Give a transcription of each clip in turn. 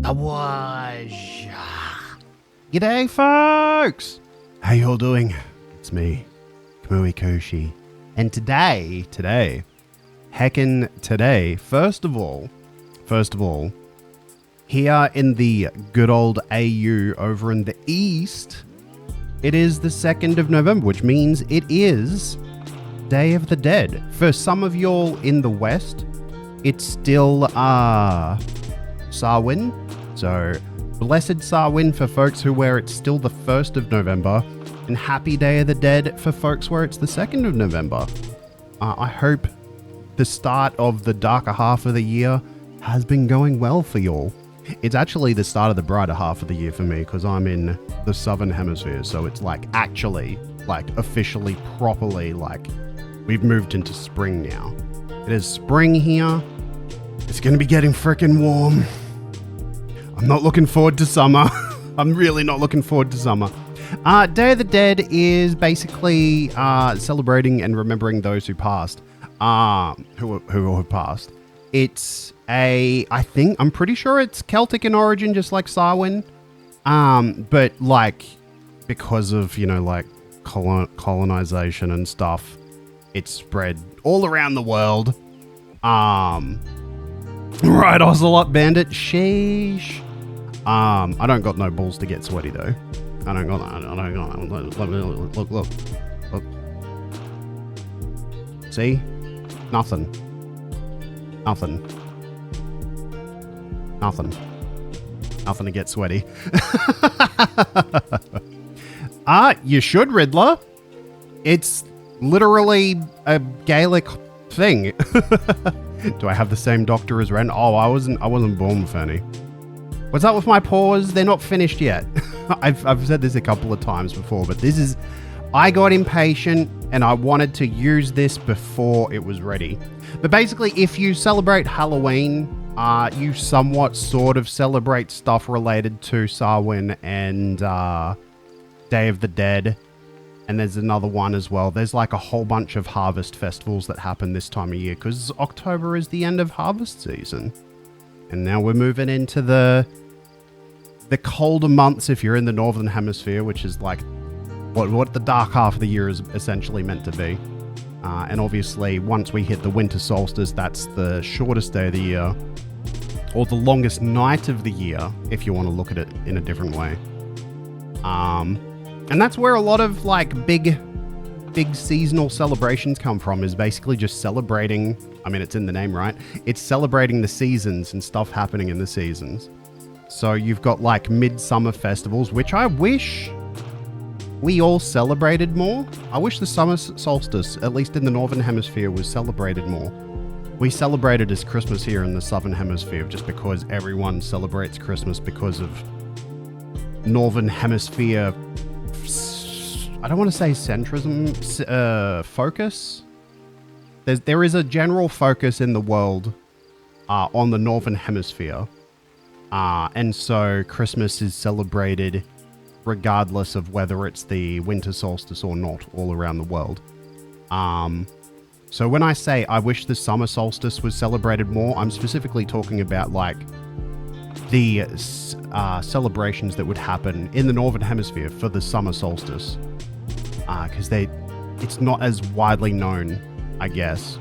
Awaja. G'day, folks. How y'all doing? It's me, Camui Kushi. And today, first of all, here in the good old AU over in the east, it is the 2nd of November, which means it is Day of the Dead. For some of y'all in the west, it's still Samhain. So, blessed Samhain for folks where it's still the 1st of November, and happy Day of the Dead for folks where it's the 2nd of November. I hope the start of the darker half of the year has been going well for y'all. It's actually the start of the brighter half of the year for me because I'm in the southern hemisphere, so it's officially, properly, we've moved into spring now. It is spring here. It's going to be getting freaking warm. I'm not looking forward to summer. I'm really not looking forward to summer. Day of the Dead is basically celebrating and remembering those who passed, who have passed. It's I'm pretty sure it's Celtic in origin, just like Samhain. But because of, colonization and stuff, it's spread all around the world. Right, Ocelot Bandit, sheesh. I don't got no balls to get sweaty though. I don't got look. See? Nothing to get sweaty. You should, Riddler. It's literally a Gaelic thing. Do I have the same doctor as Ren? Oh, I wasn't born with any. What's up with my paws? They're not finished yet. I've said this a couple of times before, but I got impatient and I wanted to use this before it was ready. But basically, if you celebrate Halloween, you somewhat sort of celebrate stuff related to Samhain and Day of the Dead. And there's another one as well. There's a whole bunch of harvest festivals that happen this time of year because October is the end of harvest season. And now we're moving into the colder months if you're in the northern hemisphere, which is what the dark half of the year is essentially meant to be. And obviously, once we hit the winter solstice, that's the shortest day of the year, or the longest night of the year, if you want to look at it in a different way. And that's where a lot of big seasonal celebrations come from, is basically just celebrating. I mean, it's in the name, right? It's celebrating the seasons and stuff happening in the seasons. So you've got midsummer festivals, which I wish we all celebrated more. I wish the summer solstice, at least in the northern hemisphere, was celebrated more. We celebrate it as Christmas here in the southern hemisphere just because everyone celebrates Christmas because of northern hemisphere, I don't want to say centrism, focus. There is a general focus in the world on the northern hemisphere. And so Christmas is celebrated regardless of whether it's the winter solstice or not all around the world. So when I say I wish the summer solstice was celebrated more, I'm specifically talking about the celebrations that would happen in the northern hemisphere for the summer solstice. Because it's not as widely known, I guess.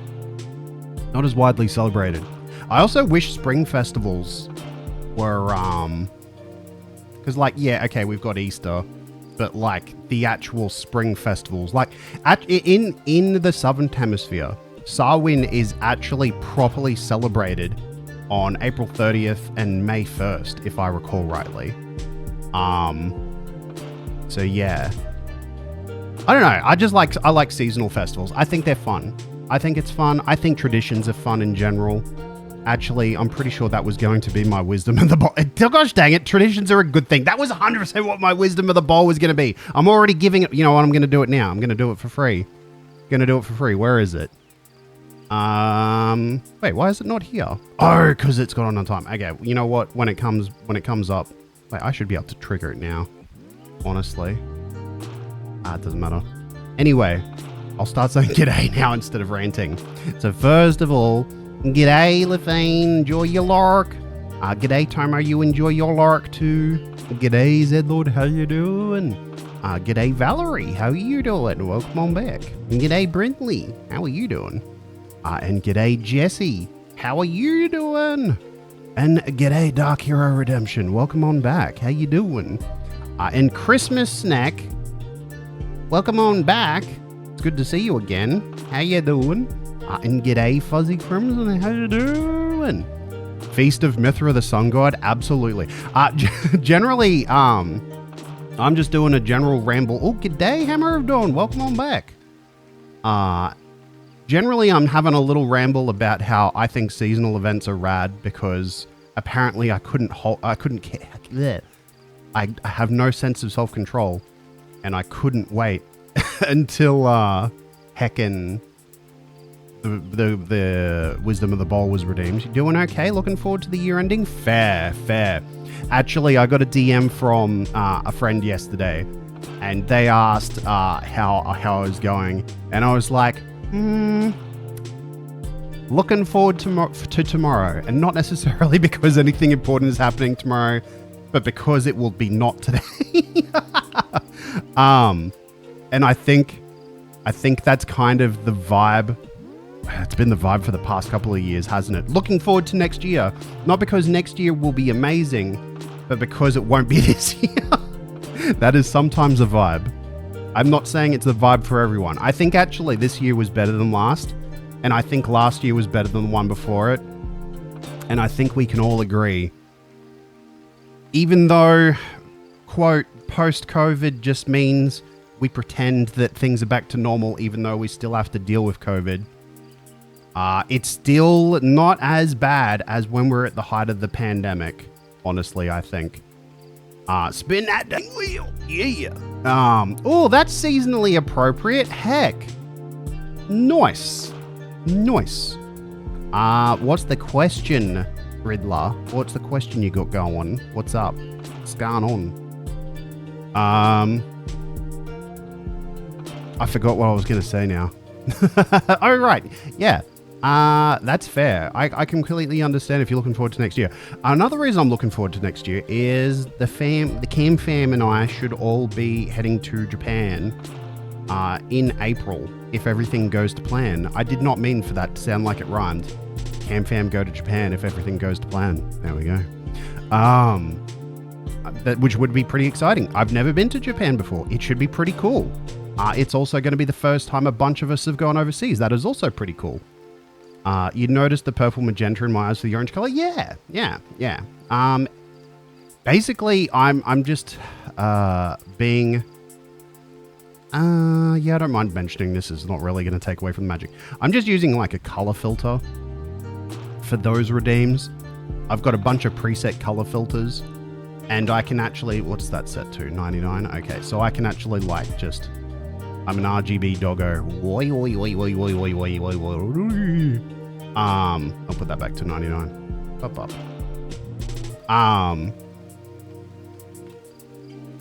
Not as widely celebrated. I also wish spring festivals were, because we've got Easter, but the actual spring festivals, in the southern hemisphere, Samhain is actually properly celebrated on April 30th and May 1st, if I recall rightly. So yeah. I don't know. I like seasonal festivals. I think they're fun. I think it's fun. I think traditions are fun in general. Actually, I'm pretty sure that was going to be my wisdom of the bowl. Gosh dang it, traditions are a good thing. That was 100% what my wisdom of the bowl was going to be. I'm already giving it, you know what, I'm going to do it now. I'm going to do it for free. Where is it? Wait, why is it not here? Oh, because it's gone on time. Okay, you know what, when it comes up, wait, I should be able to trigger it now, honestly. It doesn't matter. Anyway, I'll start saying g'day now instead of ranting. So first of all, g'day, Lefane. Enjoy your lark. G'day, Tomo, you enjoy your lark too? G'day, Zedlord, how you doing? G'day, Valerie, how are you doing? Welcome on back. G'day, Brintley, how are you doing? And g'day, Jesse, how are you doing? And g'day, Dark Hero Redemption, welcome on back, how you doing? And Christmas Snack, welcome on back. It's good to see you again. How you doing? And g'day, Fuzzy Crimson, how you doing? Feast of Mithra, the Sun God, absolutely. Generally, I'm just doing a general ramble. Oh, g'day, Hammer of Dawn, welcome on back. Generally, I'm having a little ramble about how I think seasonal events are rad because apparently I couldn't care. I have no sense of self-control, and I couldn't wait until heckin' the Wisdom of the Bowl was redeemed. You doing okay? Looking forward to the year ending? Fair. Actually, I got a DM from a friend yesterday, and they asked how I was going, and I was like, looking forward to tomorrow, and not necessarily because anything important is happening tomorrow, but because it will be not today. And I think that's kind of the vibe. It's been the vibe for the past couple of years, hasn't it? Looking forward to next year. Not because next year will be amazing, but because it won't be this year. That is sometimes a vibe. I'm not saying it's the vibe for everyone. I think actually this year was better than last, and I think last year was better than the one before it. And I think we can all agree, even though, quote, post-COVID just means we pretend that things are back to normal, even though we still have to deal with COVID. It's still not as bad as when we're at the height of the pandemic, honestly, I think. Spin that dang wheel. Yeah. Oh, that's seasonally appropriate. Heck. Nice. What's the question, Riddler? What's the question you got going? What's up? What's going on? I forgot what I was going to say now. Oh, right. Yeah. That's fair. I completely understand if you're looking forward to next year. Another reason I'm looking forward to next year is the Cam fam and I should all be heading to Japan in April if everything goes to plan. I did not mean for that to sound like it rhymed. Cam fam go to Japan if everything goes to plan. There we go. Which would be pretty exciting. I've never been to Japan before. It should be pretty cool. It's also going to be the first time a bunch of us have gone overseas. That is also pretty cool. You notice the purple magenta in my eyes for the orange color? Yeah. Basically, I'm just being... yeah, I don't mind mentioning this. Is not really going to take away from the magic. I'm just using like a color filter for those redeems. I've got a bunch of preset color filters, and I can actually... What's that set to? 99? Okay, so I can actually like just... I'm an RGB doggo. I'll put that back to 99. Up.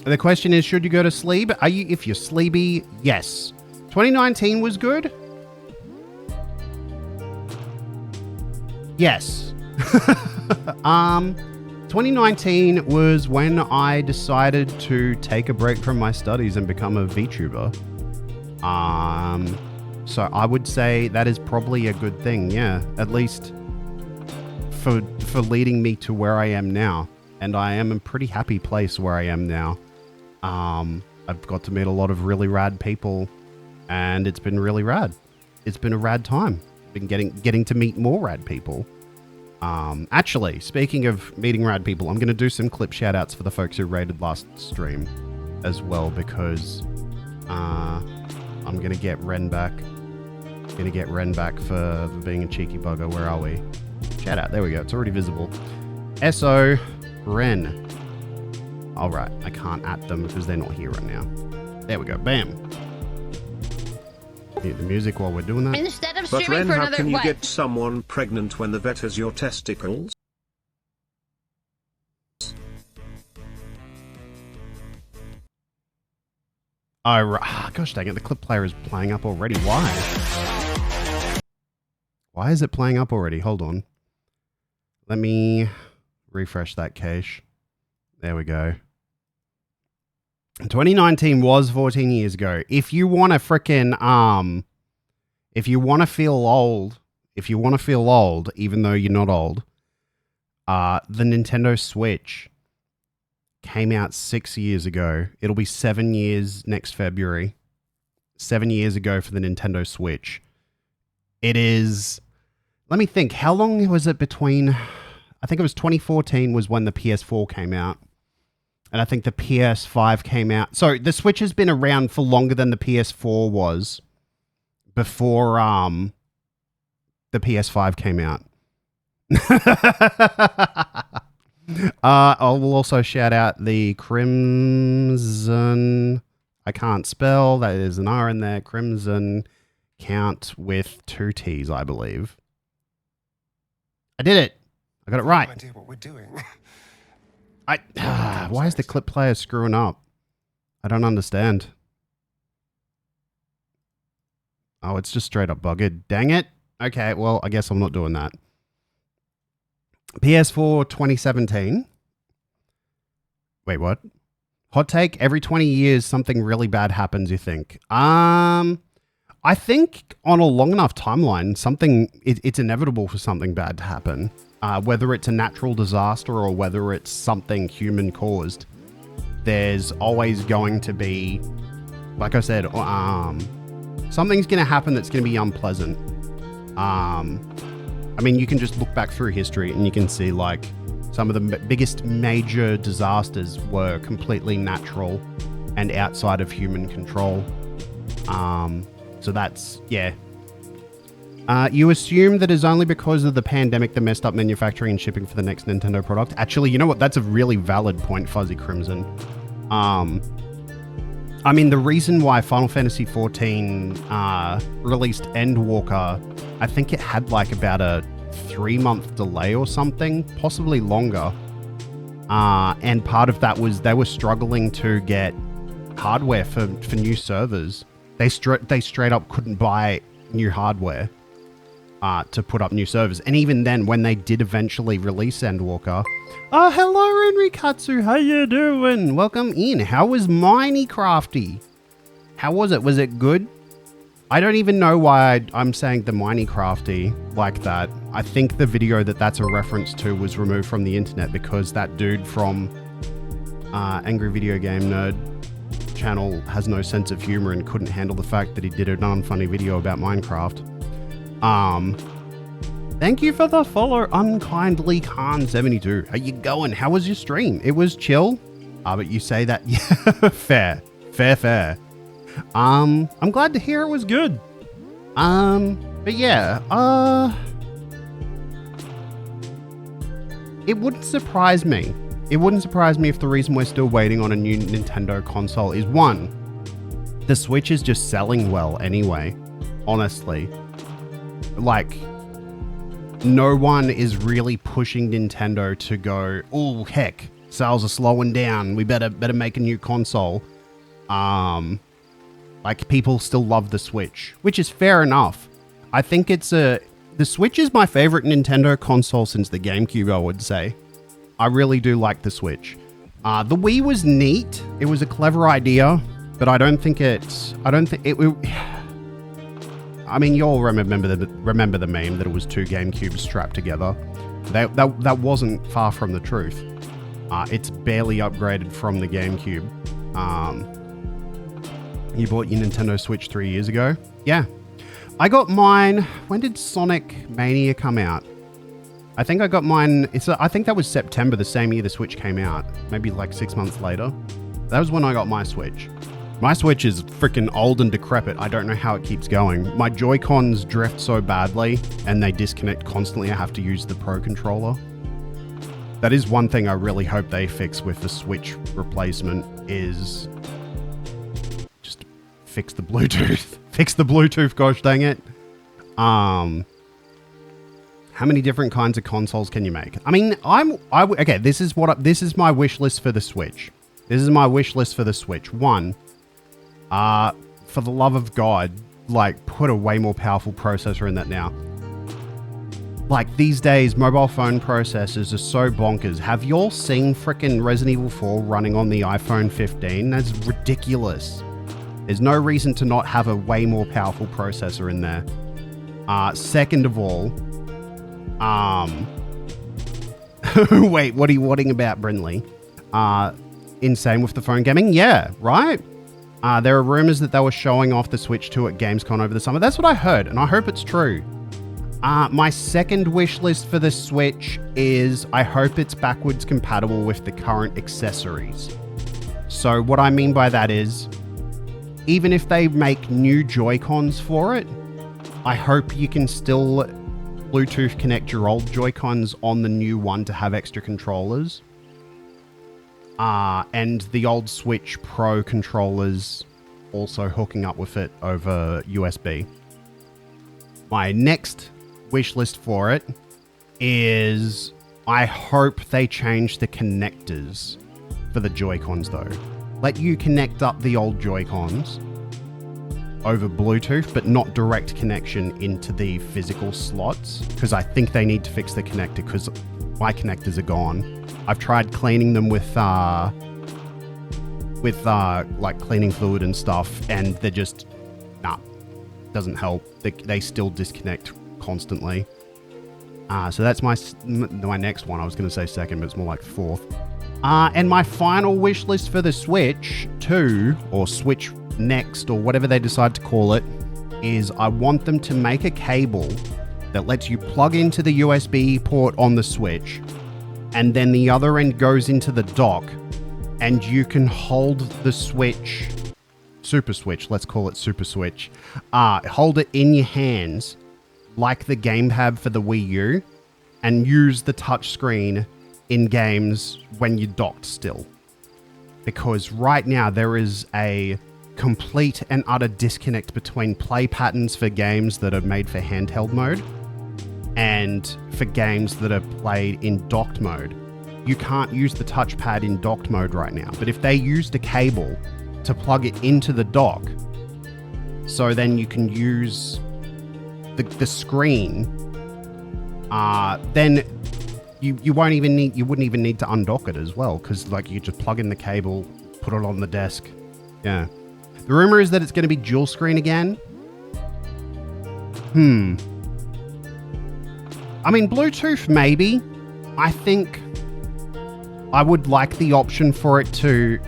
The question is, should you go to sleep? If you're sleepy, yes. 2019 was good? Yes. 2019 was when I decided to take a break from my studies and become a VTuber. So I would say that is probably a good thing, yeah. At least for leading me to where I am now. And I am in a pretty happy place where I am now. I've got to meet a lot of really rad people, and it's been really rad. It's been a rad time. Been getting to meet more rad people. Actually, speaking of meeting rad people, I'm going to do some clip shout-outs for the folks who raided last stream as well, because I'm going to get Ren back. Going to get Ren back for being a cheeky bugger. Where are we? Shout out. There we go. It's already visible. SO Ren. All right. I can't at them because they're not here right now. There we go. Bam. Hit the music while we're doing that. Instead of But streaming Ren, for how another can you what? get someone pregnant when the vet has your testicles? Gosh dang it, the clip player is playing up already. Why? Why is it playing up already? Hold on. Let me refresh that cache. There we go. 2019 was 14 years ago. If you want to frickin' if you want to feel old, even though you're not old, the Nintendo Switch came out 6 years ago. It'll be 7 years next February. 7 years ago for the Nintendo Switch. It is... Let me think. How long was it between... I think it was 2014 was when the PS4 came out. And I think the PS5 came out. So the Switch has been around for longer than the PS4 was before the PS5 came out. I will also shout out the Crimson... I can't spell. That is an R in there. Crimson count with 2 T's, I believe. I did it. I got it right. No idea what we're doing. Why is the clip player screwing up? I don't understand. Oh, it's just straight up buggered. Dang it. Okay, well, I guess I'm not doing that. PS4 2017. Wait, what? Hot take, every 20 years, something really bad happens, you think? I think on a long enough timeline, it's inevitable for something bad to happen. Whether it's a natural disaster or whether it's something human caused, there's always going to be, like I said, something's going to happen that's going to be unpleasant. I mean, you can just look back through history and you can see like some of the biggest major disasters were completely natural and outside of human control. So that's, yeah. You assume that is only because of the pandemic that messed up manufacturing and shipping for the next Nintendo product. Actually, you know what? That's a really valid point, Fuzzy Crimson. I mean, the reason why Final Fantasy XIV released Endwalker, I think it had like about a 3-month delay or something, possibly longer. And part of that was they were struggling to get hardware for new servers. They straight up couldn't buy new hardware to put up new servers. And even then, when they did eventually release Endwalker... Oh, hello, Renrikatsu. How you doing? Welcome in. How was Minecrafty? How was it? Was it good? I don't even know why I'm saying the Minecrafty like that. I think the video that's a reference to was removed from the internet because that dude from Angry Video Game Nerd channel has no sense of humor and couldn't handle the fact that he did an unfunny video about Minecraft. Thank you for the follow, Unkindly Khan72. How you going? How was your stream? It was chill. But you say that, yeah, fair. I'm glad to hear it was good. But yeah, it wouldn't surprise me. It wouldn't surprise me if the reason we're still waiting on a new Nintendo console is, one, the Switch is just selling well anyway, honestly. Like, no one is really pushing Nintendo to go, oh, heck, sales are slowing down. We better make a new console. Like, people still love the Switch, which is fair enough. I think the Switch is my favorite Nintendo console since the GameCube, I would say. I really do like the Switch. The Wii was neat. It was a clever idea, but I mean, you all remember the meme that it was 2 GameCubes strapped together. That wasn't far from the truth. It's barely upgraded from the GameCube. You bought your Nintendo Switch 3 years ago? Yeah. I got mine... When did Sonic Mania come out? I think I got mine... I think that was September, the same year the Switch came out. Maybe like 6 months later. That was when I got my Switch. My Switch is freaking old and decrepit. I don't know how it keeps going. My Joy-Cons drift so badly, and they disconnect constantly. I have to use the Pro Controller. That is one thing I really hope they fix with the Switch replacement is... fix the Bluetooth. Fix the Bluetooth, gosh dang it. How many different kinds of consoles can you make? I mean, okay, this is my wish list for the Switch. This is my wish list for the Switch. One, for the love of God, like, put a way more powerful processor in that now. Like, these days, mobile phone processors are so bonkers. Have y'all seen frickin' Resident Evil 4 running on the iPhone 15? That's ridiculous. There's no reason to not have a way more powerful processor in there. Second of all, wait, what are you wanting about Brindley? Insane with the phone gaming? Yeah, right? There are rumors that they were showing off the Switch 2 at Gamescom over the summer. That's what I heard, and I hope it's true. My second wish list for the Switch is I hope it's backwards compatible with the current accessories. So what I mean by that is, even if they make new Joy-Cons for it, I hope you can still Bluetooth connect your old Joy-Cons on the new one to have extra controllers. And the old Switch Pro controllers also hooking up with it over USB. My next wish list for it is I hope they change the connectors for the Joy-Cons though. Let you connect up the old Joy-Cons over Bluetooth, but not direct connection into the physical slots, because I think they need to fix the connector because my connectors are gone. I've tried cleaning them with like cleaning fluid and stuff, and they're just, doesn't help. They still disconnect constantly. So that's my next one. I was going to say second, but it's more like fourth. And my final wish list for the Switch 2, or Switch Next, or whatever they decide to call it, is I want them to make a cable that lets you plug into the USB port on the Switch, and then the other end goes into the dock, and you can hold the Switch, Super Switch, let's call it Super Switch, hold it in your hands like the gamepad for the Wii U, and use the touchscreen in games when you're docked still. Because right now there is a complete and utter disconnect between play patterns for games that are made for handheld mode and for games that are played in docked mode. You can't use the touchpad in docked mode right now, but if they used a cable to plug it into the dock, so then you can use the screen, then you wouldn't even need to undock it as well, because like you just plug in the cable, put it on the desk. Yeah. The rumor is that it's going to be dual screen again. I mean, Bluetooth maybe. I think I would like the option for it to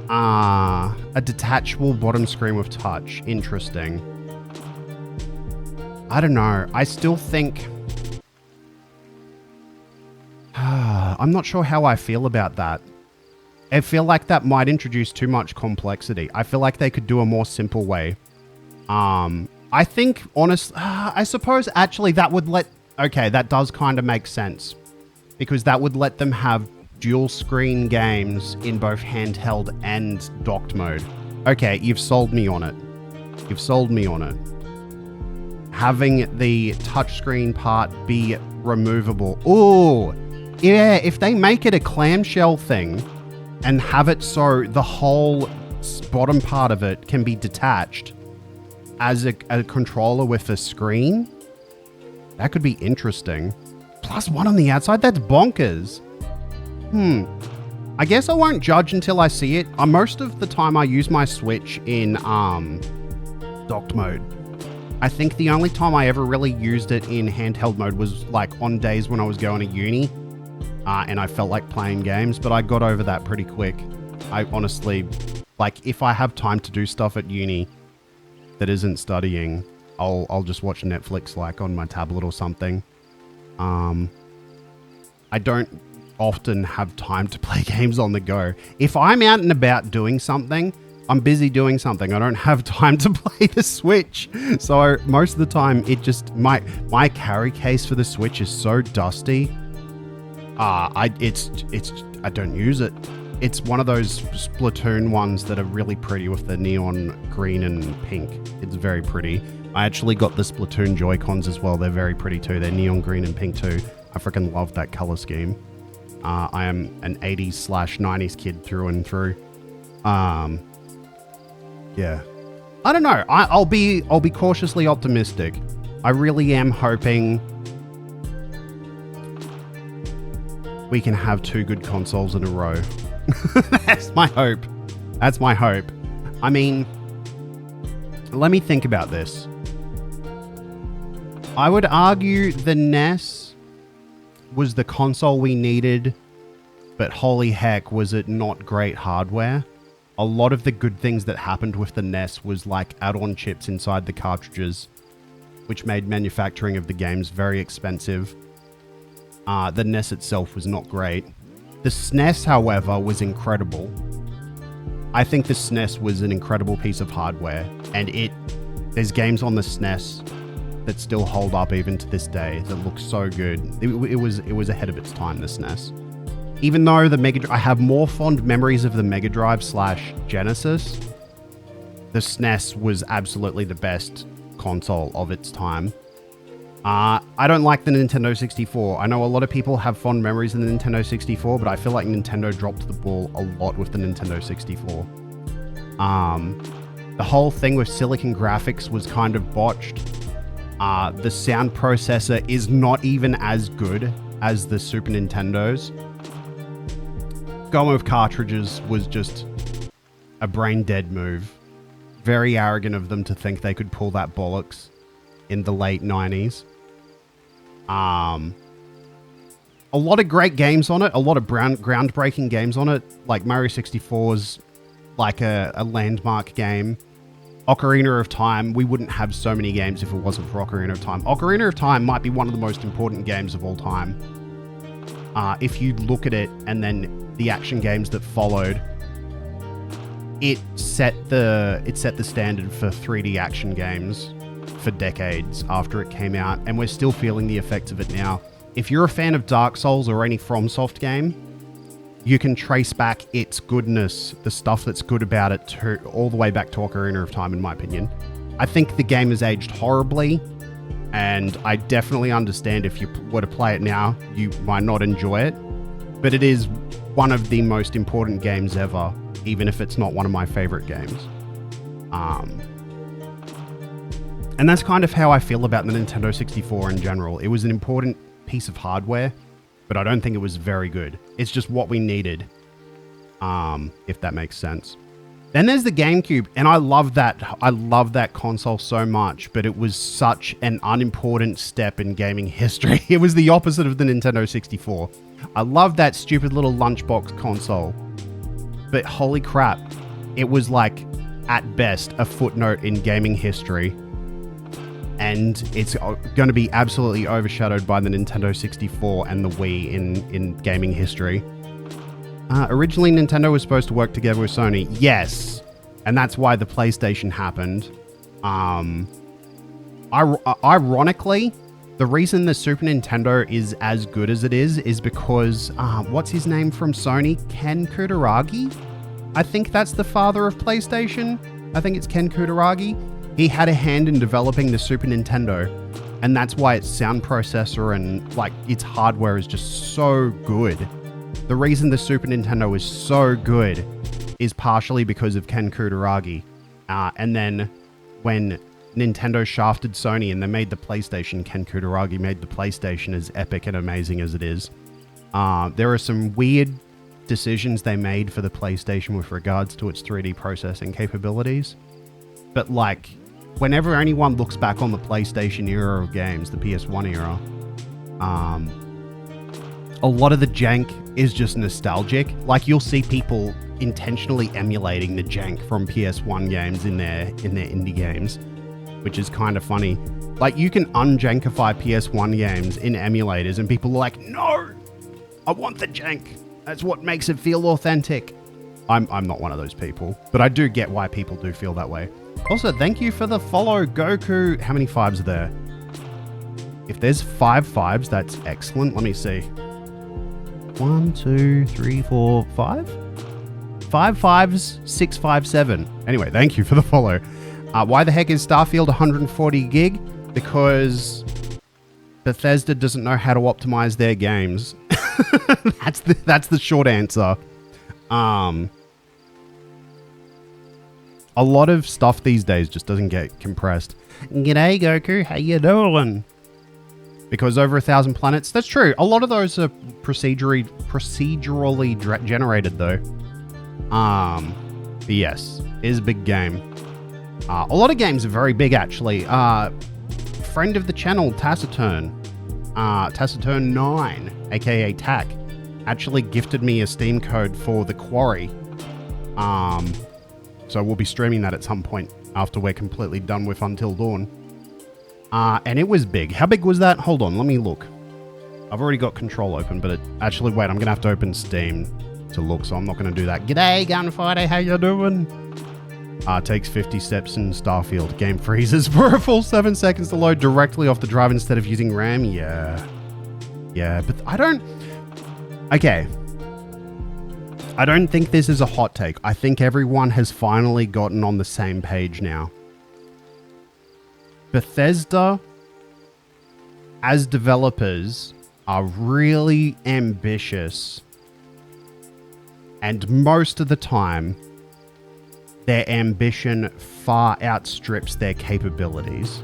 a detachable bottom screen with touch. Interesting. I don't know. I still think I'm not sure how I feel about that. I feel like that might introduce too much complexity. I feel like they could do a more simple way. I think, I suppose actually that would that does kind of make sense. Because that would let them have dual screen games in both handheld and docked mode. Okay, you've sold me on it. Having the touchscreen part be removable. Ooh, yeah, if they make it a clamshell thing and have it so the whole bottom part of it can be detached as a controller with a screen, that could be interesting. Plus one on the outside, that's bonkers. I guess I won't judge until I see it. Most of the time I use my Switch in docked mode. I think the only time I ever really used it in handheld mode was like on days when I was going to uni. And I felt like playing games, but I got over that pretty quick. I honestly, like, if I have time to do stuff at uni that isn't studying, I'll just watch Netflix like on my tablet or something. I don't often have time to play games on the go. If I'm out and about doing something, I'm busy doing something. I don't have time to play the Switch. So most of the time, it just my carry case for the Switch is so dusty. I don't use it. It's one of those Splatoon ones that are really pretty with the neon green and pink. It's very pretty. I actually got the Splatoon Joy-Cons as well. They're very pretty too. They're neon green and pink too. I freaking love that color scheme. I am an 80s/90s kid through and through. Yeah. I don't know. I'll be cautiously optimistic. I really am hoping we can have 2 good consoles in a row. That's my hope. That's my hope. I mean, let me think about this. I would argue the NES was the console we needed, but holy heck, was it not great hardware. A lot of the good things that happened with the NES was like add-on chips inside the cartridges, which made manufacturing of the games very expensive. The NES itself was not great. The SNES, however, was incredible. I think the SNES was an incredible piece of hardware, and there's games on the SNES that still hold up even to this day that look so good. It was ahead of its time, the SNES. Even though I have more fond memories of the Mega Drive / Genesis, the SNES was absolutely the best console of its time. I don't like the Nintendo 64. I know a lot of people have fond memories of the Nintendo 64, but I feel like Nintendo dropped the ball a lot with the Nintendo 64. The whole thing with silicon graphics was kind of botched. The sound processor is not even as good as the Super Nintendo's. Going with cartridges was just a brain dead move. Very arrogant of them to think they could pull that bollocks in the late 90s. A lot of great games on it, a lot of groundbreaking games on it, like Mario 64's like a landmark game. Ocarina of Time, we wouldn't have so many games if it wasn't for Ocarina of Time. Ocarina of Time might be one of the most important games of all time. If you look at it and then the action games that followed, it set the standard for 3D action games for decades after it came out, and we're still feeling the effects of it now. If you're a fan of Dark Souls or any FromSoft game, you can trace back its goodness, the stuff that's good about it, all the way back to Ocarina of Time, in my opinion. I think the game has aged horribly, and I definitely understand if you were to play it now, you might not enjoy it, but it is one of the most important games ever, even if it's not one of my favorite games. And that's kind of how I feel about the Nintendo 64 in general. It was an important piece of hardware, but I don't think it was very good. It's just what we needed, if that makes sense. Then there's the GameCube, and I love that console so much, but it was such an unimportant step in gaming history. It was the opposite of the Nintendo 64. I love that stupid little lunchbox console, but holy crap, it was like, at best, a footnote in gaming history. And it's going to be absolutely overshadowed by the Nintendo 64 and the Wii in gaming history. Originally, Nintendo was supposed to work together with Sony. Yes. And that's why the PlayStation happened. Ironically, the reason the Super Nintendo is as good as it is because, what's his name from Sony? Ken Kutaragi? I think that's the father of PlayStation. I think it's Ken Kutaragi. He had a hand in developing the Super Nintendo, and that's why its sound processor and like its hardware is just so good. The reason the Super Nintendo is so good is partially because of Ken Kutaragi. And then when Nintendo shafted Sony and they made the PlayStation, Ken Kutaragi made the PlayStation as epic and amazing as it is. There are some weird decisions they made for the PlayStation with regards to its 3D processing capabilities. But like, whenever anyone looks back on the PlayStation era of games, the PS1 era, a lot of the jank is just nostalgic. Like, you'll see people intentionally emulating the jank from PS1 games in their indie games, which is kind of funny. Like, you can unjankify PS1 games in emulators and people are like, no, I want the jank. That's what makes it feel authentic. I'm not one of those people, but I do get why people do feel that way. Also, thank you for the follow, Goku. How many fives are there? If there's 5 fives, that's excellent. Let me see. 1, 2, 3, 4, 5? 5 fives, 6, 5, 7. Anyway, thank you for the follow. Why the heck is Starfield 140 gig? Because Bethesda doesn't know how to optimize their games. That's the short answer. A lot of stuff these days just doesn't get compressed. G'day, Goku. How you doing? Because over 1,000 planets, that's true. A lot of those are procedurally generated though. But yes, it is a big game. A lot of games are very big actually. Friend of the channel, Taciturn 9, aka Tac, actually gifted me a Steam code for The Quarry. So we'll be streaming that at some point after we're completely done with Until Dawn. And it was big. How big was that? Hold on, let me look. I've already got control open, but actually, wait, I'm going to have to open Steam to look, so I'm not going to do that. G'day, Gunfighter, how you doing? Takes 50 steps in Starfield. Game freezes for a full 7 seconds to load directly off the drive instead of using RAM. Yeah, but I don't... Okay. I don't think this is a hot take. I think everyone has finally gotten on the same page now. Bethesda, as developers, are really ambitious. And most of the time, their ambition far outstrips their capabilities.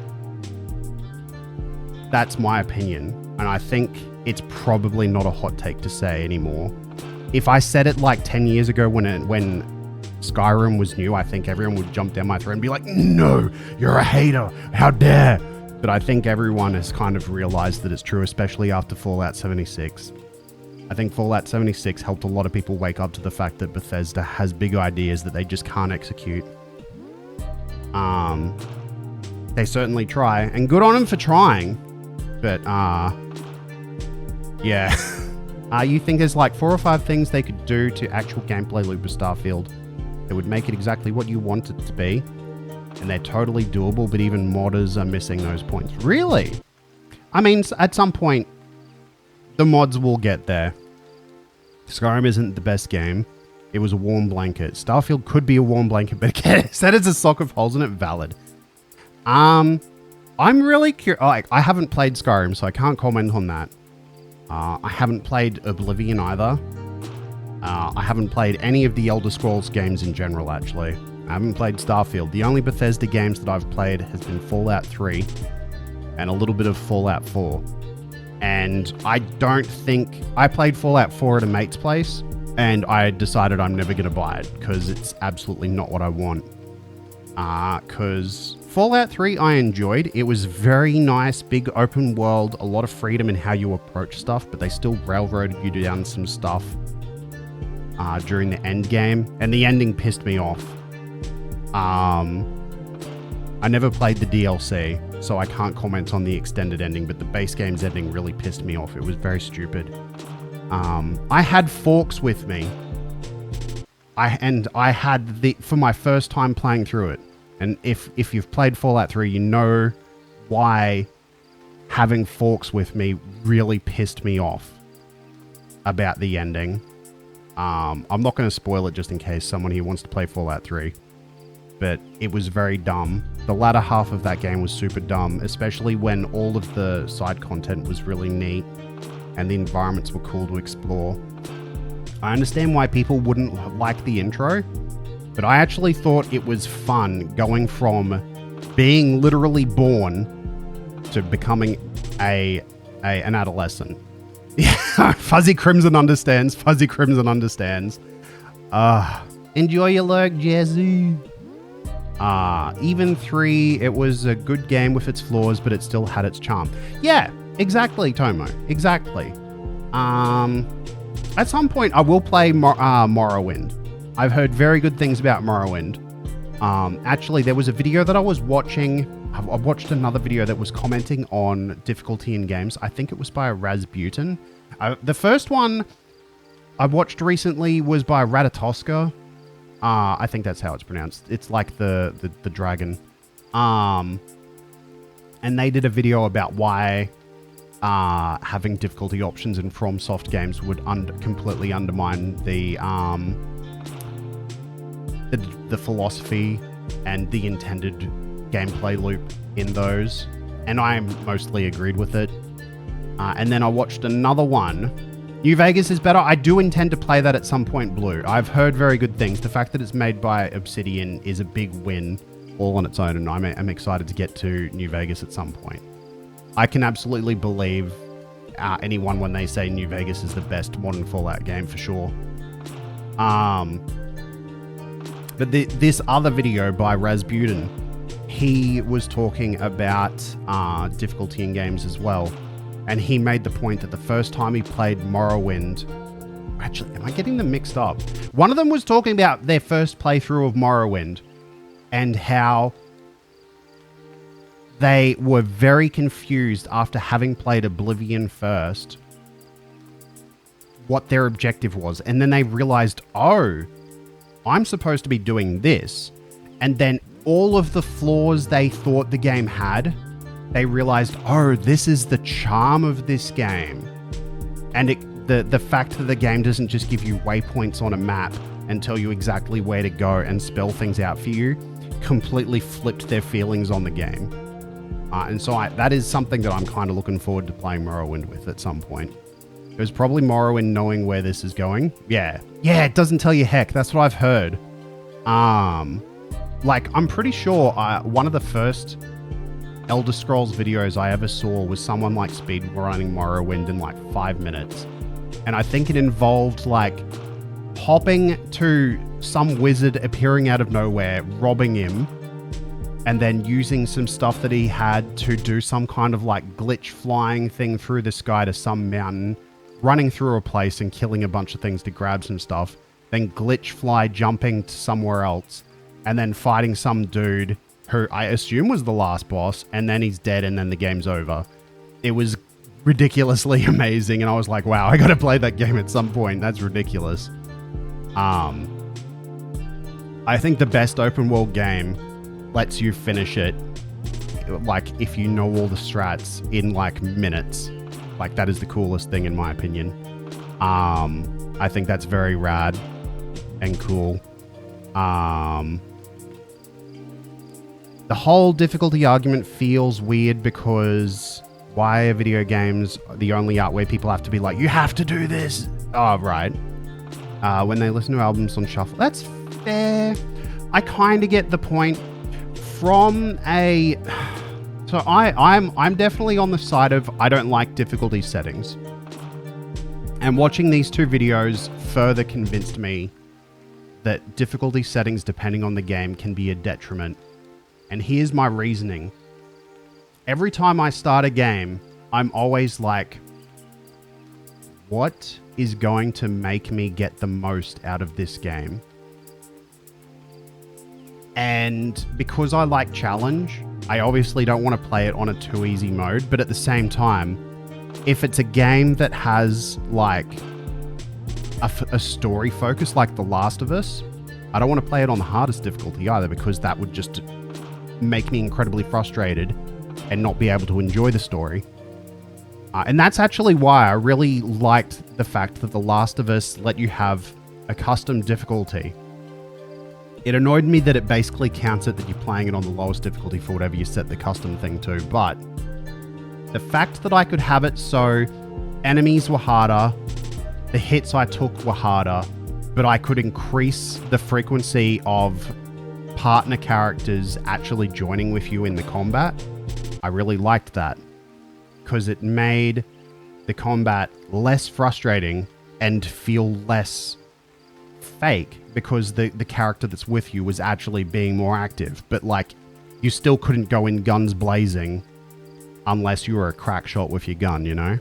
That's my opinion. And I think it's probably not a hot take to say anymore. If I said it like 10 years ago when Skyrim was new, I think everyone would jump down my throat and be like, no, you're a hater. How dare? But I think everyone has kind of realized that it's true, especially after Fallout 76. I think Fallout 76 helped a lot of people wake up to the fact that Bethesda has big ideas that they just can't execute. They certainly try, and good on them for trying. But, yeah. You think there's like 4 or 5 things they could do to actual gameplay loop of Starfield that would make it exactly what you want it to be, and they're totally doable, but even modders are missing those points. Really? I mean, at some point, the mods will get there. Skyrim isn't the best game. It was a warm blanket. Starfield could be a warm blanket, but again, said it's a sock of holes in it. Valid. I'm really curious. Like, I haven't played Skyrim, so I can't comment on that. I haven't played Oblivion either. I haven't played any of the Elder Scrolls games in general, actually. I haven't played Starfield. The only Bethesda games that I've played has been Fallout 3 and a little bit of Fallout 4. And I don't think... I played Fallout 4 at a mate's place, and I decided I'm never going to buy it, because it's absolutely not what I want. Because Fallout 3 I enjoyed. It was very nice, big open world, a lot of freedom in how you approach stuff, but they still railroaded you down some stuff during the end game, and the ending pissed me off. I never played the DLC, so I can't comment on the extended ending, but the base game's ending really pissed me off. It was very stupid. I had forks with me. I had for my first time playing through it. And if you've played Fallout 3, you know why having forks with me really pissed me off about the ending. I'm not going to spoil it just in case someone here wants to play Fallout 3. But it was very dumb. The latter half of that game was super dumb, especially when all of the side content was really neat and the environments were cool to explore. I understand why people wouldn't like the intro, but I actually thought it was fun going from being literally born to becoming an adolescent. Yeah, Fuzzy Crimson understands. Fuzzy Crimson understands. Enjoy your lurk, Jazzy. Even 3, it was a good game with its flaws, but it still had its charm. Yeah, exactly, Tomo. Exactly. At some point, I will play Morrowind. I've heard very good things about Morrowind. Actually, there was a video that I was watching. I watched another video that was commenting on difficulty in games. I think it was by Rasputin. The first one I watched recently was by Ratatoska. I think that's how it's pronounced. It's like the dragon. And they did a video about why having difficulty options in FromSoft games would completely undermine the philosophy and the intended gameplay loop in those. And I mostly agreed with it. And then I watched another one. New Vegas is better. I do intend to play that at some point, Blue. I've heard very good things. The fact that it's made by Obsidian is a big win all on its own, and I'm excited to get to New Vegas at some point. I can absolutely believe anyone when they say New Vegas is the best modern Fallout game for sure. But this other video by Rasputin, he was talking about difficulty in games as well. And he made the point that the first time he played Morrowind... Actually, am I getting them mixed up? One of them was talking about their first playthrough of Morrowind and how they were very confused after having played Oblivion first what their objective was. And then they realized, oh, I'm supposed to be doing this. And then all of the flaws they thought the game had, they realized, oh, this is the charm of this game. And the fact that the game doesn't just give you waypoints on a map and tell you exactly where to go and spell things out for you, completely flipped their feelings on the game. And so that is something that I'm kind of looking forward to playing Morrowind with at some point. It was probably Morrowind knowing where this is going. Yeah, it doesn't tell you heck. That's what I've heard. Like, I'm pretty sure one of the first Elder Scrolls videos I ever saw was someone like speedrunning Morrowind in like 5 minutes. And I think it involved like hopping to some wizard appearing out of nowhere, robbing him, and then using some stuff that he had to do some kind of like glitch flying thing through the sky to some mountain, running through a place and killing a bunch of things to grab some stuff, then glitch fly jumping to somewhere else, and then fighting some dude who I assume was the last boss, and then he's dead and then the game's over. It was ridiculously amazing, and I was like, wow, I gotta play that game at some point. That's ridiculous. I think the best open world game lets you finish it, like, if you know all the strats in like minutes. Like, that is the coolest thing in my opinion. I think that's very rad and cool. The whole difficulty argument feels weird because why are video games the only art where people have to be like, you have to do this? Oh, right. When they listen to albums on shuffle. That's fair. I kind of get the point from a... So I'm definitely on the side of I don't like difficulty settings. And watching these two videos further convinced me that difficulty settings depending on the game can be a detriment. And here's my reasoning. Every time I start a game, I'm always like, what is going to make me get the most out of this game? And because I like challenge, I obviously don't want to play it on a too easy mode, but at the same time, if it's a game that has like a story focus like The Last of Us, I don't want to play it on the hardest difficulty either, because that would just make me incredibly frustrated and not be able to enjoy the story. And that's actually why I really liked the fact that The Last of Us let you have a custom difficulty. It annoyed me that it basically counts it that you're playing it on the lowest difficulty for whatever you set the custom thing to, but the fact that I could have it so enemies were harder, the hits I took were harder, but I could increase the frequency of partner characters actually joining with you in the combat, I really liked that, because it made the combat less frustrating and feel less fake, because the character that's with you was actually being more active. But like, you still couldn't go in guns blazing unless you were a crack shot with your gun, you know?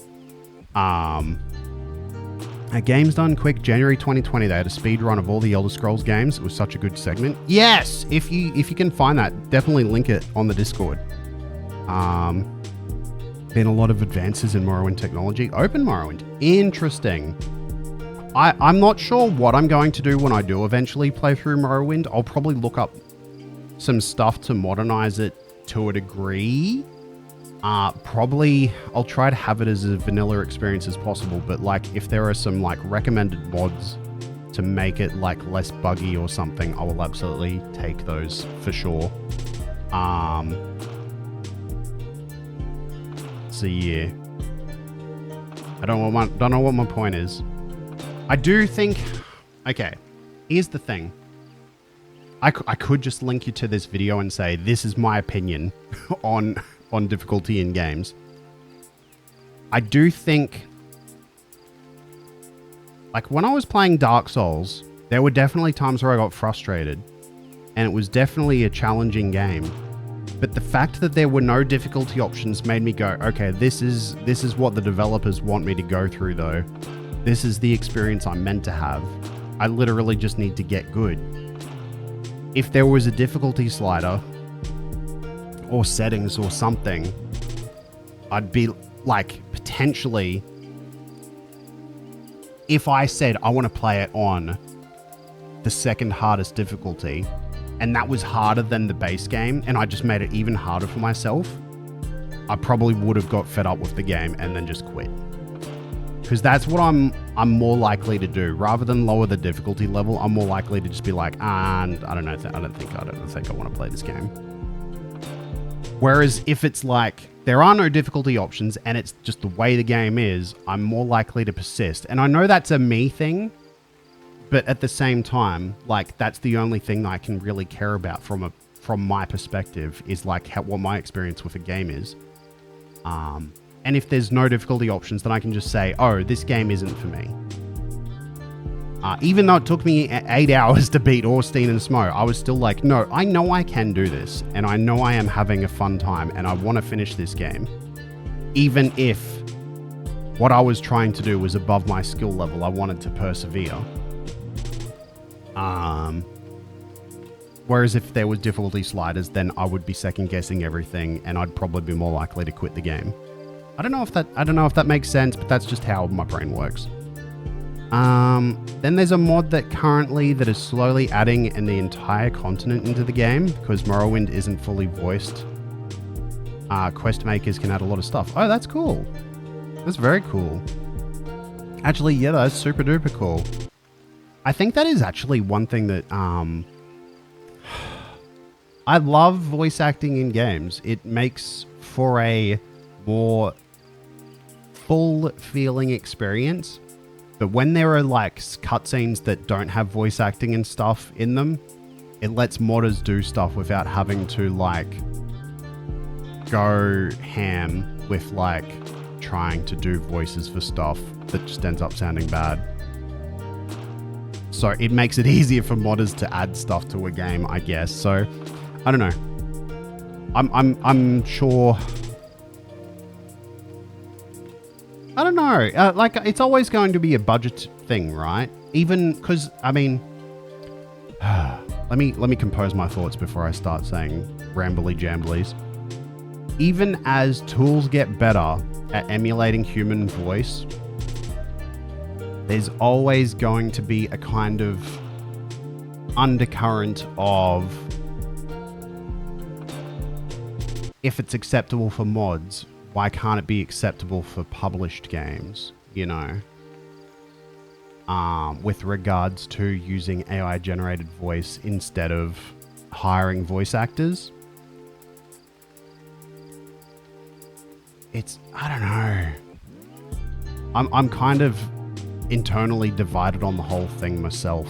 A game's done quick. January 2020, they had a speed run of all the Elder Scrolls games. It was such a good segment. Yes, if you can find that, definitely link it on the Discord. Been a lot of advances in Morrowind technology. Open Morrowind, interesting. I'm not sure what I'm going to do when I do eventually play through Morrowind. I'll probably look up some stuff to modernize it to a degree. Probably I'll try to have it as a vanilla experience as possible, but like if there are some like recommended mods to make it like less buggy or something, I will absolutely take those for sure. So yeah, I don't know what my point is. I do think, okay, here's the thing. I could just link you to this video and say, this is my opinion on difficulty in games. I do think, like when I was playing Dark Souls, there were definitely times where I got frustrated, and it was definitely a challenging game. But the fact that there were no difficulty options made me go, okay, this is what the developers want me to go through though. This is the experience I'm meant to have. I literally just need to get good. If there was a difficulty slider or settings or something, I'd be like, potentially, if I said I want to play it on the second hardest difficulty, and that was harder than the base game, and I just made it even harder for myself, I probably would have got fed up with the game and then just quit. Because that's what I'm more likely to do. Rather than lower the difficulty level, I'm more likely to just be like, I don't think I want to play this game. Whereas if it's like, there are no difficulty options and it's just the way the game is, I'm more likely to persist. And I know that's a me thing, but at the same time, like, that's the only thing that I can really care about from my perspective, is like what my experience with a game is. And if there's no difficulty options, then I can just say, oh, this game isn't for me. Even though it took me 8 hours to beat Orstein and Smo, I was still like, no, I know I can do this, and I know I am having a fun time, and I want to finish this game. Even if what I was trying to do was above my skill level, I wanted to persevere. Whereas if there was difficulty sliders, then I would be second guessing everything, and I'd probably be more likely to quit the game. I don't know if that makes sense, but that's just how my brain works. Then there's a mod that is slowly adding the entire continent into the game, because Morrowind isn't fully voiced. Quest makers can add a lot of stuff. Oh, that's cool. That's very cool. Actually, yeah, that's super duper cool. I think that is actually one thing that, I love voice acting in games. It makes for a more full feeling experience. But when there are like cutscenes that don't have voice acting and stuff in them, it lets modders do stuff without having to like go ham with like trying to do voices for stuff that just ends up sounding bad. So it makes it easier for modders to add stuff to a game, I guess. So I don't know. I'm sure. I don't know. Like, it's always going to be a budget thing, right? Even because, I mean, let me compose my thoughts before I start saying rambly jamblies. Even as tools get better at emulating human voice, there's always going to be a kind of undercurrent of, if it's acceptable for mods, why can't it be acceptable for published games, you know? With regards to using AI-generated voice instead of hiring voice actors. I don't know. I'm kind of internally divided on the whole thing myself.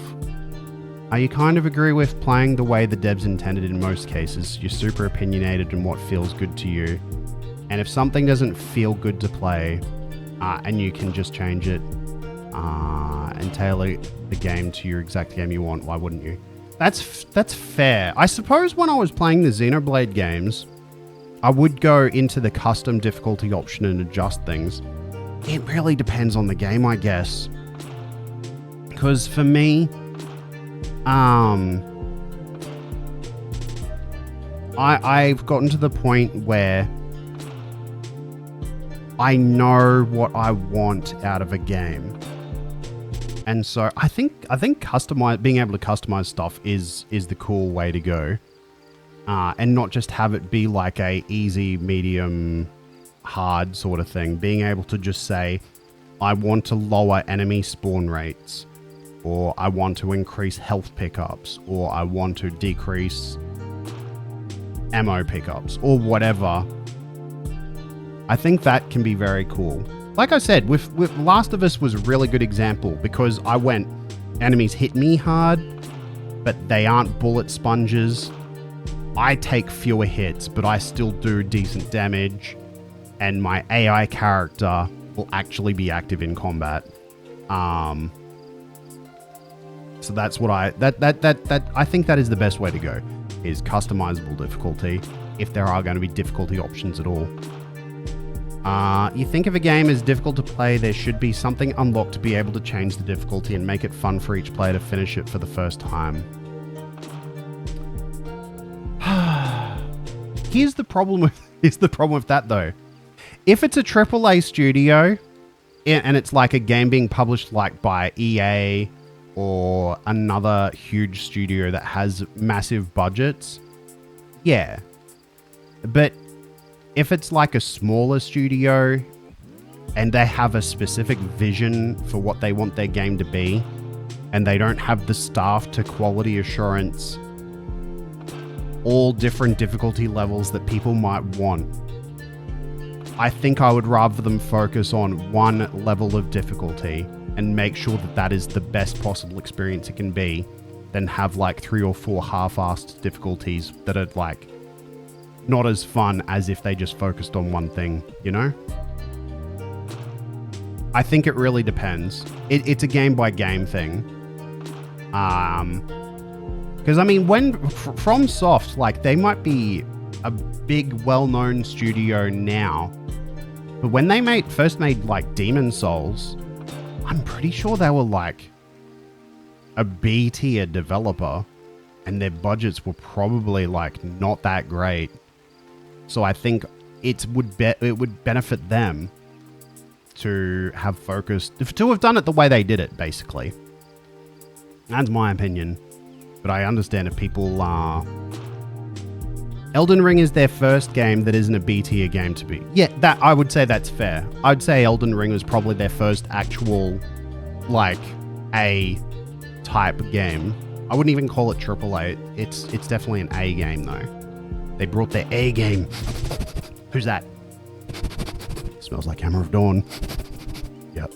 You kind of agree with playing the way the devs intended in most cases. You're super opinionated in what feels good to you. And if something doesn't feel good to play, and you can just change it and tailor the game to your exact game you want, why wouldn't you? That's fair. I suppose when I was playing the Xenoblade games, I would go into the custom difficulty option and adjust things. It really depends on the game, I guess. Because for me, I've gotten to the point where I know what I want out of a game. And so I think being able to customize stuff is the cool way to go. And not just have it be like a easy, medium, hard sort of thing. Being able to just say, I want to lower enemy spawn rates, or I want to increase health pickups, or I want to decrease ammo pickups, or whatever. I think that can be very cool. Like I said, with Last of Us was a really good example, because I went, enemies hit me hard, but they aren't bullet sponges. I take fewer hits, but I still do decent damage. and my AI character will actually be active in combat. So that's what I think that is the best way to go, is customizable difficulty, if there are going to be difficulty options at all. You think if a game is difficult to play, there should be something unlocked to be able to change the difficulty and make it fun for each player to finish it for the first time. Here's the problem with that though. If it's a AAA studio and it's like a game being published like by EA or another huge studio that has massive budgets, yeah. But if it's like a smaller studio and they have a specific vision for what they want their game to be, and they don't have the staff to quality assurance all different difficulty levels that people might want, I think I would rather them focus on one level of difficulty and make sure that that is the best possible experience it can be, than have like 3 or 4 half-assed difficulties that are like not as fun as if they just focused on one thing, you know? I think it really depends. It's a game-by-game thing. Because, I mean, when FromSoft, like, they might be a big, well-known studio now, but when they first made, like, Demon Souls, I'm pretty sure they were, like, a B-tier developer, and their budgets were probably, like, not that great. So I think it would benefit them to have focused, to have done it the way they did it, basically. That's my opinion. But I understand if people are... Elden Ring is their first game that isn't a B-tier game to be. Yeah, that I would say that's fair. I'd say Elden Ring was probably their first actual, like, A-type game. I wouldn't even call it AAA. It's definitely an A game, though. They brought their A game. Who's that? Smells like Hammer of Dawn. Yep.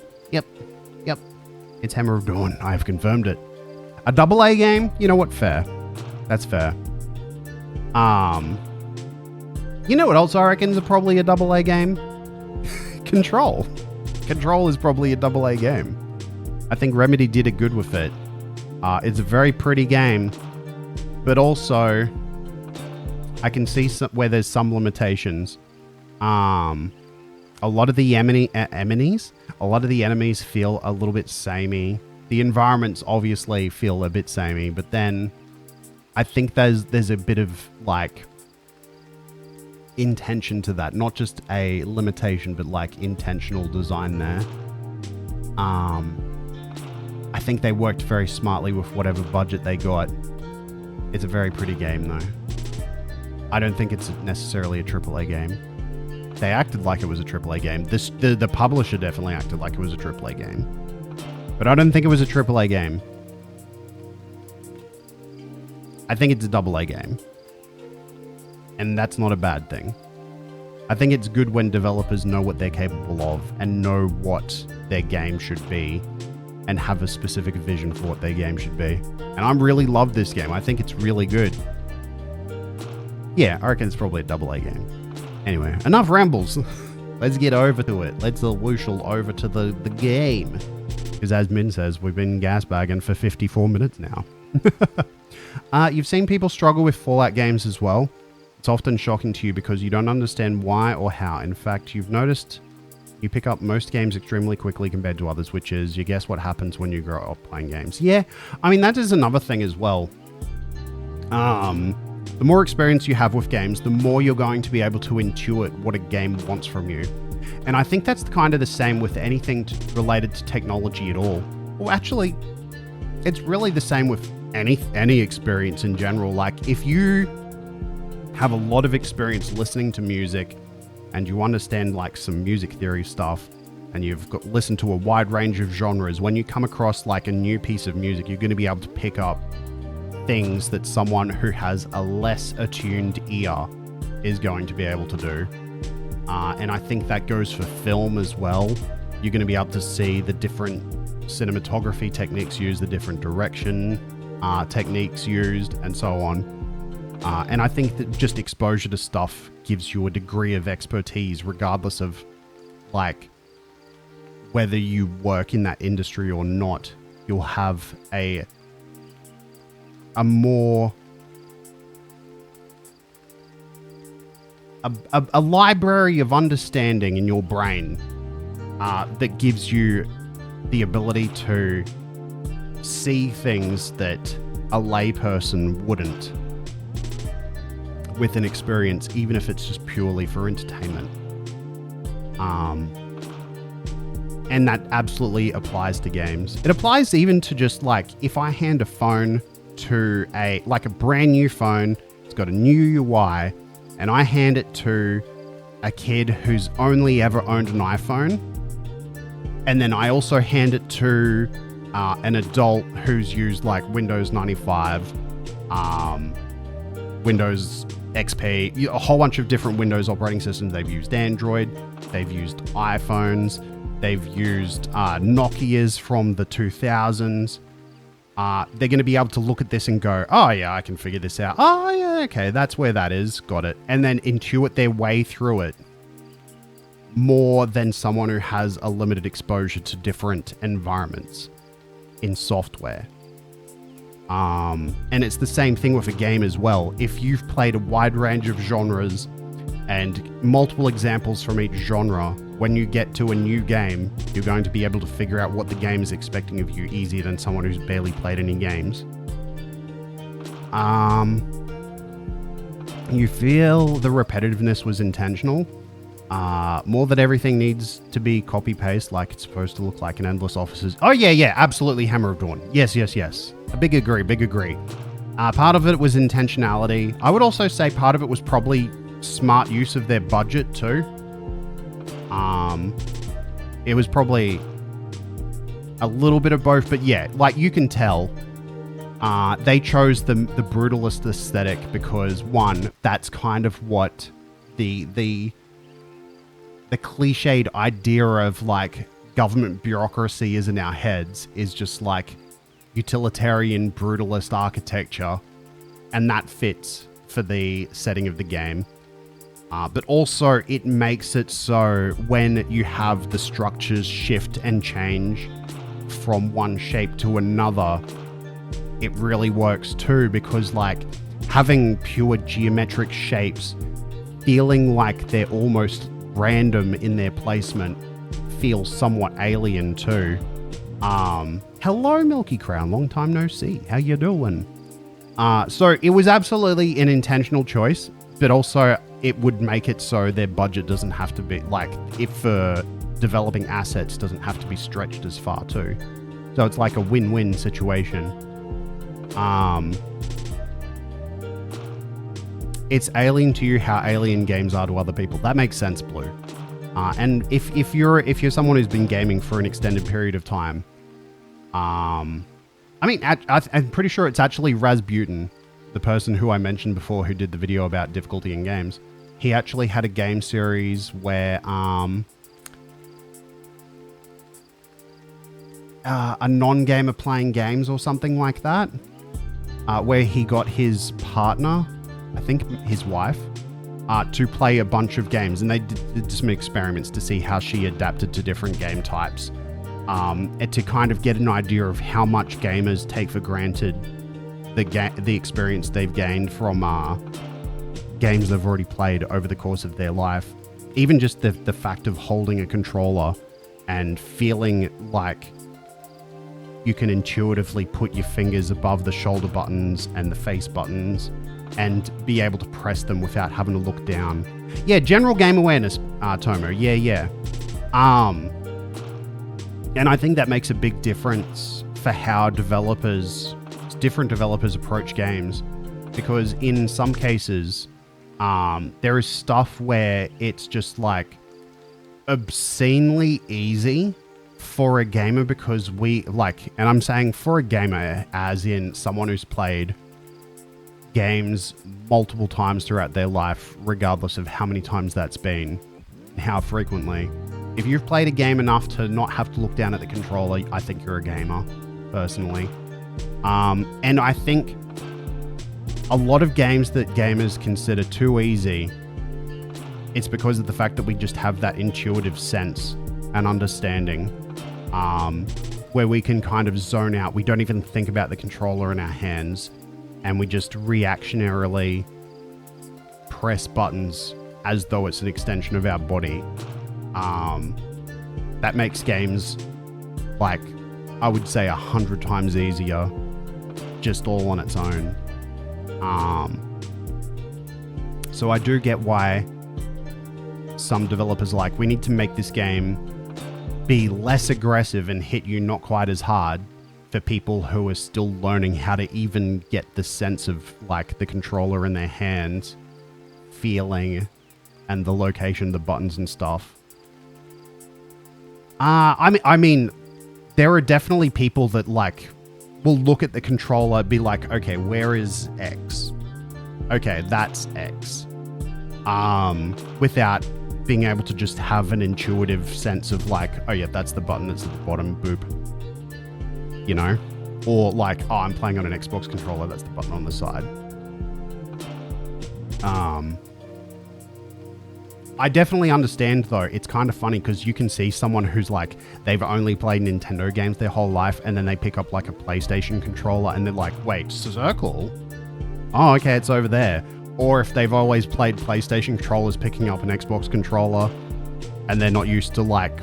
It's Hammer of Dawn. I have confirmed it. A AA game? You know what? Fair. That's fair. You know what else I reckon is probably a AA game? Control. Control is probably a AA game. I think Remedy did it good with it. It's a very pretty game, but also I can see where there's some limitations. A lot of the enemies feel a little bit samey. The environments obviously feel a bit samey, but then I think there's a bit of like intention to that, not just a limitation, but like intentional design there. I think they worked very smartly with whatever budget they got. It's a very pretty game though. I don't think it's necessarily a AAA game. They acted like it was a AAA game. The publisher definitely acted like it was a AAA game. But I don't think it was a AAA game. I think it's a AA game. And that's not a bad thing. I think it's good when developers know what they're capable of and know what their game should be and have a specific vision for what their game should be. And I really love this game. I think it's really good. Yeah, I reckon it's probably a AA game. Anyway, enough rambles. Let's get over to it. Let's whooshel over to the game. Because as Min says, we've been gasbagging for 54 minutes now. You've seen people struggle with Fallout games as well. It's often shocking to you because you don't understand why or how. In fact, you've noticed you pick up most games extremely quickly compared to others, which is you guess what happens when you grow up playing games. Yeah, I mean, that is another thing as well. The more experience you have with games, the more you're going to be able to intuit what a game wants from you. And I think that's kind of the same with anything related to technology at all. Well, actually, it's really the same with any experience in general. Like, if you have a lot of experience listening to music and you understand like some music theory stuff and you've listened to a wide range of genres, when you come across like a new piece of music, you're going to be able to pick up things that someone who has a less attuned ear is going to be able to do. And I think that goes for film as well. You're going to be able to see the different cinematography techniques used, the different direction techniques used, and so on. And I think that just exposure to stuff gives you a degree of expertise, regardless of like whether you work in that industry or not. You'll have a more a library of understanding in your brain that gives you the ability to see things that a layperson wouldn't with an experience, even if it's just purely for entertainment. And that absolutely applies to games. It applies even to just like, if I hand a phone to a brand new phone, it's got a new UI, and I hand it to a kid who's only ever owned an iPhone, and then I also hand it to an adult who's used like Windows 95, Windows XP, a whole bunch of different Windows operating systems. They've used Android, they've used iPhones, they've used Nokias from the 2000s. They're going to be able to look at this and go, oh yeah, I can figure this out. Oh yeah, okay, that's where that is. Got it. And then intuit their way through it more than someone who has a limited exposure to different environments in software. And it's the same thing with a game as well. If you've played a wide range of genres and multiple examples from each genre, when you get to a new game, you're going to be able to figure out what the game is expecting of you easier than someone who's barely played any games. You feel the repetitiveness was intentional. More that everything needs to be copy-paste like it's supposed to look like in Endless Offices. Oh yeah, absolutely Hammer of Dawn. Yes. A big agree. Part of it was intentionality. I would also say part of it was probably smart use of their budget too. It was probably a little bit of both, but yeah, like you can tell, they chose the brutalist aesthetic because one, that's kind of what the cliched idea of like government bureaucracy is in our heads, is just like utilitarian brutalist architecture, and that fits for the setting of the game. But also it makes it so when you have the structures shift and change from one shape to another, it really works too, because like having pure geometric shapes feeling like they're almost random in their placement feels somewhat alien too. Hello Milky Crown, long time no see. How you doing? So it was absolutely an intentional choice, but also it would make it so their budget doesn't have to be, like, if developing assets doesn't have to be stretched as far too. So it's like a win-win situation. It's alien to you how alien games are to other people. That makes sense, Blue. And if you're someone who's been gaming for an extended period of time, I mean, I'm pretty sure it's actually Rasputin, the person who I mentioned before who did the video about difficulty in games. He actually had a game series where a non-gamer playing games or something like that, where he got his partner, I think his wife, to play a bunch of games, and they did some experiments to see how she adapted to different game types, and to kind of get an idea of how much gamers take for granted the experience they've gained from games they've already played over the course of their life. Even just the fact of holding a controller and feeling like you can intuitively put your fingers above the shoulder buttons and the face buttons and be able to press them without having to look down. Yeah, general game awareness, Tomo. Yeah. And I think that makes a big difference for how different developers approach games, because in some cases, there is stuff where it's just like obscenely easy for a gamer, because and I'm saying for a gamer as in someone who's played games multiple times throughout their life, regardless of how many times that's been and how frequently. If you've played a game enough to not have to look down at the controller, I think you're a gamer, personally. And I think a lot of games that gamers consider too easy it's because of the fact that we just have that intuitive sense and understanding, where we can kind of zone out. We don't even think about the controller in our hands, and we just reactionarily press buttons as though it's an extension of our body. That makes games, like, I would say 100 times easier, just all on its own. So I do get why some developers are like, we need to make this game be less aggressive and hit you not quite as hard for people who are still learning how to even get the sense of, like, the controller in their hands, feeling, and the location of the buttons and stuff. I mean, there are definitely people that, like, will look at the controller, be like, okay, where is X? Okay, that's X. Without being able to just have an intuitive sense of, like, oh yeah, that's the button that's at the bottom, boop. You know? Or like, oh, I'm playing on an Xbox controller, that's the button on the side. I definitely understand, though. It's kind of funny because you can see someone who's like, they've only played Nintendo games their whole life, and then they pick up like a PlayStation controller and they're like, wait, circle? Oh, okay, it's over there. Or if they've always played PlayStation controllers, picking up an Xbox controller and they're not used to like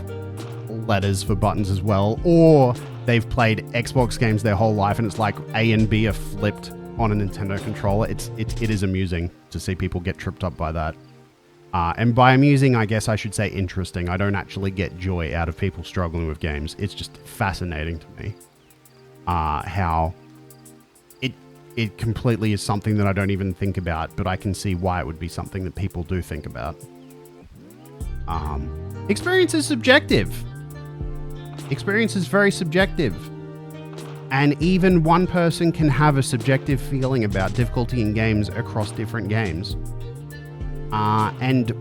letters for buttons as well. Or they've played Xbox games their whole life and it's like A and B are flipped on a Nintendo controller. It is amusing to see people get tripped up by that. And by amusing, I guess I should say interesting. I don't actually get joy out of people struggling with games. It's just fascinating to me how it completely is something that I don't even think about, but I can see why it would be something that people do think about. Experience is subjective. Experience is very subjective. And even one person can have a subjective feeling about difficulty in games across different games. And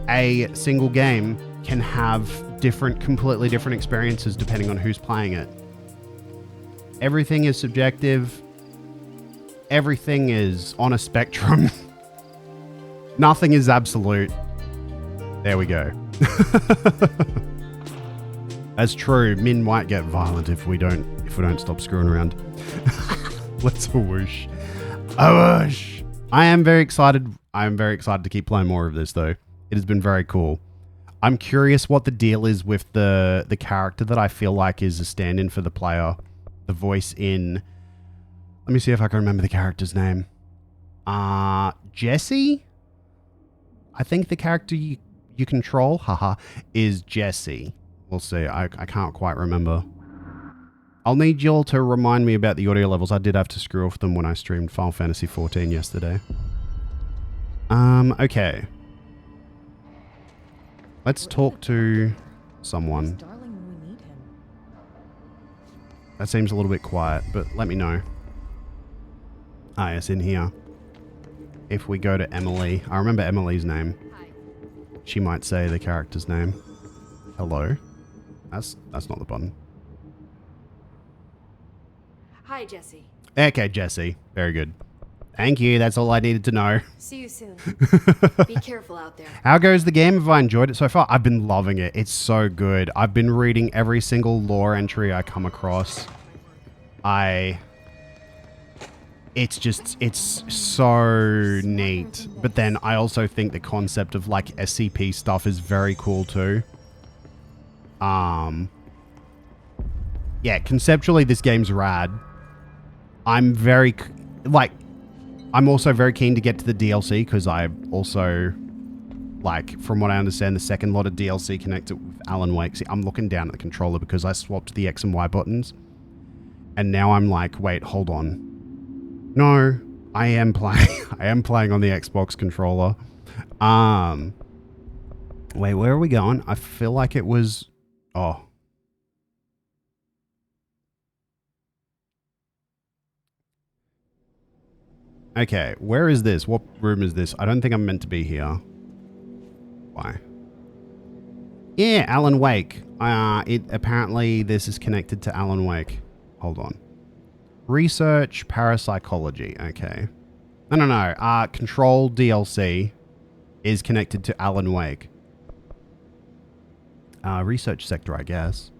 a single game can have completely different experiences depending on who's playing it. Everything is subjective. Everything is on a spectrum. Nothing is absolute. There we go. That's true. Min might get violent if we don't stop screwing around. Let's whoosh. A whoosh. I am very excited to keep playing more of this, though. It has been very cool. I'm curious what the deal is with the character that I feel like is a stand-in for the player. The voice in... Let me see if I can remember the character's name. Jesse? I think the character you control, is Jesse. We'll see. I can't quite remember. I'll need y'all to remind me about the audio levels. I did have to screw off them when I streamed Final Fantasy XIV yesterday. Okay. Let's talk to someone. That seems a little bit quiet, but let me know. Ah, yes, in here. If we go to Emily, I remember Emily's name. Hi. She might say the character's name. Hello. That's not the button. Hi, Jesse. Okay, Jesse. Very good. Thank you. That's all I needed to know. See you soon. Be careful out there. How goes the game? Have I enjoyed it so far? I've been loving it. It's so good. I've been reading every single lore entry I come across. It's so neat. But then I also think the concept of like SCP stuff is very cool too. Yeah, conceptually this game's rad. I'm also very keen to get to the DLC because I also, like, from what I understand, the second lot of DLC connected with Alan Wake. See, I'm looking down at the controller because I swapped the X and Y buttons. And now I'm like, wait, hold on. No, I am playing on the Xbox controller. Wait, where are we going? I feel like it was... Oh. Okay, where is this? What room is this? I don't think I'm meant to be here. Why? Yeah, Alan Wake. Apparently this is connected to Alan Wake. Hold on. Research parapsychology. Okay. No. Control DLC. is connected to Alan Wake. Research sector, I guess.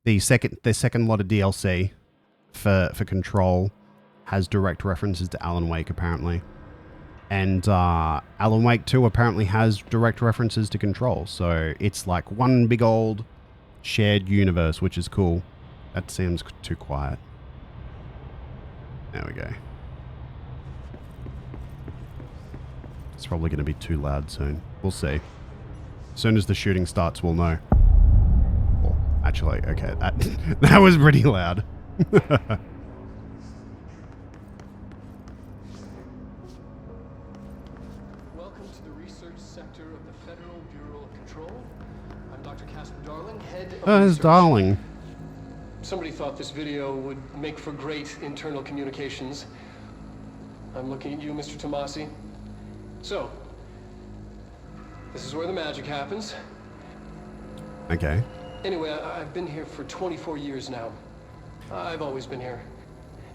The second lot of DLC for Control has direct references to Alan Wake, apparently. And Alan Wake 2 apparently has direct references to Control. So it's like one big old shared universe, which is cool. That seems too quiet. There we go. It's probably going to be too loud soon. We'll see. As soon as the shooting starts, we'll know. Oh, actually, okay, that was pretty loud. Welcome to the research sector of the Federal Bureau of Control. I'm Dr. Casper Darling, head of It's research. Darling. Somebody thought this video would make for great internal communications. I'm looking at you, Mr. Tomasi. So, this is where the magic happens. Okay. Anyway, I've been here for 24 years now. I've always been here.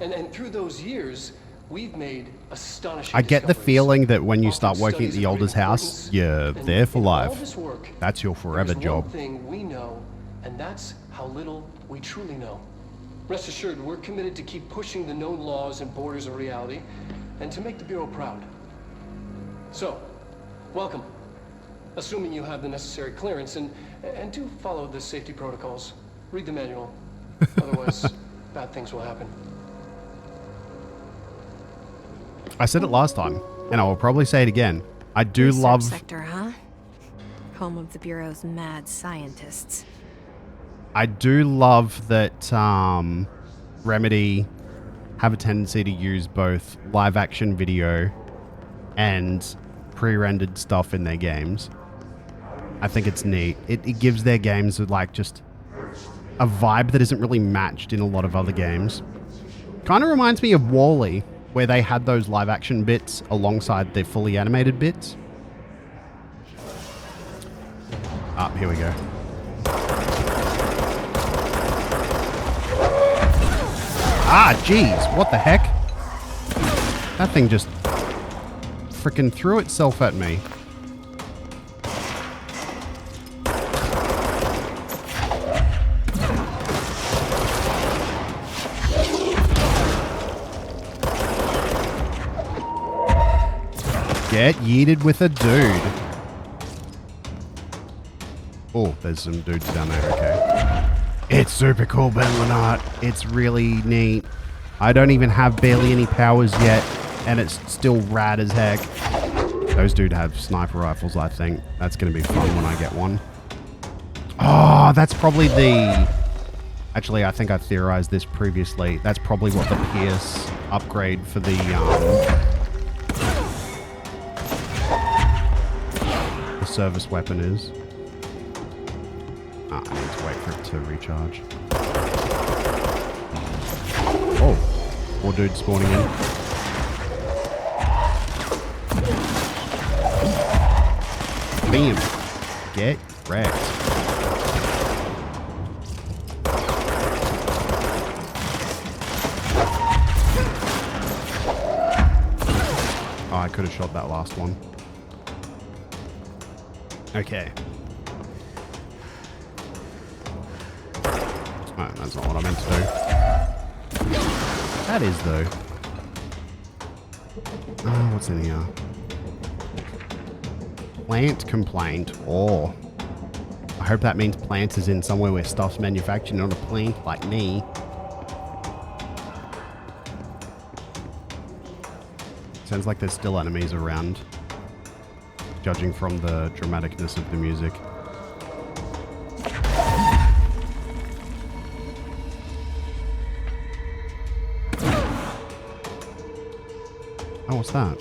And through those years, we've made astonishing I get the discoveries. feeling that when you Often start working at studies the of Alder's great house, importance. you're And there for in all life. this work, That's your forever there's job. one thing we know, and that's how little we truly know. Rest assured, we're committed to keep pushing the known laws and borders of reality, and to make the Bureau proud. So, welcome. Assuming you have the necessary clearance, and do follow the safety protocols. Read the manual. Otherwise, bad things will happen. I said it last time, and I will probably say it again. I do Research love... sector, huh? Home of the Bureau's mad scientists. I do love that Remedy have a tendency to use both live action video and pre-rendered stuff in their games. I think it's neat. It gives their games like just a vibe that isn't really matched in a lot of other games. Kind of reminds me of WALL-E, where they had those live action bits alongside their fully animated bits. Here we go. Jeez, what the heck? That thing just frickin' threw itself at me. Get yeeted with a dude. Oh, there's some dudes down there, okay. It's super cool, believe it or not. It's really neat. I don't even have barely any powers yet, and it's still rad as heck. Those dudes have sniper rifles, I think. That's going to be fun when I get one. Oh, that's probably the... Actually, I think I theorized this previously. That's probably what the Pierce upgrade for the service weapon is. I need to wait for it to recharge. Oh, more dudes spawning in. Bam! Get wrecked. Oh, I could have shot that last one. Okay. Oh, that's not what I meant to do. That is, though. Oh, what's in here? Plant complaint. Oh. I hope that means plant is in somewhere where stuff's manufactured, not a plant like me. Sounds like there's still enemies around, judging from the dramaticness of the music. Oh, what's that?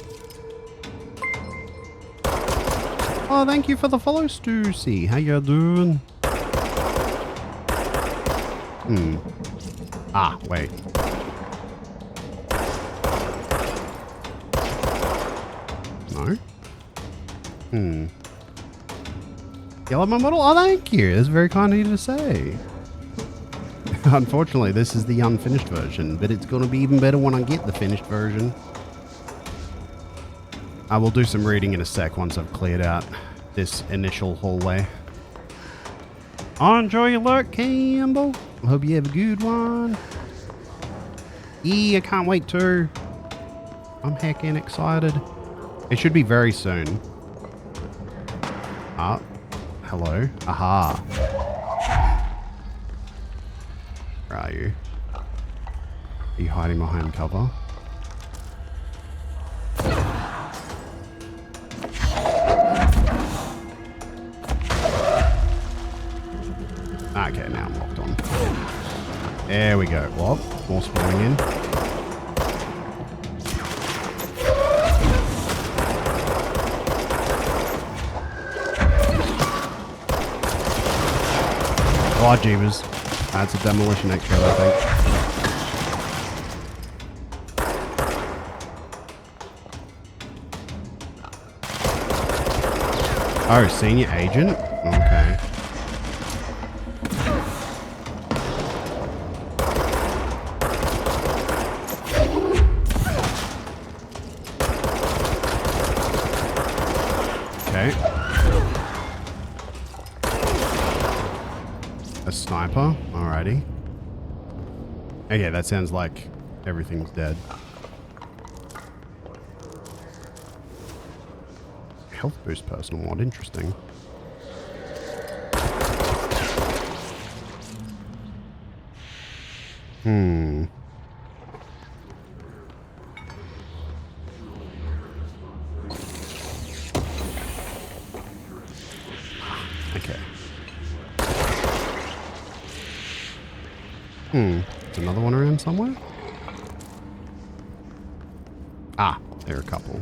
Oh, thank you for the follow, Stussy. How you doing? Ah, wait. No? Yellow my model? Oh, thank you. That's very kind of you to say. Unfortunately, this is the unfinished version, but it's going to be even better when I get the finished version. I will do some reading in a sec once I've cleared out this initial hallway. Enjoy your luck, Campbell. Hope you have a good one. Yeah, I can't wait to. I'm heckin' excited. It should be very soon. Ah, hello. Aha. Where are you? Are you hiding behind cover? Okay, now I'm locked on. There we go. Well, more spawning in. Oh, jeebus. That's a demolition extra, I think. Oh, senior agent? Okay. Okay. A sniper? Alrighty. Okay, that sounds like everything's dead. Health boost personal mod, interesting. Okay. There's another one around somewhere? Ah, there are a couple.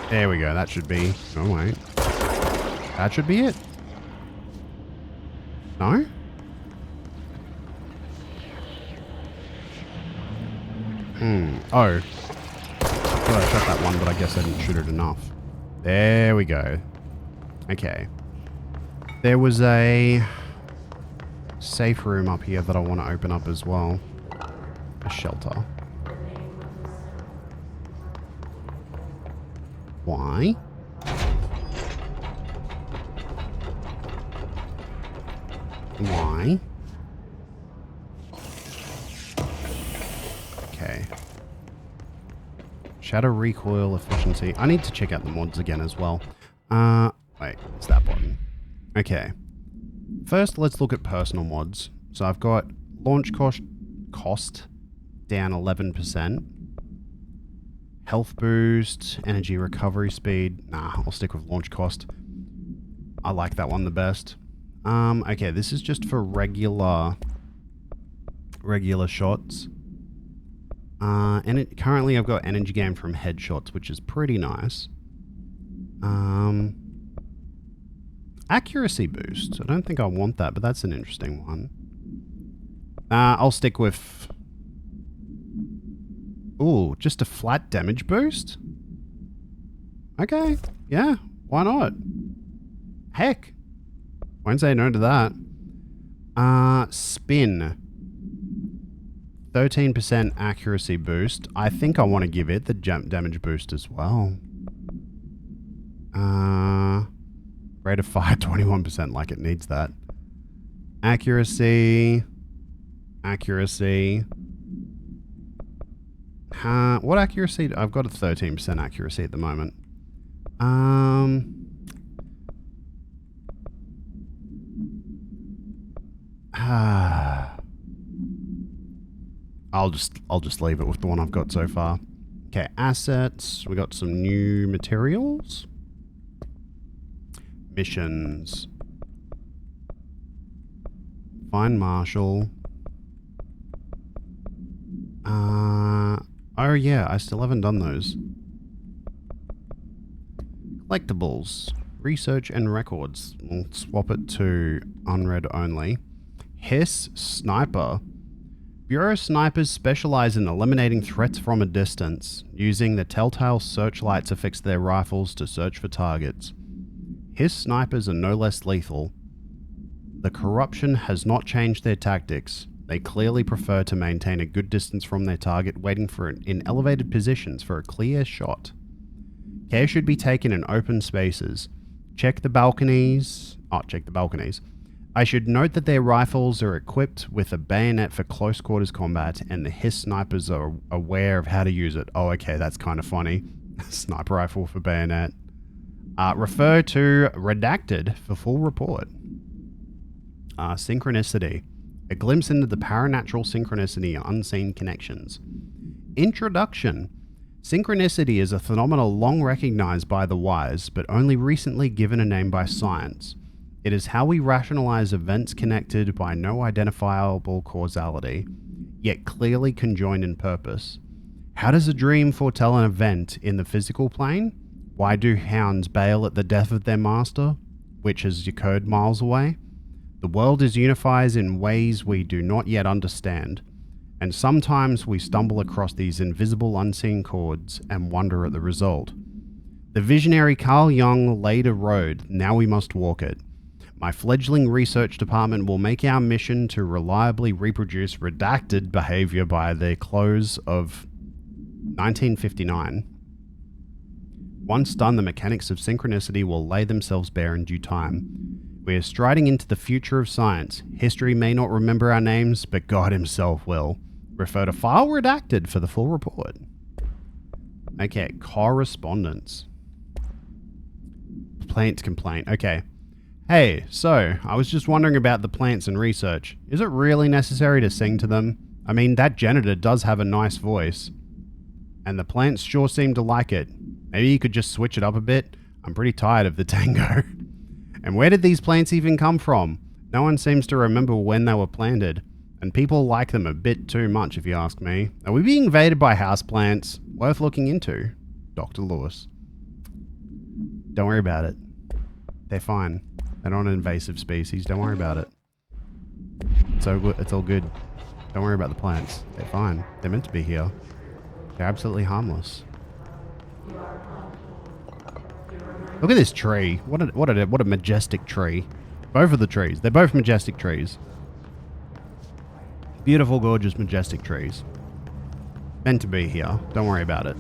There we go, that should be... Oh, wait. That should be it. No? Oh. Well, I shot that one, but I guess I didn't shoot it enough. There we go. Okay. There was a safe room up here that I want to open up as well. A shelter. Why? Why? Okay. Shadow recoil efficiency. I need to check out the mods again as well. Wait, it's that button. Okay. First, let's look at personal mods. So I've got launch cost down 11%. Health boost, energy recovery speed. Nah, I'll stick with launch cost. I like that one the best. Okay, this is just for regular shots. And currently I've got energy gain from headshots, which is pretty nice. Accuracy boost. I don't think I want that, but that's an interesting one. I'll stick with... Ooh, just a flat damage boost? Okay, yeah, why not? Heck, won't say no to that. Spin. 13% accuracy boost. I think I want to give it the damage boost as well. Rate of fire 21%, like it needs that. Accuracy. Accuracy. What accuracy? I've got a 13% accuracy at the moment. I'll just leave it with the one I've got so far. Okay, assets. We got some new materials. Missions. Find Marshall. Oh yeah, I still haven't done those. Collectibles. Research and records. We'll swap it to unread only. Hiss Sniper. Bureau snipers specialize in eliminating threats from a distance, using the telltale searchlight to fix their rifles to search for targets. Hiss snipers are no less lethal. The corruption has not changed their tactics. They clearly prefer to maintain a good distance from their target, waiting for it in elevated positions for a clear shot. Care should be taken in open spaces. Check the balconies. Oh, check the balconies. I should note that their rifles are equipped with a bayonet for close quarters combat, and the HISS snipers are aware of how to use it. Oh, okay, that's kind of funny. Sniper rifle for bayonet. Refer to redacted for full report. Synchronicity. A glimpse into the paranatural synchronicity and unseen connections. Introduction. Synchronicity is a phenomenon long recognized by the wise, but only recently given a name by science. It is how we rationalize events connected by no identifiable causality, yet clearly conjoined in purpose. How does a dream foretell an event in the physical plane? Why do hounds bail at the death of their master, which has occurred miles away? The world is unified in ways we do not yet understand, and sometimes we stumble across these invisible unseen chords and wonder at the result. The visionary Carl Jung laid a road, now we must walk it. My fledgling research department will make our mission to reliably reproduce redacted behavior by the close of 1959. Once done, the mechanics of synchronicity will lay themselves bare in due time. We are striding into the future of science. History may not remember our names, but God himself will. Refer to file redacted for the full report. Okay, correspondence. Plant complaint. Okay. Hey, so, I was just wondering about the plants and research. Is it really necessary to sing to them? I mean, that janitor does have a nice voice. And the plants sure seem to like it. Maybe you could just switch it up a bit? I'm pretty tired of the tango. And where did these plants even come from? No one seems to remember when they were planted. And people like them a bit too much, if you ask me. Are we being invaded by houseplants? Worth looking into. Dr. Lewis. Don't worry about it. They're fine. They're not an invasive species. Don't worry about it. It's all good. Don't worry about the plants. They're fine. They're meant to be here. They're absolutely harmless. Look at this tree. What a majestic tree. Both of the trees. They're both majestic trees. Beautiful, gorgeous, majestic trees. Meant to be here. Don't worry about it.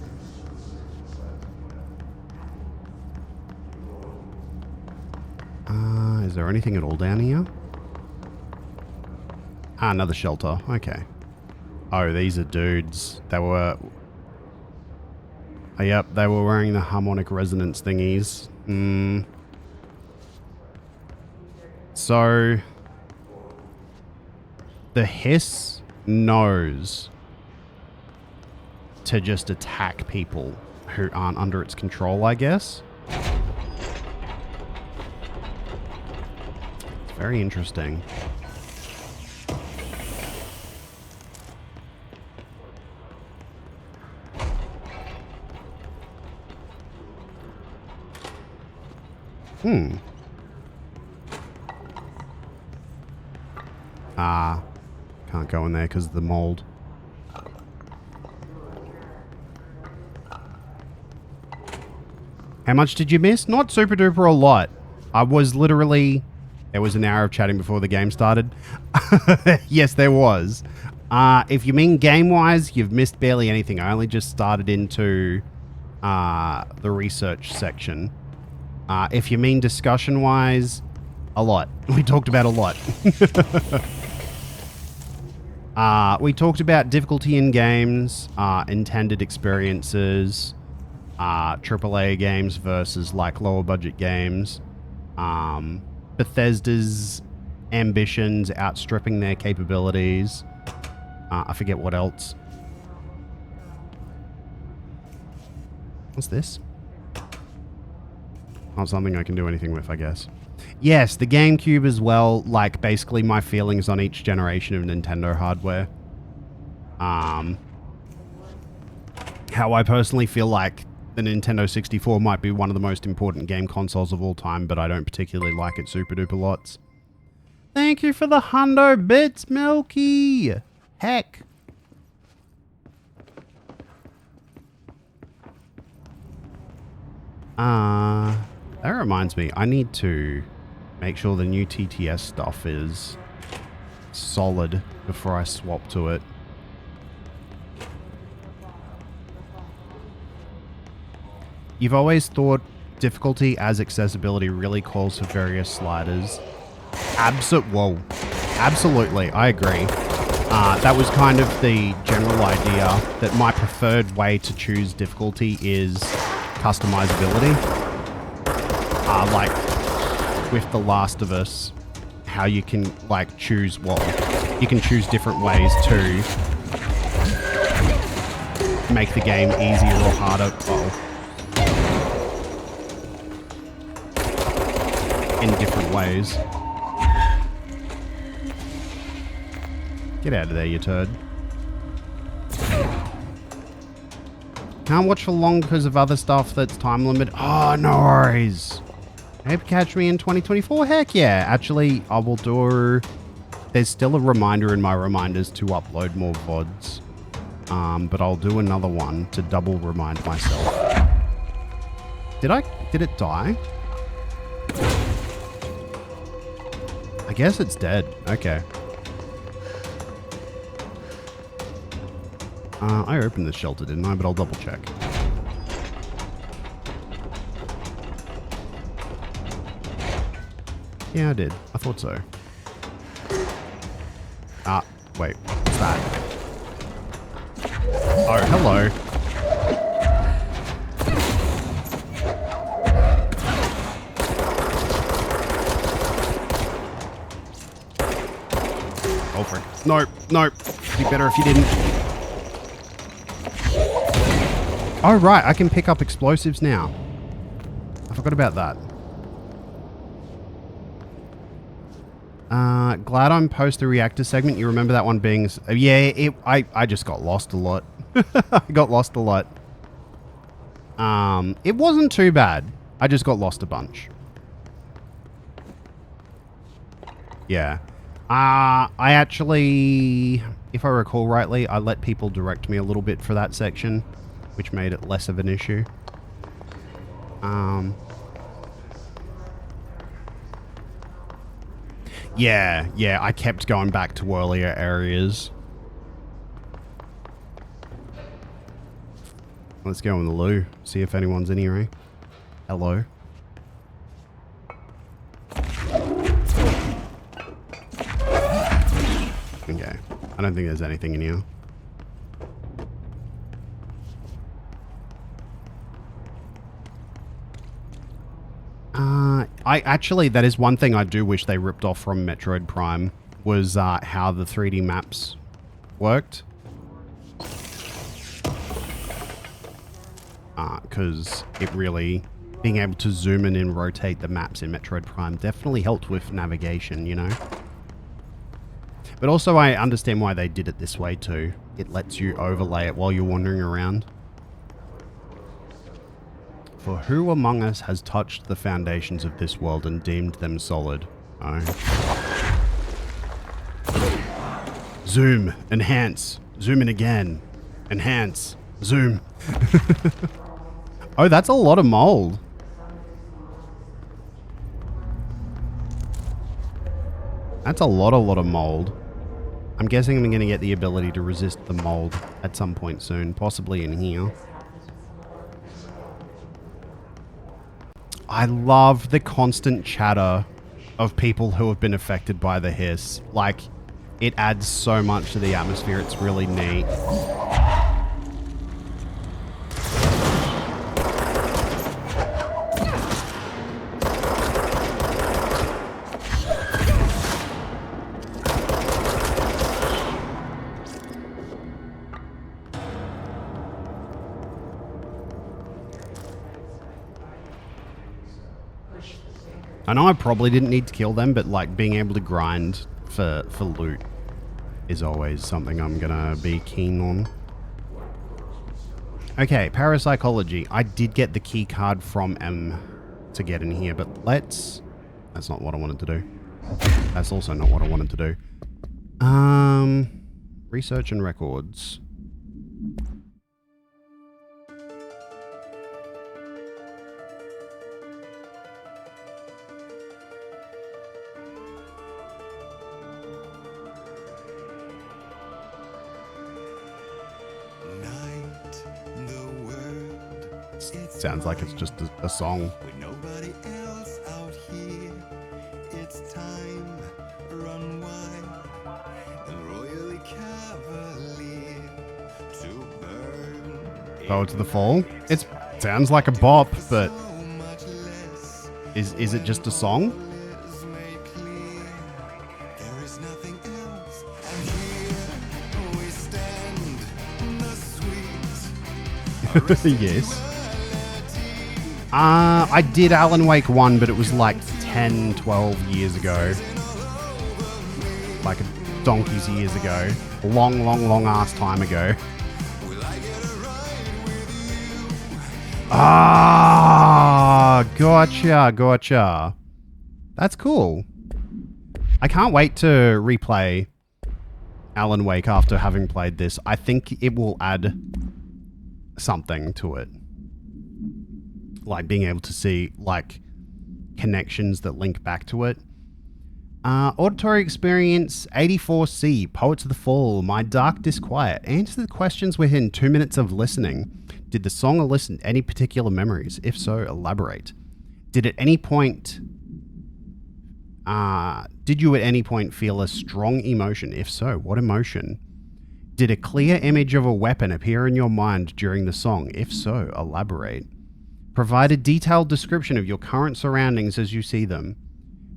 Is there anything at all down here? Ah, another shelter. Okay. Oh, these are dudes. They were... Oh, yep, they were wearing the harmonic resonance thingies. So... The hiss knows to just attack people who aren't under its control, I guess. It's very interesting. Can't go in there because of the mold. How much did you miss? Not super duper a lot. I was literally... There was an hour of chatting before the game started. Yes, there was. If you mean game-wise, you've missed barely anything. I only just started into the research section. If you mean discussion-wise, a lot. We talked about a lot. We talked about difficulty in games, intended experiences, AAA games versus like lower budget games, Bethesda's ambitions outstripping their capabilities. I forget what else. What's this? Not something I can do anything with, I guess. Yes, the GameCube as well, like basically my feelings on each generation of Nintendo hardware. How I personally feel like the Nintendo 64 might be one of the most important game consoles of all time, but I don't particularly like it super duper lots. Thank you for the hundo bits, Milky! Heck! That reminds me, I need to make sure the new TTS stuff is solid before I swap to it. You've always thought difficulty as accessibility really calls for various sliders. Whoa. Absolutely, I agree. That was kind of the general idea that my preferred way to choose difficulty is customizability. Like with The Last of Us, how you can like choose you can choose different ways to make the game easier or harder. In different ways. Get out of there, you turd. Can't watch for long because of other stuff that's time limited. Oh, no worries. Maybe catch me in 2024? Heck yeah. Actually, I will do... There's still a reminder in my reminders to upload more VODs. But I'll do another one to double remind myself. Did it die? I guess it's dead. Okay. I opened the shelter, didn't I? But I'll double check. Yeah, I did. I thought so. Wait. What's that? Oh, hello. Oh, frick. Nope. Nope. Be better if you didn't. Oh, right. I can pick up explosives now. I forgot about that. Glad I'm post the reactor segment. You remember that one being... Yeah, I just got lost a lot. I got lost a lot. It wasn't too bad. I just got lost a bunch. Yeah. I actually, if I recall rightly, I let people direct me a little bit for that section, which made it less of an issue. Yeah, I kept going back to earlier areas. Let's go in the loo, see if anyone's in here, eh? Hello. Okay, I don't think there's anything in here. That is one thing I do wish they ripped off from Metroid Prime, was how the 3D maps worked. Because it really, being able to zoom in and rotate the maps in Metroid Prime definitely helped with navigation, you know? But also I understand why they did it this way too. It lets you overlay it while you're wandering around. For who among us has touched the foundations of this world and deemed them solid? Oh. Zoom. Enhance. Zoom in again. Enhance. Zoom. Oh, that's a lot of mold. That's a lot of mold. I'm guessing I'm going to get the ability to resist the mold at some point soon, possibly in here. I love the constant chatter of people who have been affected by the hiss. Like, it adds so much to the atmosphere. It's really neat. I know I probably didn't need to kill them, but like being able to grind for loot is always something I'm gonna be keen on. Okay, parapsychology. I did get the key card from M to get in here, but that's not what I wanted to do. That's also not what I wanted to do. Research and records. just sounds like it's just a song. With nobody else out here, it's time, run wild and royally cavalier to burn. Poets of the Fall. It sounds like a bop, but So much less is it just a song? is made clear. There is nothing else, and here we stand, the sweet Yes. I did Alan Wake 1, but it was like 10, 12 years ago. Like a donkey's years ago. Long, long, long ass time ago. Ah, gotcha. That's cool. I can't wait to replay Alan Wake after having played this. I think it will add something to it. Like being able to see like connections that link back to it. Auditory experience 84C, Poets of the Fall, My Dark Disquiet. Answer the questions within 2 minutes of listening. Did the song elicit any particular memories? If so, elaborate. Did you at any point feel a strong emotion? If so, what emotion? Did a clear image of a weapon appear in your mind during the song? If so, elaborate. Provide a detailed description of your current surroundings as you see them.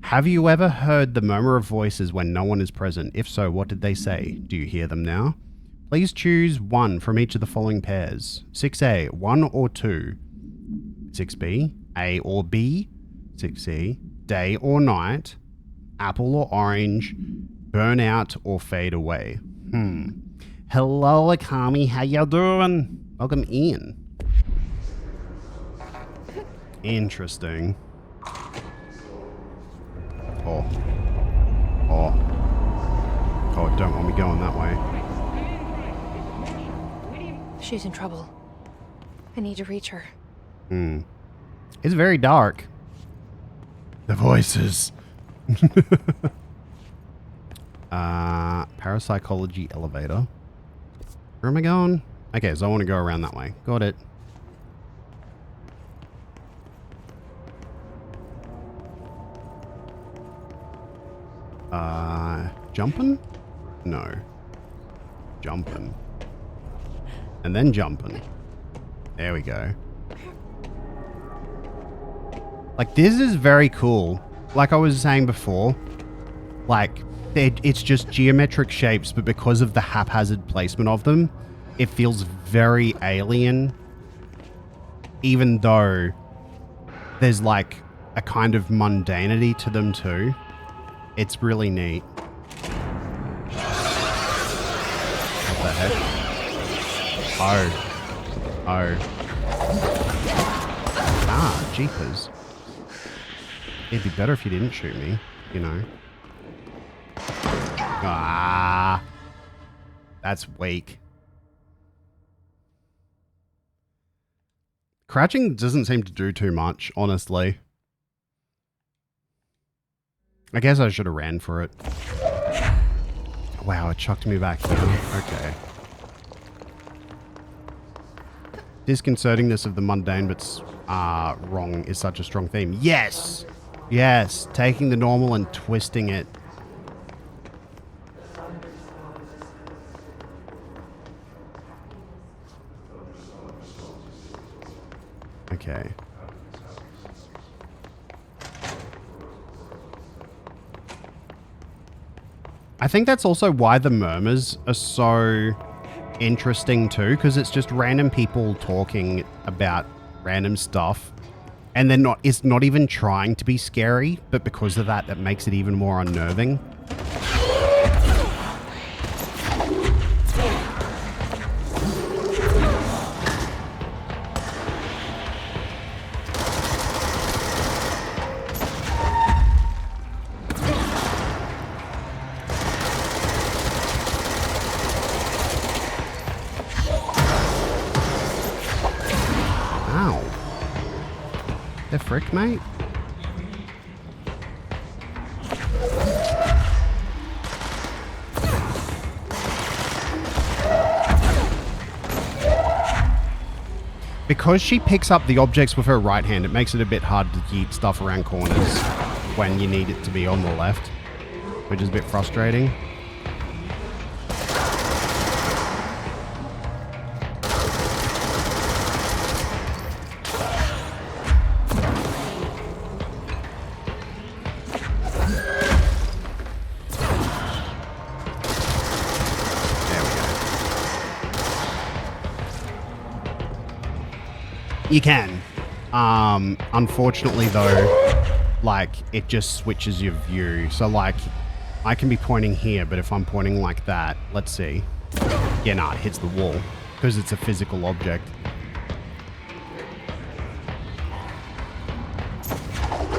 Have you ever heard the murmur of voices when no one is present? If so, what did they say? Do you hear them now? Please choose one from each of the following pairs. 6A, 1 or 2. 6B, A or B. 6C, day or night. Apple or orange. Burn out or fade away. Hello, Akami. How you doing? Welcome in. Interesting. Oh, don't want me going that way. She's in trouble. I need to reach her. It's very dark. The voices. Parapsychology elevator. Where am I going? Okay, so I want to go around that way. Got it. Jumping? No. Jumping. And then jumping. There we go. Like, this is very cool. Like I was saying before, like, it's just geometric shapes, but because of the haphazard placement of them, it feels very alien. Even though there's, like, a kind of mundanity to them, too. It's really neat. What the heck? Oh. Ah, jeepers. It'd be better if you didn't shoot me, you know. Ah. That's weak. Crouching doesn't seem to do too much, honestly. I guess I should have ran for it. Wow, it chucked me back here. Okay. Disconcertingness of the mundane but wrong is such a strong theme. Yes! Yes! Taking the normal and twisting it. Okay. I think that's also why the murmurs are so interesting too, because it's just random people talking about random stuff, and it's not even trying to be scary, but because of that, that makes it even more unnerving. Frick, mate. Because she picks up the objects with her right hand, it makes it a bit hard to yeet stuff around corners when you need it to be on the left, which is a bit frustrating. You can. Unfortunately though, like, it just switches your view. So like, I can be pointing here, but if I'm pointing like that, let's see. Yeah, nah, it hits the wall because it's a physical object.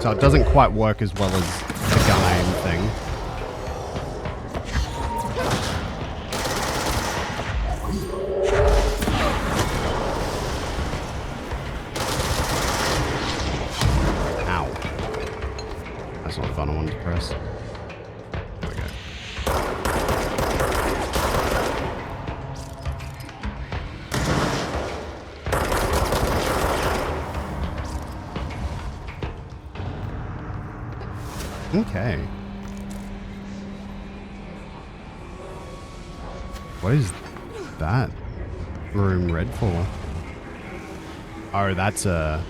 So it doesn't quite work as well as the gun aim thing. Okay. What is that room red for? Oh, that's a...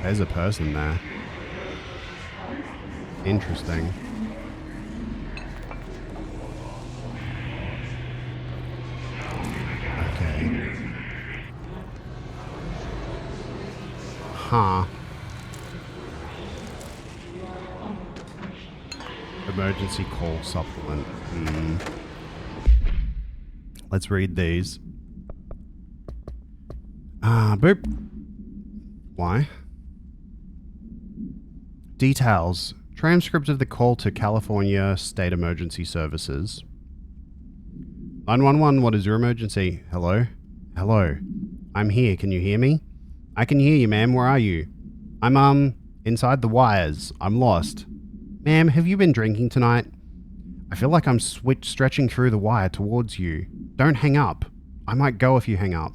There's a person there. Interesting. Okay. Huh. Emergency call supplement. Let's read these. Boop. Why? Details. Transcript of the call to California State Emergency Services. 911, what is your emergency? Hello? Hello. I'm here. Can you hear me? I can hear you, ma'am. Where are you? I'm, inside the wires. I'm lost. Ma'am, have you been drinking tonight? I feel like I'm stretching through the wire towards you. Don't hang up. I might go if you hang up.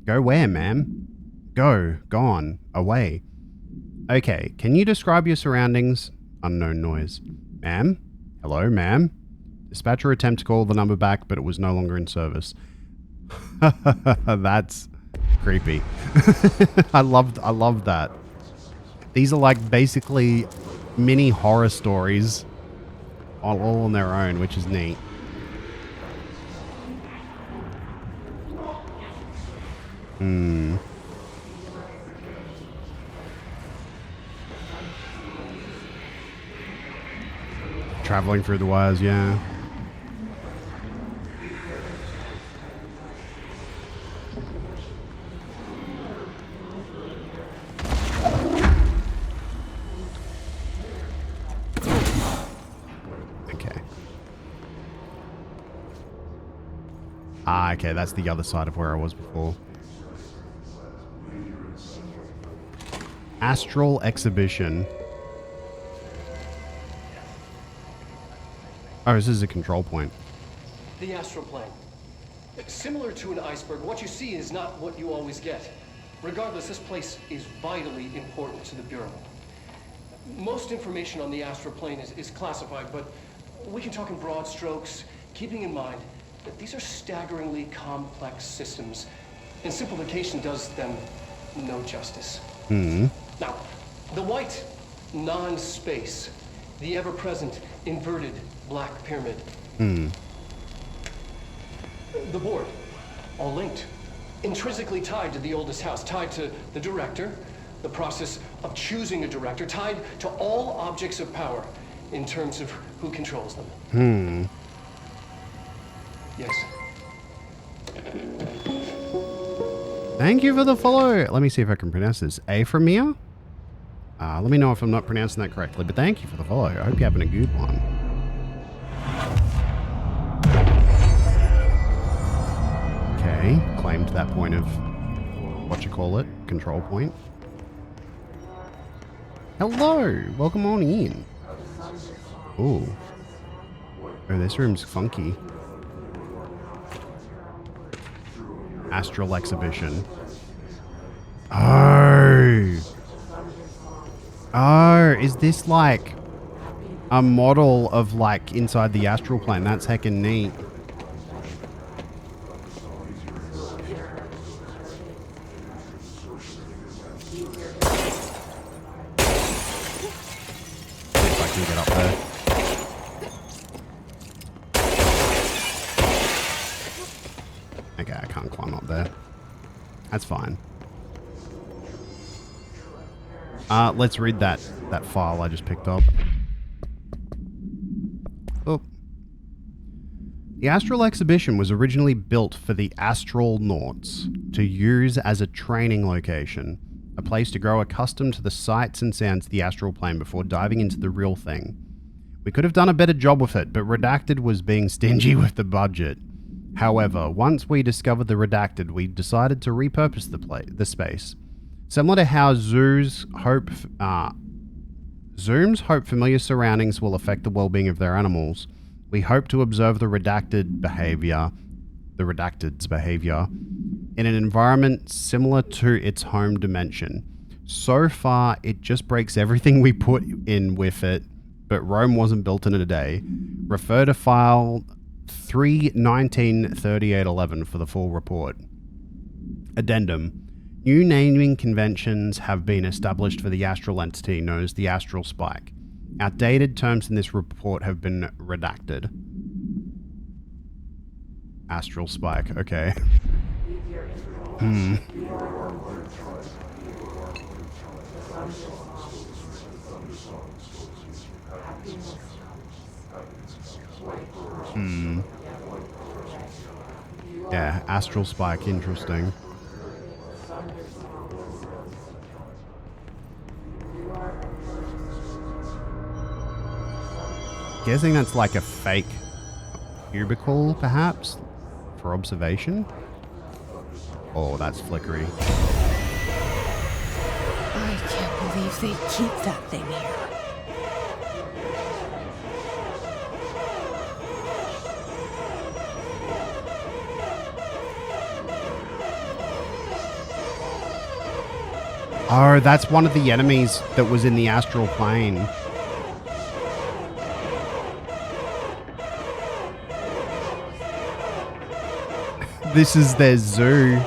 Go where, ma'am? Go. Gone. Away. Okay, can you describe your surroundings? Unknown noise. Ma'am? Hello, ma'am? Dispatcher attempt to call the number back, but it was no longer in service. That's creepy. I love that. These are like basically mini horror stories all on their own, which is neat. Traveling through the wires, yeah. Okay, that's the other side of where I was before. Astral exhibition. Oh, this is a control point. The astral plane. Similar to an iceberg, what you see is not what you always get. Regardless, this place is vitally important to the Bureau. Most information on the astral plane is classified, but we can talk in broad strokes, keeping in mind that these are staggeringly complex systems, and simplification does them no justice. Now, the white non-space, the ever-present inverted black pyramid. The board, all linked, intrinsically tied to the oldest house, tied to the director, the process of choosing a director, tied to all objects of power in terms of who controls them. Yes. Thank you for the follow. Let me see if I can pronounce this. Aframia? Let me know if I'm not pronouncing that correctly, but thank you for the follow. I hope you're having a good one. Okay, claimed that point of, control point. Hello, welcome on in. Ooh. Oh, this room's funky. Astral exhibition. Oh. Oh, is this like a model of like inside the astral plane? That's heckin' neat. See if I can get up there. Okay, I can't climb up there. That's fine. Let's read that file I just picked up. Oh. The Astral Exhibition was originally built for the astronauts to use as a training location, a place to grow accustomed to the sights and sounds of the astral plane before diving into the real thing. We could have done a better job with it, but Redacted was being stingy with the budget. However, once we discovered the Redacted, we decided to repurpose the space. Similar to how zoos hope familiar surroundings will affect the well-being of their animals, we hope to observe the Redacted's behavior in an environment similar to its home dimension. So far, it just breaks everything we put in with it, but Rome wasn't built in a day. Refer to file 3/19/3811 for the full report. Addendum. New naming conventions have been established for the astral entity known as the Astral Spike. Outdated terms in this report have been redacted. Astral Spike, okay. Yeah, Astral Spike, interesting. Guessing that's like a fake cubicle, perhaps, for observation. Oh, that's flickery. I can't believe they keep that thing here. Oh, that's one of the enemies that was in the astral plane. This is their zoo.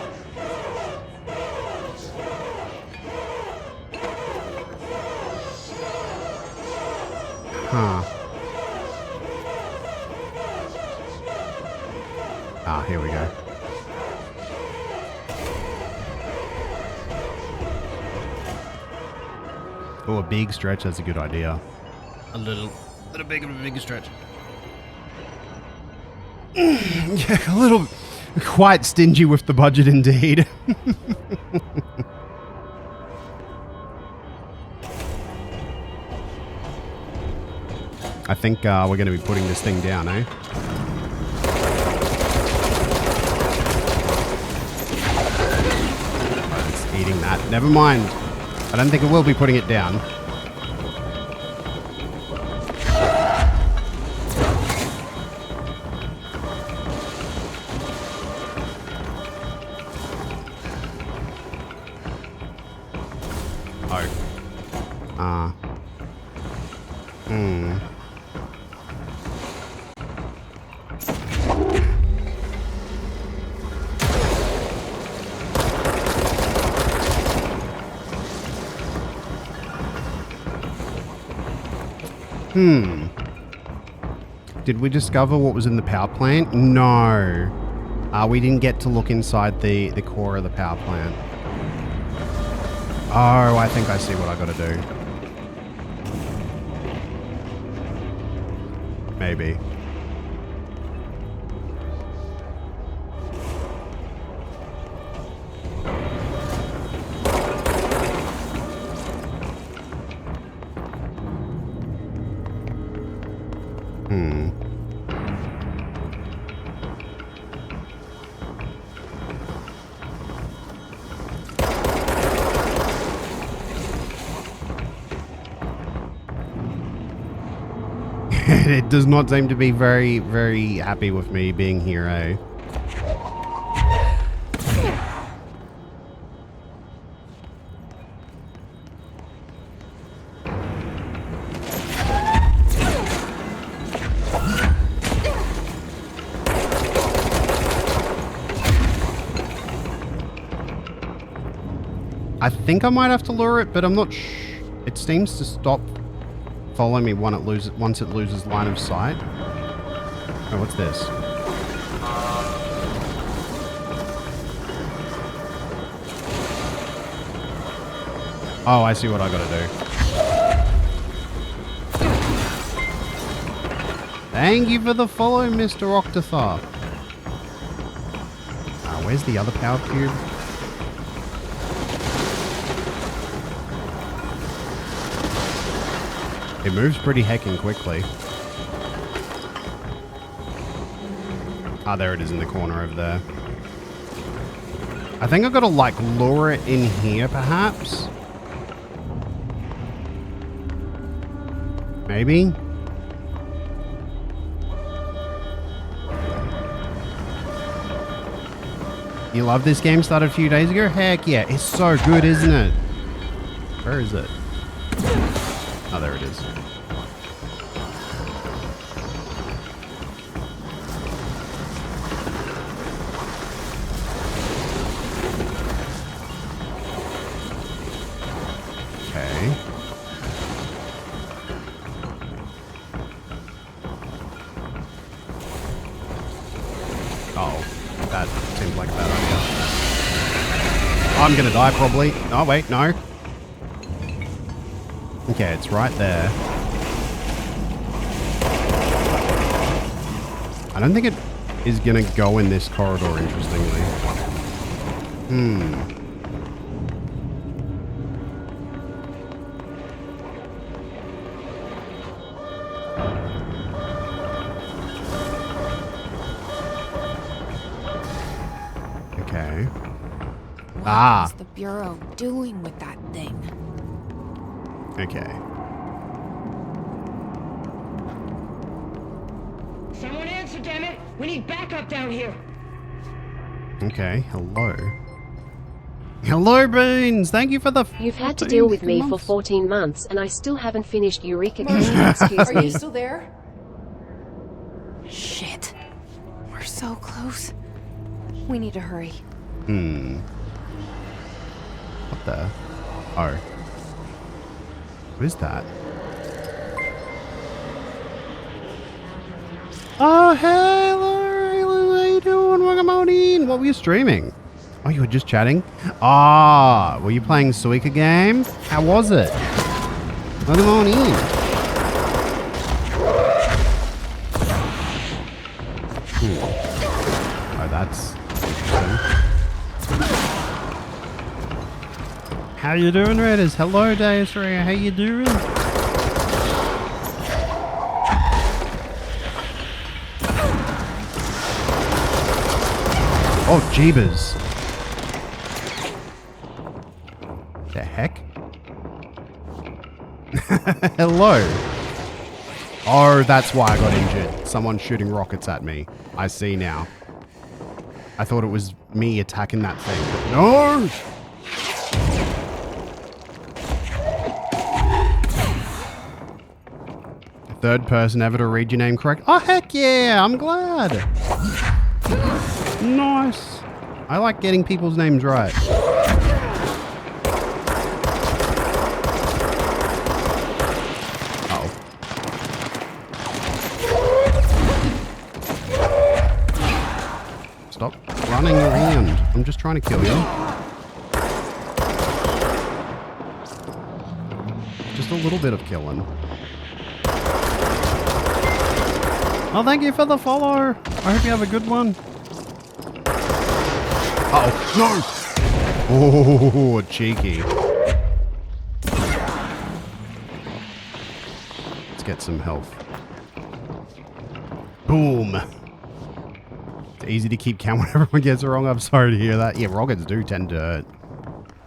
Huh. Ah, here we go. Oh, a big stretch, that's a good idea. A little bit of a big stretch. Yeah, a little... Quite stingy with the budget indeed. I think we're going to be putting this thing down, eh? Oh, it's eating that. Never mind. I don't think it will be putting it down. Did we discover what was in the power plant? No. We didn't get to look inside the core of the power plant. Oh, I think I see what I gotta do. Maybe. It does not seem to be very, very happy with me being here, eh? I think I might have to lure it, but I'm not it seems to stop following me once it loses line of sight. Oh, what's this? Oh, I see what I gotta do. Thank you for the follow, Mr. Octothar. Where's the other power cube? It moves pretty heckin' quickly. Ah, there it is in the corner over there. I think I've got to, like, lure it in here, perhaps? Maybe? You love this game? Started a few days ago? Heck yeah, it's so good, isn't it? Where is it? Oh, there it is. Okay. Oh, that seems like a bad idea. I'm gonna die probably. Oh wait, no. Okay, it's right there. I don't think it is gonna go in this corridor, interestingly. Okay. What is the Bureau doing with that thing? Okay. Someone answer, damn it! We need backup down here. Okay, hello. Hello, Beans! Thank you for the... You've had to deal with me for 14 months, and I still haven't finished Eureka Camui, excuse Are me. you still there? Shit. We're so close. We need to hurry. What the? Oh. What is that? Oh, hello! How you doing? Welcome on in. What were you streaming? Oh, you were just chatting? Ah, were you playing Suika game? How was it? Welcome on in. Oh, that's interesting. How you doing, Redders? Hello, Deusria. How you doing? Oh, jeebus. The heck? Hello. Oh, that's why I got injured. Someone shooting rockets at me. I see now. I thought it was me attacking that thing. No! Third person ever to read your name correct. Oh, heck yeah! I'm glad. Nice. I like getting people's names right. Uh-oh. Stop running around. I'm just trying to kill you. Just a little bit of killing. Oh, thank you for the follow. I hope you have a good one. Uh-oh, no! Oh, cheeky. Let's get some health. Boom. It's easy to keep count when everyone gets it wrong. I'm sorry to hear that. Yeah, rockets do tend to...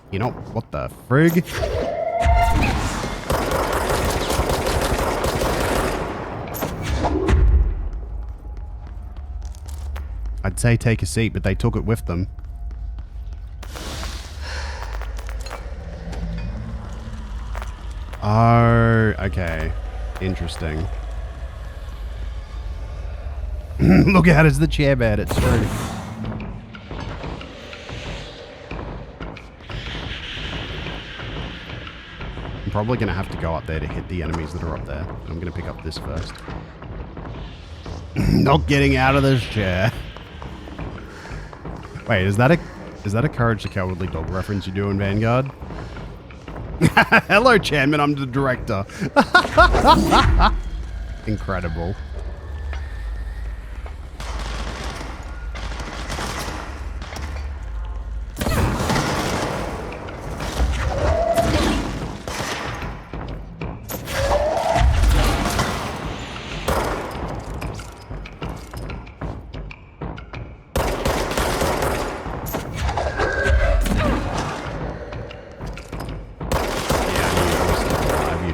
You know, what the frig? I'd say take a seat, but they took it with them. Oh, okay. Interesting. Look out, it's the chair bed. It's true. probably going to have to go up there to hit the enemies that are up there. But I'm going to pick up this first. Not getting out of this chair. Wait, is that a Courage the Cowardly Dog reference you do in Vanguard? Hello, Chairman. I'm the director. Incredible.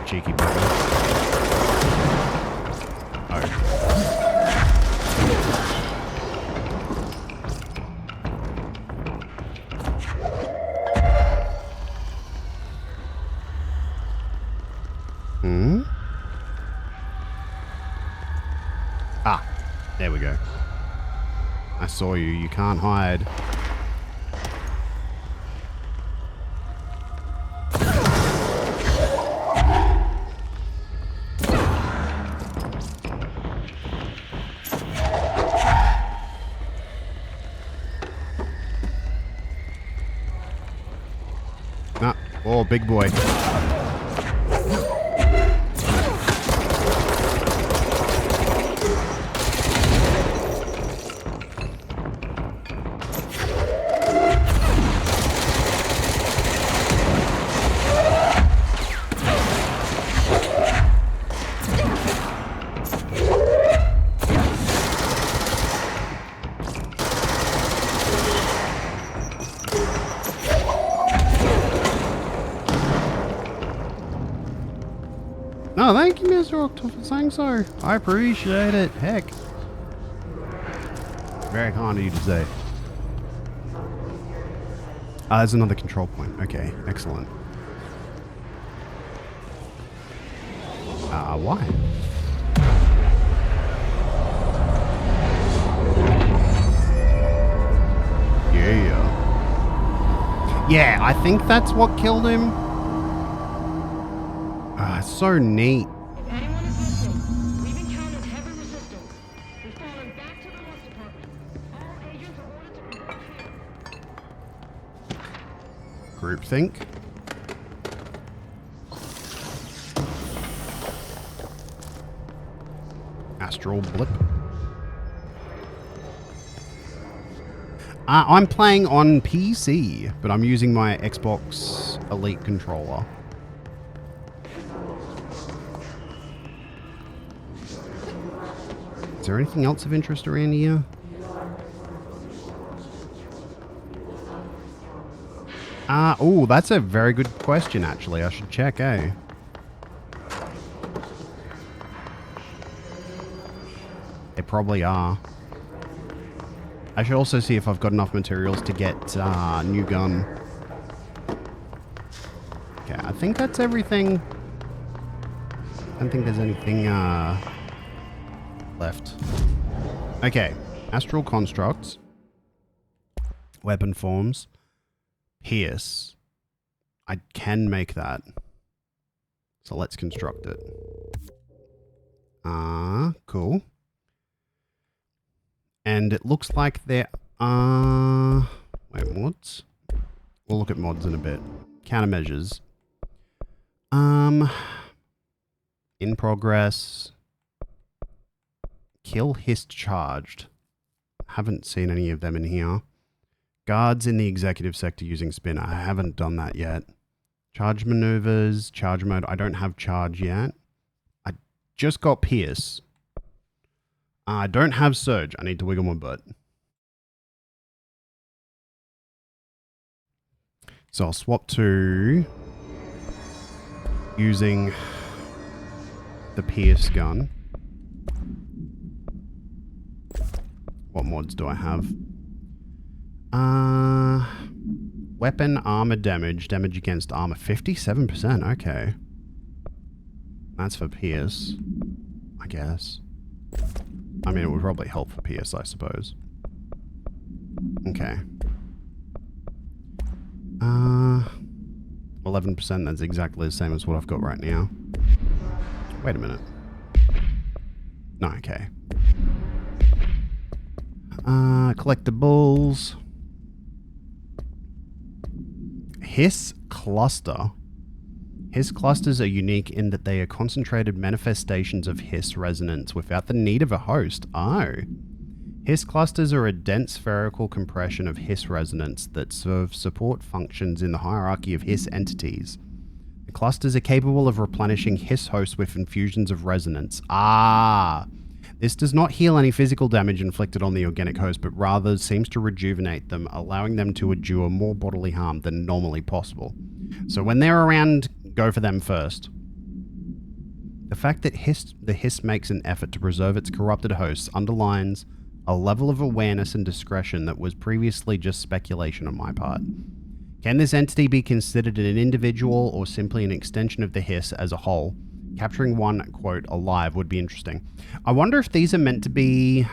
Cheeky bugger. Oh. Hmm? Ah, there we go. I saw you. You can't hide. Oh, big boy. Oh, thank you, Mr. Octo, for saying so. I appreciate it. Heck. Very kind of you to say. Ah, there's another control point. Okay, excellent. Why? Yeah. Yeah, I think that's what killed him. So neat. If anyone is listening, we've encountered heavy resistance. We've fallen back to the West Department. All agents are ordered to Groupthink. Astral blip. I'm playing on PC, but I'm using my Xbox Elite controller. Is there anything else of interest around here? Oh, that's a very good question, actually. I should check, eh? They probably are. I should also see if I've got enough materials to get new gun. Okay, I think that's everything. I don't think there's anything left. Okay, astral constructs, weapon forms, pierce. I can make that. So let's construct it. Cool. And it looks like there are... Wait, mods? We'll look at mods in a bit. Countermeasures. In progress. Kill hist charged. Haven't seen any of them in here. Guards in the executive sector using spin. I haven't done that yet. Charge maneuvers, charge mode. I don't have charge yet. I just got pierce. I don't have surge. I need to wiggle my butt. So I'll swap to using the pierce gun. What mods do I have? Weapon armor damage. Damage against armor. 57%. Okay. That's for pierce, I guess. I mean, it would probably help for pierce, I suppose. Okay. 11%, that's exactly the same as what I've got right now. Wait a minute. No, okay. Collectibles. Hiss cluster. Hiss clusters are unique in that they are concentrated manifestations of hiss resonance without the need of a host. Oh. Hiss clusters are a dense spherical compression of hiss resonance that serve support functions in the hierarchy of hiss entities. The clusters are capable of replenishing hiss hosts with infusions of resonance. Ah! This does not heal any physical damage inflicted on the organic host, but rather seems to rejuvenate them, allowing them to endure more bodily harm than normally possible. So when they're around, go for them first. The fact that the hiss makes an effort to preserve its corrupted hosts underlines a level of awareness and discretion that was previously just speculation on my part. Can this entity be considered an individual or simply an extension of the hiss as a whole? Capturing one, quote, alive would be interesting. I wonder if these are meant to be...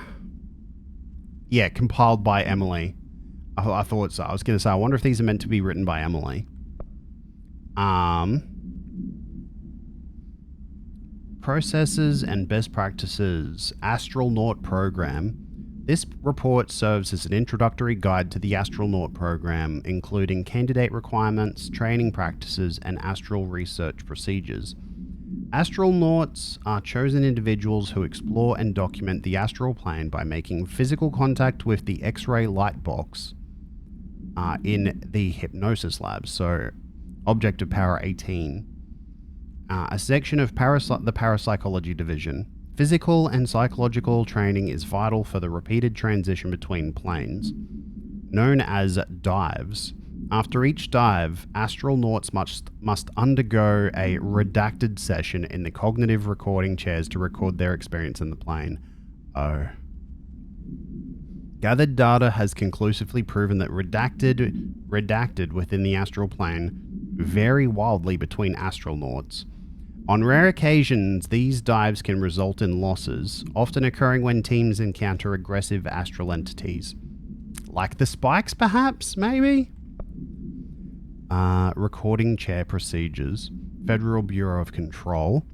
Yeah, compiled by Emily. I thought so. I was going to say, I wonder if these are meant to be written by Emily. Processes and best practices. Astronaut program. This report serves as an introductory guide to the Astronaut program, including candidate requirements, training practices, and astral research procedures. Astronauts are chosen individuals who explore and document the astral plane by making physical contact with the X-ray light box in the hypnosis lab. So, Object of Power 18. A section of the Parapsychology Division. Physical and psychological training is vital for the repeated transition between planes, known as dives. After each dive, astronauts must undergo a redacted session in the cognitive recording chairs to record their experience in the plane. Oh. Gathered data has conclusively proven that redacted within the astral plane vary wildly between astronauts. On rare occasions, these dives can result in losses, often occurring when teams encounter aggressive astral entities. Like the spikes, perhaps? Maybe? Recording chair procedures. Federal Bureau of Control.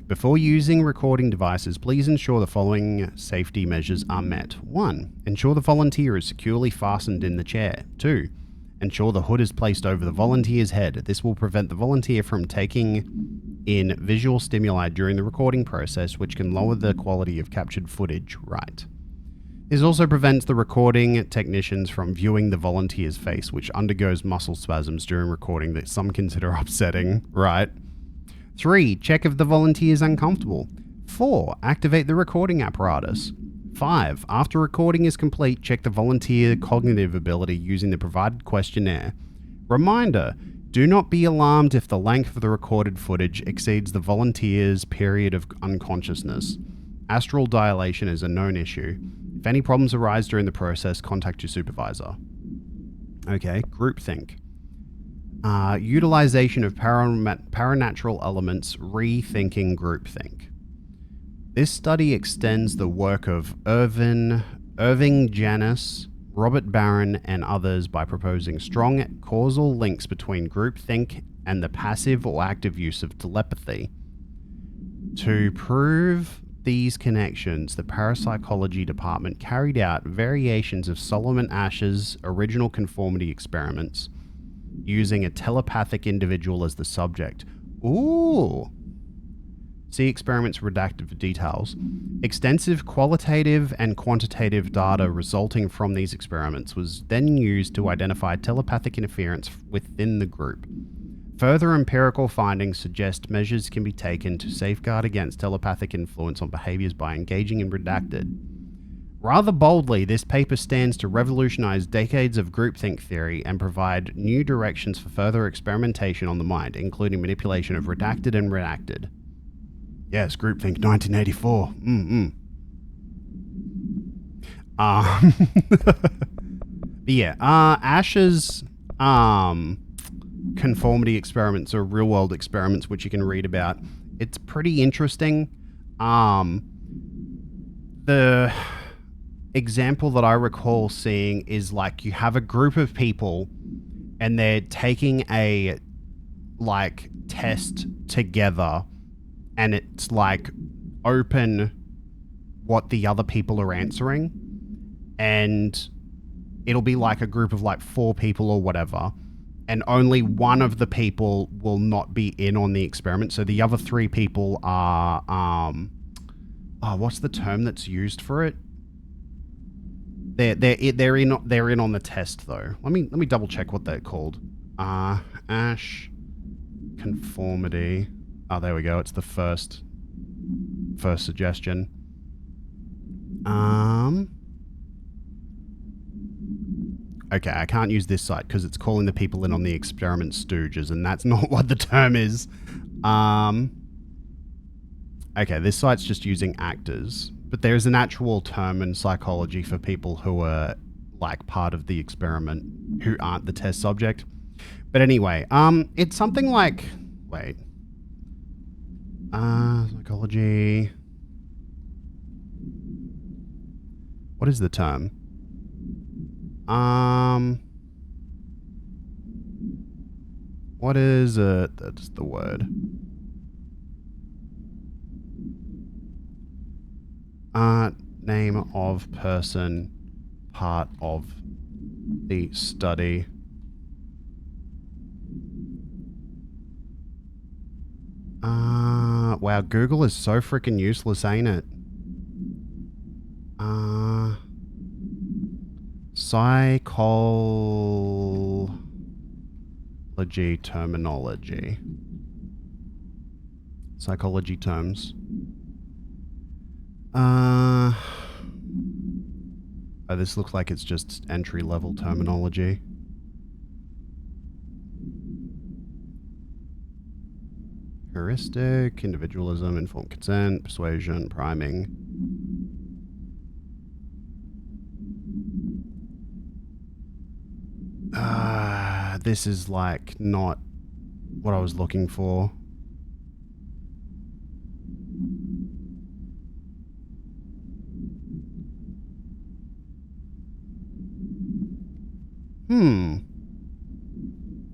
Before using recording devices, please ensure the following safety measures are met. 1. Ensure the volunteer is securely fastened in the chair. 2. Ensure the hood is placed over the volunteer's head. This will prevent the volunteer from taking in visual stimuli during the recording process, which can lower the quality of captured footage. Right. This also prevents the recording technicians from viewing the volunteer's face, which undergoes muscle spasms during recording that some consider upsetting. Right. 3. Check if the volunteer is uncomfortable. 4. Activate the recording apparatus. 5. After recording is complete, check the volunteer cognitive ability using the provided questionnaire. Reminder, do not be alarmed if the length of the recorded footage exceeds the volunteer's period of unconsciousness. Astral dilation is a known issue. If any problems arise during the process, contact your supervisor. Okay, groupthink. Utilization of paranatural elements, rethinking groupthink. This study extends the work of Irving Janis, Robert Barron, and others by proposing strong causal links between groupthink and the passive or active use of telepathy. To prove these connections, the Parapsychology Department carried out variations of Solomon Asch's original conformity experiments, using a telepathic individual as the subject. Ooh! See experiments redacted for details. Extensive qualitative and quantitative data resulting from these experiments was then used to identify telepathic interference within the group. Further empirical findings suggest measures can be taken to safeguard against telepathic influence on behaviors by engaging in redacted. Rather boldly, this paper stands to revolutionize decades of groupthink theory and provide new directions for further experimentation on the mind, including manipulation of redacted and redacted. Yes, groupthink 1984. But yeah, Asch's conformity experiments are real world experiments which you can read about. It's pretty interesting. The example that I recall seeing is like you have a group of people and they're taking a like test together, and it's like open what the other people are answering, and it'll be like a group of like 4 people or whatever, and only one of the people will not be in on the experiment. So the other 3 people are what's the term that's used for it? They're in on the test though. Let me double check what they're called. Ash conformity. Oh, there we go. It's the first suggestion. Okay, I can't use this site because it's calling the people in on the experiment stooges, and that's not what the term is. Okay, this site's just using actors, but there's an actual term in psychology for people who are like part of the experiment who aren't the test subject. But anyway, it's something like, wait, psychology. What is the term? What is it? That's the word. Name of person, part of the study. Wow, Google is so freaking useless, ain't it? Psychology terminology. Psychology terms. Oh, this looks like it's just entry-level terminology. Heuristic, individualism, informed consent, persuasion, priming. This is like not what I was looking for.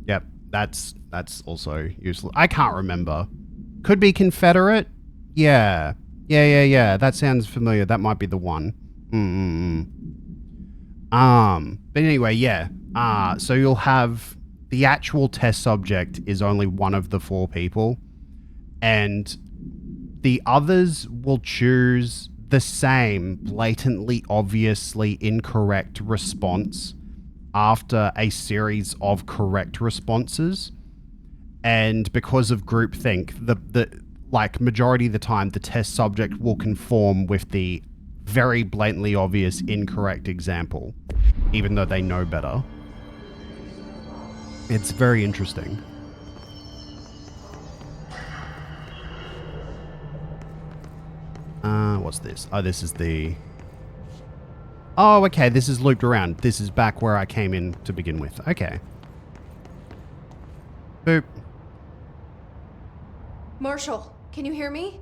Yep, that's also useless. I can't remember. Could be Confederate? Yeah. That sounds familiar. That might be the one. But anyway, yeah. So you'll have the actual test subject is only one of the 4 people, and the others will choose the same blatantly, obviously incorrect response after a series of correct responses. And because of groupthink, the like majority of the time, the test subject will conform with the very blatantly obvious incorrect example, even though they know better. It's very interesting. What's this? Oh, this is the... Oh, okay, this is looped around. This is back where I came in to begin with. Okay. Boop. Marshall, can you hear me?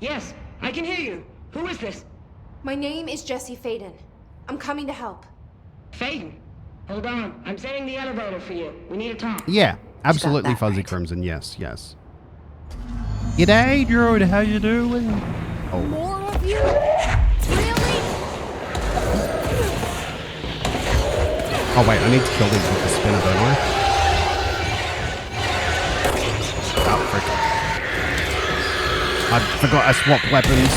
Yes, I can hear you. Who is this? My name is Jessie Faden. I'm coming to help. Faden. Hold on. I'm setting the elevator for you. We need to talk. Yeah, absolutely, that Fuzzy right. Crimson. Yes. G'day, Druid. How you doing? Oh. More of you? Really? Oh wait, I need to kill these with the spinner, don't I? Oh, frick. I forgot I swapped weapons.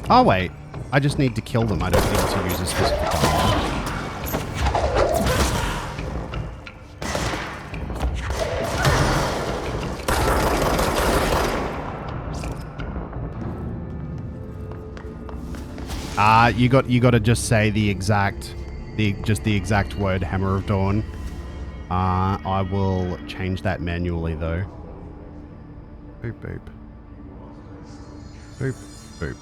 Oh wait, I just need to kill them. I don't need to use a specific item. You got to just say the exact word, Hammer of Dawn. I will change that manually though. Boop boop. Boop boop.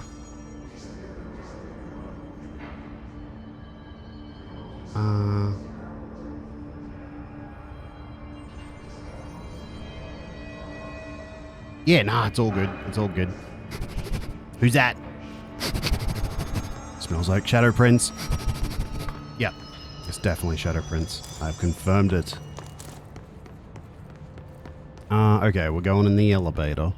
Yeah, nah, it's all good. It's all good. Who's that? Smells like shadow prints. Yep, it's definitely shadow prints. I've confirmed it. Okay, we're going in the elevator.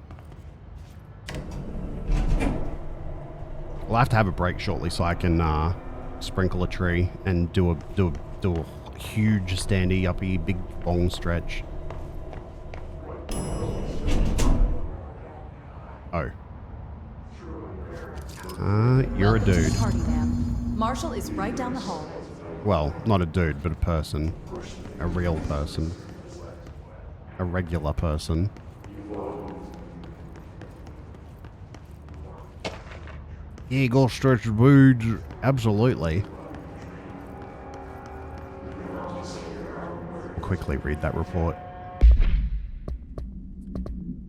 We'll have to have a break shortly so I can sprinkle a tree and do a huge standy uppy big long stretch. Oh. You're a dude. Party, ma'am. Marshall is right down the hall. Well, not a dude, but a person. A real person. A regular person. Yeah, go stretch the boots. Absolutely. Quickly read that report.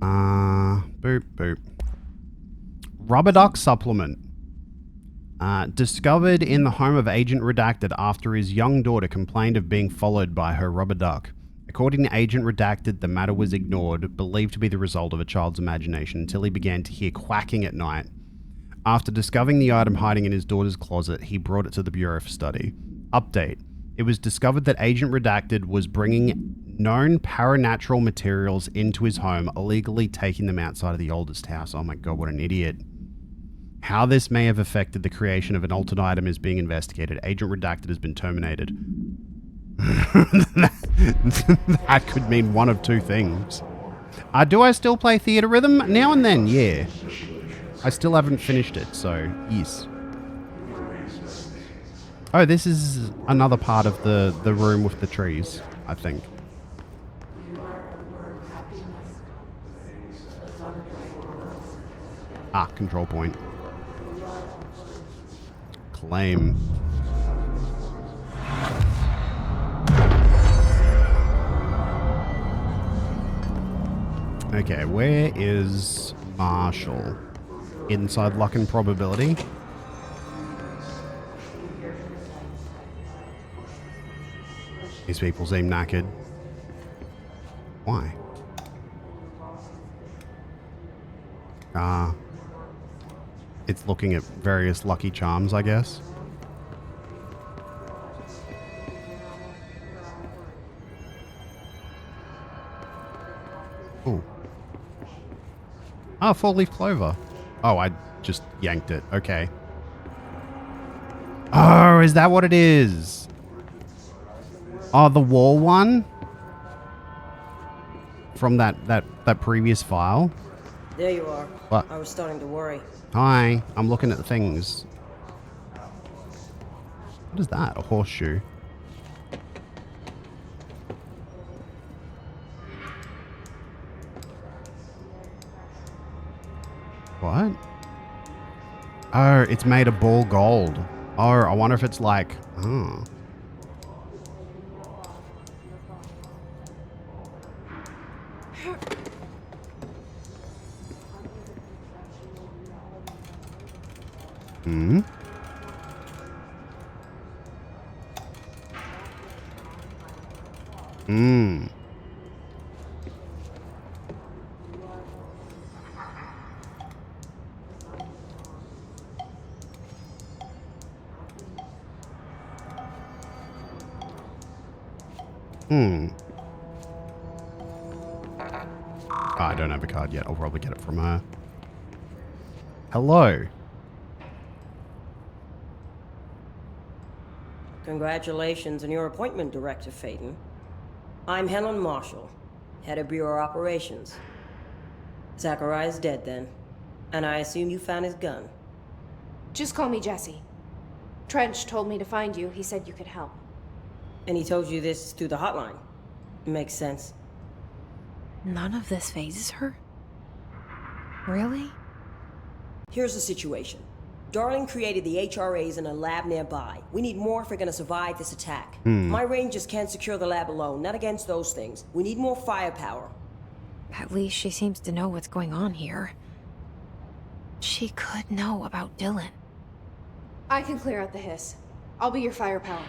Boop, boop. Rubber duck supplement. Discovered in the home of Agent Redacted after his young daughter complained of being followed by her rubber duck. According to Agent Redacted, the matter was ignored, believed to be the result of a child's imagination, until he began to hear quacking at night. After discovering the item hiding in his daughter's closet, he brought it to the Bureau for study. Update. It was discovered that Agent Redacted was bringing known paranatural materials into his home, illegally taking them outside of the oldest house. Oh my god, what an idiot. How this may have affected the creation of an altered item is being investigated. Agent Redacted has been terminated. That could mean one of two things. Do I still play Theatre Rhythm? Now and then, yeah. I still haven't finished it, so yes. Oh, this is another part of the room with the trees, I think. Control point. Claim. Okay, where is Marshall? Inside luck and probability. These people seem knackered. Why? It's looking at various lucky charms, I guess. Ooh. Four-leaf clover. Oh, I just yanked it. Okay. Oh, is that what it is? Oh, the wall one? From that previous file? There you are. What? I was starting to worry. Hi, I'm looking at the things. What is that? A horseshoe? What? Oh, it's made of ball gold. Oh, I wonder if it's like... Oh. Hmm? Hmm. Hmm. Oh, I don't have a card yet. I'll probably get it from her. Hello. Congratulations on your appointment, Director Faden. I'm Helen Marshall, head of Bureau Operations. Zachariah's dead then, and I assume you found his gun. Just call me Jesse. Trench told me to find you. He said you could help. And he told you this through the hotline. Makes sense. None of this phases her? Really? Here's the situation. Darling created the HRAs in a lab nearby. We need more if we're gonna survive this attack. My rangers can't secure the lab alone, not against those things. We need more firepower. At least she seems to know what's going on here. She could know about Dylan. I can clear out the hiss. I'll be your firepower.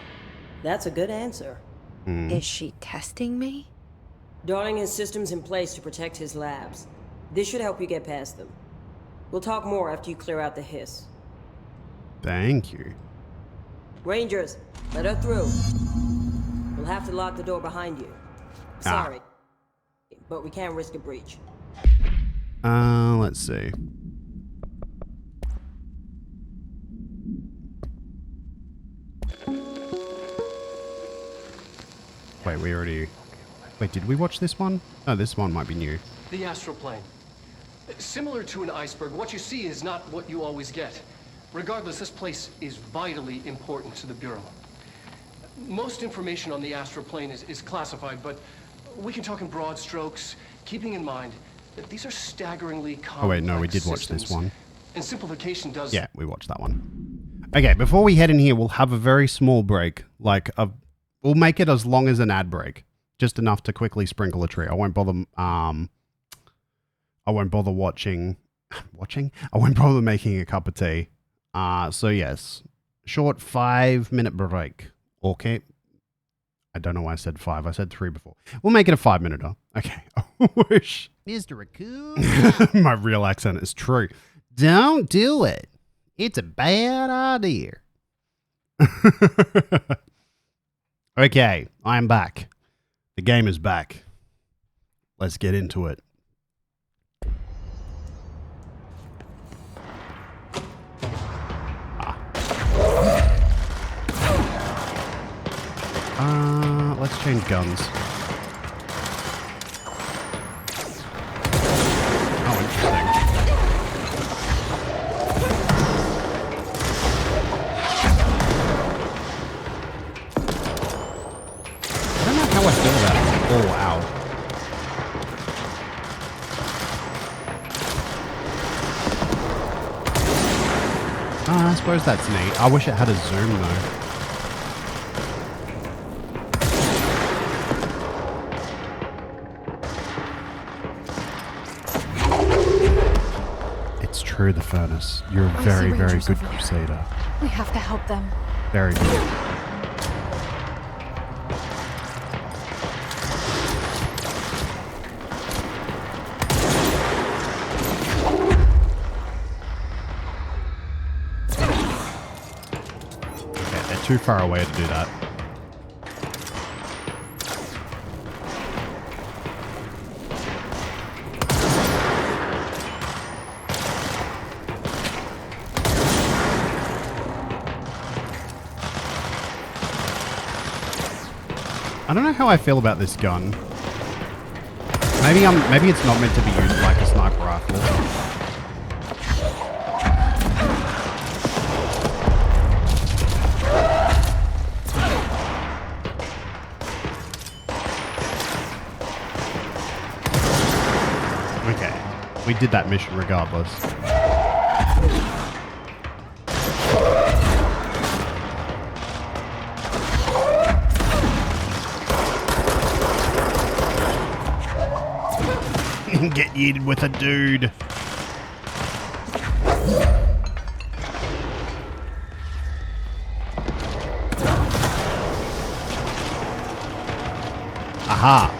That's a good answer. Is she testing me? Darling has systems in place to protect his labs. This should help you get past them. We'll talk more after you clear out the hiss. Thank you. Rangers, let her through. We'll have to lock the door behind you. Sorry, but we can't risk a breach. Let's see. Wait, we already... Wait, did we watch this one? Oh, this one might be new. The astral plane. Similar to an iceberg, what you see is not what you always get. Regardless, this place is vitally important to the Bureau. Most information on the astral plane is classified, but we can talk in broad strokes, keeping in mind that these are staggeringly complex. Oh wait, no, we did watch systems, this one. And simplification does... Yeah, we watched that one. Okay, before we head in here, we'll have a very small break. We'll make it as long as an ad break. Just enough to quickly sprinkle a tree. I won't bother, I won't bother watching? I won't bother making a cup of tea. So yes, short 5-minute break. Okay. I don't know why I said 5. I said 3 before. We'll make it a 5-minute. Okay. I wish. Mr. Raccoon. My real accent is true. Don't do it. It's a bad idea. Okay, I'm back. The game is back. Let's get into it. Let's change guns. Oh, interesting. I don't know how I feel about it. Oh, wow. I suppose that's neat. I wish it had a zoom, though. It's true, the furnace. You're a very, very good crusader. We have to help them. Very good. Too far away to do that. I don't know how I feel about this gun. Maybe it's not meant to be used like a sniper rifle. We did that mission regardless. Get yeeted with a dude. Aha.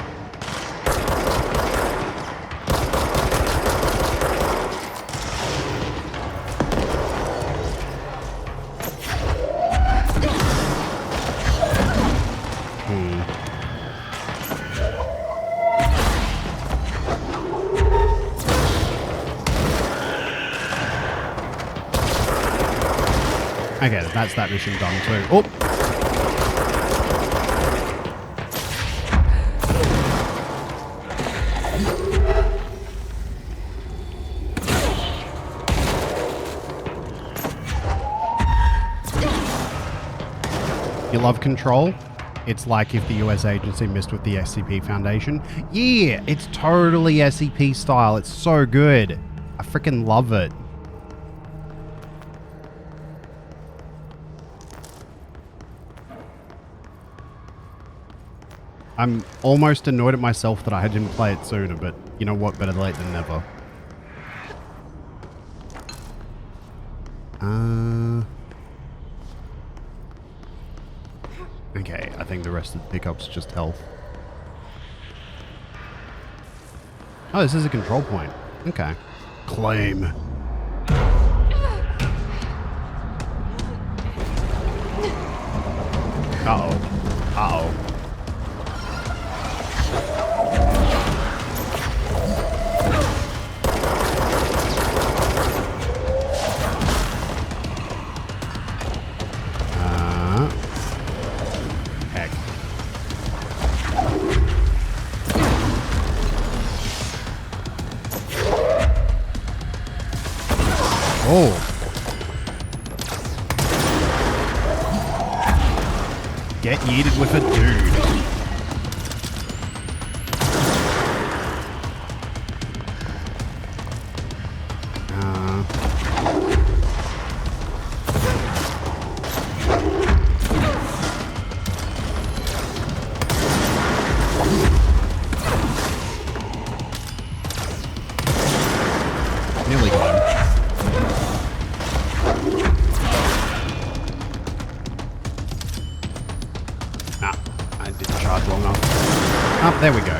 Okay, that's that mission done too. Oh! You love Control? It's like if the US agency messed with the SCP Foundation. Yeah, it's totally SCP style. It's so good. I freaking love it. I'm almost annoyed at myself that I didn't play it sooner, but you know what? Better late than never. Okay, I think the rest of the pickup's just health. Oh, this is a control point. Okay. Claim. Uh-oh. Uh-oh. Heck. Oh. Get yeeted with a dude. Nearly got him. I didn't charge long enough. Oh, there we go.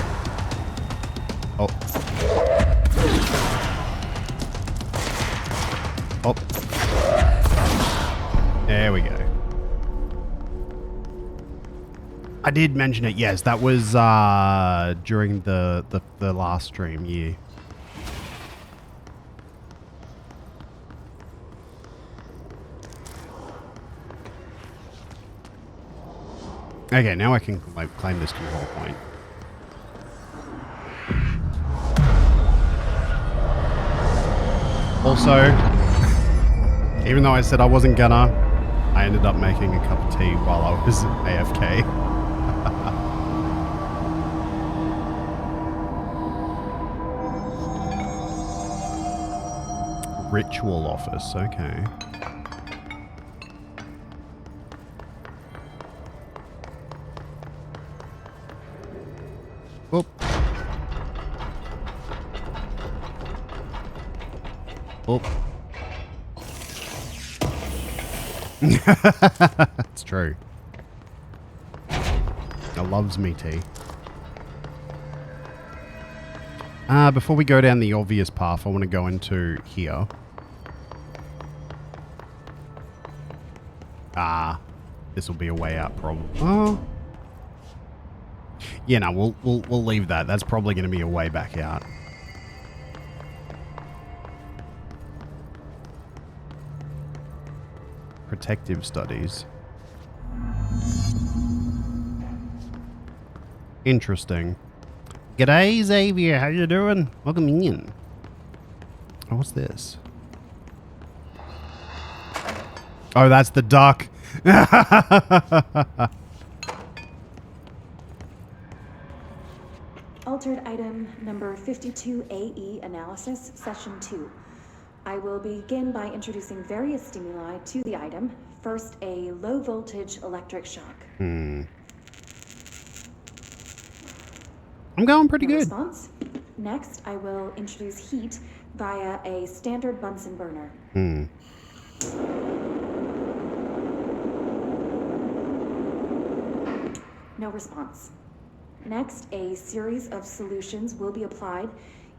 Oh. Oh. There we go. I did mention it, yes. That was during the last stream, yeah. Okay, now I can like claim this control point. Also, even though I said I wasn't gonna, I ended up making a cup of tea while I was AFK. Ritual office, okay. Oop. Oop. It's true. It loves me tea. Before we go down the obvious path, I want to go into here. This will be a way out, probably. Oh. Yeah, no, we'll leave that. That's probably going to be a way back out. Protective studies. Interesting. G'day, Xavier. How you doing? Welcome in. Oh, what's this? Oh, that's the duck. Altered item number 52AE analysis, session 2. I will begin by introducing various stimuli to the item. First, a low voltage electric shock. I'm going pretty good. Response. Next, I will introduce heat via a standard Bunsen burner. No response. Next, a series of solutions will be applied,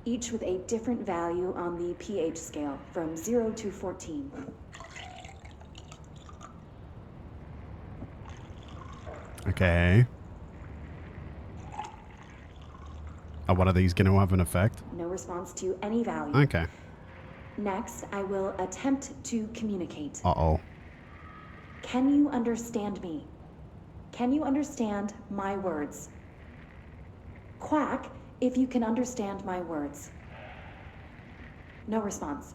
each with a different value on the pH scale, from 0 to 14. Okay. Are one of these going to have an effect? No response to any value. Okay. Next, I will attempt to communicate. Uh-oh. Can you understand me? Can you understand my words? Quack if you can understand my words. No response.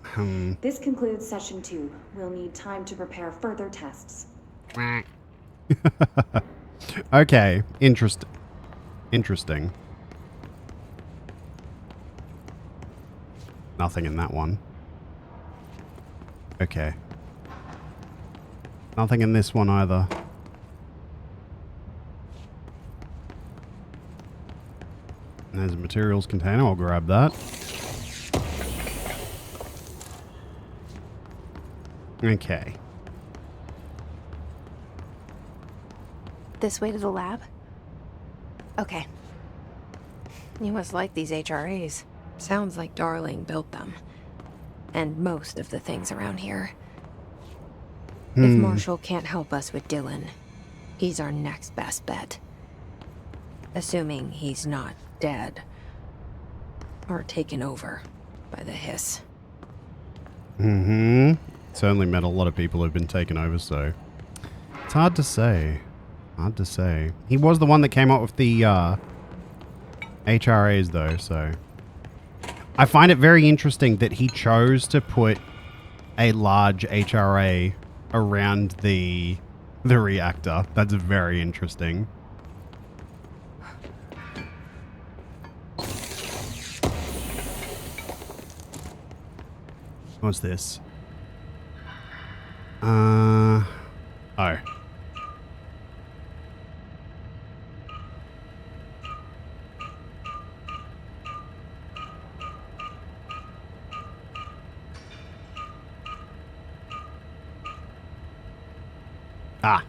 This concludes session 2. We'll need time to prepare further tests. Okay. Interesting. Nothing in that one. Okay. Nothing in this one either. There's a materials container. I'll grab that. Okay. This way to the lab? Okay. You must like these HRAs. Sounds like Darling built them. And most of the things around here. If Marshall can't help us with Dylan, He's our next best bet. Assuming he's not dead. Or taken over by the hiss. Mm-hmm. Certainly met a lot of people who've been taken over, so... It's hard to say. Hard to say. He was the one that came up with the, HRAs, though, so... I find it very interesting that he chose to put a large HRA around the reactor. That's very interesting. What's this? Oh. Ah.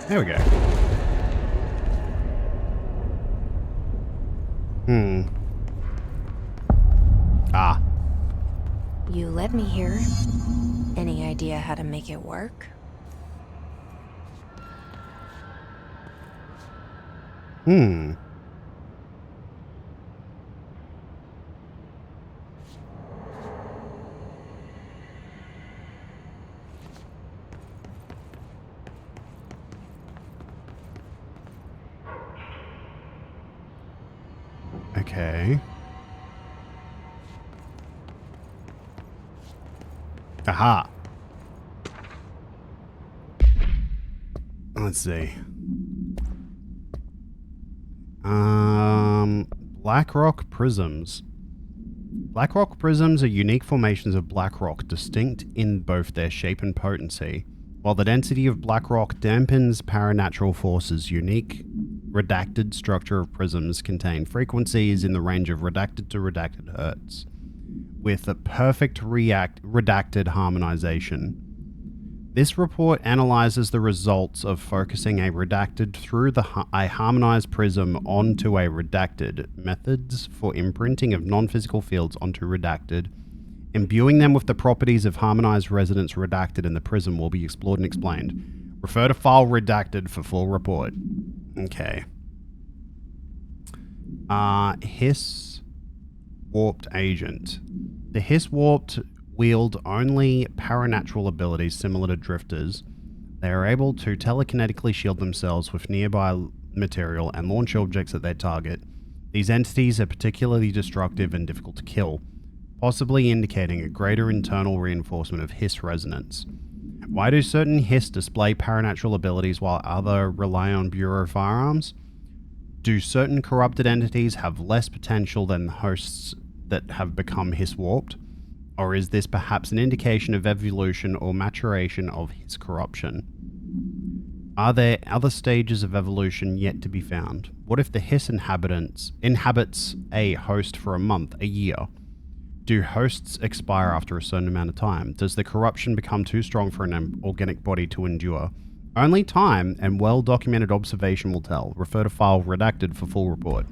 There we go. Ah. You led me here. Any idea how to make it work? Okay. Aha. Let's see. Black rock prisms. Black rock prisms are unique formations of black rock, distinct in both their shape and potency. While the density of black rock dampens paranatural forces, unique redacted structure of prisms contain frequencies in the range of redacted to redacted hertz, with a perfect redacted harmonization. This report analyzes the results of focusing a redacted through a harmonized prism onto a redacted, methods for imprinting of non-physical fields onto redacted, imbuing them with the properties of harmonized resonance redacted in the prism will be explored and explained. Refer to file redacted for full report. Okay. Hiss warped agent. The hiss warped wield only paranatural abilities similar to drifters. They are able to telekinetically shield themselves with nearby material and launch objects at their target. These entities are particularly destructive and difficult to kill, possibly indicating a greater internal reinforcement of hiss resonance. Why do certain hiss display paranatural abilities while other rely on Bureau firearms? Do certain corrupted entities have less potential than hosts that have become hiss warped? Or is this perhaps an indication of evolution or maturation of hiss corruption? Are there other stages of evolution yet to be found? What if the hiss inhabits a host for a month, a year? Do hosts expire after a certain amount of time? Does the corruption become too strong for an organic body to endure? Only time and well-documented observation will tell. Refer to file redacted for full report.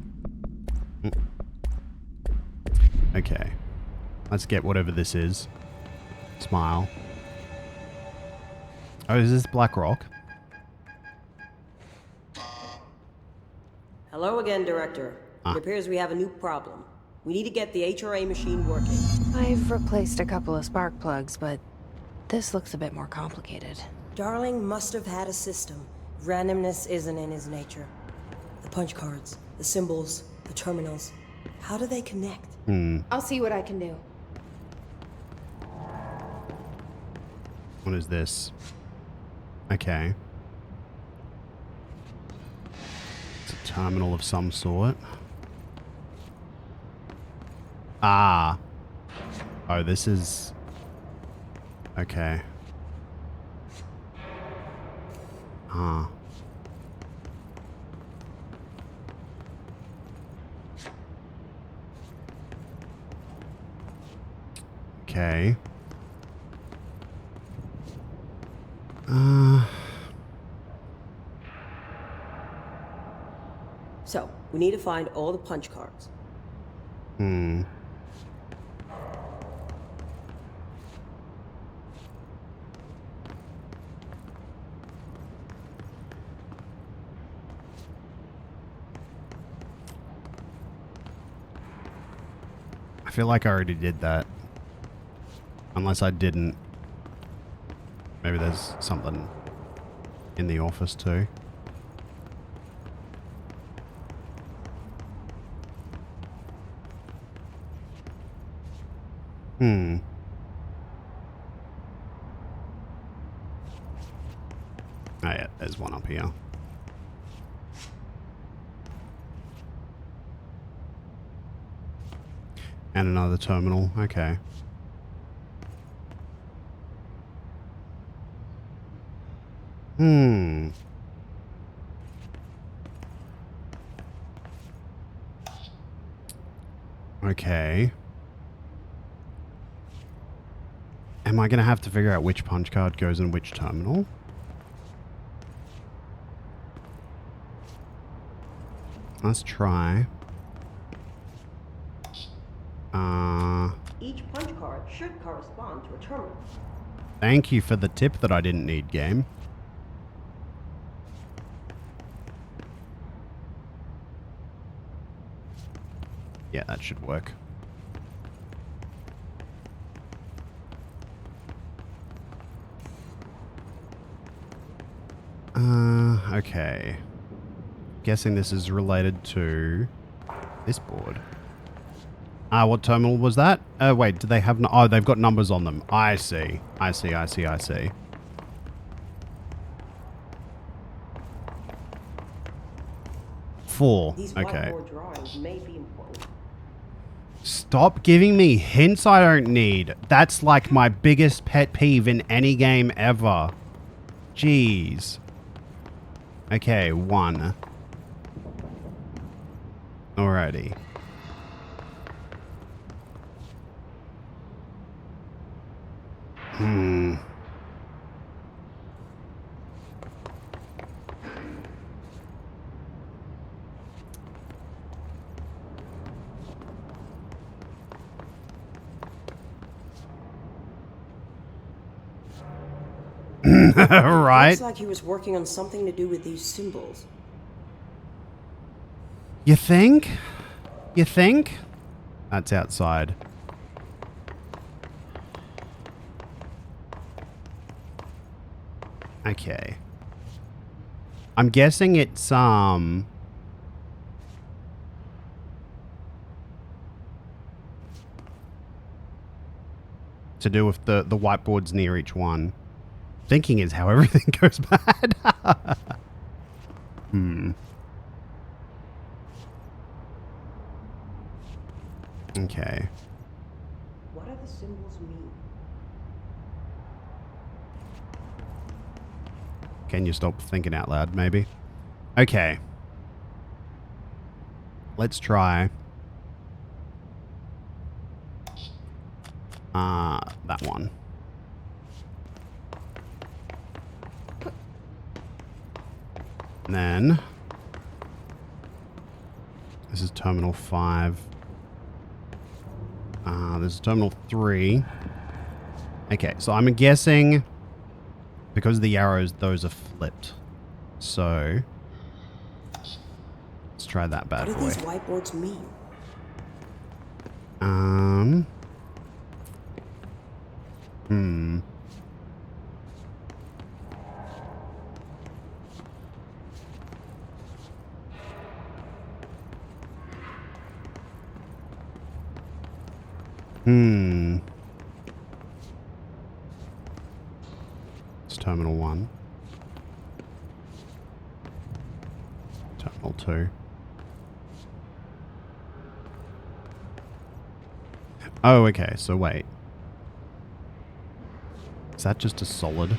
Okay. Let's get whatever this is. Smile. Oh, is this Black Rock? Hello again, Director. It appears we have a new problem. We need to get the HRA machine working. I've replaced a couple of spark plugs, but this looks a bit more complicated. Darling must have had a system. Randomness isn't in his nature. The punch cards, the symbols, the terminals. How do they connect? I'll see what I can do. What is this? Okay. It's a terminal of some sort. Ah. Oh, this is... Okay. Ah. Okay. So, we need to find all the punch cards. Hmm. I feel like I already did that. Unless I didn't. Maybe there's something in the office too. Hmm. Oh yeah, there's one up here. And another terminal. Okay. Hmm. Okay. Am I going to have to figure out which punch card goes in which terminal? Let's try. Each punch card should correspond to a terminal. Thank you for the tip that I didn't need, game. Yeah, that should work. Okay. Guessing this is related to this board. What terminal was that? Wait, do they have... Oh, they've got numbers on them. I see. I see, I see, I see. Four. These okay. whiteboard drawings may be important. Stop giving me hints I don't need. That's like my biggest pet peeve in any game ever. Jeez. Okay, one. Alrighty. Hmm. Right. Looks like he was working on something to do with these symbols. You think? You think? That's outside. Okay. I'm guessing it's, to do with the whiteboards near each one. Thinking is how everything goes bad. Hmm. Okay. What do the symbols mean? Can you stop thinking out loud, maybe? Okay. Let's try. That one. And then this is terminal 5. This is terminal 3. Okay, so I'm guessing because of the arrows, those are flipped. So let's try that bad boy. What do these whiteboards mean? Hmm. Hmm. It's terminal 1. Terminal 2. Oh, okay. So wait. Is that just a solid?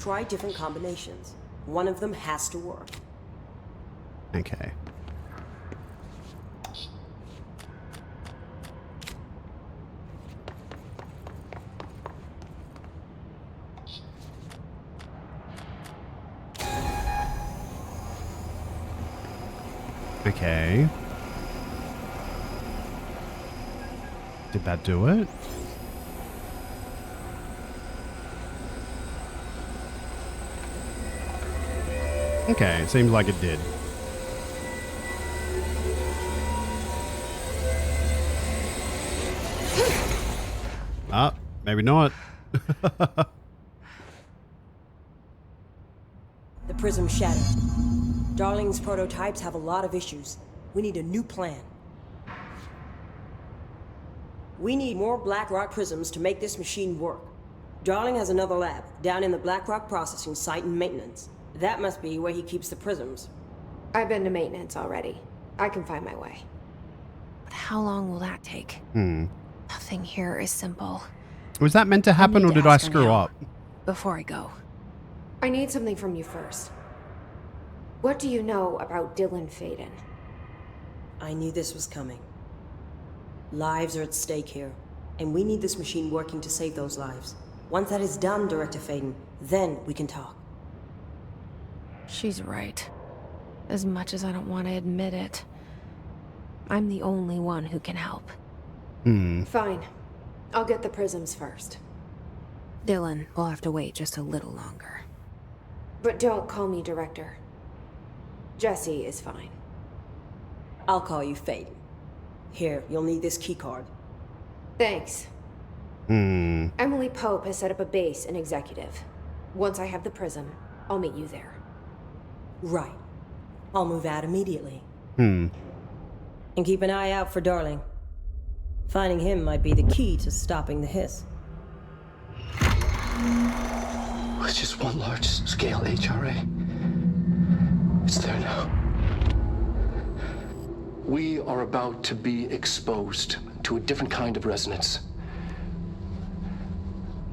Try different combinations. One of them has to work. Okay. Okay. Did that do it? Okay, it seems like it did. Ah, maybe not. The prism shattered. Darling's prototypes have a lot of issues. We need a new plan. We need more black rock prisms to make this machine work. Darling has another lab down in the black rock processing site in maintenance. That must be where he keeps the prisms. I've been to maintenance already. I can find my way. But how long will that take? Nothing here is simple. Was that meant to happen, or did I screw up? Before I go. I need something from you first. What do you know about Dylan Faden? I knew this was coming. Lives are at stake here, and we need this machine working to save those lives. Once that is done, Director Faden, then we can talk. She's right. As much as I don't want to admit it, I'm the only one who can help. Fine. I'll get the prisms first. Dylan will have to wait just a little longer. But don't call me Director. Jesse is fine. I'll call you Faden. Here, you'll need this keycard. Thanks. Emily Pope has set up a base in Executive. Once I have the prism, I'll meet you there. Right. I'll move out immediately. And keep an eye out for Darling. Finding him might be the key to stopping the hiss. It's just one large-scale HRA. It's there now. We are about to be exposed to a different kind of resonance.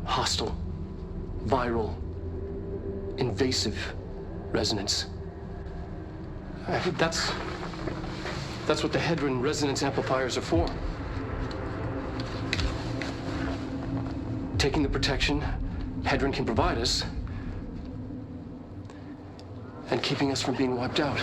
Hostile, viral, invasive resonance. That's what the Hedron resonance amplifiers are for. Taking the protection Hedron can provide us, and keeping us from being wiped out.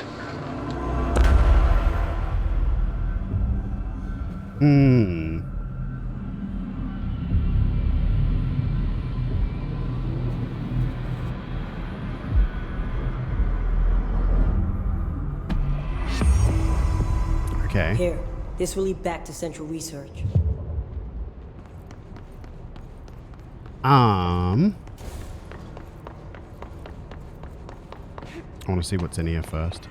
Okay. Here, this will lead back to Central Research. I want to see what's in here first.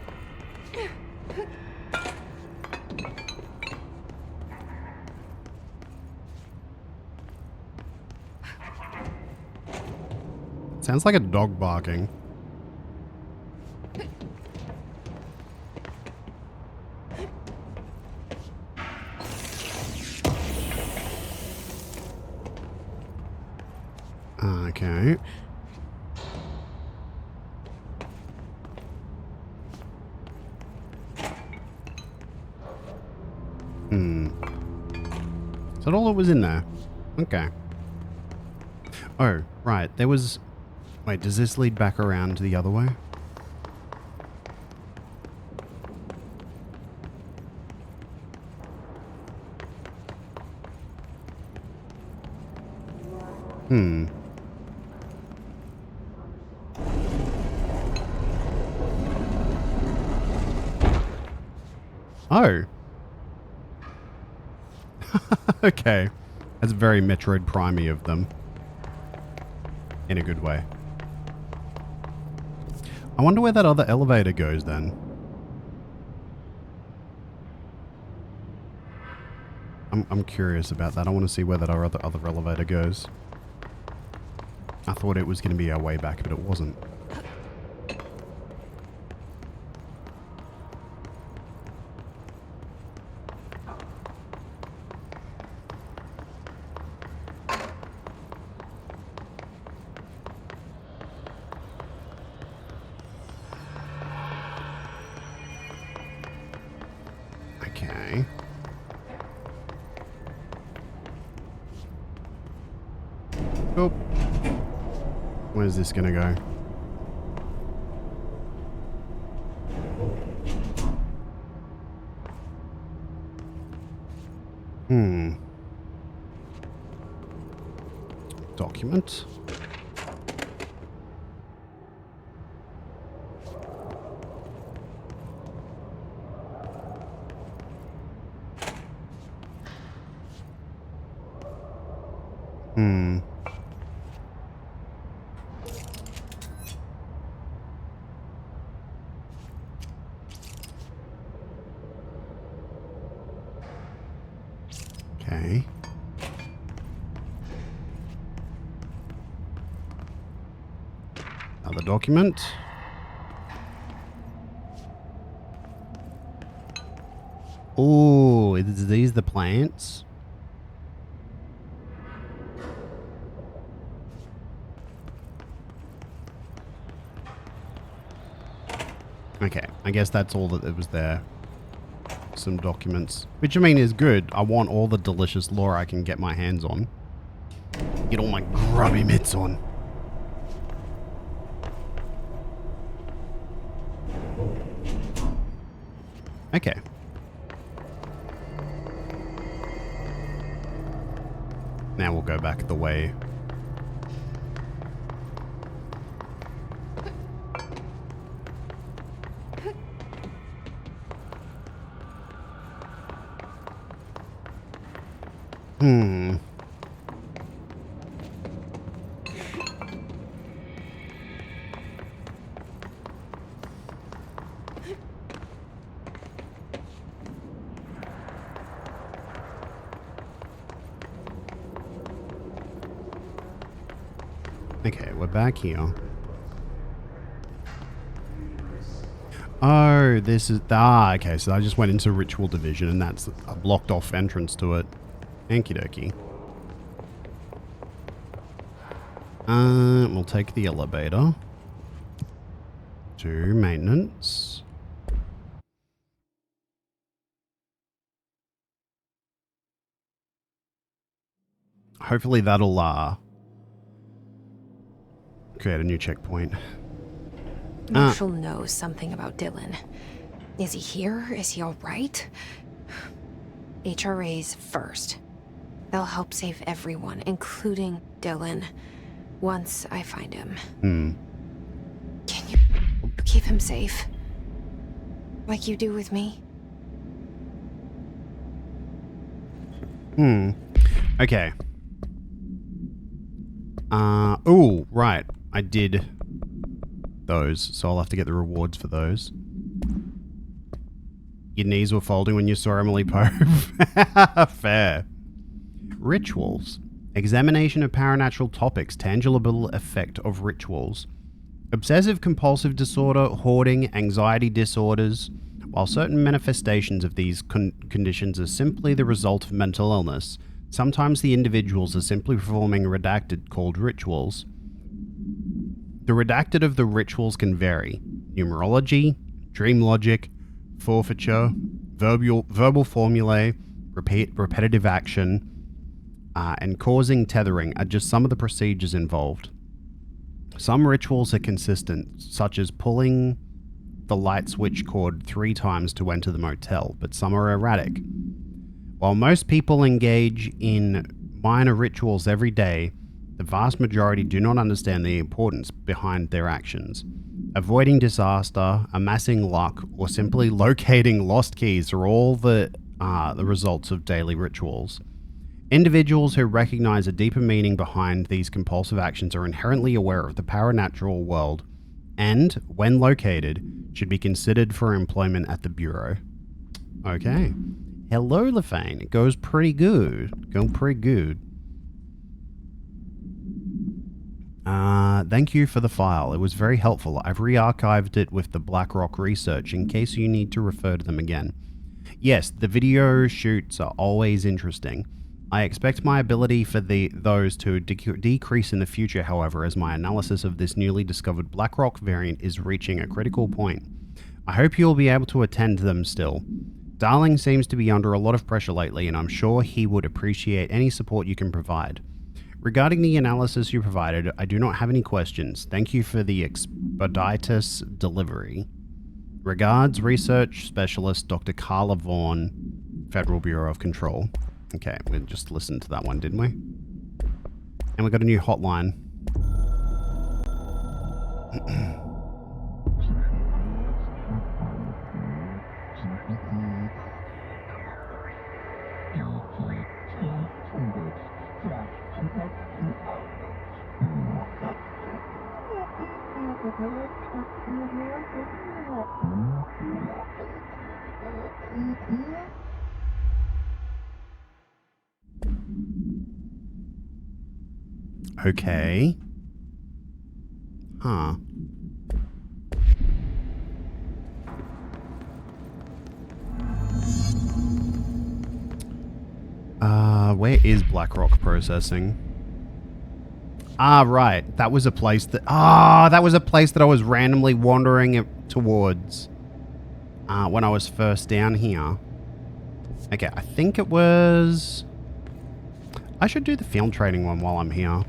Sounds like a dog barking. Okay. Is that all that was in there? Okay. Oh, right. There was... Wait, does this lead back around the other way? Oh. Okay. That's very Metroid Prime-y of them. In a good way. I wonder where that other elevator goes then. I'm curious about that. I want to see where that other elevator goes. I thought it was going to be our way back, but it wasn't. Okay. Oh. Where's this gonna go? document. Okay. Another document. Oh, is these the plants? Okay, I guess that's all that was there. Some documents. Which, I mean, is good. I want all the delicious lore I can get my hands on. Get all my grubby mitts on. Okay. Now we'll go back the way. Okay, we're back here. Oh, this is... Ah, okay, so I just went into Ritual Division and that's a blocked off entrance to it. Okie dokie. We'll take the elevator to maintenance. Hopefully that'll create a new checkpoint. Marshall knows something about Dylan. Is he here? Is he all right? HRAs first. They'll help save everyone, including Dylan, once I find him. Can you keep him safe? Like you do with me? Okay. Oh, right. I did those, so I'll have to get the rewards for those. Your knees were folding when you saw Emily Pope. Fair. Rituals. Examination of paranatural topics. Tangible effect of rituals. Obsessive compulsive disorder, hoarding, anxiety disorders. While certain manifestations of these conditions are simply the result of mental illness, sometimes the individuals are simply performing redacted called rituals. The redacted of the rituals can vary. Numerology, dream logic, forfeiture, verbal formulae, repetitive action, and causing tethering are just some of the procedures involved. Some rituals are consistent, such as pulling the light switch cord 3 times to enter the motel, but some are erratic. While most people engage in minor rituals every day, the vast majority do not understand the importance behind their actions. Avoiding disaster, amassing luck, or simply locating lost keys are all the results of daily rituals. Individuals who recognize a deeper meaning behind these compulsive actions are inherently aware of the paranatural world and, when located, should be considered for employment at the Bureau. Okay. Hello, Lefane. It goes pretty good. Going pretty good. Thank you for the file. It was very helpful. I've re-archived it with the BlackRock research in case you need to refer to them again. Yes, the video shoots are always interesting. I expect my ability for those to decrease in the future, however, as my analysis of this newly discovered BlackRock variant is reaching a critical point. I hope you'll be able to attend to them still. Darling seems to be under a lot of pressure lately, and I'm sure he would appreciate any support you can provide. Regarding the analysis you provided, I do not have any questions. Thank you for the expeditious delivery. Regards, Research Specialist Dr. Carla Vaughn, Federal Bureau of Control. Okay, we just listened to that one, didn't we? And we got a new hotline. Okay. Huh. Where is Blackrock Processing? Ah, right. That was a place that... that was a place that I was randomly wandering towards when I was first down here. Okay, I think it was... I should do the field training one while I'm here.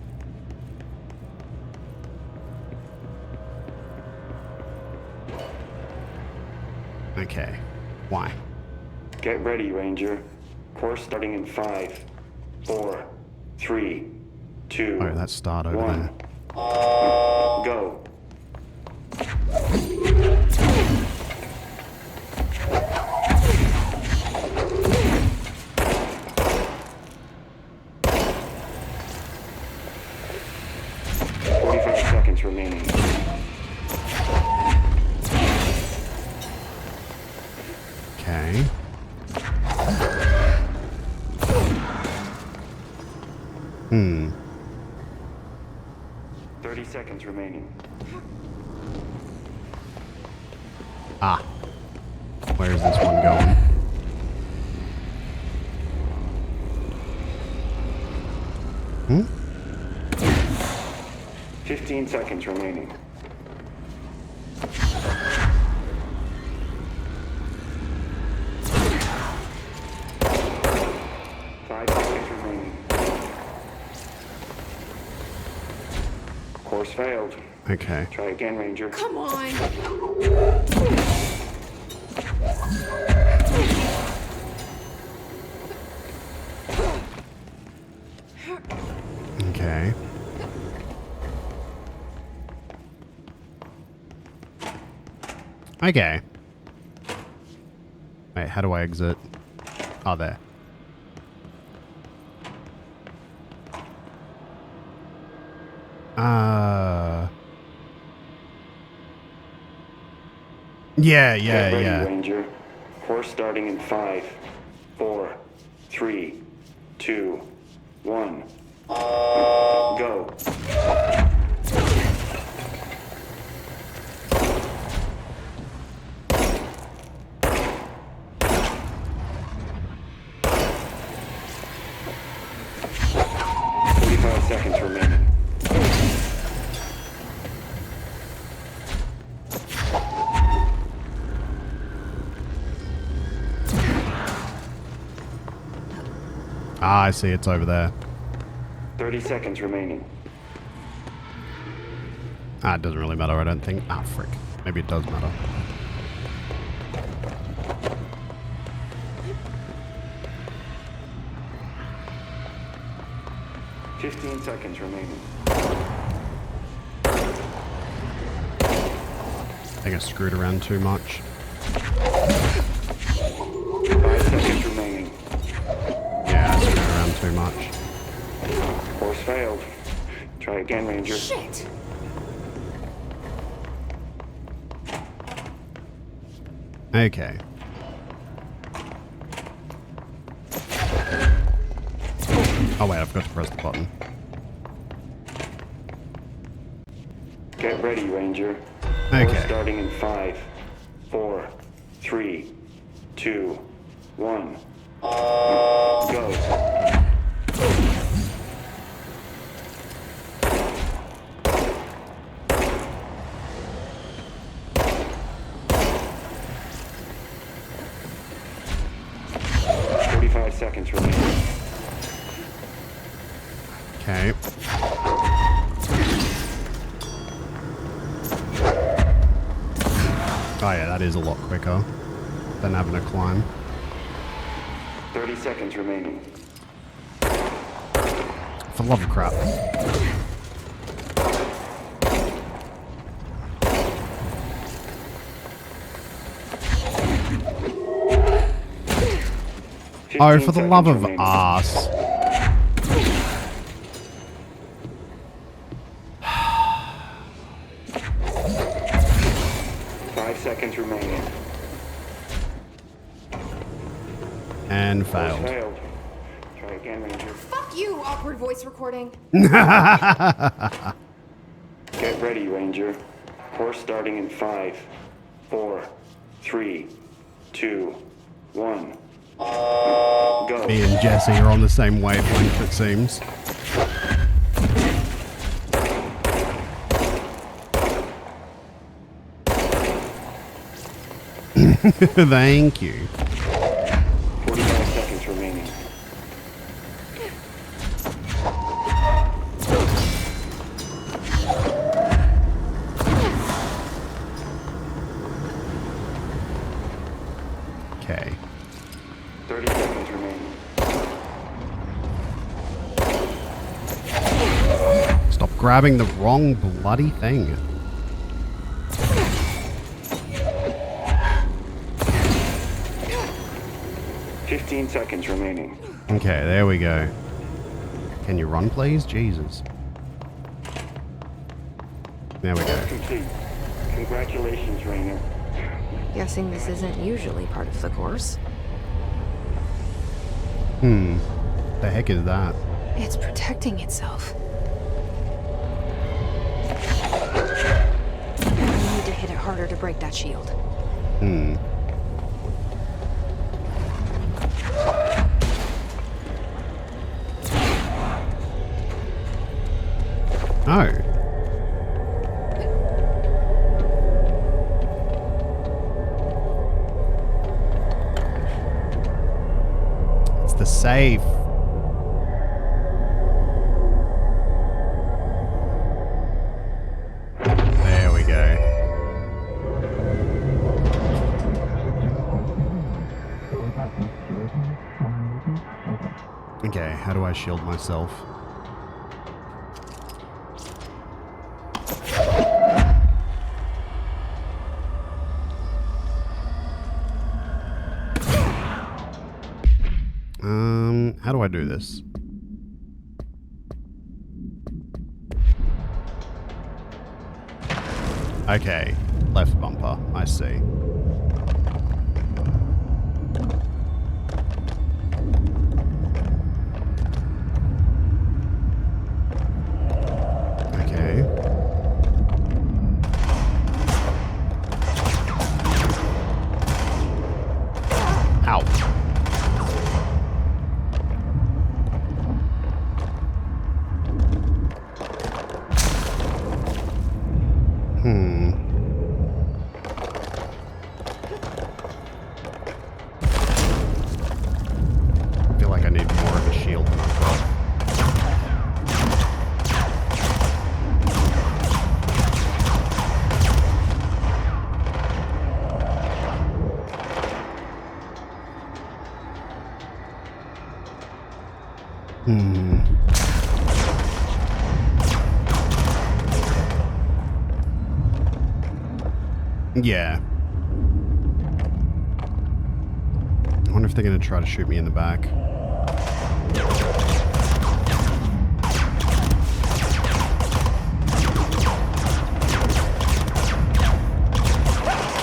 Okay. Why? Get ready, Ranger. Course starting in 5, 4, 3, 2. Oh, that's start over 1. there. Go. Remaining. Okay. Hmm. 30 seconds remaining. Ah. Where is this one going? Hmm? 15 seconds remaining. 5 seconds remaining. Course failed. Okay. Try again, Ranger. Come on! Okay. Okay. Wait, how do I exit? Oh, there. Yeah, Get ready, yeah. Ranger. Course starting in 5, 4, 3, 2, 1. Go. Seconds remaining. Ah, I see. It's over there. 30 seconds remaining. Ah, it doesn't really matter, I don't think. Ah, frick. Maybe it does matter. – 15 seconds remaining. I think I screwed around too much. 5 seconds remaining. Yeah, I screwed around too much. Course failed. Try again, Ranger. Shit! Okay. Oh wait, I forgot to press the button. Get ready, Ranger. Okay. Course starting in 5, 4, 3, 2, 1. Go. Seconds remaining. Okay. Oh yeah, that is a lot quicker than having to climb. 30 seconds remaining. for the love of crap. Oh, for the love of ass. Seconds remaining. And failed. Try again, Ranger. Fuck you, awkward voice recording. Get ready, Ranger. Course starting in 5, 4, 3, 2, 1. Go. Me and Jesse are on the same wavelength, it seems. Thank you. 45 seconds remaining. Okay. 30 seconds remaining. Stop grabbing the wrong bloody thing. Seconds remaining. Okay, there we go. Can you run, please? Jesus. There we go. Complete. Congratulations, Rainer. Guessing this isn't usually part of the course. The heck is that? It's protecting itself. I need to hit it harder to break that shield. Oh. It's the safe. There we go. Okay, how do I shield myself? How do I do this? Okay, left bumper, I see. Okay. Ow. I feel like I need more of a shield than I've got. Yeah. I wonder if they're going to try to shoot me in the back.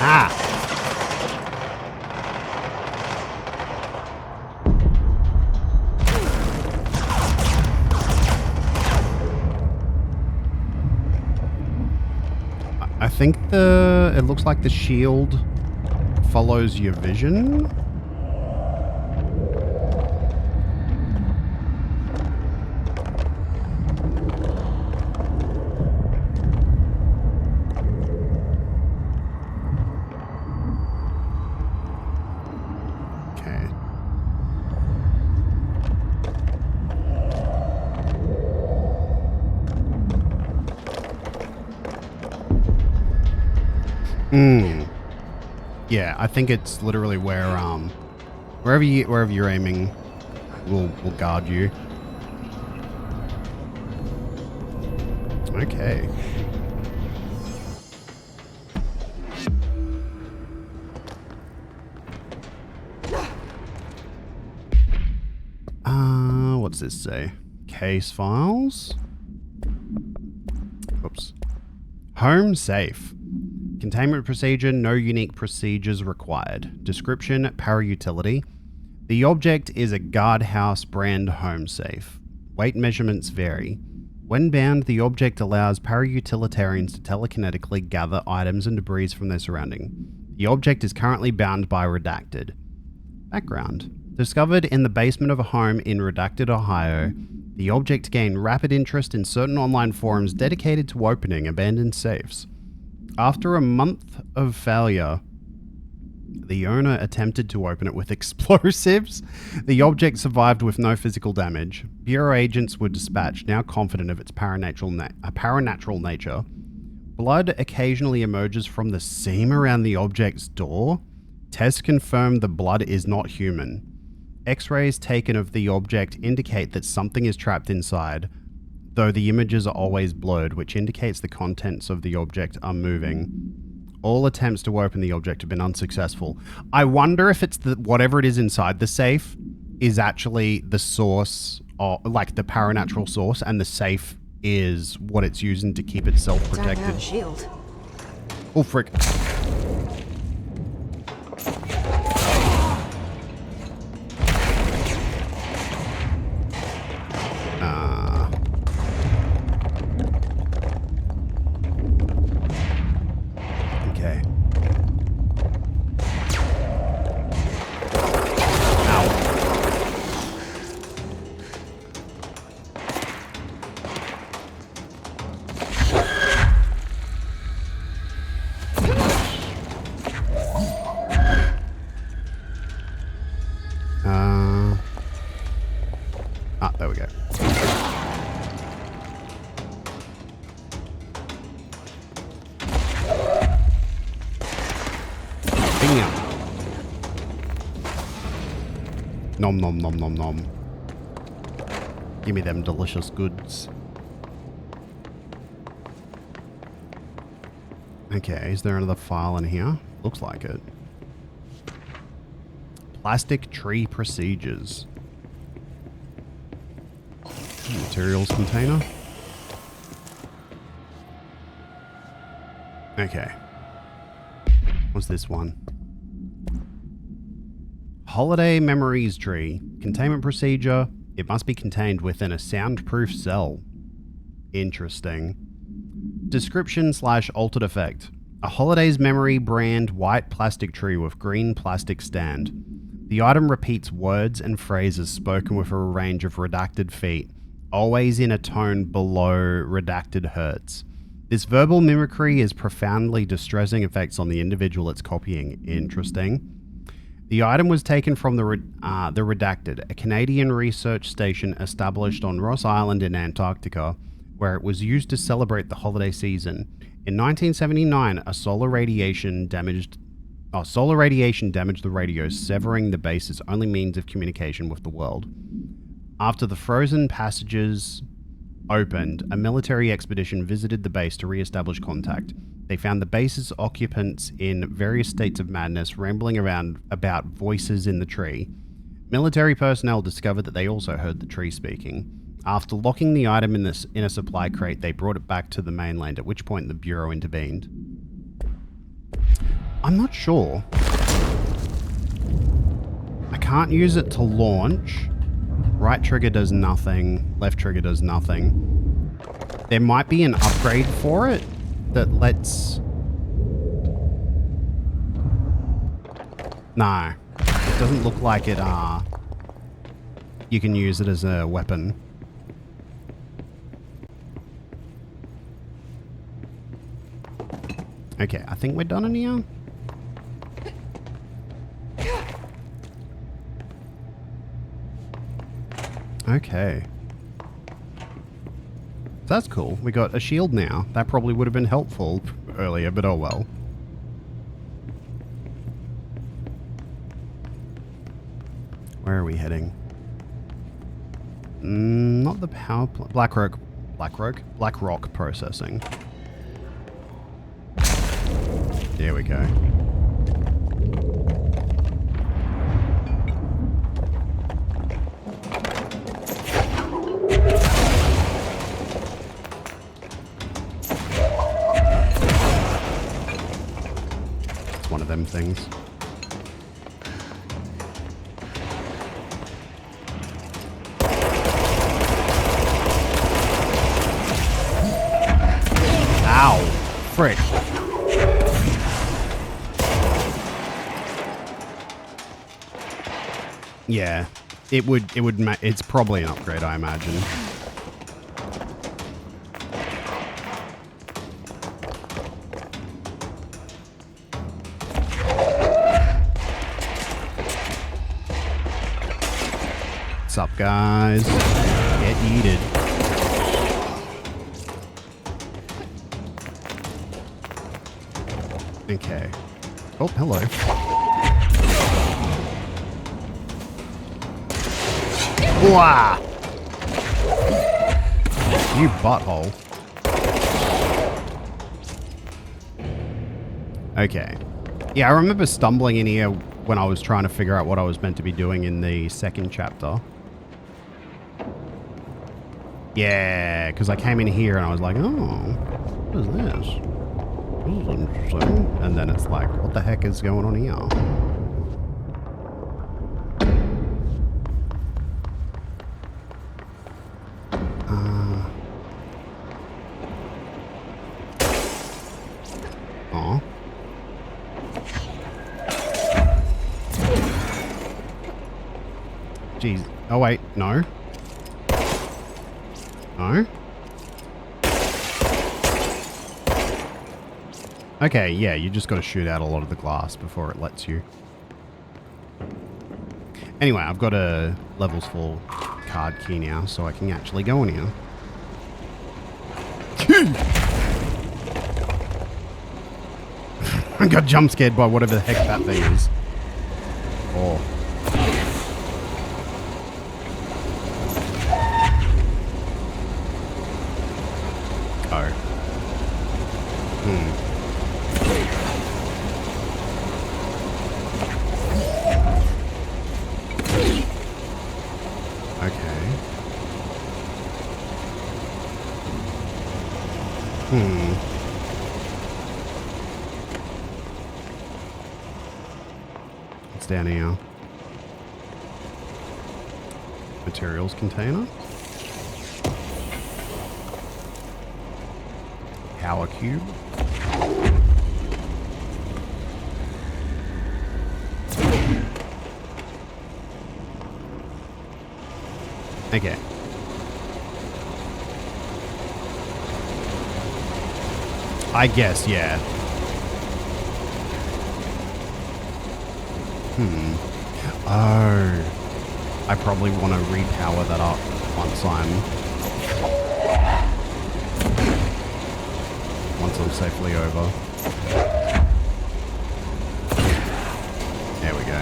Ah! I think it looks like the shield follows your vision. Okay. Yeah, I think it's literally where wherever you're aiming will guard you. Okay. What's this say? Case files? Oops. Home safe. Containment procedure, no unique procedures required. Description, power utility. The object is a guardhouse brand home safe. Weight measurements vary. When bound, the object allows para-utilitarians to telekinetically gather items and debris from their surrounding. The object is currently bound by Redacted. Background. Discovered in the basement of a home in Redacted, Ohio, the object gained rapid interest in certain online forums dedicated to opening abandoned safes. After a month of failure, the owner attempted to open it with explosives. The object survived with no physical damage. Bureau agents were dispatched, now confident of its paranatural nature. Blood occasionally emerges from the seam around the object's door. Tests confirm the blood is not human. X-rays taken of the object indicate that something is trapped inside, though the images are always blurred, which indicates the contents of the object are moving. All attempts to open the object have been unsuccessful. I wonder if it's whatever it is inside the safe is actually the source, or like the paranatural source, and the safe is what it's using to keep itself protected. Shield. Oh, frick. Okay. There we go. Bam. Nom nom nom nom nom. Give me them delicious goods. Okay, is there another file in here? Looks like it. Plastic tree procedures. Materials container. Okay. What's this one? Holiday memories tree. Containment procedure. It must be contained within a soundproof cell. Interesting. Description / altered effect. A holidays memory brand white plastic tree with green plastic stand. The item repeats words and phrases spoken with a range of redacted feet, always in a tone below redacted hertz. This verbal mimicry is profoundly distressing effects on the individual it's copying. Interesting. The item was taken from the Redacted, a Canadian research station established on Ross Island in Antarctica, where it was used to celebrate the holiday season. In 1979, solar radiation damaged the radio, severing the base's only means of communication with the world. After the frozen passages opened, a military expedition visited the base to re-establish contact. They found the base's occupants in various states of madness, rambling around about voices in the tree. Military personnel discovered that they also heard the tree speaking. After locking the item in a supply crate, they brought it back to the mainland, at which point the Bureau intervened. I'm not sure. I can't use it to launch. Right trigger does nothing. Left trigger does nothing. There might be an upgrade for it that lets... No. It doesn't look like it, you can use it as a weapon. Okay, I think we're done in here. Okay. That's cool. We got a shield now. That probably would have been helpful earlier, but oh well. Where are we heading? Not the power plant. Black Rock. Black rock processing. There we go. It's one of them things. Ow! Frick. Yeah, it's probably an upgrade, I imagine. What's up, guys? Get yeeted. Okay. Oh, hello. Wah! You butthole. Okay. Yeah, I remember stumbling in here when I was trying to figure out what I was meant to be doing in the second chapter. Yeah, because I came in here and I was like, oh, what is this? This is interesting. And then it's like, what the heck is going on here? Jeez. Oh, wait. No. No. Okay, yeah, you just got to shoot out a lot of the glass before it lets you. Anyway, I've got a levels 4 card key now, so I can actually go in here. I got jump scared by whatever the heck that thing is. Oh. What's down here? Materials container? Power cube? Okay. I guess, yeah. Oh. I probably want to repower that up once I'm safely over. There we go.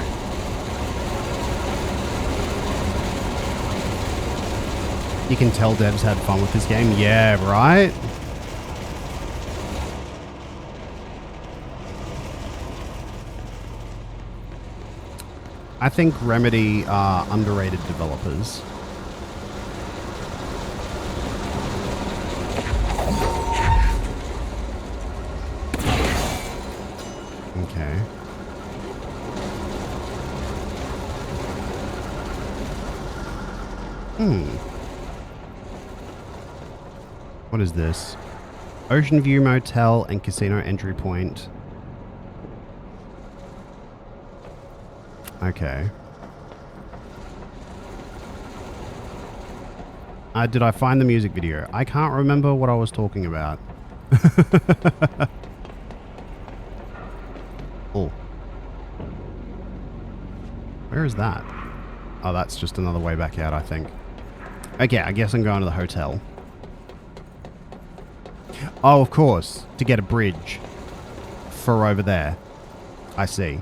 You can tell devs had fun with this game. Yeah, right? I think Remedy are underrated developers. Okay. What is this? Ocean View Motel and Casino Entry Point. Okay. Did I find the music video? I can't remember what I was talking about. Oh. Where is that? Oh, that's just another way back out, I think. Okay, I guess I'm going to the hotel. Oh, of course. To get a bridge. For over there. I see.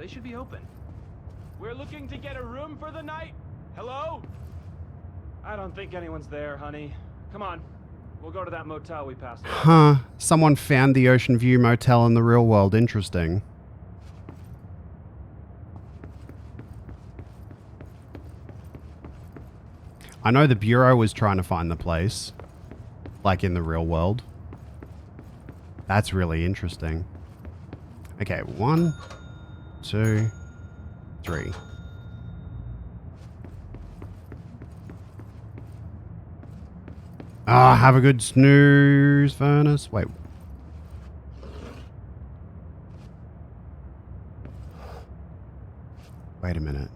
They should be open. We're looking to get a room for the night. Hello? I don't think anyone's there, honey. Come on. We'll go to that motel we passed. Huh. Someone found the Ocean View Motel in the real world. Interesting. I know the Bureau was trying to find the place. Like in the real world. That's really interesting. Okay, 1, 2, 3. Ah, have a good snooze, furnace. Wait. Wait a minute.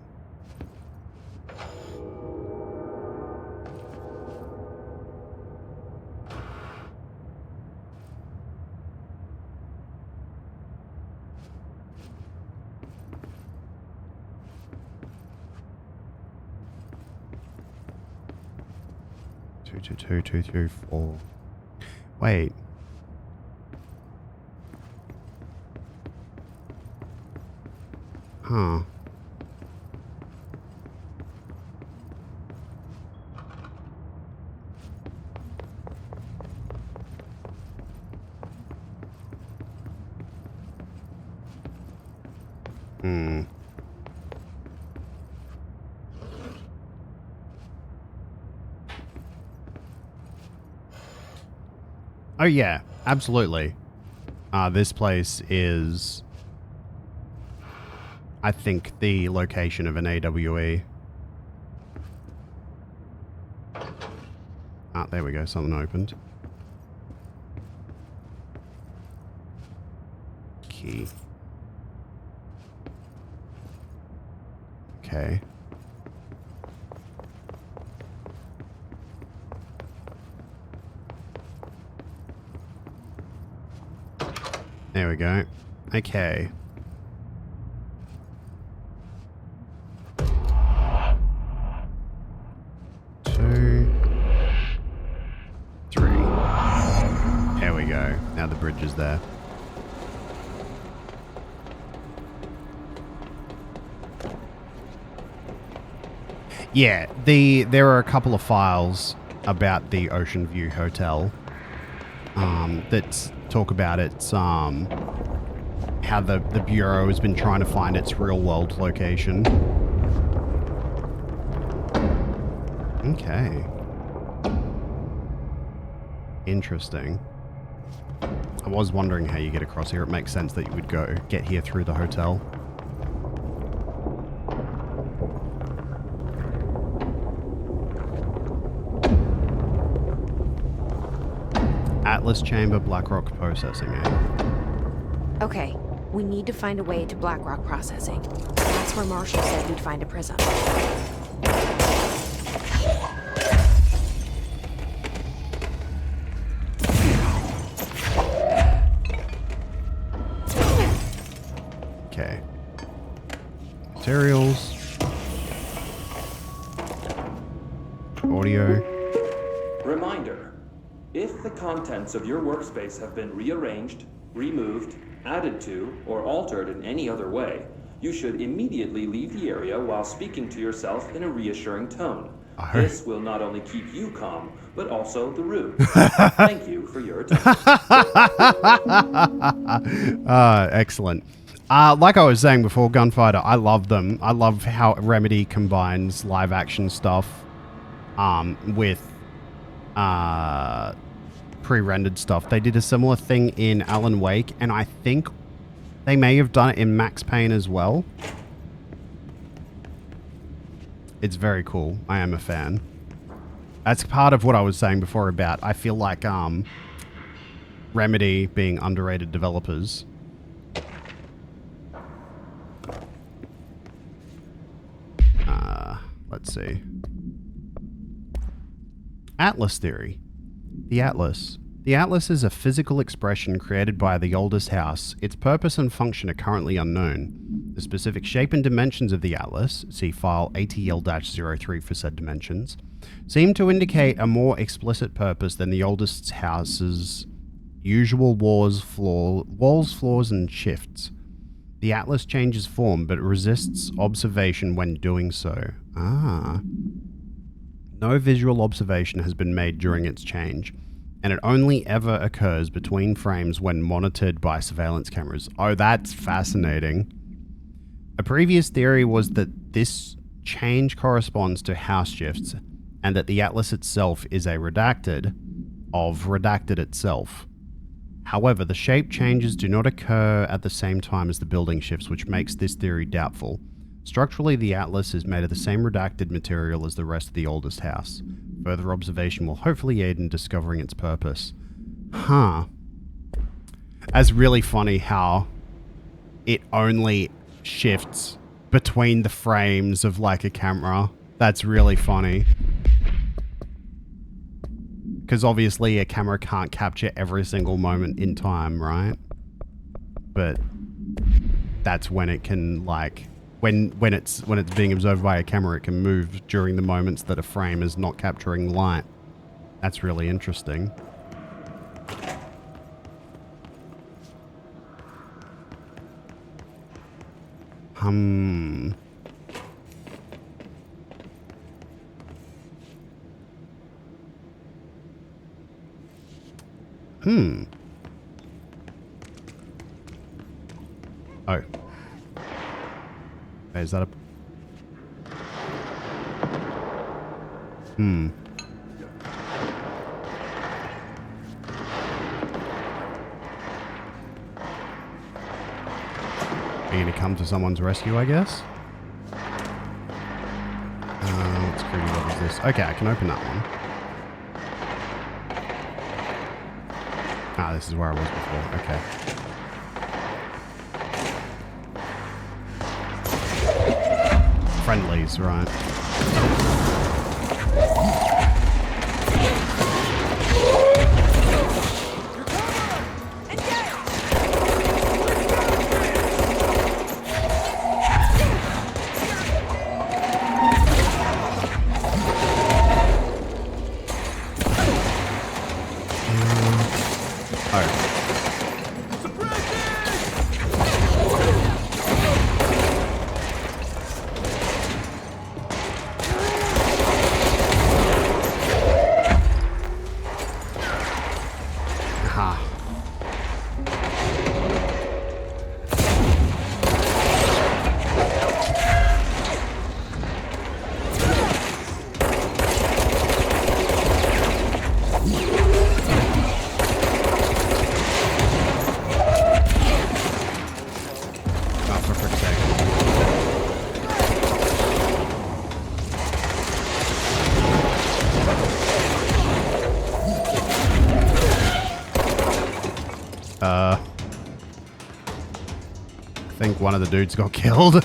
Two, 3, 4. Wait. Huh. Oh yeah, absolutely. This place is, I think, the location of an AWE. Ah, there we go, something opened. Key. Okay. There we go. Okay. Two, 3. There we go. Now the bridge is there. Yeah, there are a couple of files about the Ocean View Hotel that talk about its how the Bureau has been trying to find its real world location. Okay. Interesting. I was wondering how you get across here. It makes sense that you would get here through the hotel. Atlas Chamber, Blackrock Processing, eh? Okay, we need to find a way to Blackrock Processing. That's where Marshall said we'd find a prism. Okay. Materials. Audio. Reminder. If the contents of your workspace have been rearranged, removed, added to, or altered in any other way, you should immediately leave the area while speaking to yourself in a reassuring tone. This will not only keep you calm, but also the room. Thank you for your attention. Excellent. Like I was saying before, Gunfighter, I love them. I love how Remedy combines live action stuff with pre-rendered stuff. They did a similar thing in Alan Wake, and I think they may have done it in Max Payne as well. It's very cool. I am a fan. That's part of what I was saying before about, I feel like Remedy being underrated developers. Let's see. Atlas theory. The Atlas. The Atlas is a physical expression created by the oldest house. Its purpose and function are currently unknown. The specific shape and dimensions of the Atlas, see file ATL-03 for said dimensions, seem to indicate a more explicit purpose than the oldest house's usual walls, floors, and shifts. The Atlas changes form, but resists observation when doing so. Ah. No visual observation has been made during its change, and it only ever occurs between frames when monitored by surveillance cameras. Oh, that's fascinating. A previous theory was that this change corresponds to house shifts, and that the Atlas itself is a redacted of redacted itself. However, the shape changes do not occur at the same time as the building shifts, which makes this theory doubtful. Structurally, the Atlas is made of the same redacted material as the rest of the oldest house. Further observation will hopefully aid in discovering its purpose. Huh. That's really funny how it only shifts between the frames of like a camera. That's really funny. Because obviously a camera can't capture every single moment in time, right? But that's when it can, like, when it's being observed by a camera, it can move during the moments that a frame is not capturing light. That's really interesting. Oh. Is that a... Are you gonna come to someone's rescue, I guess? What security level is this? Okay, I can open that one. Ah, this is where I was before. Okay. Friendlies, right. I think one of the dudes got killed.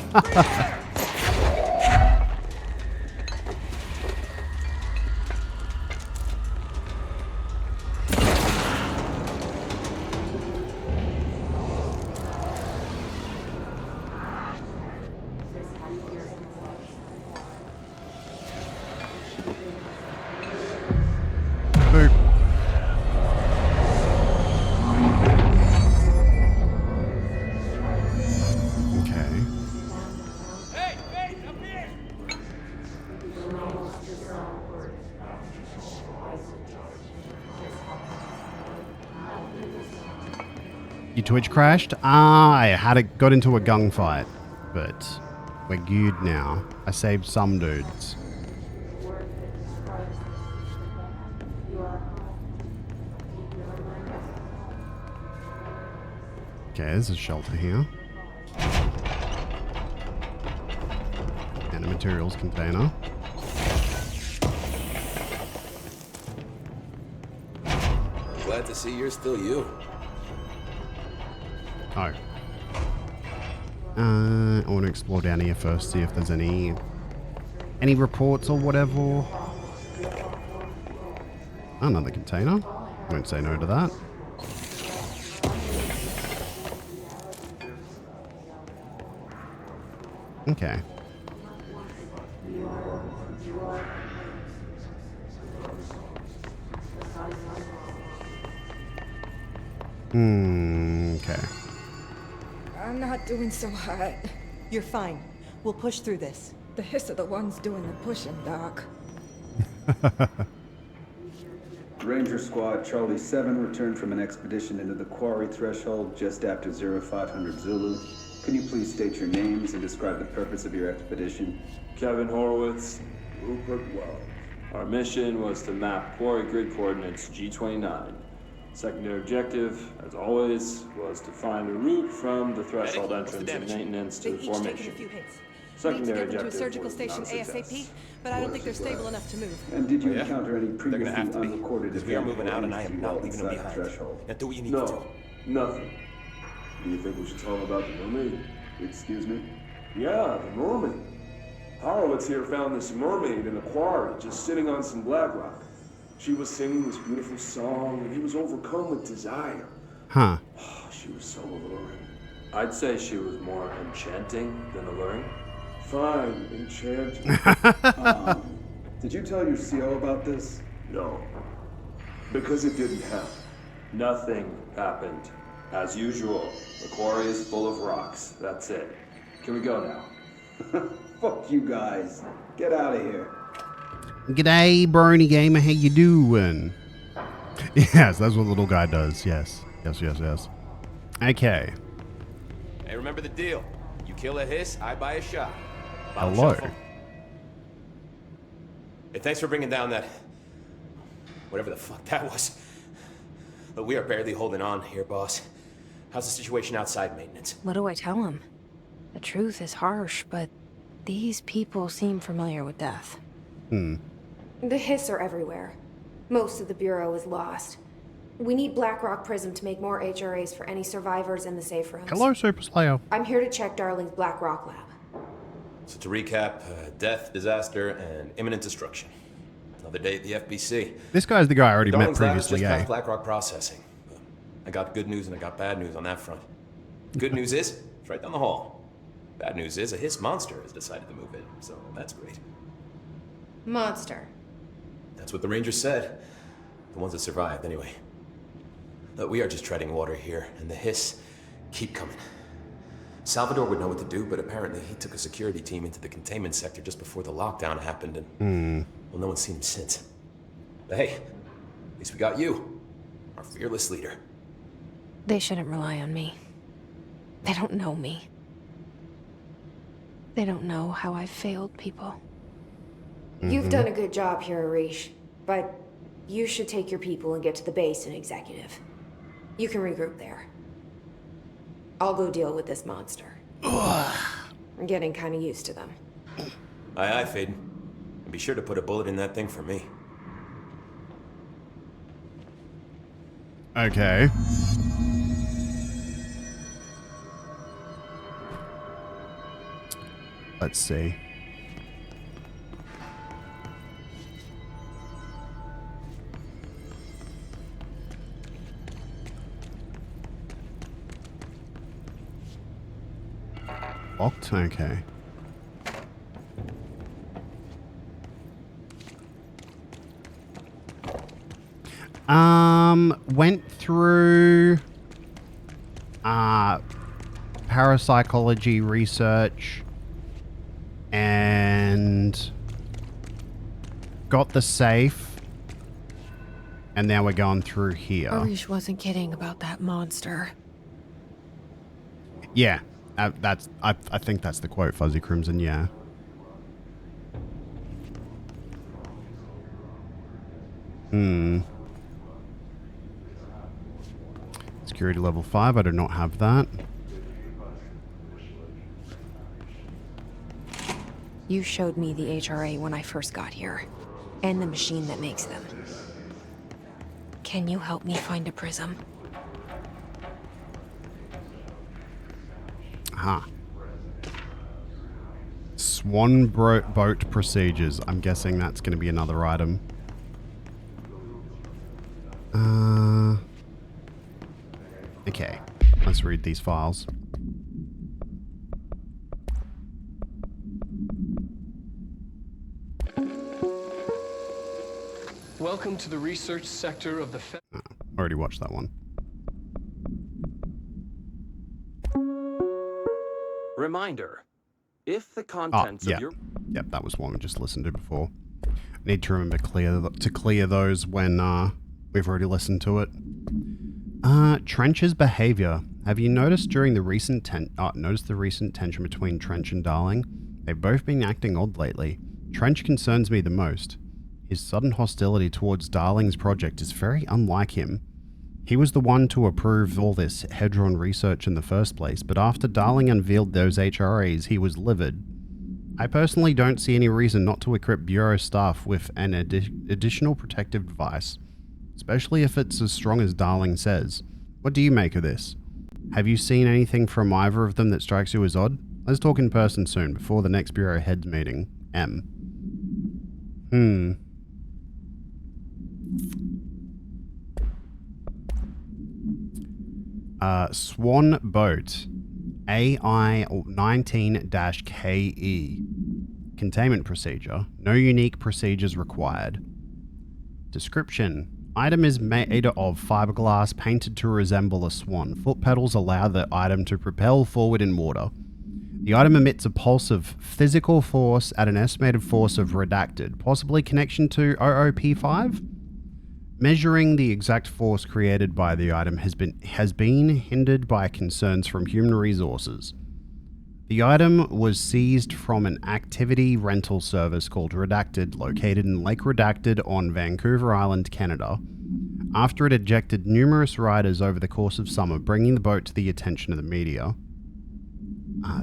Your Twitch crashed? I got into a gunfight, but we're good now. I saved some dudes. Okay, there's a shelter here. And a materials container. Glad to see you're still you. Oh. I want to explore down here first, see if there's any reports or whatever. Another container. Won't say no to that. Okay. Okay. I'm not doing so hot. You're fine. We'll push through this. The hiss are the ones doing the pushing, Doc. Ranger Squad Charlie 7 returned from an expedition into the quarry threshold just after 0500 Zulu. Can you please state your names and describe the purpose of your expedition? Kevin Horowitz, Rupert Wells. Our mission was to map quarry grid coordinates G29. Secondary objective, as always, was to find a route from the threshold entrance and maintenance to the formation. Secondary objective surgical was station not a success. ASAP, but I don't think they're stable enough to move. And did you Oh, yeah? encounter any They're gonna have previously to be, unrecorded because we are event moving out and I or am not incident leaving them outside the behind. threshold? Now do what you need to do. No, nothing. Do you think we should tell them about the mermaid? Excuse me? Yeah, the mermaid. Horowitz here found this mermaid in a quarry, just sitting on some black rock. She was singing this beautiful song, and he was overcome with desire. Huh. Oh, she was so alluring. I'd say she was more enchanting than alluring. Fine, enchanting. Did you tell your CO about this? No. Because it didn't happen. Nothing happened. As usual, the quarry is full of rocks. That's it. Can we go now? Fuck you guys. Get out of here. G'day, Brony Gamer. How you doing? Yes, that's what the little guy does. Yes. Yes. Okay. Hey, remember the deal. You kill a hiss, I buy a shot. Bottom Hello. shuffle. Hey, thanks for bringing down that... whatever the fuck that was. But we are barely holding on here, boss. How's the situation outside maintenance? What do I tell him? The truth is harsh, but these people seem familiar with death. The hiss are everywhere. Most of the Bureau is lost. We need Blackrock Prism to make more HRAs for any survivors in the safe rooms. Hello, Super Slayer. I'm here to check Darling's Blackrock lab. So to recap, death, disaster, and imminent destruction. Another day at the FBC. This guy's the guy I already met Darling's lab is previously, just eh? past Blackrock processing. I got good news and I got bad news on that front. Good news is, it's right down the hall. Bad news is, a hiss monster has decided to move in, so that's great. Monster. That's what the Rangers said. The ones that survived, anyway. But we are just treading water here, and the hiss keep coming. Salvador would know what to do, but apparently he took a security team into the containment sector just before the lockdown happened, and well, no one's seen him since. But hey, at least we got you, our fearless leader. They shouldn't rely on me. They don't know me. They don't know how I've failed people. You've done a good job here, Arish, but you should take your people and get to the base in Executive. You can regroup there. I'll go deal with this monster. I'm getting kind of used to them. Aye, Faden. And be sure to put a bullet in that thing for me. Okay. Let's see. Locked? Okay. Went through parapsychology research and got the safe, and now we're going through here. Arish wasn't kidding about that monster. Yeah, I think that's the quote, Fuzzy Crimson, yeah. Security level 5, I do not have that. You showed me the HRA when I first got here, and the machine that makes them. Can you help me find a prism? Aha. Swan boat procedures. I'm guessing that's going to be another item. Okay. Let's read these files. Welcome to the research sector of the Already watched that one. Reminder. If the contents of your... Yep, that was one we just listened to before. Need to remember to clear those when we've already listened to it. Trench's behavior. Have you noticed during the recent tension between Trench and Darling? They've both been acting odd lately. Trench concerns me the most. His sudden hostility towards Darling's project is very unlike him. He was the one to approve all this Hedron research in the first place, but after Darling unveiled those HRAs, he was livid. I personally don't see any reason not to equip Bureau staff with an additional protective device, especially if it's as strong as Darling says. What do you make of this? Have you seen anything from either of them that strikes you as odd? Let's talk in person soon, before the next Bureau heads meeting. M. Swan Boat. AI 19-KE. Containment procedure. No unique procedures required. Description. Item is made of fiberglass painted to resemble a swan. Foot pedals allow the item to propel forward in water. The item emits a pulse of physical force at an estimated force of redacted, possibly connection to OOP5? Measuring the exact force created by the item has been hindered by concerns from human resources. The item was seized from an activity rental service called Redacted, located in Lake Redacted on Vancouver Island, Canada, after it ejected numerous riders over the course of summer, bringing the boat to the attention of the media.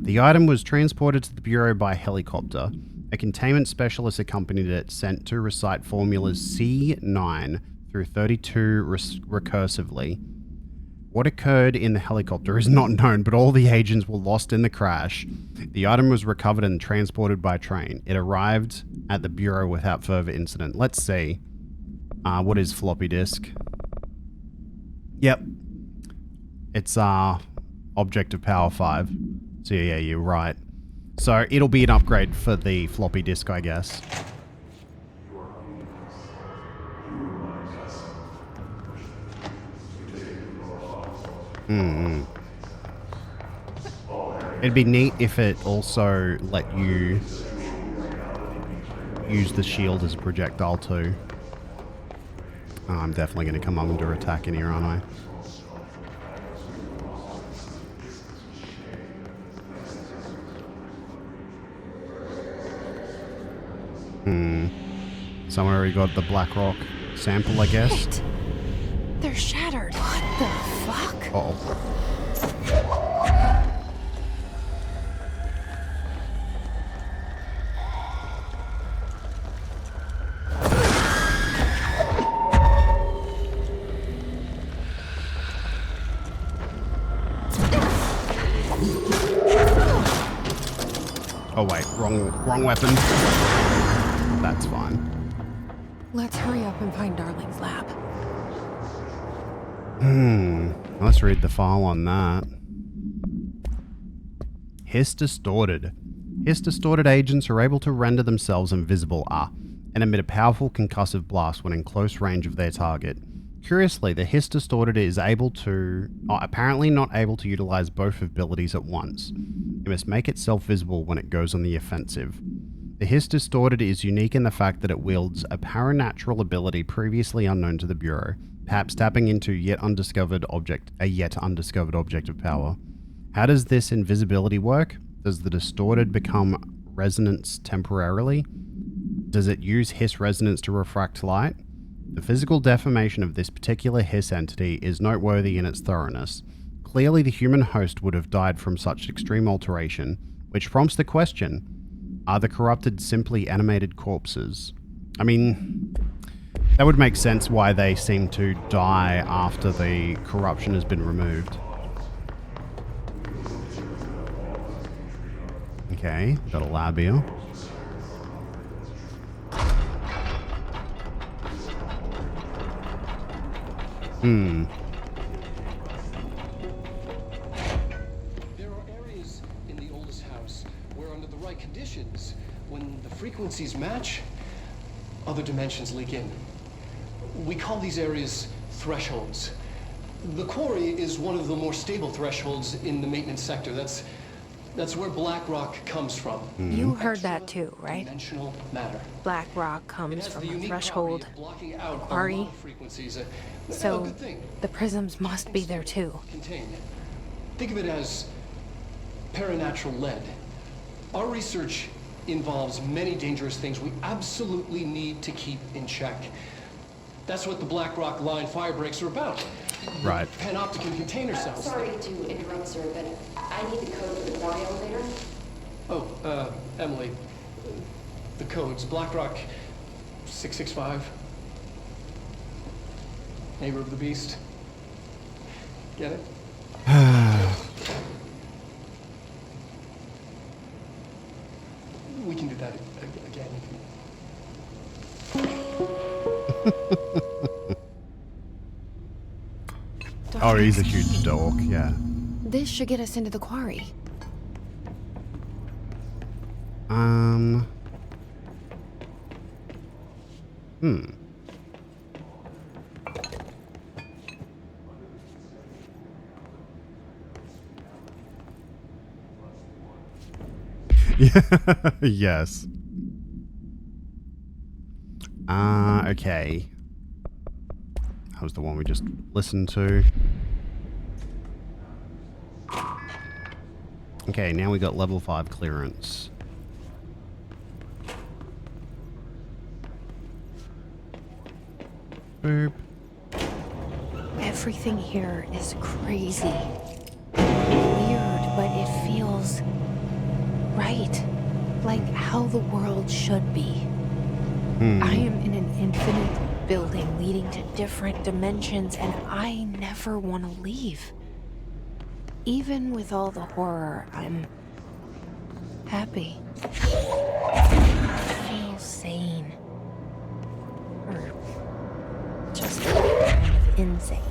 The item was transported to the Bureau by helicopter. A containment specialist accompanied it, sent to recite formulas C9 through 32 recursively. What occurred in the helicopter is not known, but all the agents were lost in the crash. The item was recovered and transported by train. It arrived at the Bureau without further incident. Let's see. What is floppy disk? Yep. It's Object of Power 5. So yeah, you're right. So it'll be an upgrade for the floppy disk, I guess. It'd be neat if it also let you use the shield as a projectile too. Oh, I'm definitely going to come under attack in here, aren't I? Somewhere we got the Black Rock sample, I guess. Shit. They're shattered. What the fuck? Uh-oh. Oh wait, wrong weapon. That's fine. Let's hurry up and find Darling's lab. Let's read the file on that. Hiss distorted. Hiss distorted agents are able to render themselves invisible and emit a powerful concussive blast when in close range of their target. Curiously, the Hiss distorted is apparently not able to utilize both abilities at once. It must make itself visible when it goes on the offensive. The Hiss distorted is unique in the fact that it wields a paranatural ability previously unknown to the Bureau, perhaps tapping into a yet undiscovered object of power. How does this invisibility work? Does the distorted become resonance temporarily? Does it use Hiss resonance to refract light? The physical deformation of this particular Hiss entity is noteworthy in its thoroughness. Clearly the human host would have died from such extreme alteration, which prompts the question, are the corrupted simply animated corpses? I mean, that would make sense why they seem to die after the corruption has been removed. Okay, got a lab here. There are areas in the oldest house where under the right conditions, when the frequencies match, other dimensions leak in. We call these areas thresholds. The quarry is one of the more stable thresholds in the maintenance sector. That's That's where black rock comes from. You heard that too, right? Dimensional matter. Black rock It comes has from the a unique threshold, property of blocking out a quarry. lot of frequencies. A So good thing. the prisms must be there too. Contained. Think of it as paranatural lead. Our research involves many dangerous things we absolutely need to keep in check. That's what the Black Rock Line fire breaks are about. Right. Panopticon container cells. Sorry to interrupt, sir, but I need the code for the quarry elevator. Oh, Emily. The codes. Black Rock 665. Neighbor of the Beast. Get it? We can do that again. Oh, he's a huge dork, yeah. This should get us into the quarry. Yes. Okay. That was the one we just listened to. Okay, now we got level 5 clearance. Boop. Everything here is crazy. Weird, but it feels right. Like how the world should be. I am in an infinite building leading to different dimensions, and I never want to leave. Even with all the horror, I'm happy. I feel sane. Or just kind of insane.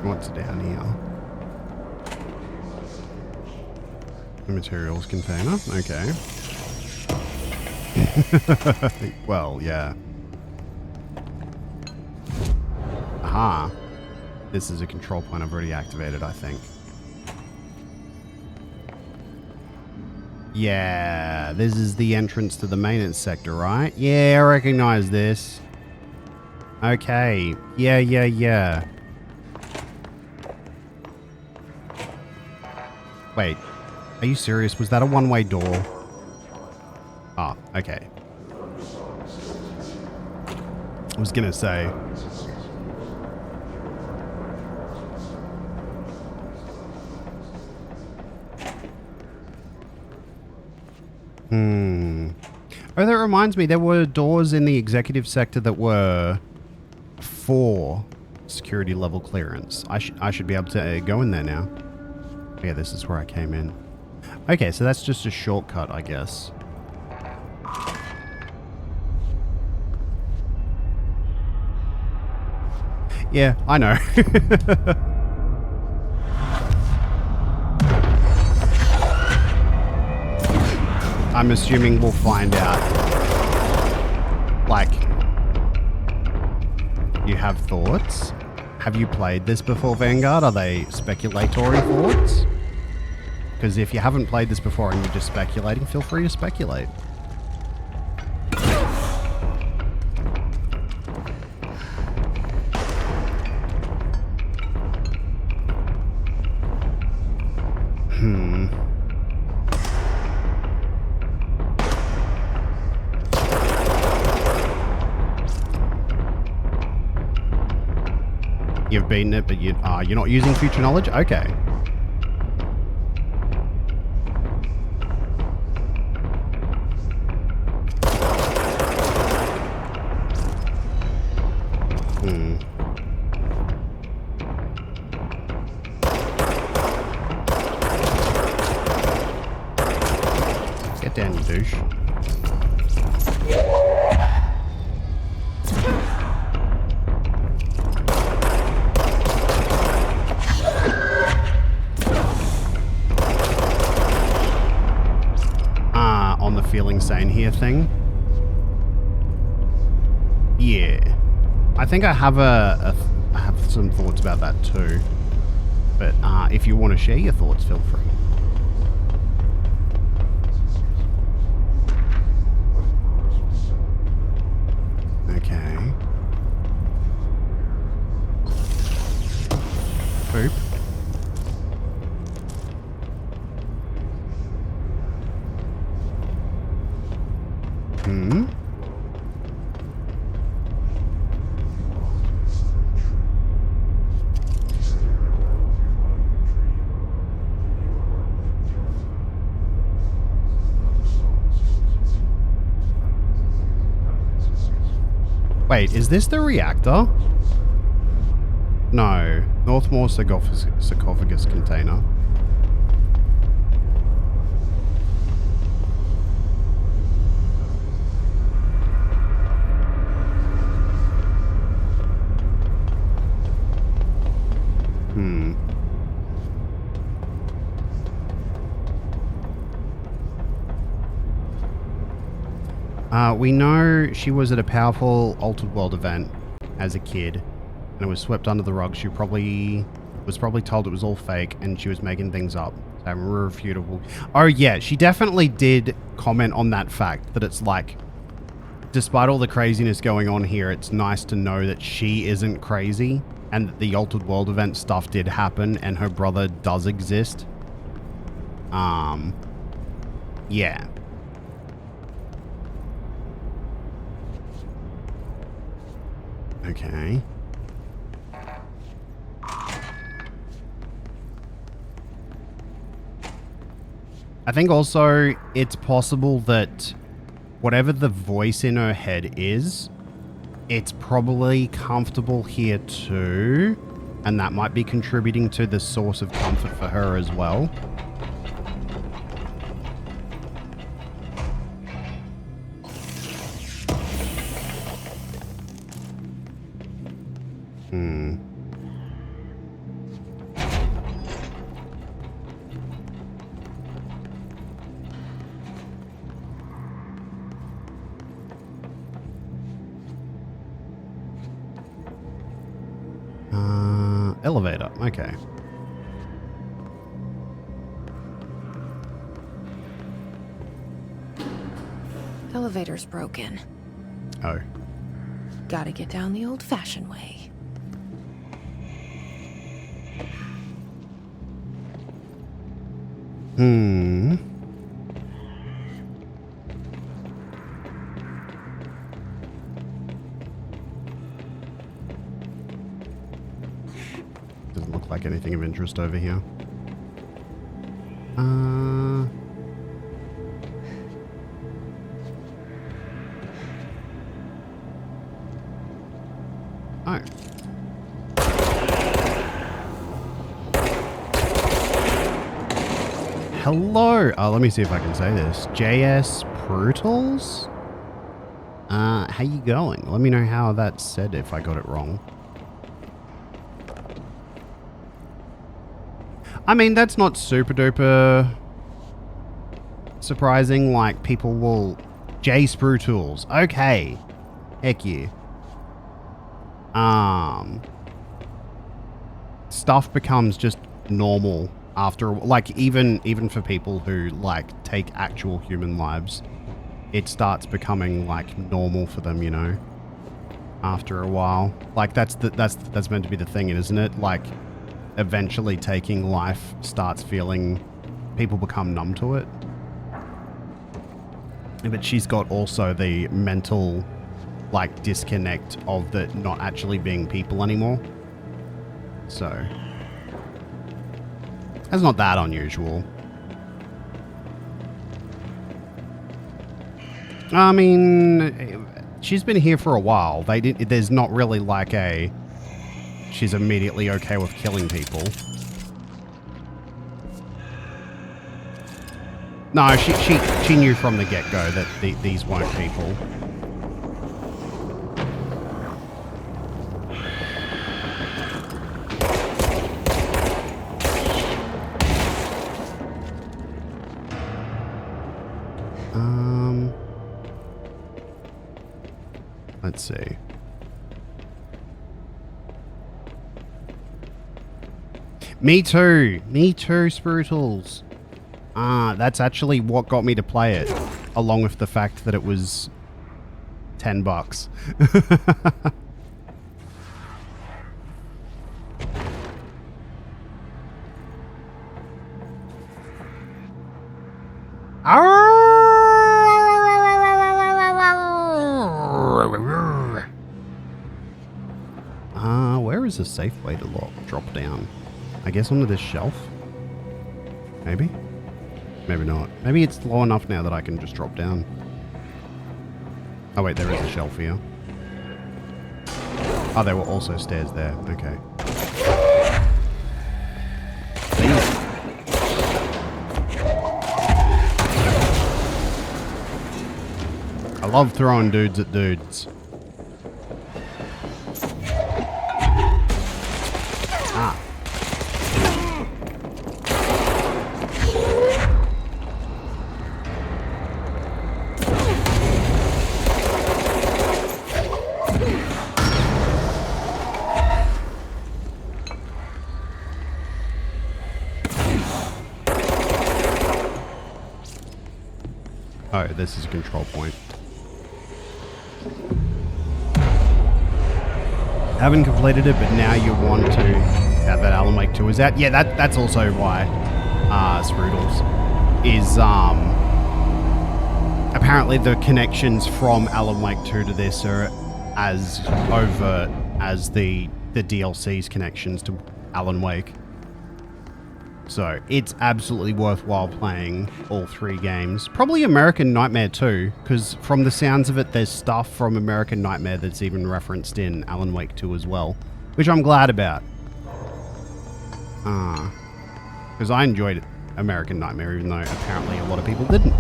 What's down here? The materials container. Okay. Well, yeah. Aha. This is a control point I've already activated, I think. Yeah, this is the entrance to the maintenance sector, right? Yeah, I recognize this. Okay. Yeah. Wait, are you serious? Was that a one-way door? Ah, okay. I was gonna say. Oh, that reminds me, there were doors in the executive sector that were for security level clearance. I should be able to go in there now. Yeah, this is where I came in. Okay, so that's just a shortcut, I guess. Yeah, I know. I'm assuming we'll find out. Like, you have thoughts? Have you played this before, Vanguard? Are they speculatory thoughts? Because if you haven't played this before and you're just speculating, feel free to speculate. You've beaten it, but you're not using future knowledge? Okay. Get down, you douche. feeling sane here thing. Yeah. I think I have I have some thoughts about that too. But if you want to share your thoughts, feel free. Okay. Boop. Hmm. Wait, is this the reactor? No. Northmore sarcophagus container. Hmm. We know she was at a powerful Altered World event as a kid, and it was swept under the rug. She was probably told it was all fake, and she was making things up. So irrefutable. Oh yeah, she definitely did comment on that fact, that it's like, despite all the craziness going on here, it's nice to know that she isn't crazy, and that the Altered World event stuff did happen, and her brother does exist. Yeah. Okay. I think also it's possible that whatever the voice in her head is, it's probably comfortable here too, and that might be contributing to the source of comfort for her as well. Hmm. Elevator. Okay. Elevator's broken. Oh. Gotta get down the old-fashioned way. Hmm. Doesn't look like anything of interest over here. Oh. Hello. Let me see if I can say this. JS Brutals? How you going? Let me know how that's said if I got it wrong. I mean, that's not super duper surprising. Like, people will... J Sprue Tools. Okay. Heck yeah. Stuff becomes just normal after, like, even for people who, like, take actual human lives, it starts becoming, like, normal for them, you know, after a while. Like, that's meant to be the thing, isn't it? Like, eventually taking life starts feeling, people become numb to it. But she's got also the mental, like, disconnect of the not actually being people anymore. So, that's not that unusual. I mean, she's been here for a while. There's not really like a, she's immediately okay with killing people. No, she knew from the get-go that these weren't people. Let's see. Me too, Spirituals. That's actually what got me to play it, along with the fact that it was $10. Where is a safe way to drop down? I guess onto this shelf? Maybe? Maybe not. Maybe it's low enough now that I can just drop down. Oh wait, there is a shelf here. Oh, there were also stairs there. Okay. I love throwing dudes at dudes. Ah. Oh, this is a control point. Haven't completed it, but now you want to. That Alan Wake 2 is out. Yeah, that's also why Strudels is apparently the connections from Alan Wake 2 to this are as overt as the DLC's connections to Alan Wake. So it's absolutely worthwhile playing all three games. Probably American Nightmare too, because from the sounds of it, there's stuff from American Nightmare that's even referenced in Alan Wake 2 as well, which I'm glad about. Because I enjoyed American Nightmare, even though apparently a lot of people didn't.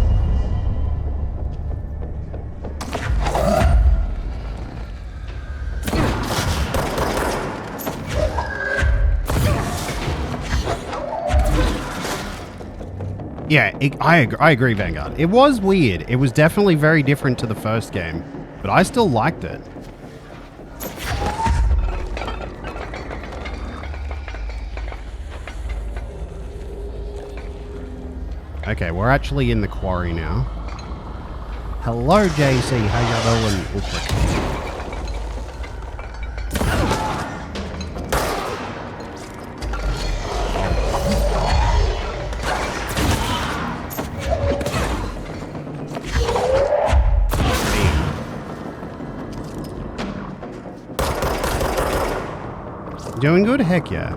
Yeah, I agree, Vanguard. It was weird. It was definitely very different to the first game, but I still liked it. Okay, we're actually in the quarry now. Hello, JC. How y'all doing? Oh, frick. Doing good? Heck yeah.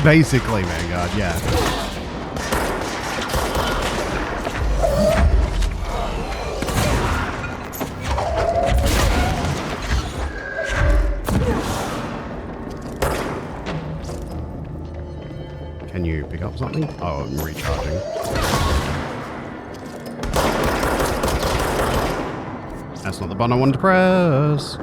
Basically, Vanguard, yeah. Can you pick up something? Oh, I'm recharging. That's not the button I wanted to press.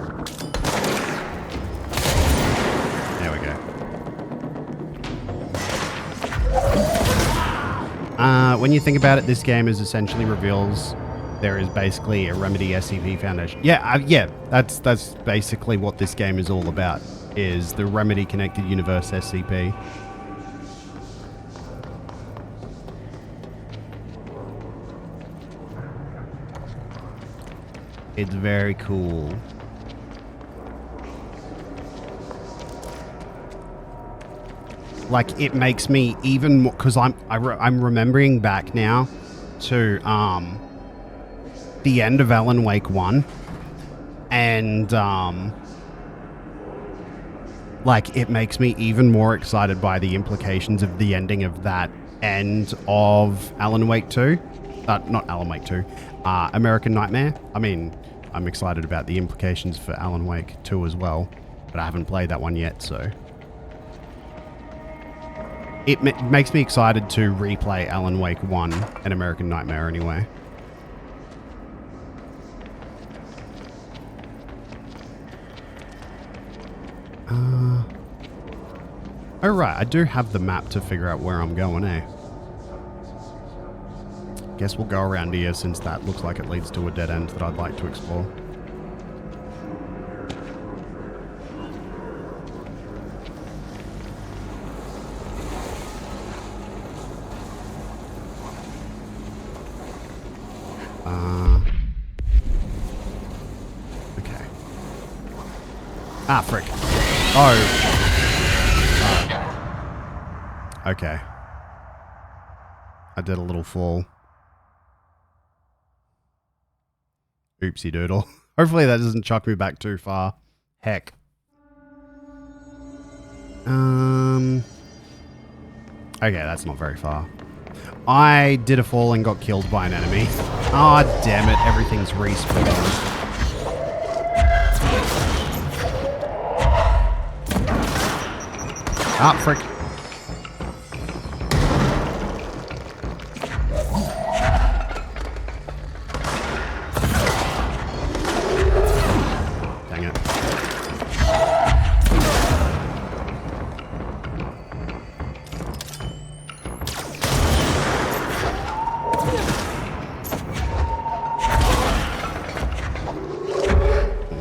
When you think about it, this game is essentially reveals there is basically a Remedy SCP Foundation. Yeah, that's basically what this game is all about, is the Remedy Connected Universe SCP. It's very cool. Like, it makes me even more, because I'm remembering back now to the end of Alan Wake 1, and like, it makes me even more excited by the implications of the ending of that end of Alan Wake 2. Not Alan Wake 2, American Nightmare. I mean, I'm excited about the implications for Alan Wake 2 as well, but I haven't played that one yet, so... It makes me excited to replay Alan Wake 1 and American Nightmare anyway. Oh right, I do have the map to figure out where I'm going, eh? Guess we'll go around here since that looks like it leads to a dead end that I'd like to explore. Okay. Ah, frick. Oh. Okay. I did a little fall. Oopsie doodle. Hopefully that doesn't chuck me back too far. Heck. Okay, that's not very far. I did a fall and got killed by an enemy. Ah, oh, damn it. Everything's respawned. Ah, frick. Dang it.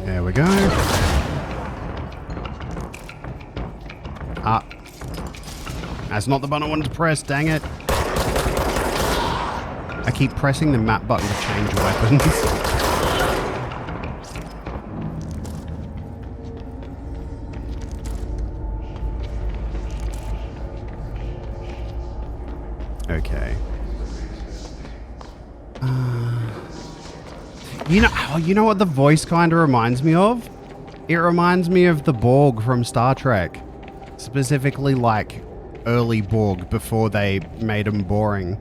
There we go. Ah. That's not the button I wanted to press, dang it. I keep pressing the map button to change weapons. Okay. You know what the voice kind of reminds me of? It reminds me of the Borg from Star Trek. Specifically, like, early Borg before they made them boring.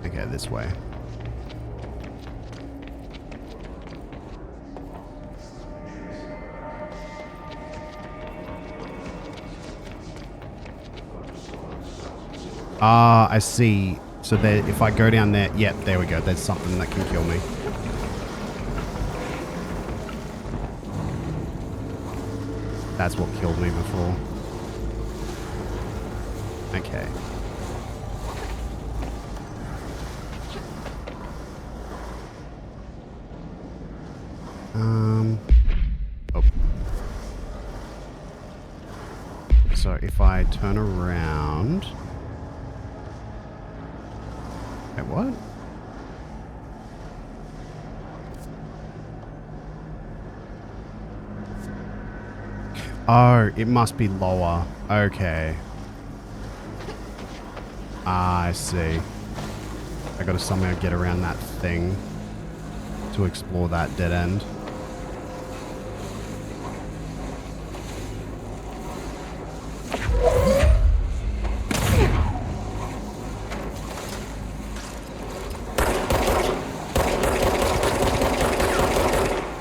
Okay, this way. Ah, I see. So there, if I go down there, yeah, there we go. There's something that can kill me. That's what killed me before. Okay. Oh. So if I turn around... Wait, what? Oh, it must be lower. Okay. Ah, I see. I gotta somehow get around that thing to explore that dead end.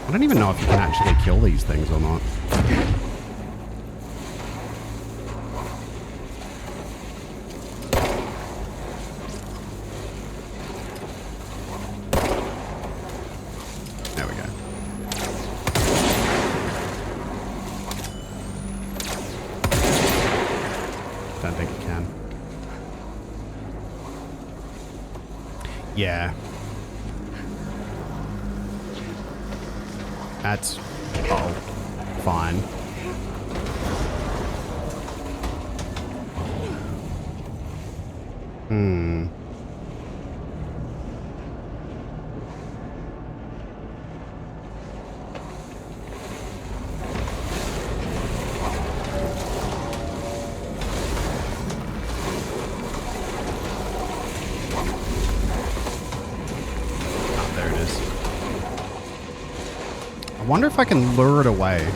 I don't even know if you can actually kill these things or not. There we go. Don't think it can. Yeah. That's... oh, fine. Hmm. Oh, there it is. I wonder if I can lure it away.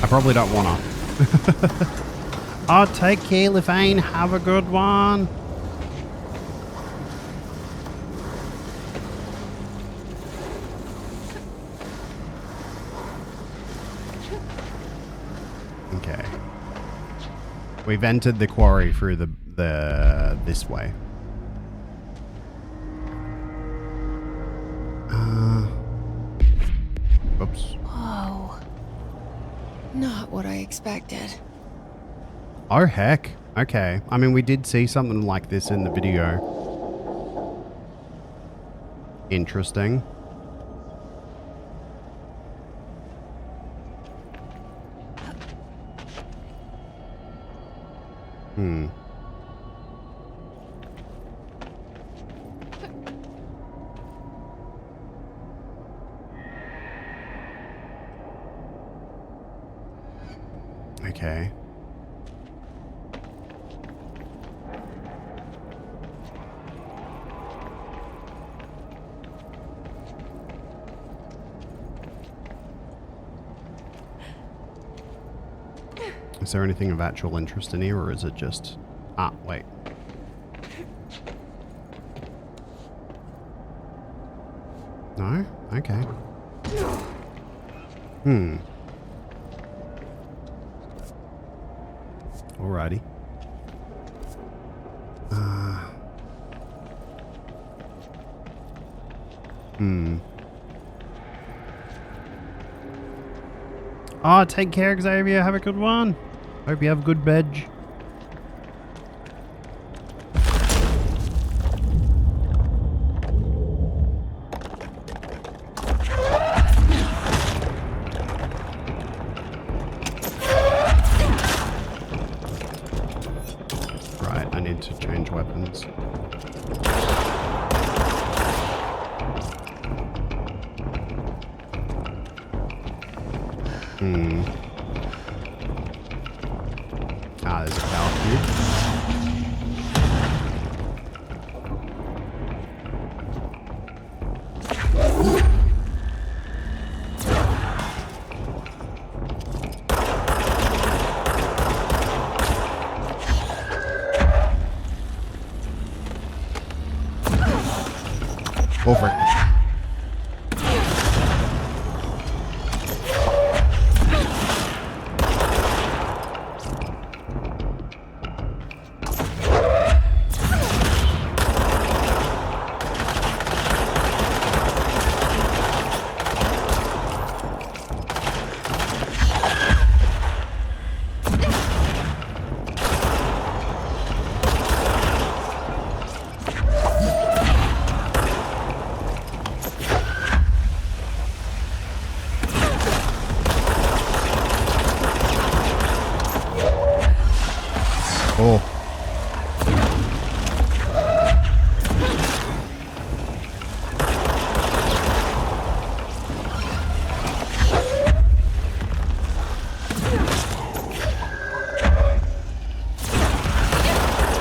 I probably don't wanna. Oh, take care, Lefane. Have a good one. Okay. We've entered the quarry through the this way. Oops. Whoa. Not what I expected. Oh, heck. Okay. I mean, we did see something like this in the video. Interesting. Hmm. Okay. Is there anything of actual interest in here, or is it just... Ah, wait. No? Okay. Hmm. Alrighty. Hmm. Oh, take care, Xavier. Have a good one. Hope you have a good veg. Right, I need to change weapons. Hmm. Ah, there's a power cube. Go for it. Oh.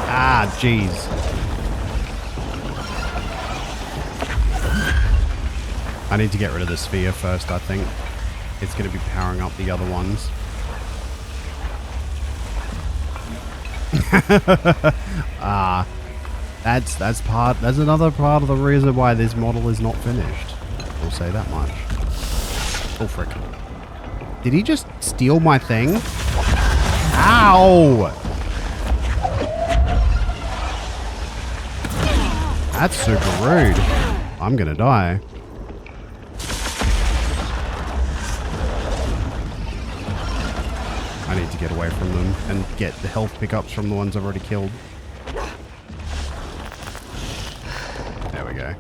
Ah, jeez. I need to get rid of the sphere first, I think. It's going to be powering up the other ones. That's another part of the reason why this model is not finished. We'll say that much. Oh, frick. Did he just steal my thing? Ow! That's super rude. I'm gonna die. I need to get away from them and get the health pickups from the ones I've already killed. There we go.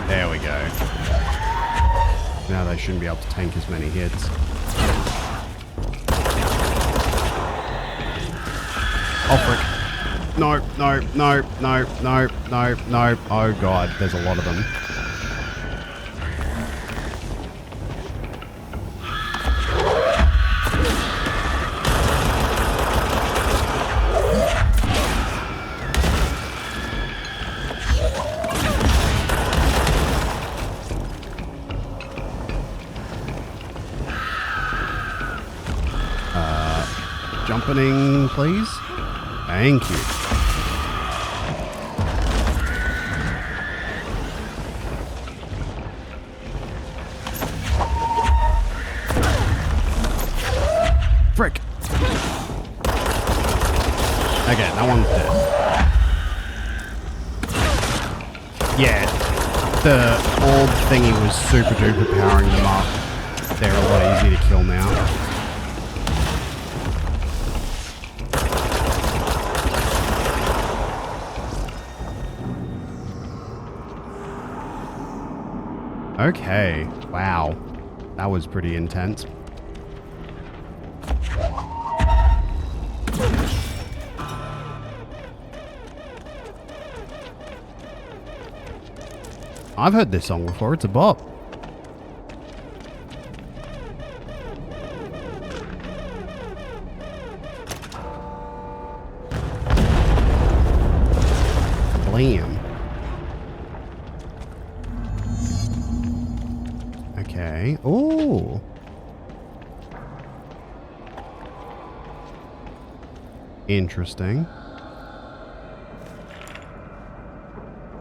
There we go. Now they shouldn't be able to tank as many hits. Oh, frick. No, no, no, no, no, no, no. Oh, God, there's a lot of them. Jumping, please. Thank you. Frick. Okay, that one's dead. Yeah, the orb thingy was super duper powering them up. They're a lot easier to kill now. Okay, wow. That was pretty intense. I've heard this song before, it's a bop. Blam. Okay. Ooh. Interesting.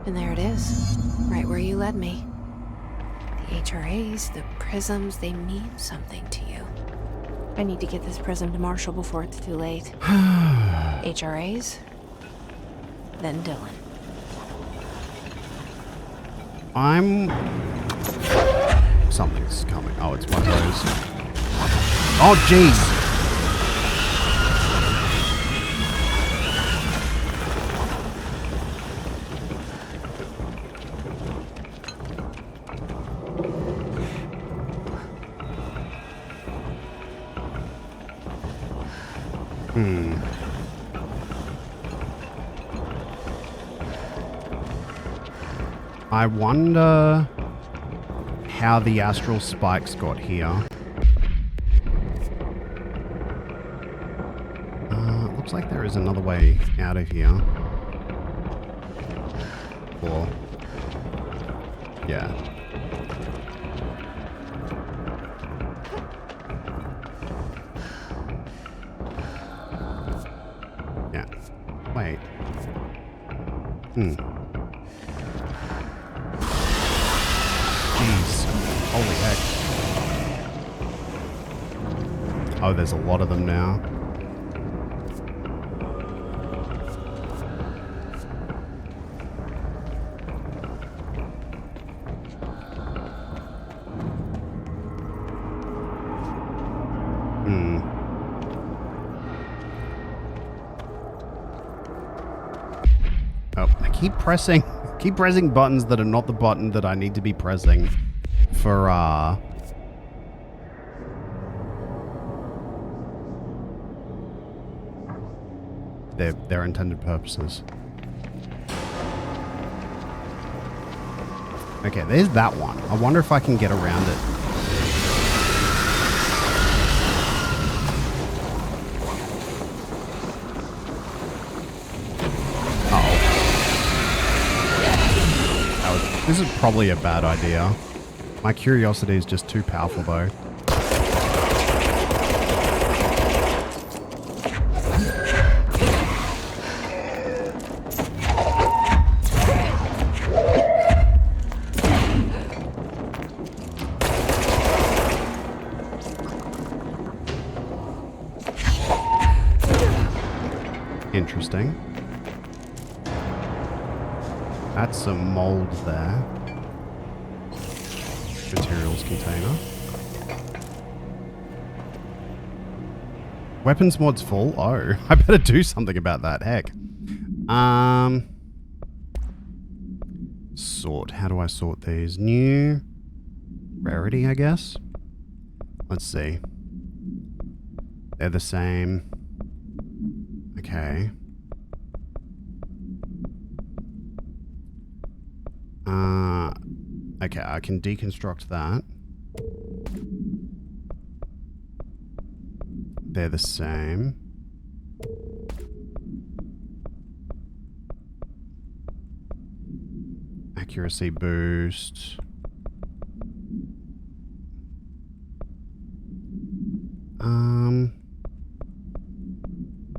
And there it is, right where you led me. The HRAs, the prisms, they mean something to you. I need to get this prism to Marshall before it's too late. HRAs, then Dylan. Something's coming. Oh, it's one of those. Oh, jeez. I wonder how the astral spikes got here. Looks like there is another way out of here. Or, yeah. Yeah. Wait. Jeez. Holy heck. Oh, there's a lot of them now. Oh, I keep pressing buttons that are not the button that I need to be pressing for their intended purposes. Okay, there's that one. I wonder if I can get around it. This is probably a bad idea. My curiosity is just too powerful, though. Interesting. That's some mold there. Materials container. Weapons mod's full? Oh, I better do something about that. Heck. Sort. How do I sort these? New. Rarity, I guess. Let's see. They're the same. Okay. Okay, I can deconstruct that. They're the same. Accuracy boost.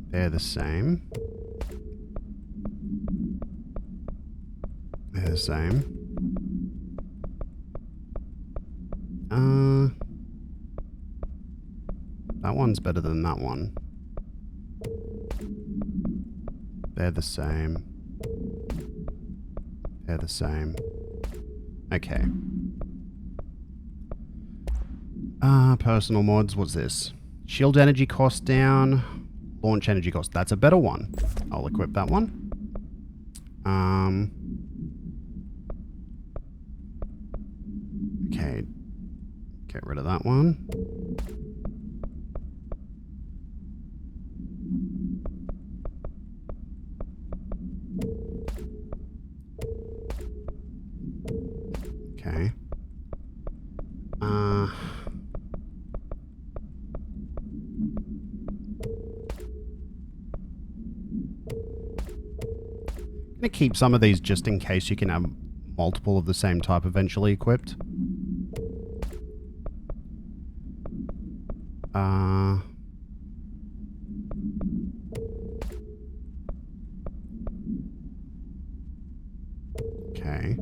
They're the same. They're the same. That one's better than that one. They're the same. They're the same. Okay. Personal mods. What's this? Shield energy cost down. Launch energy cost. That's a better one. I'll equip that one. Okay. Get rid of that one. Okay. Gonna keep some of these just in case you can have multiple of the same type eventually equipped. Okay.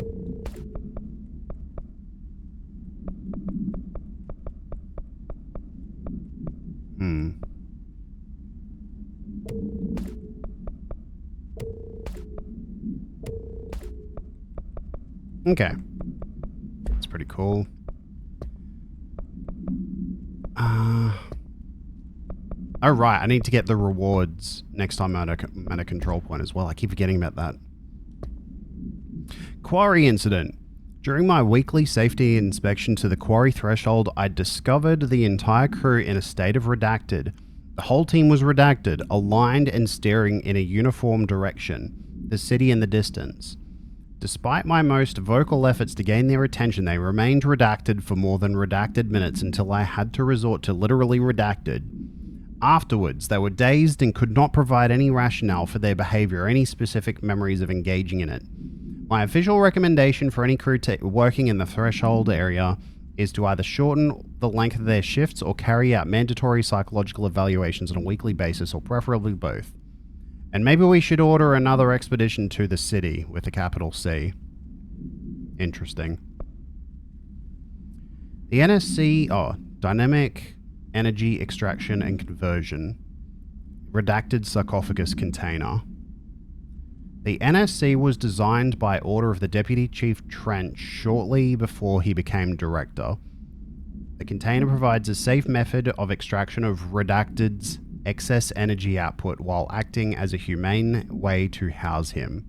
Okay. That's pretty cool. Oh, right. I need to get the rewards next time I'm at a control point as well. I keep forgetting about that. Quarry incident. During my weekly safety inspection to the quarry threshold, I discovered the entire crew in a state of redacted. The whole team was redacted, aligned and staring in a uniform direction, the city in the distance. Despite my most vocal efforts to gain their attention, they remained redacted for more than redacted minutes until I had to resort to literally redacted. Afterwards, they were dazed and could not provide any rationale for their behavior or any specific memories of engaging in it. My official recommendation for any crew working in the threshold area is to either shorten the length of their shifts or carry out mandatory psychological evaluations on a weekly basis, or preferably both. And maybe we should order another expedition to the city with a capital C. Interesting. The NSC, Dynamic Energy Extraction and Conversion. Redacted sarcophagus container. The NSC was designed by order of the Deputy Chief Trench shortly before he became director. The container provides a safe method of extraction of redacted's excess energy output while acting as a humane way to house him.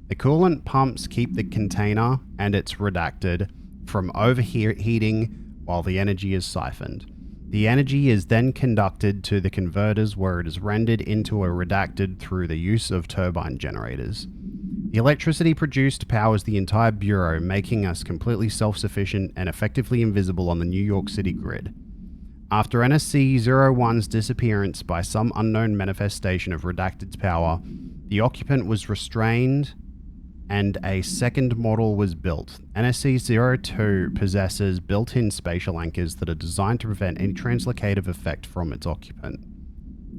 The coolant pumps keep the container and its redacted from overheating while the energy is siphoned. The energy is then conducted to the converters where it is rendered into a redacted through the use of turbine generators. The electricity produced powers the entire bureau, making us completely self-sufficient and effectively invisible on the New York City grid. After NSC-01's disappearance by some unknown manifestation of Redacted's power, the occupant was restrained and a second model was built. NSC-02 possesses built-in spatial anchors that are designed to prevent any translocative effect from its occupant.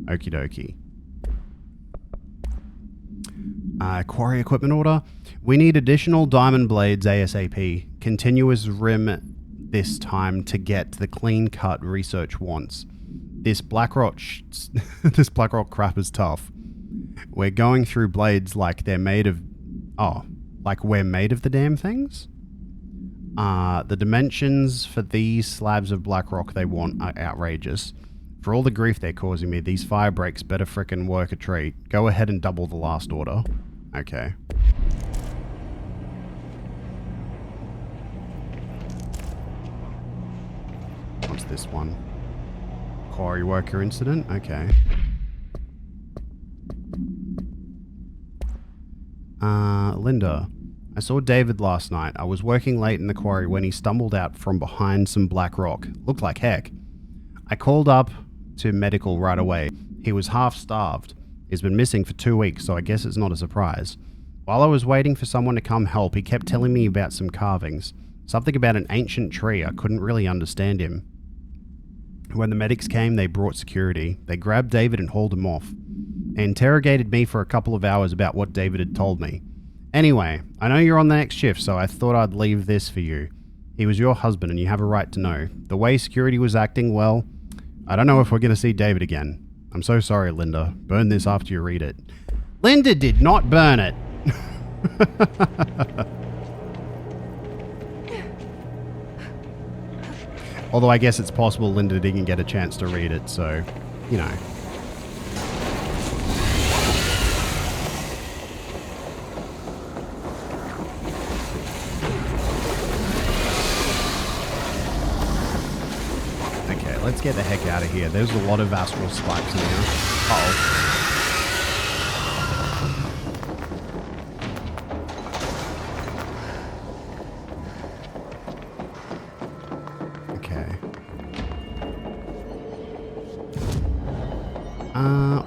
Okie dokie. Quarry equipment order. We need additional diamond blades ASAP. Continuous rim this time to get the clean cut research wants. This Blackrock crap is tough. We're going through blades like they're made of... like we're made of the damn things? The dimensions for these slabs of Blackrock they want are outrageous. For all the grief they're causing me, these fire breaks better frickin' work a treat. Go ahead and double the last order. Okay. What's this one? Quarry worker incident? Okay. Linda. I saw David last night. I was working late in the quarry when he stumbled out from behind some black rock. Looked like heck. I called up to medical right away. He was half-starved. He's been missing for 2 weeks, so I guess it's not a surprise. While I was waiting for someone to come help, he kept telling me about some carvings. Something about an ancient tree. I couldn't really understand him. When the medics came, they brought security. They grabbed David and hauled him off. They interrogated me for a couple of hours about what David had told me. Anyway, I know you're on the next shift, so I thought I'd leave this for you. He was your husband and you have a right to know. The way security was acting, well, I don't know if we're going to see David again. I'm so sorry, Linda. Burn this after you read it. Linda did not burn it. Although I guess it's possible Linda didn't get a chance to read it, so, you know. Okay, let's get the heck out of here. There's a lot of astral spikes in here. Uh-oh.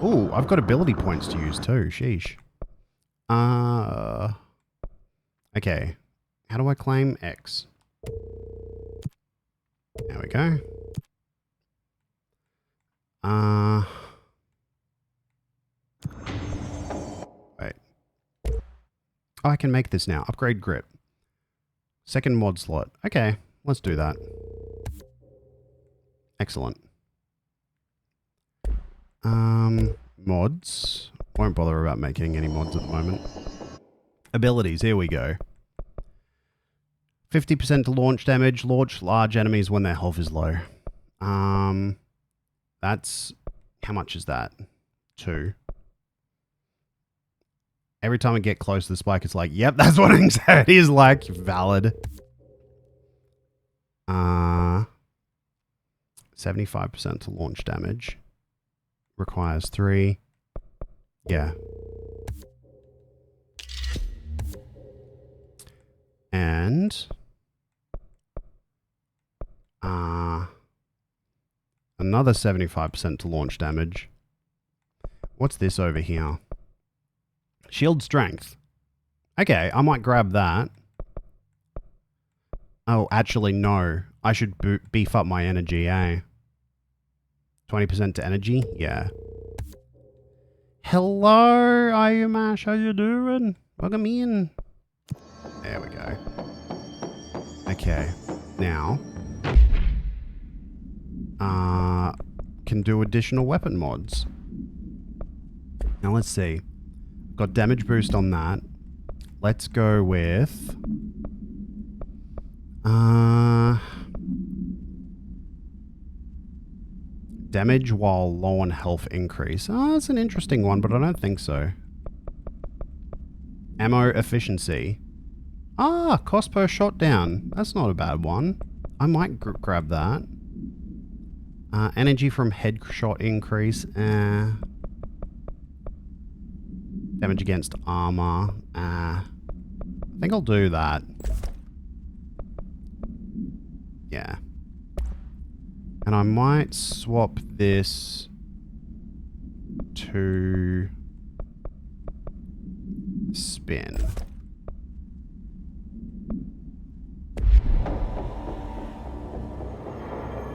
Oh, I've got ability points to use too. Sheesh. Okay. How do I claim X? There we go. Wait. Oh, I can make this now. Upgrade grip. Second mod slot. Okay, let's do that. Excellent. Mods. Won't bother about making any mods at the moment. Abilities, here we go. 50% to launch damage. Launch large enemies when their health is low. That's... How much is that? 2. Every time I get close to the spike, it's like, yep, that's what anxiety is like. Valid. 75% to launch damage. Requires 3. Yeah. And another 75% to launch damage. What's this over here? Shield strength. Okay, I might grab that. Oh, actually, no. I should beef up my energy, eh? 20% to energy? Yeah. Hello, Ayumash. How you doing? Welcome in. There we go. Okay. Now. Can do additional weapon mods. Now let's see. Got damage boost on that. Let's go with... damage while low on health increase. Oh, that's an interesting one, but I don't think so. Ammo efficiency. Ah, cost per shot down. That's not a bad one. I might grab that. Energy from headshot increase. Damage against armor. I think I'll do that. Yeah. And I might swap this to spin.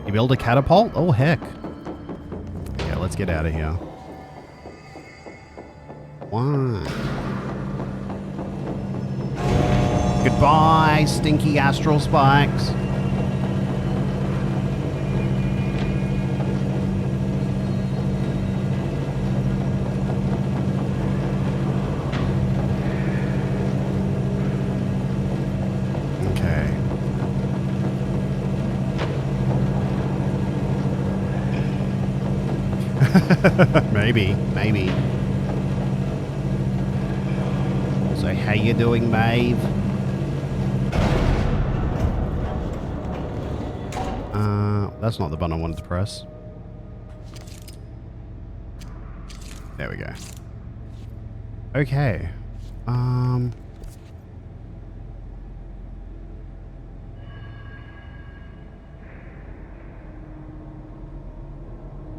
You build a catapult? Oh, heck. Okay, let's get out of here. 1. Goodbye, stinky astral spikes. Maybe. So how you doing, Maeve? That's not the button I wanted to press. There we go. Okay.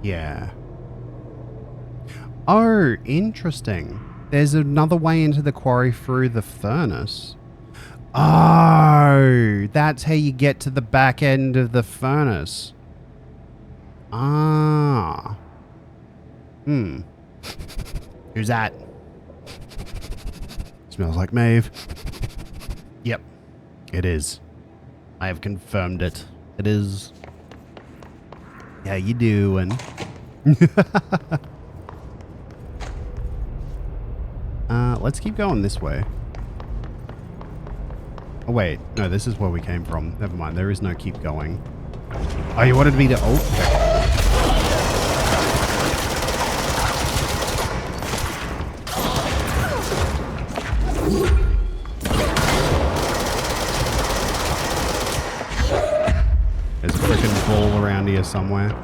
Yeah. Oh, interesting. There's another way into the quarry through the furnace. Oh, that's how you get to the back end of the furnace. Ah. Who's that? Smells like Maeve. Yep, it is. I have confirmed it. It is. How you doing? let's keep going this way. Oh wait, no, this is where we came from. Never mind, there is no keep going. Oh, you wanted me to... Oh, there's a freaking ball around here somewhere.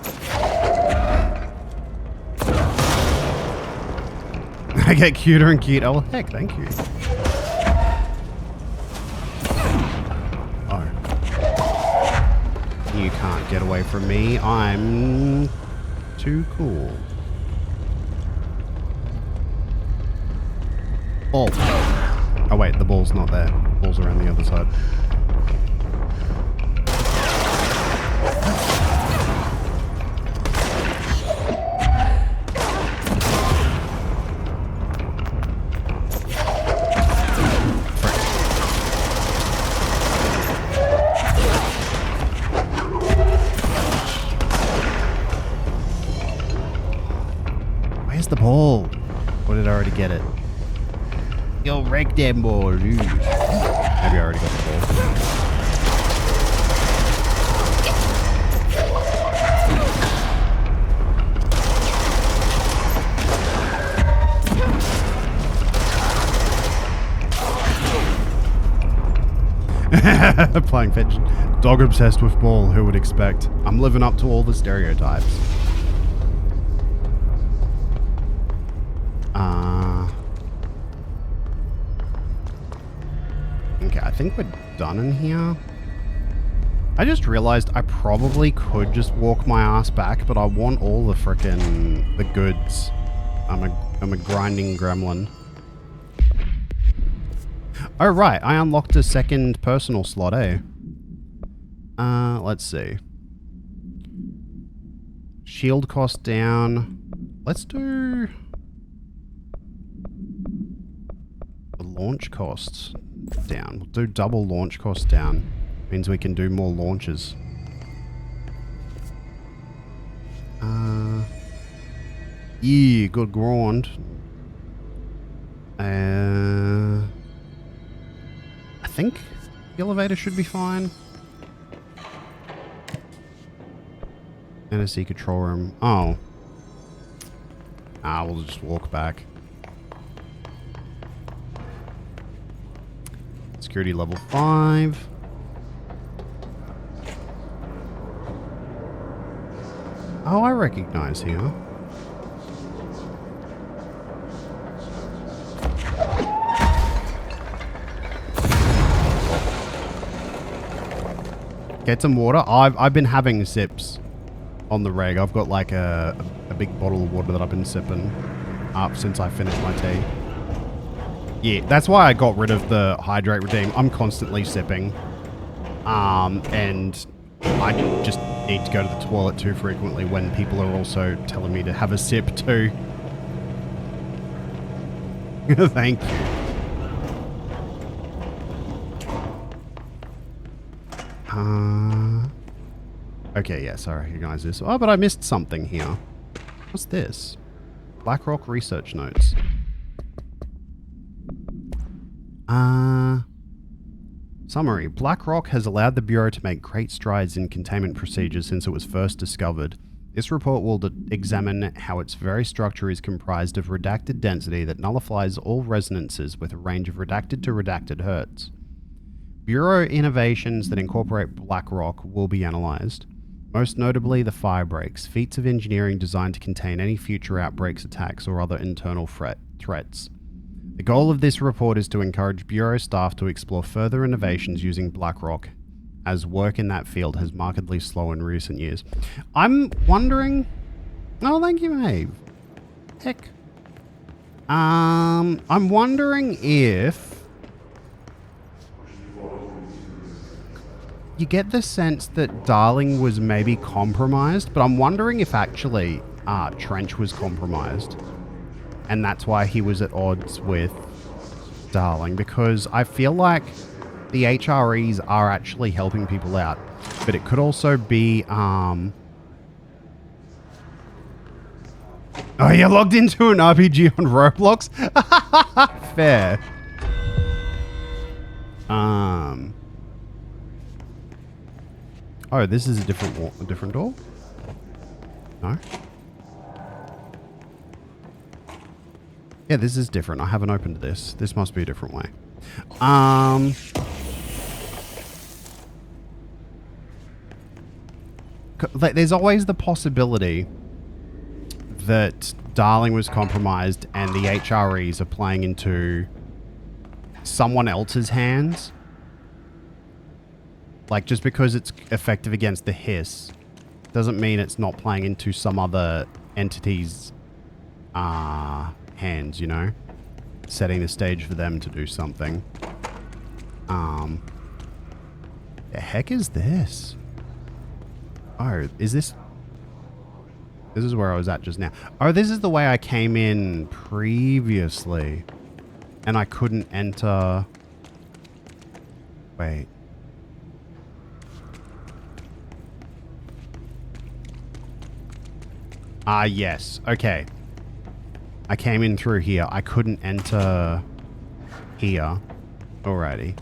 I get cuter and cute. Oh, heck, thank you. Oh. You can't get away from me. I'm too cool. Ball. Oh, wait, the ball's not there. The ball's around the other side. The ball. Or did I already get it? Go wreck them ball, dude. Maybe I already got the ball. Playing fetch. Dog obsessed with ball, who would expect? I'm living up to all the stereotypes. Okay, I think we're done in here. I just realized I probably could just walk my ass back, but I want all the frickin' the goods. I'm a grinding gremlin. Oh right, I unlocked a second personal slot, eh? Let's see. Shield cost down. Let's do the launch costs down. We'll do double launch cost down. Means we can do more launches. Yeah, good grind. I think the elevator should be fine. NSC control room. Oh. We'll just walk back. Security level 5. Oh, I recognize here. Get some water. I've been having sips on the reg. I've got like a big bottle of water that I've been sipping up since I finished my tea. Yeah, that's why I got rid of the hydrate redeem. I'm constantly sipping. And I just need to go to the toilet too frequently when people are also telling me to have a sip too. Thank you. Okay, yes, I recognize this. Oh, but I missed something here. What's this? BlackRock research notes. Summary. BlackRock has allowed the Bureau to make great strides in containment procedures since it was first discovered. This report will examine how its very structure is comprised of redacted density that nullifies all resonances with a range of redacted to redacted hertz. Bureau innovations that incorporate BlackRock will be analyzed. Most notably the fire breaks, feats of engineering designed to contain any future outbreaks, attacks, or other internal threats. The goal of this report is to encourage Bureau staff to explore further innovations using BlackRock, as work in that field has markedly slowed in recent years. I'm wondering... Oh, thank you, Maeve. Heck. I'm wondering if... You get the sense that Darling was maybe compromised, but I'm wondering if actually Trench was compromised. And that's why he was at odds with Darling, because I feel like the HREs are actually helping people out. But it could also be... Oh, you're logged into an RPG on Roblox? fair. Oh, this is a different door? No? Yeah, this is different. I haven't opened this. This must be a different way. There's always the possibility that Darling was compromised and the HREs are playing into someone else's hands. Like, just because it's effective against the hiss doesn't mean it's not playing into some other entity's hands, you know? Setting the stage for them to do something. The heck is this? Oh, is this... This is where I was at just now. Oh, this is the way I came in previously. And I couldn't enter... Wait. Ah, yes. Okay. I came in through here. I couldn't enter here. Alrighty.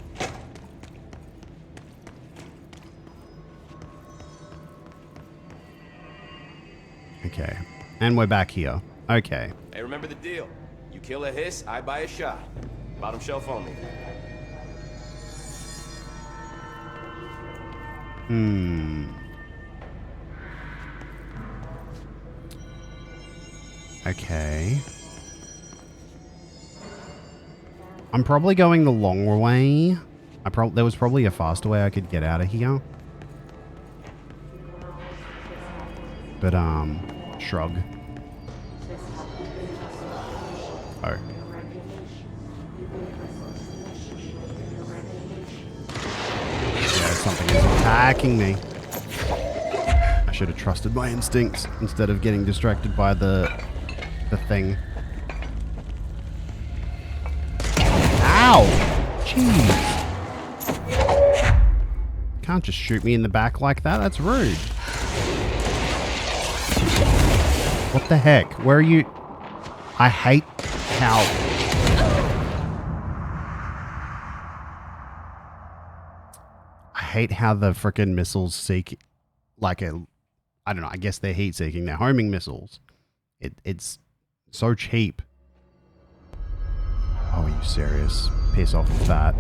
Okay. And we're back here. Okay. Hey, remember the deal. You kill a hiss, I buy a shot. Bottom shelf only. Okay. I'm probably going the long way. There was probably a faster way I could get out of here. But, shrug. Oh. Yeah, something is attacking me. I should have trusted my instincts instead of getting distracted by the thing. Ow! Jeez. Can't just shoot me in the back like that. That's rude. What the heck? Where are you? I hate how... I hate how the frickin' missiles seek like a... I don't know, I guess they're heat seeking. They're homing missiles. It's so cheap. Oh, are you serious? Piss off with that.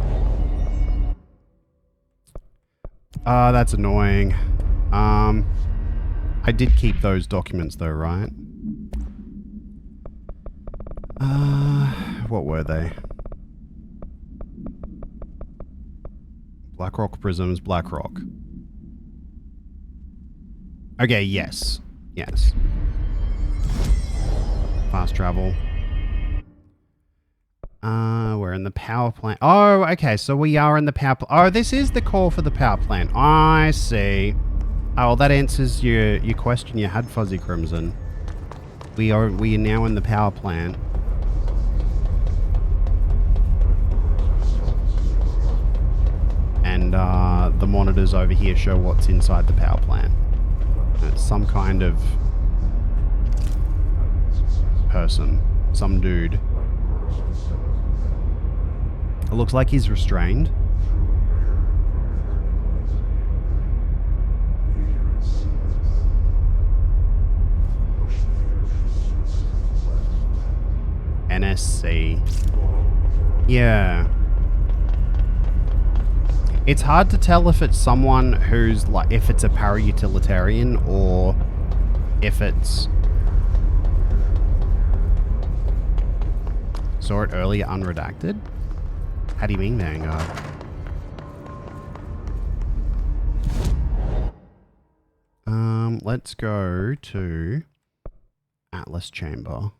That's annoying. I did keep those documents though, right? What were they? Blackrock Prisms, Blackrock. Okay, yes. Yes. Fast travel. We're in the power plant. Oh, okay, so we are in the power plant. Oh, this is the call for the power plant. I see. Oh, well, that answers your question you had, Fuzzy Crimson. We are now in the power plant. And the monitors over here show what's inside the power plant. It's some kind of person. Some dude. It looks like he's restrained. NSC. Yeah. It's hard to tell if it's someone who's like, if it's a para-utilitarian or if it's... Saw it earlier unredacted? How do you mean, Vanguard? Let's go to Atlas Chamber.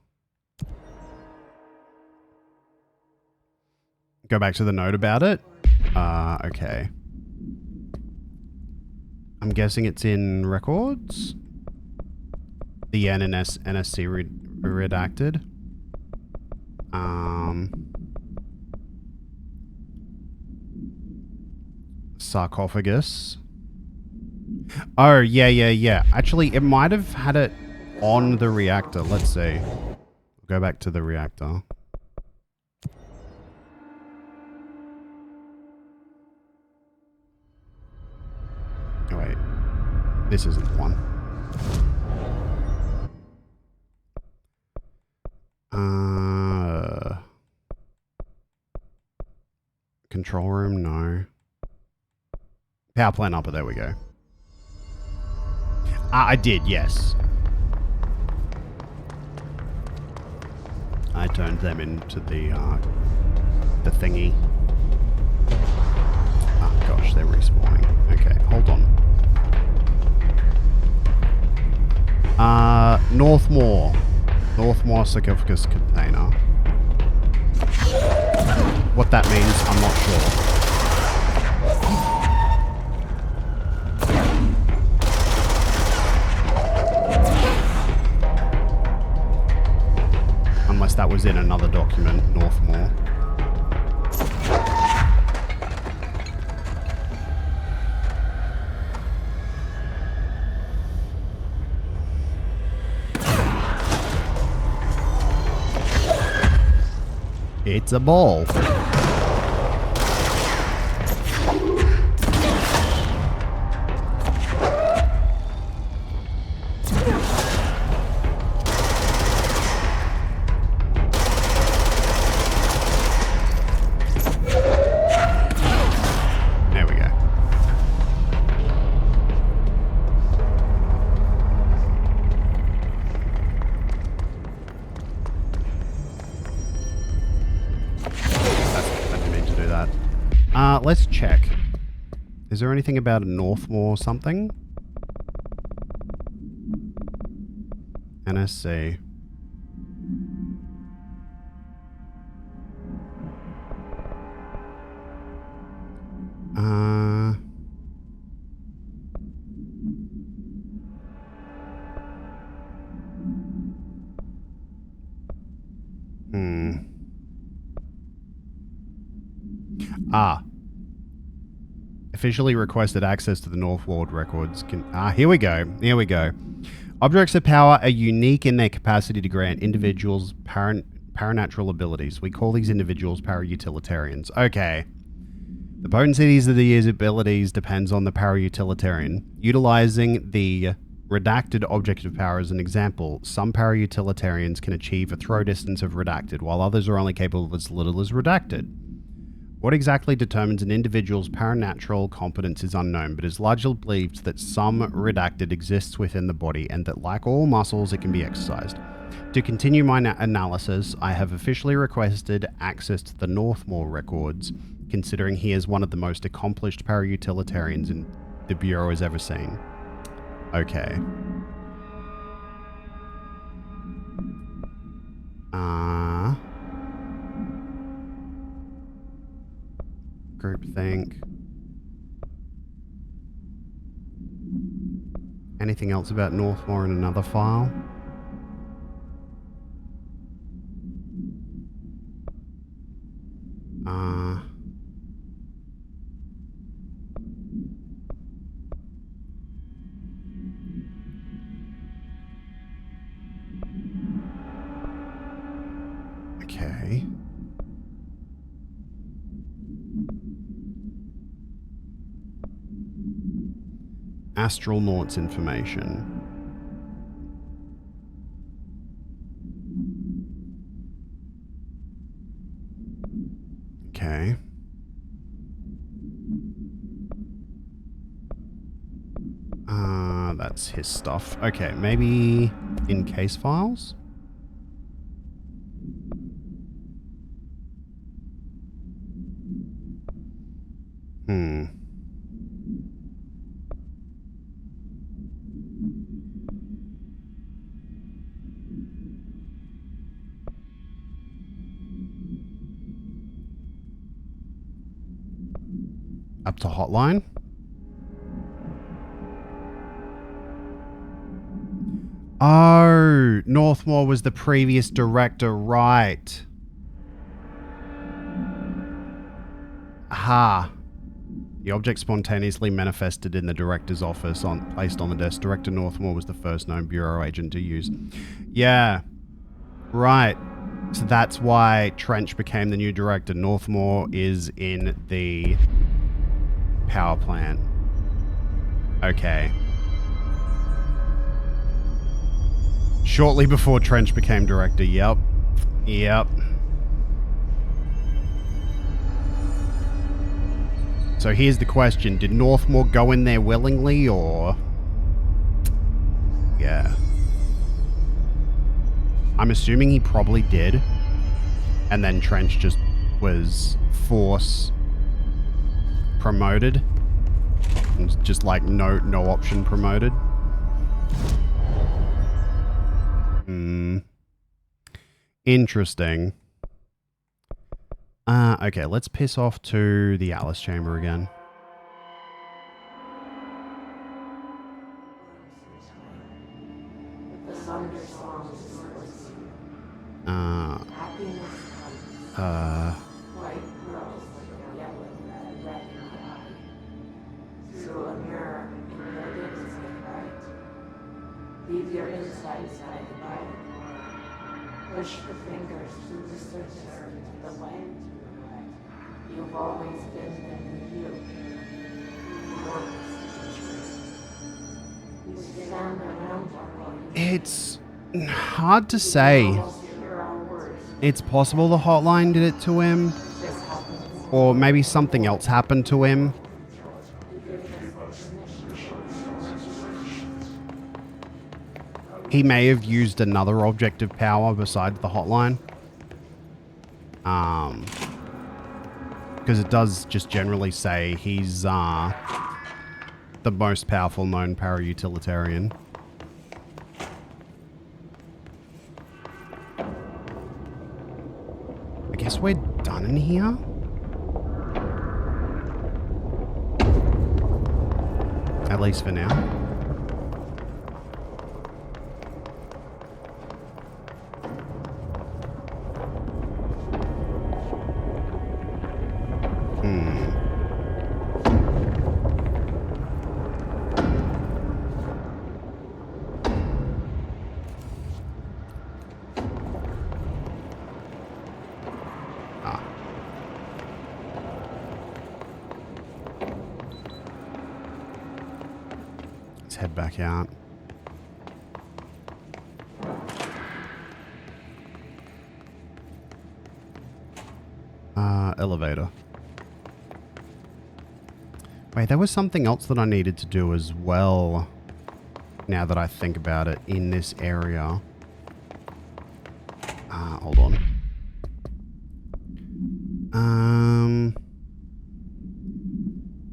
Go back to the note about it? Okay. I'm guessing it's in records? The NSC redacted. Sarcophagus. Oh, yeah. Actually, it might have had it on the reactor. Let's see. Go back to the reactor. This isn't the one. Control room, no. Power plant upper, there we go. I did, yes. I turned them into the thingy. Oh gosh, they're respawning. Okay, hold on. Northmore. Northmore sarcophagus container. What that means, I'm not sure. Unless that was in another document, Northmore. It's a ball. There we go. I didn't mean to do that. Let's check. Is there anything about a Northmore something? NSC. Officially requested access to the Northward records. Here we go. Here we go. Objects of power are unique in their capacity to grant individuals paranatural abilities. We call these individuals para-utilitarians. Okay. The potencies of these abilities depends on the para-utilitarian. Utilizing the redacted object of power as an example, some para-utilitarians can achieve a throw distance of redacted, while others are only capable of as little as redacted. What exactly determines an individual's paranatural competence is unknown, but it is largely believed that some redacted exists within the body and that, like all muscles, it can be exercised. To continue my analysis, I have officially requested access to the Northmore records, considering he is one of the most accomplished para-utilitarians the Bureau has ever seen. Okay. Groupthink. Anything else about Northmore in another file? Okay. Astronauts information. Okay. That's his stuff. Okay, maybe in case files? Up to hotline. Oh, Northmore was the previous director, right? Aha. The object spontaneously manifested in the director's office, placed on the desk. Director Northmore was the first known Bureau agent to use. Yeah. Right. So that's why Trench became the new director. Northmore is in the power plant. Okay. Shortly before Trench became director. Yep. Yep. So here's the question. Did Northmore go in there willingly, or... Yeah. I'm assuming he probably did. And then Trench just was force promoted. And just like no option promoted. Interesting. Okay, let's piss off to the Alice chamber again. Leave your insides by the bite. Push the fingers through the surface into the light. You've always been in you. You stand around for It's hard to say. It's possible the hotline did it to him. Or maybe something else happened to him. He may have used another object of power besides the hotline. Because it does just generally say he's the most powerful known para-utilitarian. I guess we're done in here? At least for now. Head back out. Elevator. Wait, there was something else that I needed to do as well. Now that I think about it, in this area. Hold on.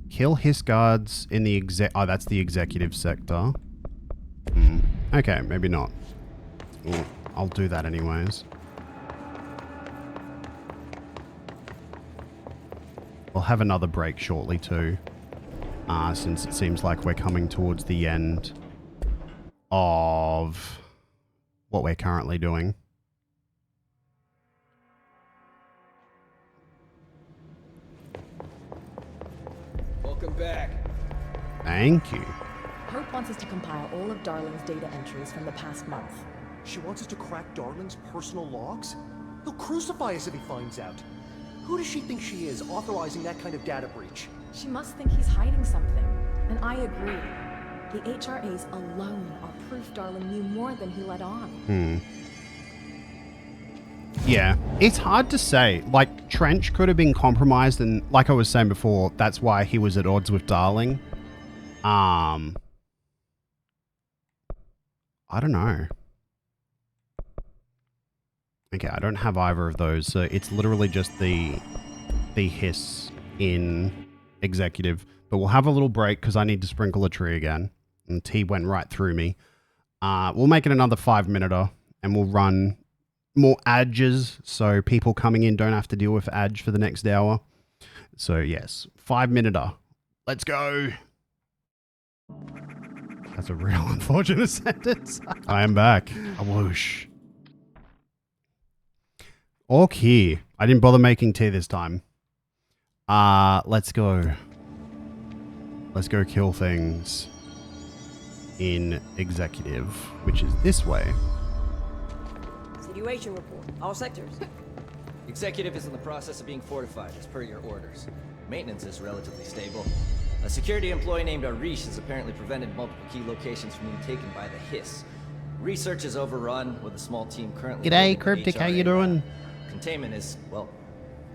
Kill hiss guards in the oh, that's the executive sector. Okay, maybe not. Ooh, I'll do that anyways. We'll have another break shortly too. Since it seems like we're coming towards the end of what we're currently doing. Welcome back. Thank you. Hope wants us to compile all of Darling's data entries from the past month. She wants us to crack Darling's personal logs? He'll crucify us if he finds out. Who does she think she is, authorizing that kind of data breach? She must think he's hiding something. And I agree. The HRAs alone are proof Darling knew more than he let on. Yeah, it's hard to say. Like, Trench could have been compromised, and like I was saying before, that's why he was at odds with Darling. I don't know. Okay, I don't have either of those, so it's literally just the hiss in executive. But we'll have a little break because I need to sprinkle a tree again. And tea went right through me. We'll make it another 5-minute, and we'll run more adges, so people coming in don't have to deal with adge for the next hour. So yes, 5-minute. Let's go. That's a real unfortunate sentence. I am back. A whoosh. Okay. I didn't bother making tea this time. Let's go. Let's go kill things in executive, which is this way. Situation report. All sectors. Executive is in the process of being fortified as per your orders. Maintenance is relatively stable. A security employee named Arish has apparently prevented multiple key locations from being taken by the hiss. Research is overrun with a small team currently. G'day, building the Cryptic. How HRA you doing? lab. Containment is, well,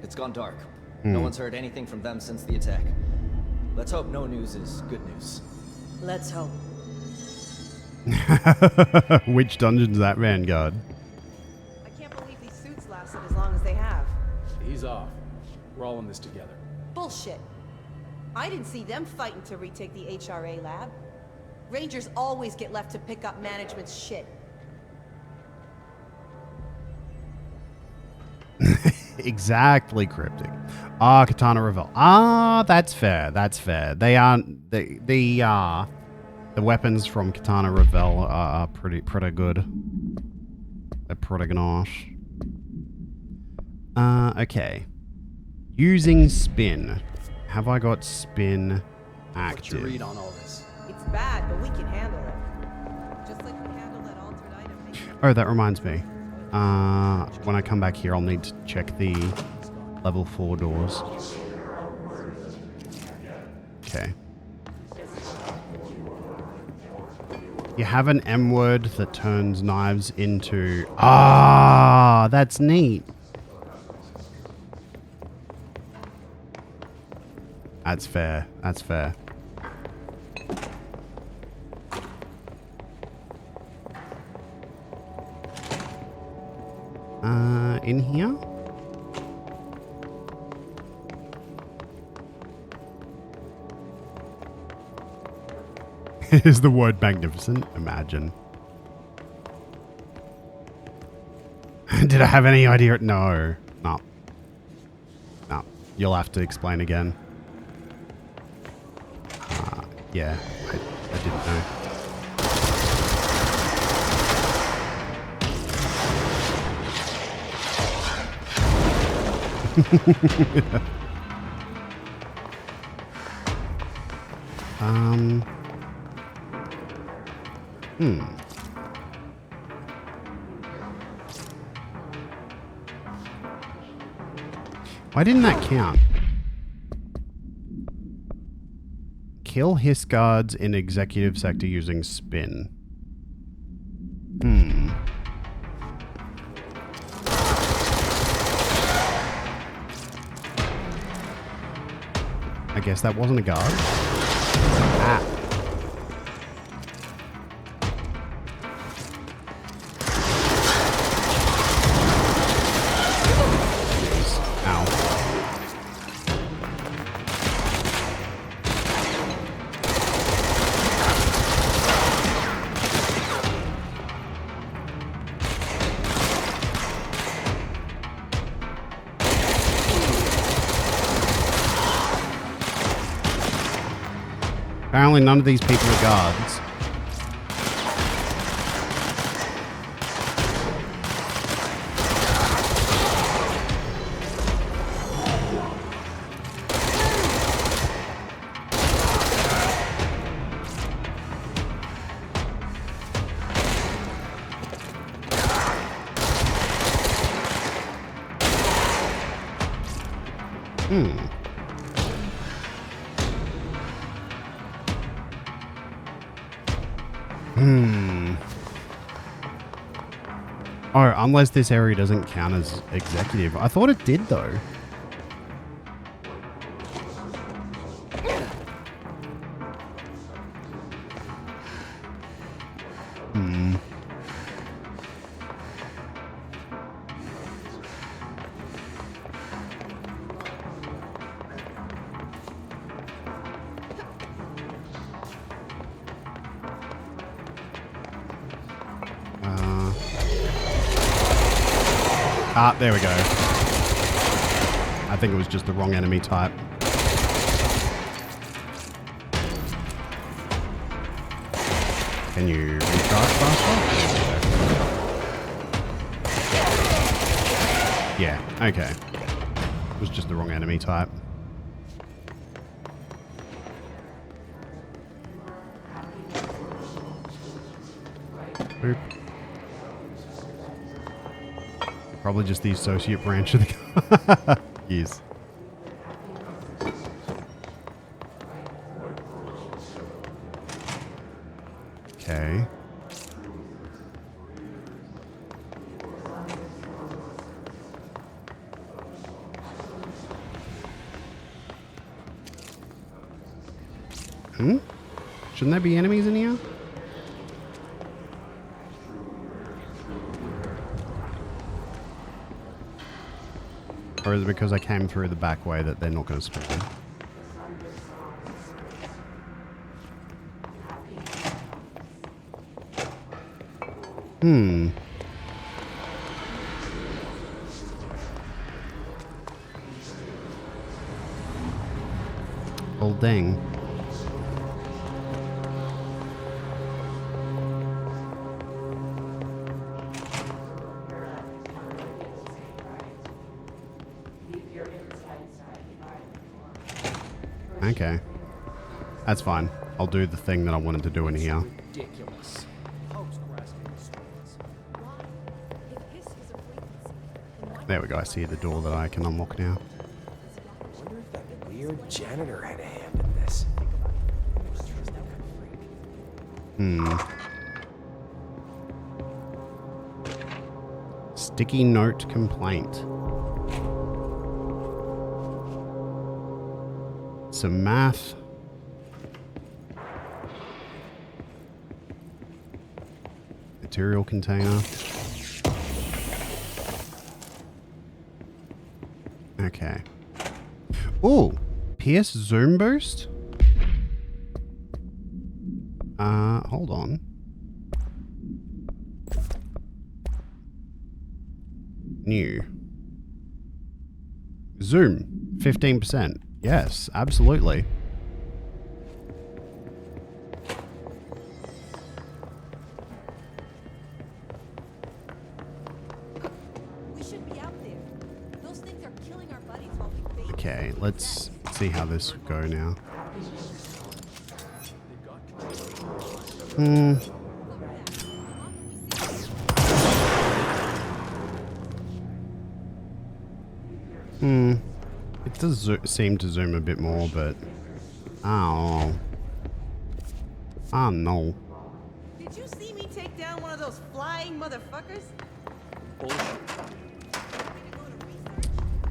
it's gone dark. No one's heard anything from them since the attack. Let's hope no news is good news. Let's hope. Which dungeon's that, Vanguard? I can't believe these suits lasted as long as they have. Ease off. We're all in this together. Bullshit. I didn't see them fighting to retake the HRA lab. Rangers always get left to pick up management's shit. Exactly, Cryptic. Ah, Katana Revel. Ah, that's fair. That's fair. They aren't the weapons from Katana Revel are pretty good. They're pretty ganache. Okay. Using spin. Have I got spin active? What's your read on all this? It's bad, but we can handle it. Just like we handled that altered item. Oh, that reminds me. When I come back here, I'll need to check the level 4 doors. Okay. You have an M word that turns knives into... Ah, that's neat. That's fair. That's fair. In here? Is the word magnificent? Imagine. Did I have any idea? No. No. No. You'll have to explain again. Yeah. I didn't know. Why didn't that count? Kill hiss guards in executive sector using spin. I guess that wasn't a guard. Ah. Ow. Apparently none of these people are guards. Oh, unless this area doesn't count as executive. I thought it did, though. Ah, there we go. I think it was just the wrong enemy type. Can you recharge faster? Yeah, okay. It was just the wrong enemy type. Boop. Probably just the associate branch of the yes. Okay. Hmm? Shouldn't there be enemies in here? Or is it because I came through the back way that they're not going to spawn? Hmm. Well, dang. Okay. That's fine. I'll do the thing that I wanted to do in here. Ridiculous. There we go. I see the door that I can unlock now. I wonder if that weird janitor had a hand in this. Hmm. Sticky note complaint. Some math. Material container. Okay. Ooh, PS zoom boost? Hold on. New. Zoom, 15%. Yes, absolutely. We should be out there. Those things are killing our buddies while we fake. Okay, let's see how this will go now. Hmm. Hmm. It does seem to zoom a bit more, but I don't know. Did you see me take down one of those flying motherfuckers?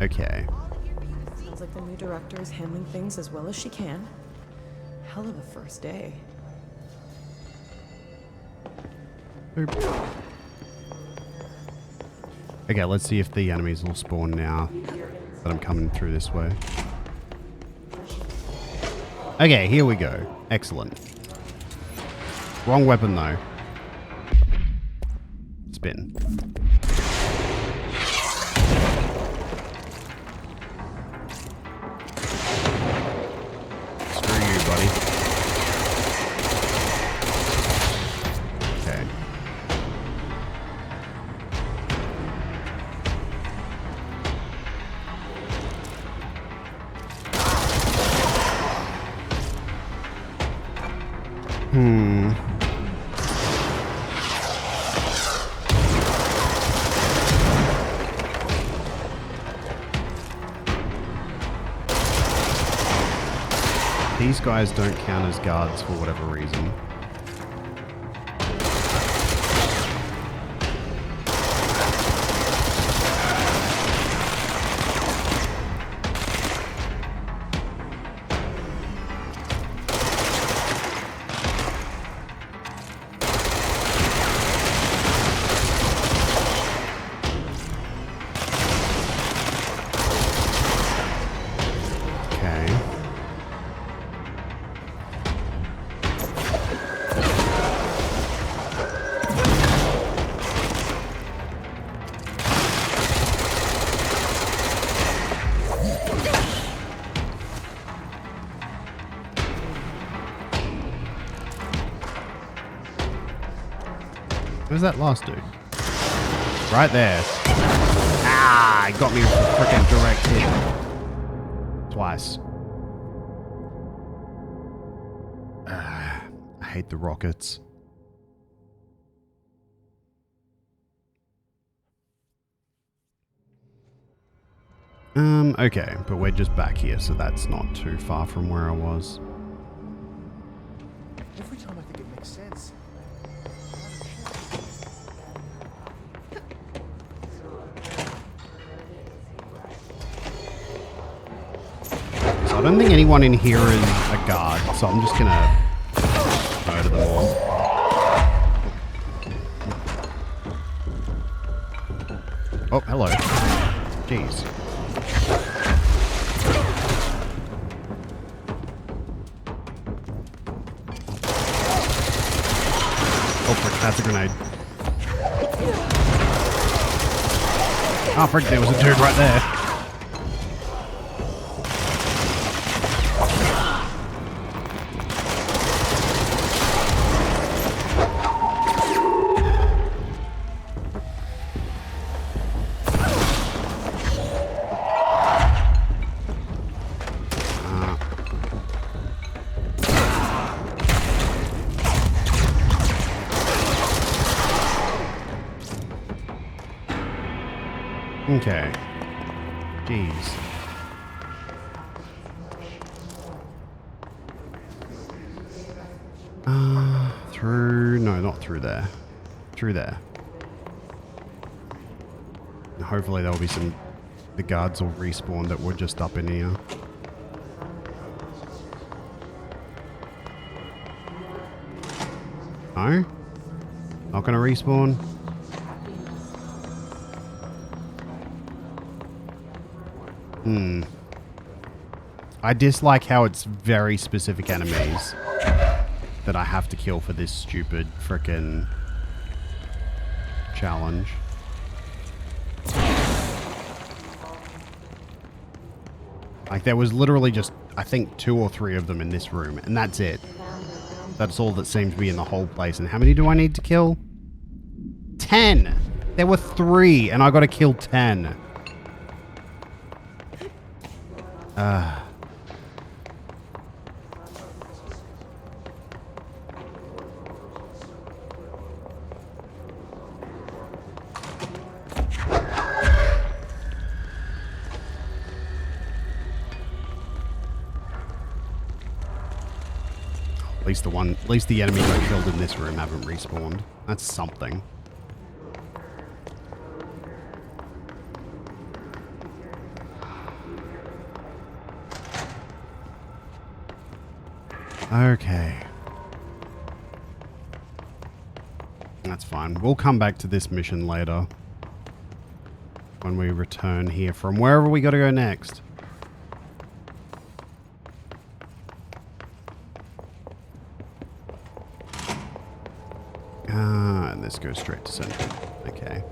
Okay. Sounds like the new director is handling things as well as she can. Hell of a first day. Boop. Okay, let's see if the enemies will spawn now that I'm coming through this way. Okay, here we go. Excellent. Wrong weapon though. Spin. Screw you, buddy. Okay. Hmm. These guys don't count as guards for whatever reason. Where's that last dude? Right there. Ah, he got me with a freaking direct hit. Twice. I hate the rockets. Okay, but we're just back here, so that's not too far from where I was. Every time I think it makes sense. So I don't think anyone in here is a guard, so I'm just gonna murder them all. Oh, hello. Jeez. Oh, frick, that's a grenade. Oh, frick, there was a dude right there. Okay. Jeez. Through... No, not through there. Through there. And hopefully there'll be some... The guards will respawn that were just up in here. No? Not gonna respawn? I dislike how it's very specific enemies that I have to kill for this stupid frickin' challenge. Like, there was literally just, I think, 2 or 3 of them in this room, and that's it. That's all that seems to be in the whole place. And how many do I need to kill? 10! There were 3, and I gotta kill 10. At least the enemies I killed in this room haven't respawned. That's something. Okay. That's fine. We'll come back to this mission later. When we return here from wherever we gotta go next. And this goes straight to center. Okay.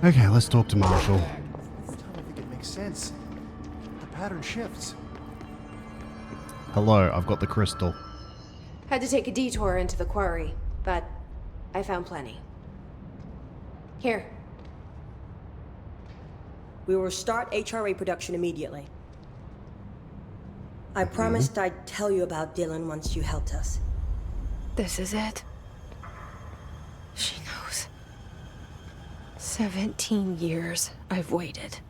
Okay, let's talk to Marshall. I don't think it makes sense. The pattern shifts. Hello, I've got the crystal. Had to take a detour into the quarry, but I found plenty. Here. We will start HRA production immediately. I promised I'd tell you about Dylan once you helped us. This is it. She knows. 17 years I've waited.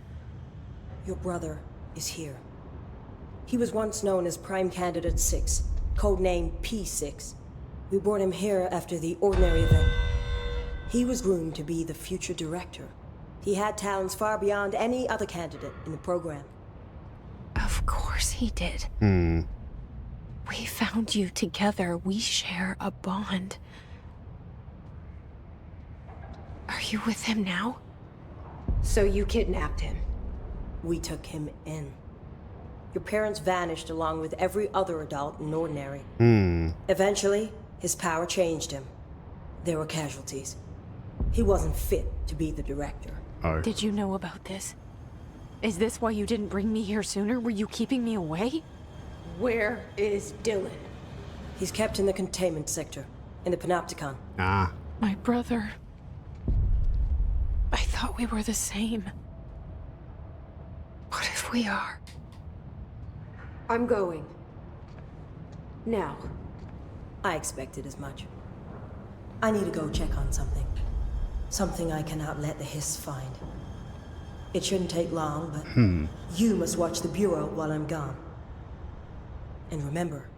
Your brother is here. He was once known as Prime Candidate 6, codename P6. We brought him here after the Ordinary event. He was groomed to be the future director. He had talents far beyond any other candidate in the program. Of course he did. We found you together. We share a bond. Are you with him now? So you kidnapped him? We took him in. Your parents vanished along with every other adult in Ordinary. Eventually, his power changed him. There were casualties. He wasn't fit to be the director. Oh. Did you know about this? Is this why you didn't bring me here sooner? Were you keeping me away? Where is Dylan? He's kept in the containment sector, in the Panopticon. My brother. I thought we were the same. What if we are? I'm going. Now. I expected as much. I need to go check on something. Something I cannot let the Hiss find. It shouldn't take long, but you must watch the Bureau while I'm gone. And remember,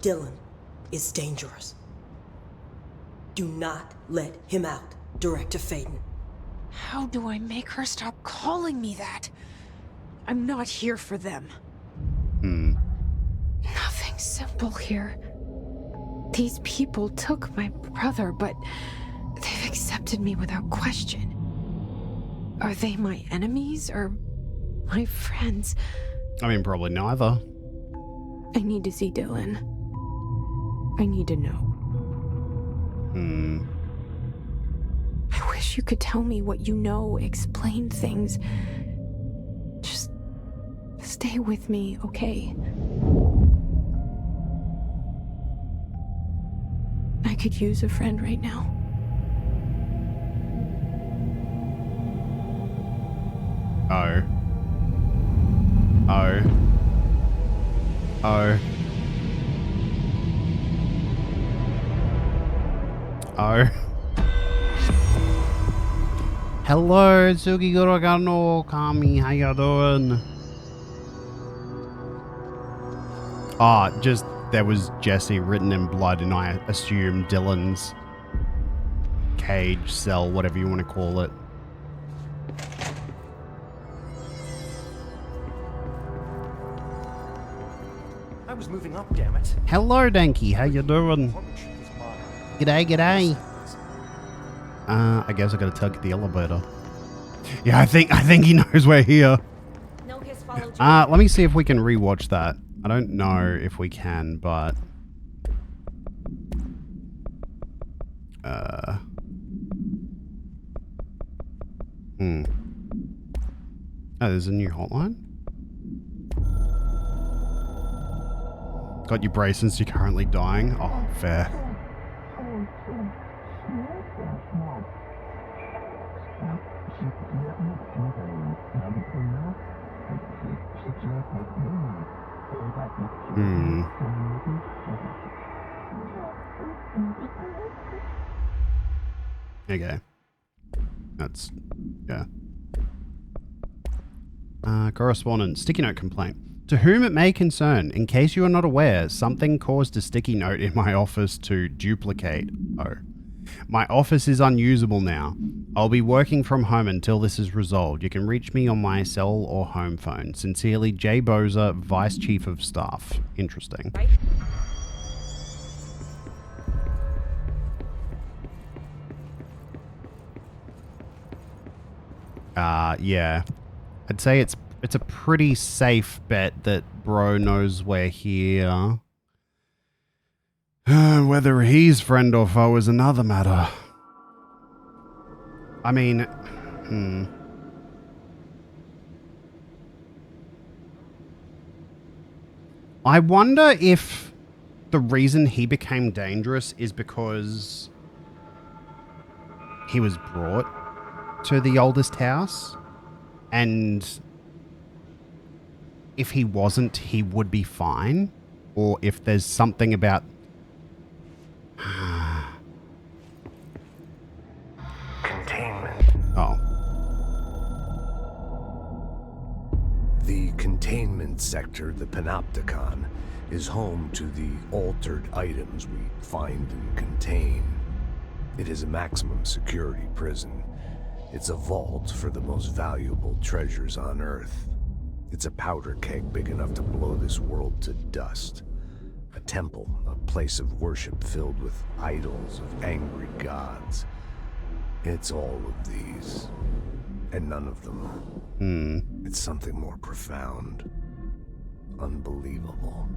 Dylan is dangerous. Do not let him out, Director Faden. How do I make her stop calling me that? I'm not here for them. Nothing simple here. These people took my brother, but they've accepted me without question. Are they my enemies or my friends? I mean, probably neither. I need to see Dylan. I need to know. I wish you could tell me what you know, explain things. Just stay with me, okay? I could use a friend right now. Oh. Oh. Oh. Oh. Hello, Tsukiguragano Kami, how you doing? Ah, just there was Jesse written in blood, and I assume Dylan's cage, cell, whatever you want to call it. I was moving up, damn it. Hello, Danky, how you doing? G'day, g'day. I guess I gotta tug the elevator. Yeah, I think he knows we're here. Let me see if we can rewatch that. I don't know if we can, but oh, there's a new hotline. Got your brace since you're currently dying. Oh, fair. Okay. That's, yeah. Correspondent, sticky note complaint. To whom it may concern, in case you are not aware, something caused a sticky note in my office to duplicate. Oh. My office is unusable now. I'll be working from home until this is resolved. You can reach me on my cell or home phone. Sincerely, Jay Boza, Vice Chief of Staff. Interesting. Yeah. I'd say it's a pretty safe bet that bro knows we're here. Whether he's friend or foe is another matter. I mean, I wonder if the reason he became dangerous is because he was brought to the oldest house, and if he wasn't, he would be fine, or if there's something about Containment. Oh. The containment sector, the Panopticon, is home to the altered items we find and contain. It is a maximum security prison. It's a vault for the most valuable treasures on Earth. It's a powder keg big enough to blow this world to dust. A temple, a place of worship filled with idols of angry gods. It's all of these, and none of them. It's something more profound, unbelievable,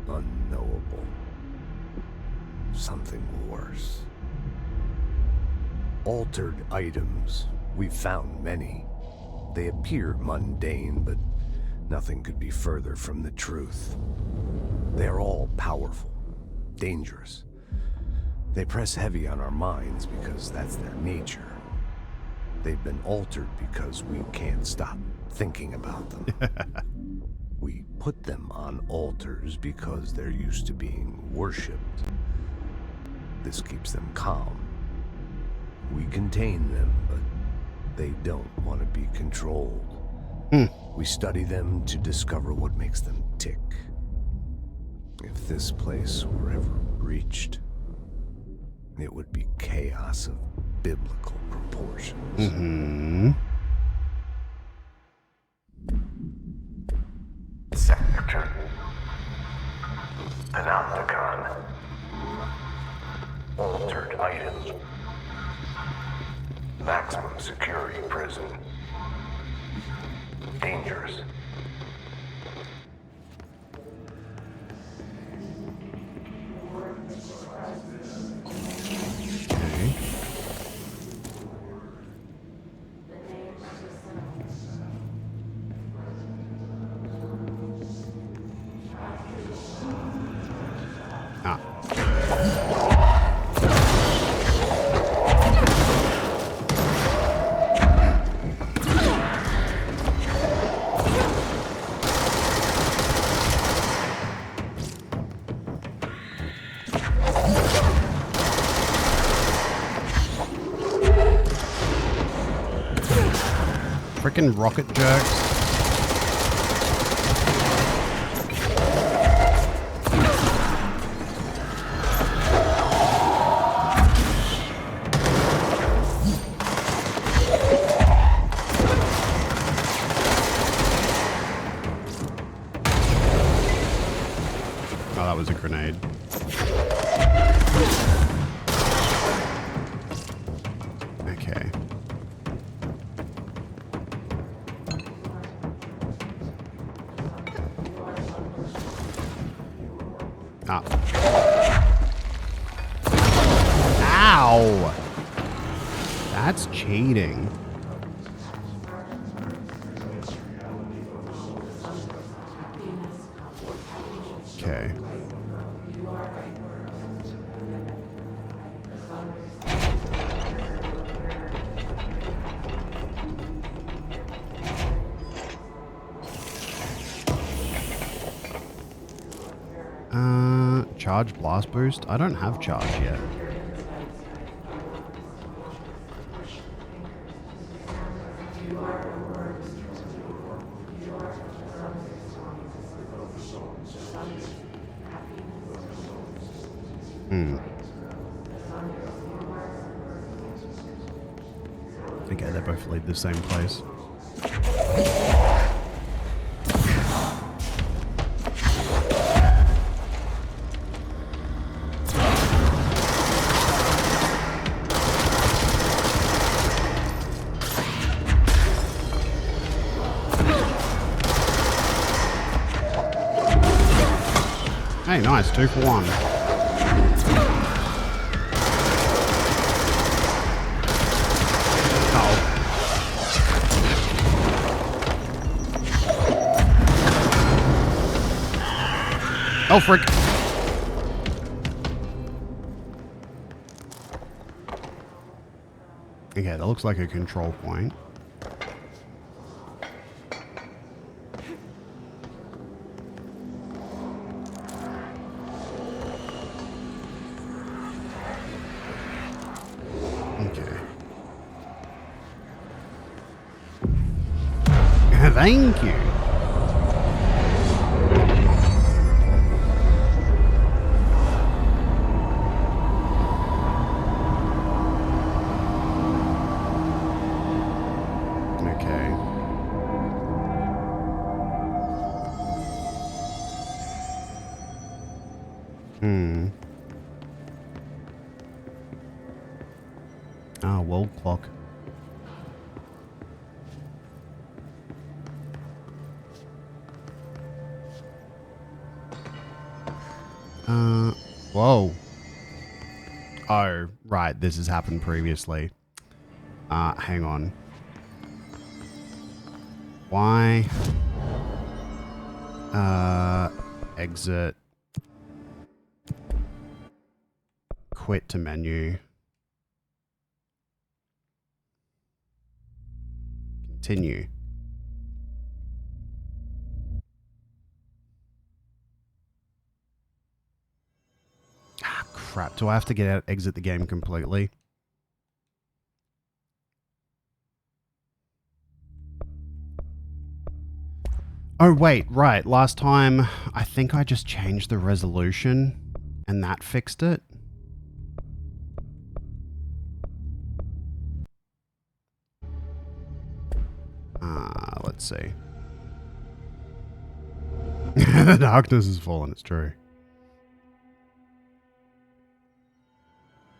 unknowable, something worse. Altered items. We've found many. They appear mundane, but nothing could be further from the truth. They're all powerful, dangerous. They press heavy on our minds because that's their nature. They've been altered because we can't stop thinking about them. We put them on altars because they're used to being worshipped. This keeps them calm. We contain them, but they don't want to be controlled. We study them to discover what makes them tick. If this place were ever breached, it would be chaos of biblical proportions. Panopticon. Altered items. Maximum security prison. Dangerous. Okay. Ah. Frickin' rocket jerks. Oh, that was a grenade. Okay. Ah. Ow! That's cheating. Okay. Charge blast boost? I don't have charge yet. Okay, they both lead the same place. Hey, nice, 2 for 1. Oh, frick. Okay, that looks like a control point. Okay. Thank you. World clock. Whoa. Oh, right. This has happened previously. Hang on. Why? Exit. Quit to menu. Continue. Ah, crap. Do I have to get out, exit the game completely? Oh, wait, right. Last time, I think I just changed the resolution and that fixed it. Let's see. The darkness has fallen, it's true.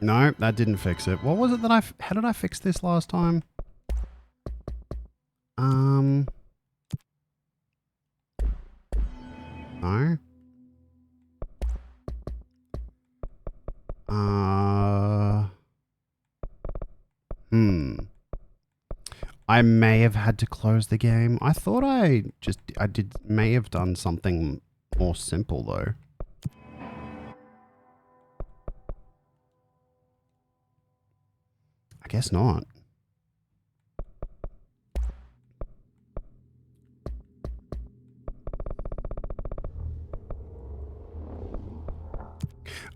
No, that didn't fix it. What was it that how did I fix this last time? No. I may have had to close the game. I thought I may have done something more simple though. I guess not.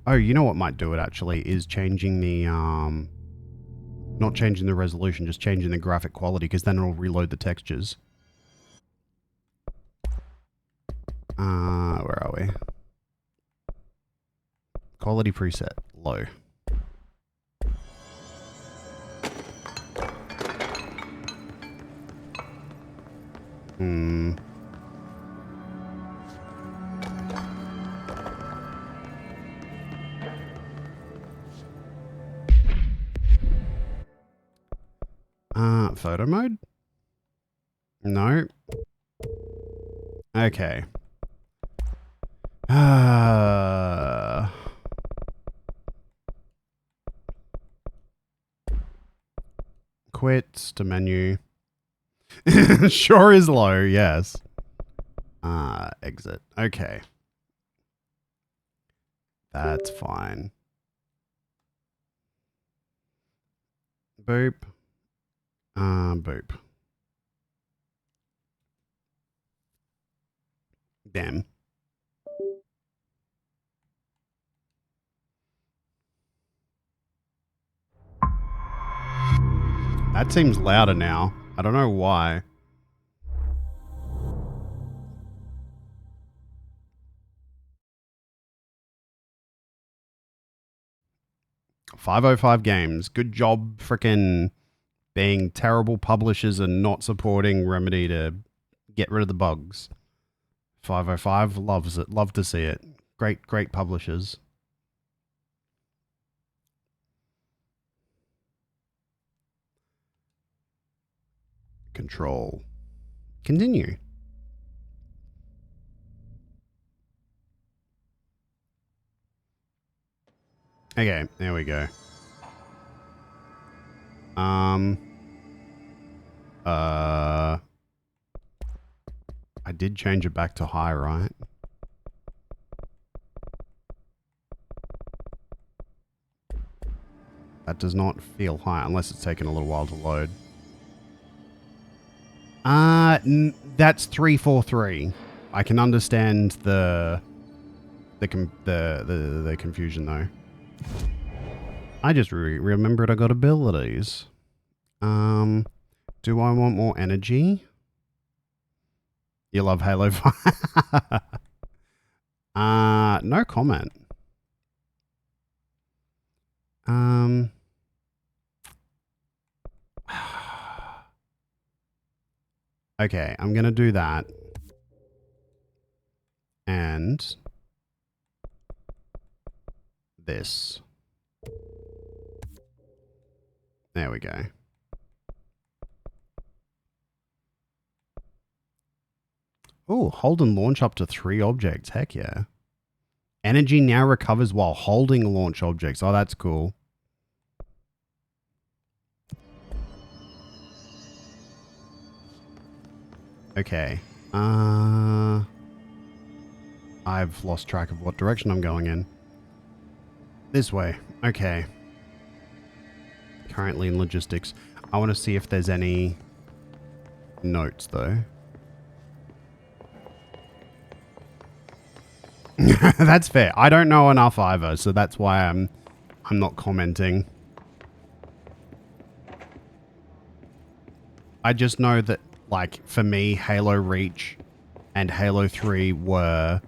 Oh, you know what might do it actually is changing the not changing the resolution, just changing the graphic quality, because then it'll reload the textures. Where are we? Quality preset, low. Photo mode? No. Okay. Quit to menu. Sure is low, yes. Exit. Okay. That's fine. Boop. Boop. Damn. That seems louder now. I don't know why. .505 Games. Good job frickin' being terrible publishers and not supporting Remedy to get rid of the bugs. 505 loves it. Love to see it. Great publishers. Control. Continue. Okay, there we go. I did change it back to high, right? That does not feel high unless it's taken a little while to load. That's 343. I can understand the confusion though. I just remembered I got abilities. Do I want more energy? You love Halo 5? No comment. Okay, I'm gonna do that. And this. There we go. Oh, hold and launch up to 3 objects. Heck yeah. Energy now recovers while holding launch objects. Oh, that's cool. Okay. I've lost track of what direction I'm going in. This way. Okay. Currently in logistics. I want to see if there's any notes though. That's fair. I don't know enough either, so that's why I'm not commenting. I just know that, like, for me, Halo Reach and Halo 3 were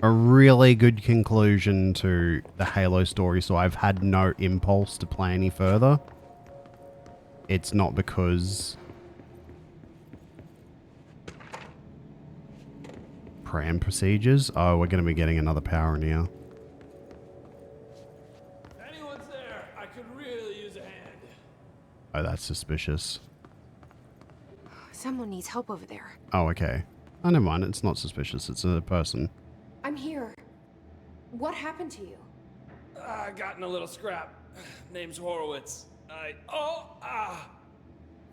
a really good conclusion to the Halo story, so I've had no impulse to play any further. It's not because... Pram procedures? Oh, we're going to be getting another power in here. Anyone's there? Oh, that's suspicious. Someone needs help over there. Oh, okay. Oh, never mind. It's not suspicious. It's a person. I'm here. What happened to you? I got in a little scrap. Name's Horowitz.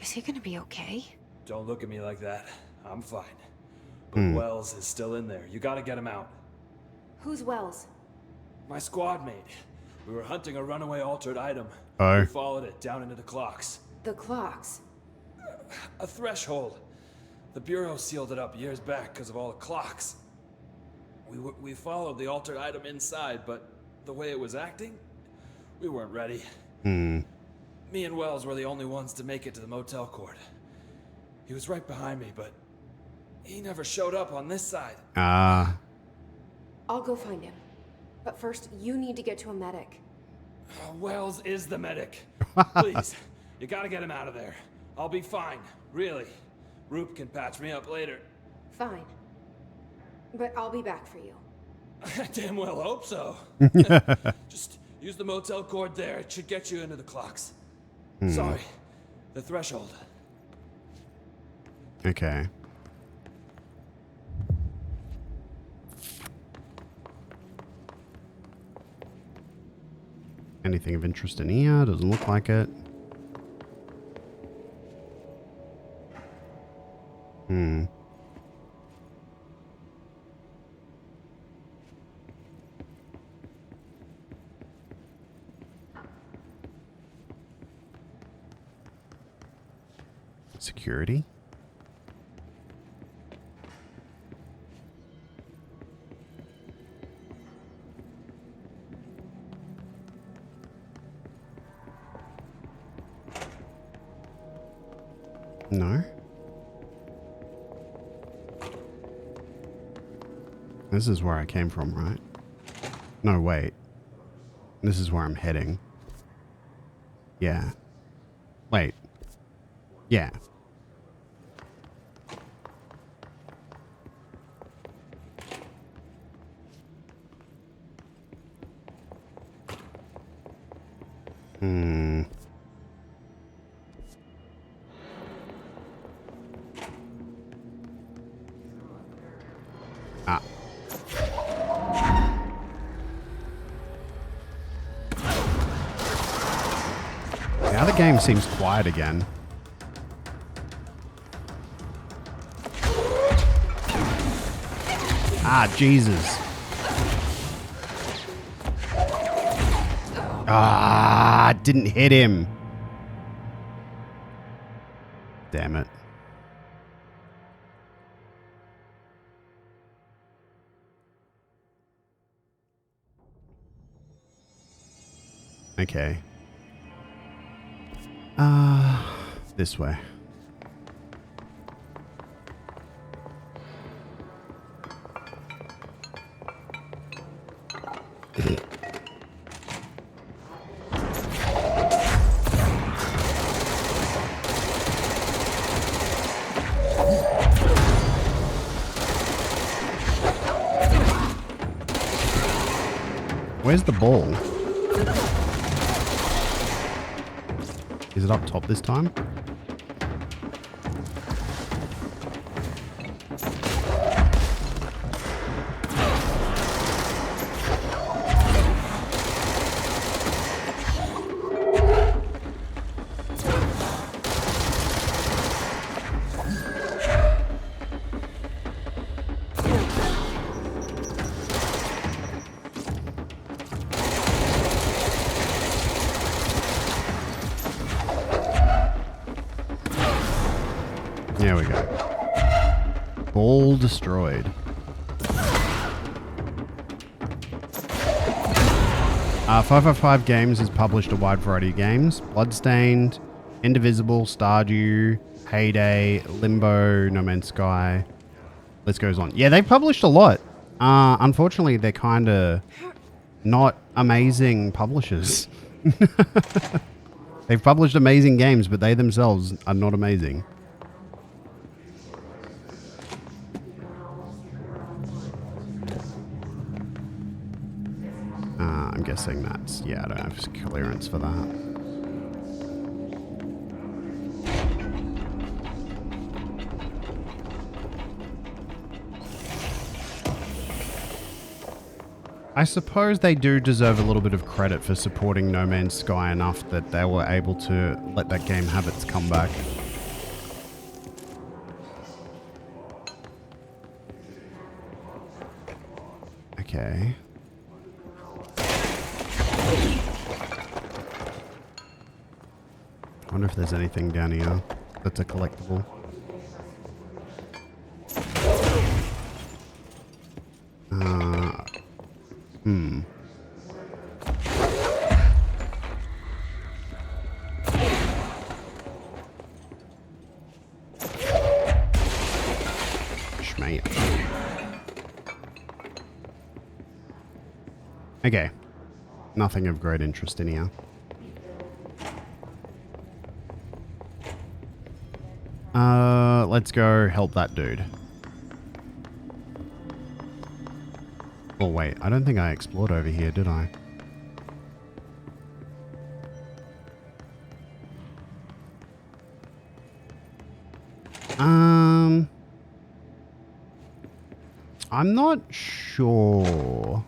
Is he gonna be okay? Don't look at me like that. I'm fine. But Wells is still in there. You gotta get him out. Who's Wells? My squad mate. We were hunting a runaway altered item. Oh. We followed it down into the clocks. The clocks? A threshold. The Bureau sealed it up years back because of all the clocks. We followed the altered item inside, but the way it was acting, we weren't ready. Me and Wells were the only ones to make it to the motel court. He was right behind me, but he never showed up on this side. Ah. I'll go find him. But first, you need to get to a medic. Wells is the medic. Please, you gotta get him out of there. I'll be fine, really. Roop can patch me up later. Fine. But I'll be back for you. I damn well hope so. Just use the motel cord there. It should get you into the clocks. Sorry. The threshold. Okay. Anything of interest in here? Doesn't look like it. Security? No. This is where I came from, right? No, wait. This is where I'm heading. Yeah. Wait. Yeah. Ah. Now the game seems quiet again. Ah, Jesus. Ah, didn't hit him. Damn it. Okay. This way. Where's the ball? Is it up top this time? There we go. Ball destroyed. 555 Games has published a wide variety of games. Bloodstained, Indivisible, Stardew, Heyday, Limbo, No Man's Sky. List goes on. Yeah, they've published a lot. Unfortunately, they're kind of not amazing publishers. They've published amazing games, but they themselves are not amazing. I'm guessing that's... yeah, I don't have clearance for that. I suppose they do deserve a little bit of credit for supporting No Man's Sky enough that they were able to let that game have its comeback. Okay. I wonder if there's anything down here that's a collectible. Schmate. Okay. Nothing of great interest in here. Let's go help that dude. Oh wait, I don't think I explored over here, did I? I'm not sure.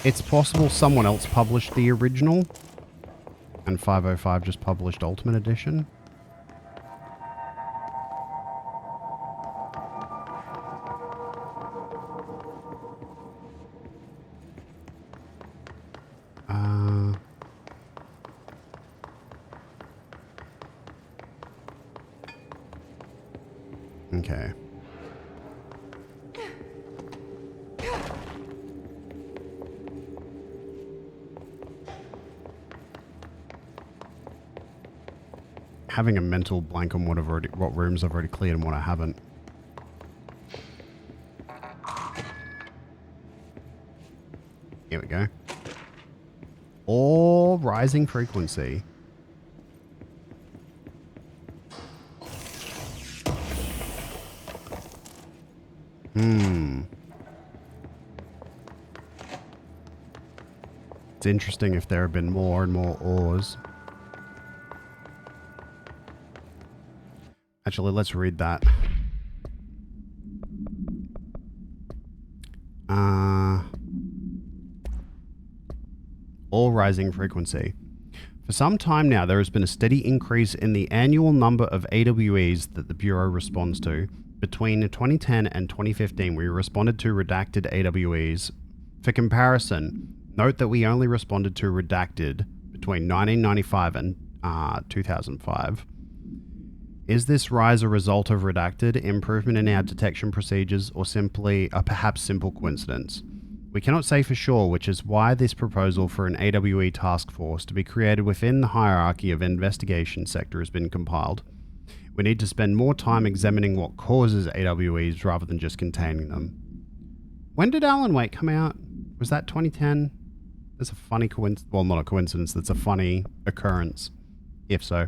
It's possible someone else published the original and 505 just published Ultimate Edition. Okay. Having a mental blank on what rooms I've already cleared and what I haven't. Here we go. Or rising frequency. It's interesting if there have been more and more ores. Actually, let's read that. Ore rising frequency. For some time now, there has been a steady increase in the annual number of AWEs that the Bureau responds to. Between 2010 and 2015, we responded to redacted AWEs. For comparison, note that we only responded to redacted between 1995 and 2005. Is this rise a result of redacted, improvement in our detection procedures, or simply a perhaps simple coincidence? We cannot say for sure, which is why this proposal for an AWE task force to be created within the hierarchy of investigation sector has been compiled. We need to spend more time examining what causes AWEs rather than just containing them. When did Alan Wake come out? Was that 2010? That's a funny coincidence. Well, not a coincidence. That's a funny occurrence. If so.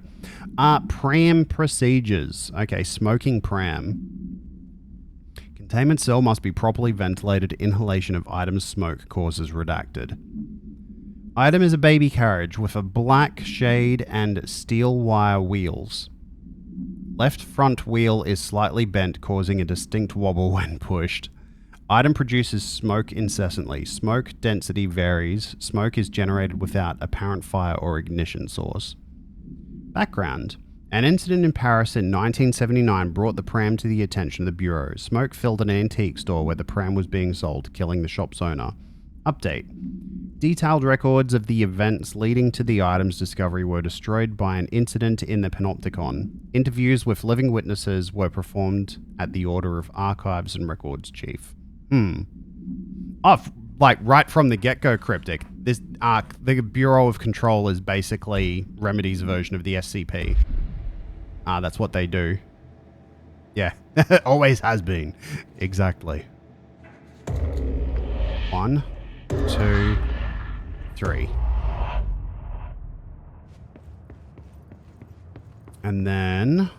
Pram procedures. Okay, smoking pram. Containment cell must be properly ventilated. Inhalation of item's smoke causes redacted. Item is a baby carriage with a black shade and steel wire wheels. Left front wheel is slightly bent, causing a distinct wobble when pushed. Item produces smoke incessantly. Smoke density varies. Smoke is generated without apparent fire or ignition source. Background. An incident in Paris in 1979 brought the pram to the attention of the Bureau. Smoke filled an antique store where the pram was being sold, killing the shop's owner. Update. Detailed records of the events leading to the item's discovery were destroyed by an incident in the Panopticon. Interviews with living witnesses were performed at the order of Archives and Records Chief. Like right from the get-go cryptic. This the Bureau of Control is basically Remedy's version of the SCP. That's what they do. Yeah, always has been. Exactly. 1, 2, 3. And then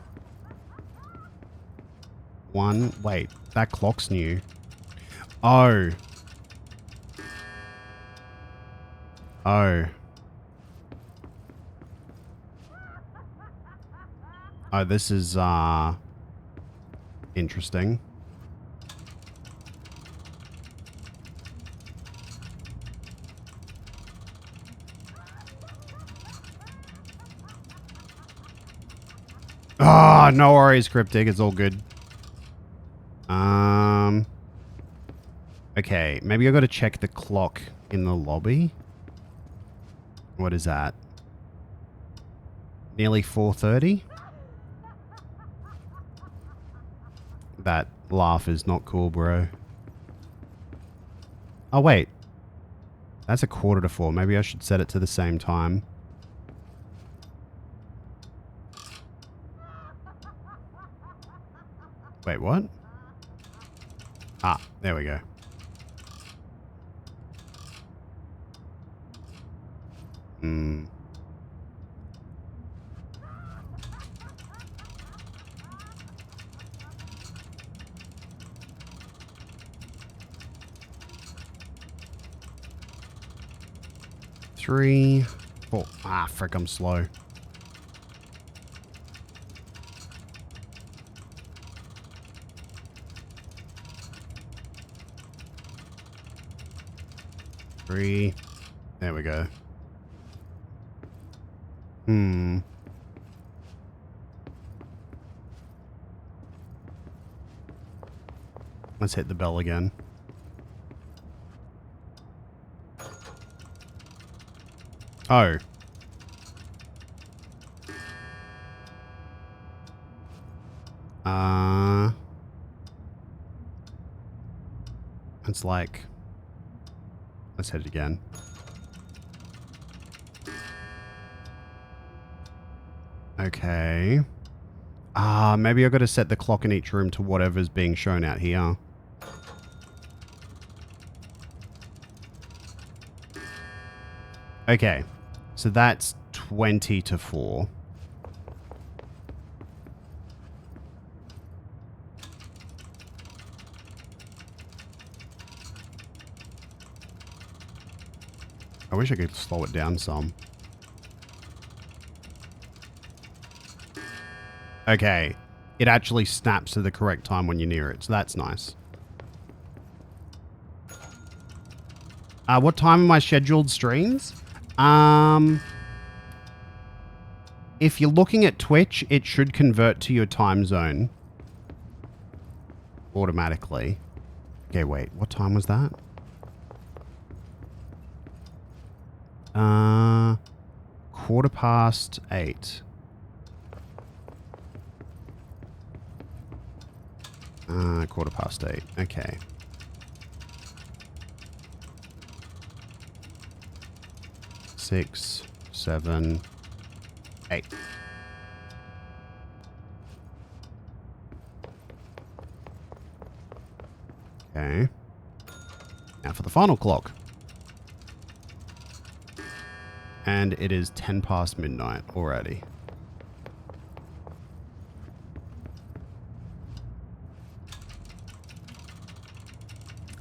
1. Wait, that clock's new. Oh. Oh. Oh, this is, Interesting. Ah, no worries, Cryptic. It's all good. Okay, maybe I got to check the clock in the lobby. What is that? Nearly 4:30? That laugh is not cool, bro. Oh, wait. That's 4:45. Maybe I should set it to the same time. Wait, what? Ah, there we go. Hmm. Three, four. Ah, frick, I'm slow. Three. There we go. Hmm. Let's hit the bell again. Oh. It's like... Let's hit it again. Okay. Maybe I've got to set the clock in each room to whatever's being shown out here. Okay. So that's 20 to 4. I wish I could slow it down some. Okay. It actually snaps to the correct time when you're near it, so that's nice. What time are my scheduled streams? If you're looking at Twitch, it should convert to your time zone automatically. Okay, wait. What time was that? 8:15. 8:15. Okay. Six, 7, 8. Okay. Now for the final clock. And it is 10 past midnight already.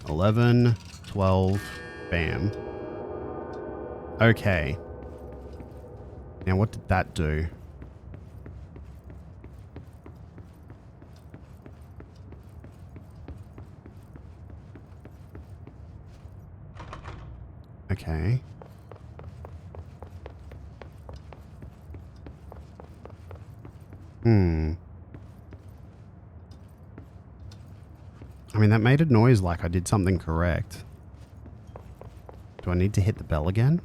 $11, $12, bam. Okay. Now what did that do? Okay. I mean, that made a noise like I did something correct. Do I need to hit the bell again?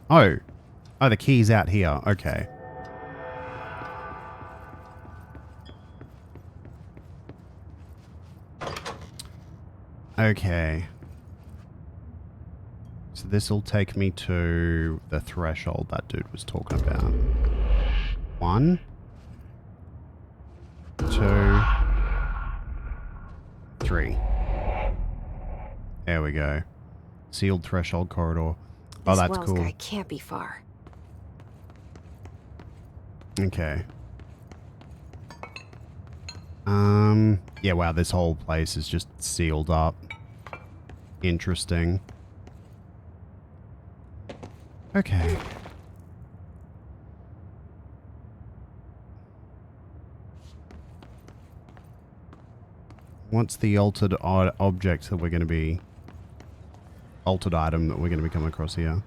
Oh. Oh, the key's out here. Okay. Okay. So this will take me to the threshold that dude was talking about. 1, 2, 3. There we go. Sealed threshold corridor. Oh, This that's Wells cool. guy can't be far. Okay. Yeah, wow, this whole place is just sealed up. Interesting. Okay. What's the altered object that we're going to be... Altered item that we're going to be coming across here?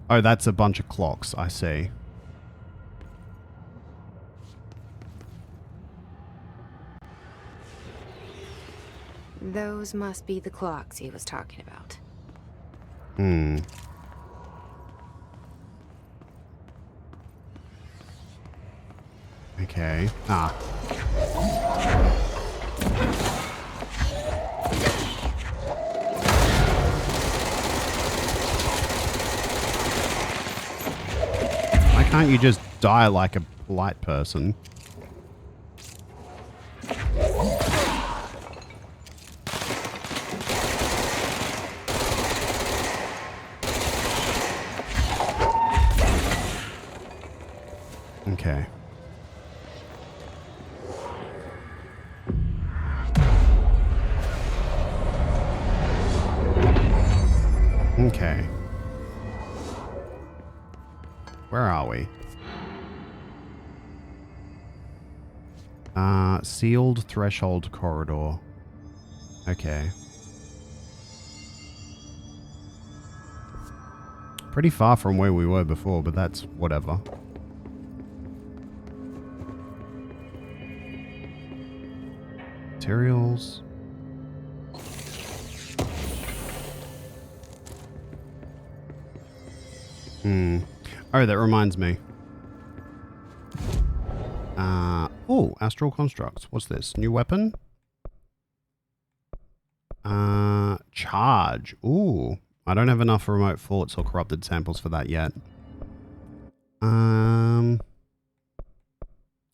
Oh, that's a bunch of clocks, I see. Those must be the clocks he was talking about. Hmm. Okay. Ah. Why can't you just die like a polite person? Okay. Okay. Where are we? Sealed threshold corridor. Okay. Pretty far from where we were before, but that's whatever. Materials. Oh, that reminds me. Oh, astral construct. What's this? New weapon? Charge. Ooh. I don't have enough remote thoughts or corrupted samples for that yet.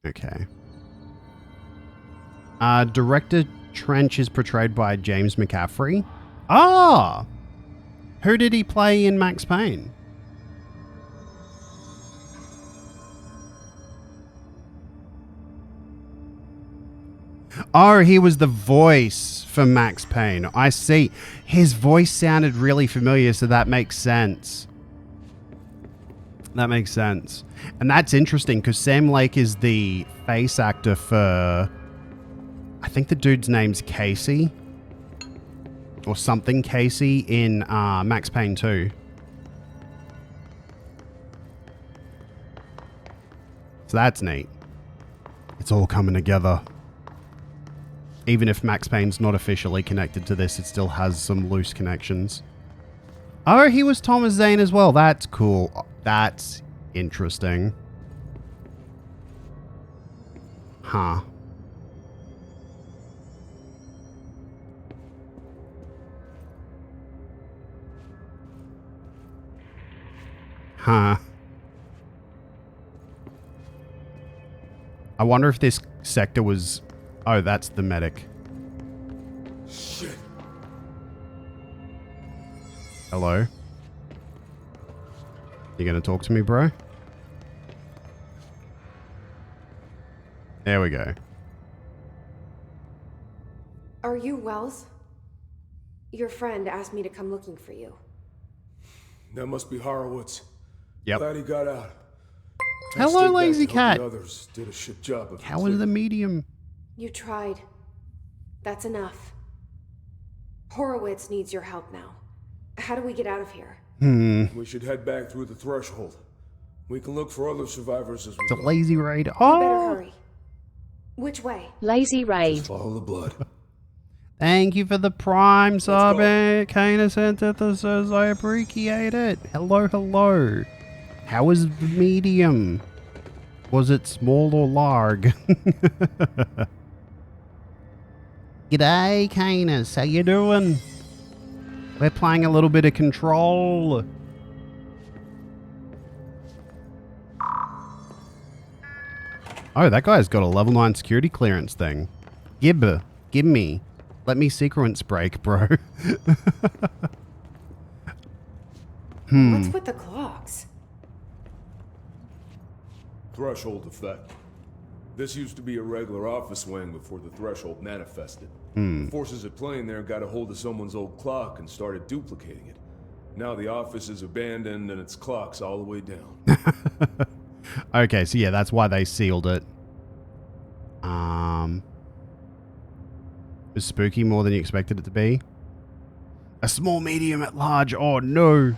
Okay. Director Trench is portrayed by James McCaffrey. Ah! Who did he play in Max Payne? Oh, he was the voice for Max Payne. I see. His voice sounded really familiar, so that makes sense. That makes sense. And that's interesting, because Sam Lake is the face actor for... I think the dude's name's Casey. Or something Casey in Max Payne 2. So that's neat. It's all coming together. Even if Max Payne's not officially connected to this, it still has some loose connections. Oh, he was Thomas Zane as well. That's cool. That's interesting. Huh. Huh. I wonder if this sector was... Oh, that's the medic. Shit. Hello? You gonna talk to me, bro? There we go. Are you Wells? Your friend asked me to come looking for you. That must be Horowitz. Yep. Glad he got out. Hello, lazy cat. The others did a shit job of How is the medium? You tried. That's enough. Horowitz needs your help now. How do we get out of here? We should head back through the threshold. We can look for other survivors as we It's go. a lazy raid. You better Oh! hurry. Which way? Lazy raid. Just follow the blood. Thank you for the prime sub, Canis Antithesis. I appreciate it. Hello, hello. How is the medium? Was it small or large? G'day, Canis. How you doing? We're playing a little bit of Control. Oh, that guy's got a level 9 security clearance thing. Give me. Let me sequence break, bro. What's with the clocks? Threshold effect. This used to be a regular office wing before the threshold manifested. Hmm. The forces at play in there got a hold of someone's old clock and started duplicating it. Now the office is abandoned and its clock's all the way down. Okay, so yeah, that's why they sealed it. Is spooky more than you expected it to be? A small medium at large. Oh no.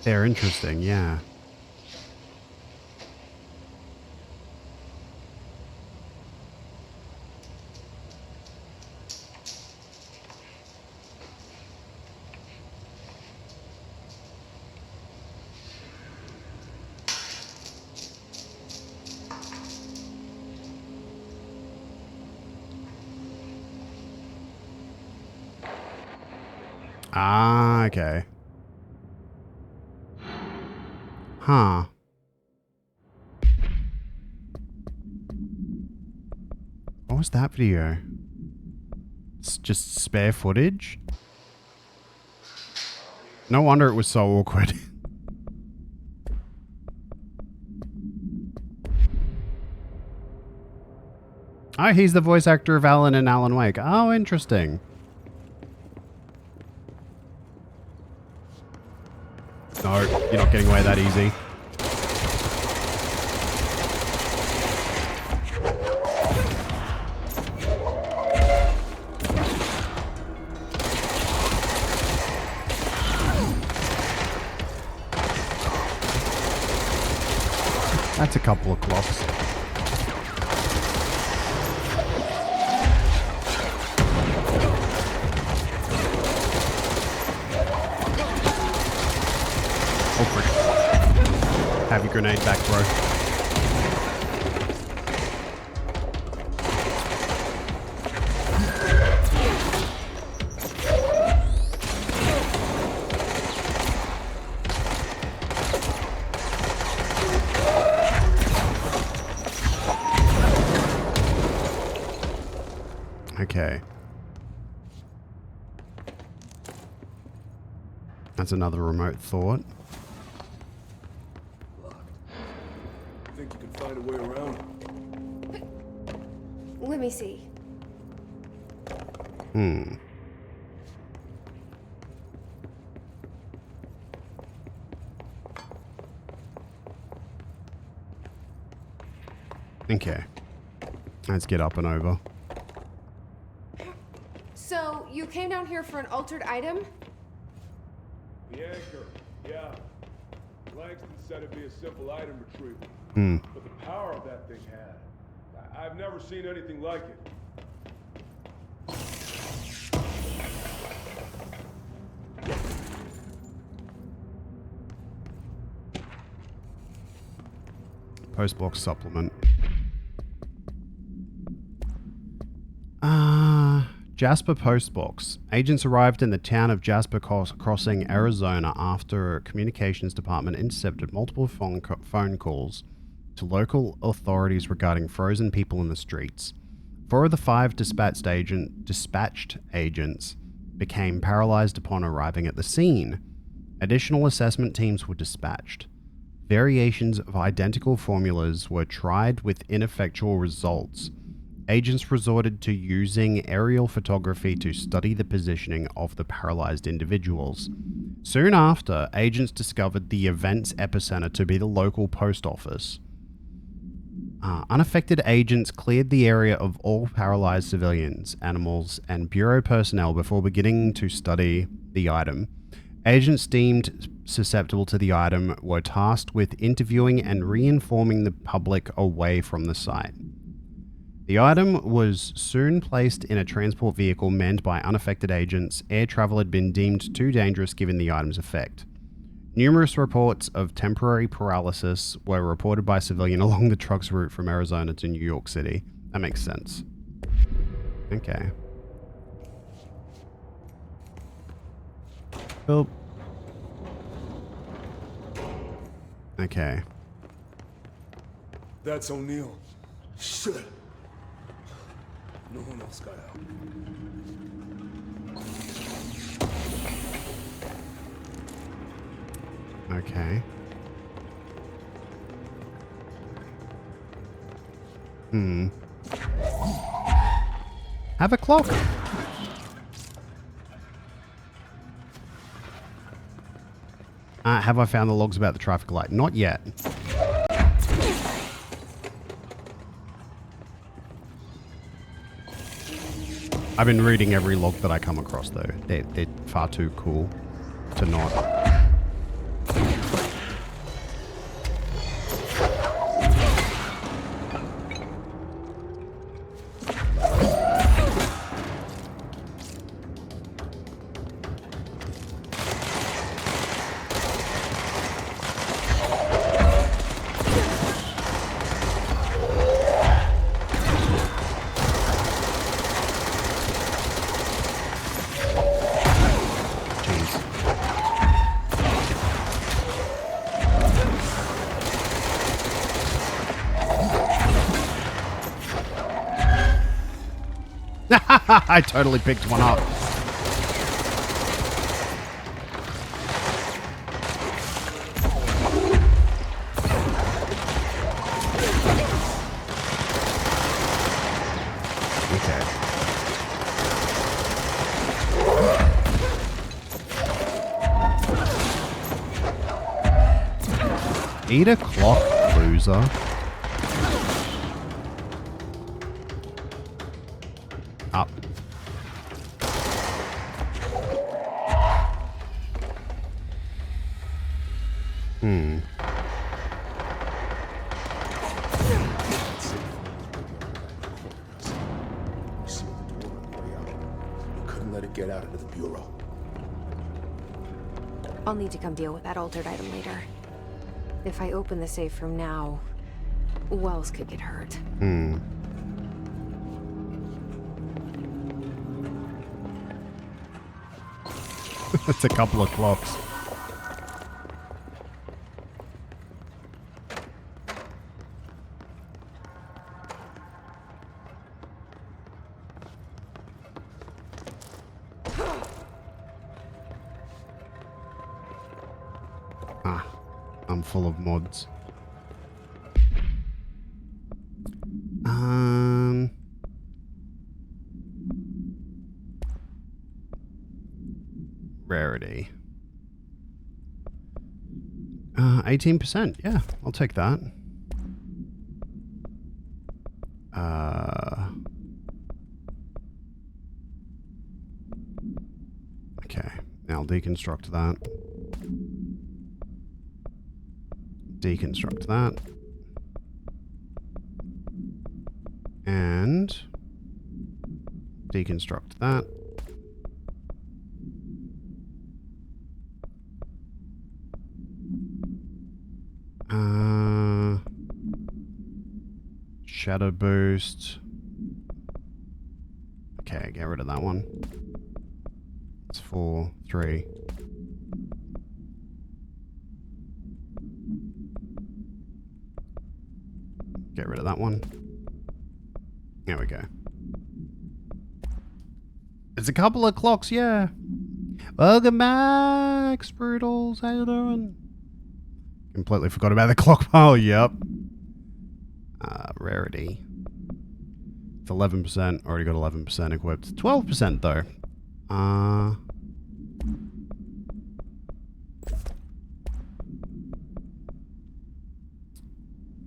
They're interesting, yeah. Ah, okay. Huh. What was that video? It's just spare footage? No wonder it was so awkward. Oh, he's the voice actor of Alan in Alan Wake. Oh, interesting. No, you're not getting away that easy. That's a couple of clocks. Oh, frick. Have your grenade back, bro. Okay. That's another remote thought. Think you can find a way around? Let me see. Okay. Let's get up and over. So, you came down here for an altered item? The anchor, yeah. Langston said it'd be a simple item retrieval. But the power of that thing had. I've never seen anything like it. Post-box supplement. Jasper Postbox. Agents arrived in the town of Jasper Crossing, Arizona after a communications department intercepted multiple phone calls to local authorities regarding frozen people in the streets. 4 of the 5 dispatched agents became paralyzed upon arriving at the scene. Additional assessment teams were dispatched. Variations of identical formulas were tried with ineffectual results. Agents resorted to using aerial photography to study the positioning of the paralyzed individuals. Soon after, agents discovered the event's epicenter to be the local post office. Unaffected agents cleared the area of all paralyzed civilians, animals, and Bureau personnel before beginning to study the item. Agents deemed susceptible to the item were tasked with interviewing and reinforming the public away from the site. The item was soon placed in a transport vehicle manned by unaffected agents. Air travel had been deemed too dangerous given the item's effect. Numerous reports of temporary paralysis were reported by civilians along the truck's route from Arizona to New York City. That makes sense. Okay. Oh. Okay. That's O'Neill. Shit. No one else got out. Okay. Have a clock. Have I found the logs about the traffic light? Not yet. I've been reading every log that I come across, though. They're far too cool to not. I totally picked one up. Okay. 8 o'clock, loser. Up. Couldn't let it get out into the Bureau. I'll need to come deal with that altered item later. If I open the safe room now, Wells could get hurt. It's a couple of clocks. I'm full of mods. Rarity. 18%. Yeah, I'll take that. Okay, now I'll deconstruct that. Deconstruct that. And deconstruct that. Shadow boost. Okay, get rid of that one. It's 4, 3. Get rid of that one. There we go. It's a couple of clocks, yeah. Welcome back, Sprudles. How you doing? Completely forgot about the clock pile. Yep. Rarity. It's 11%. Already got 11% equipped. 12% though.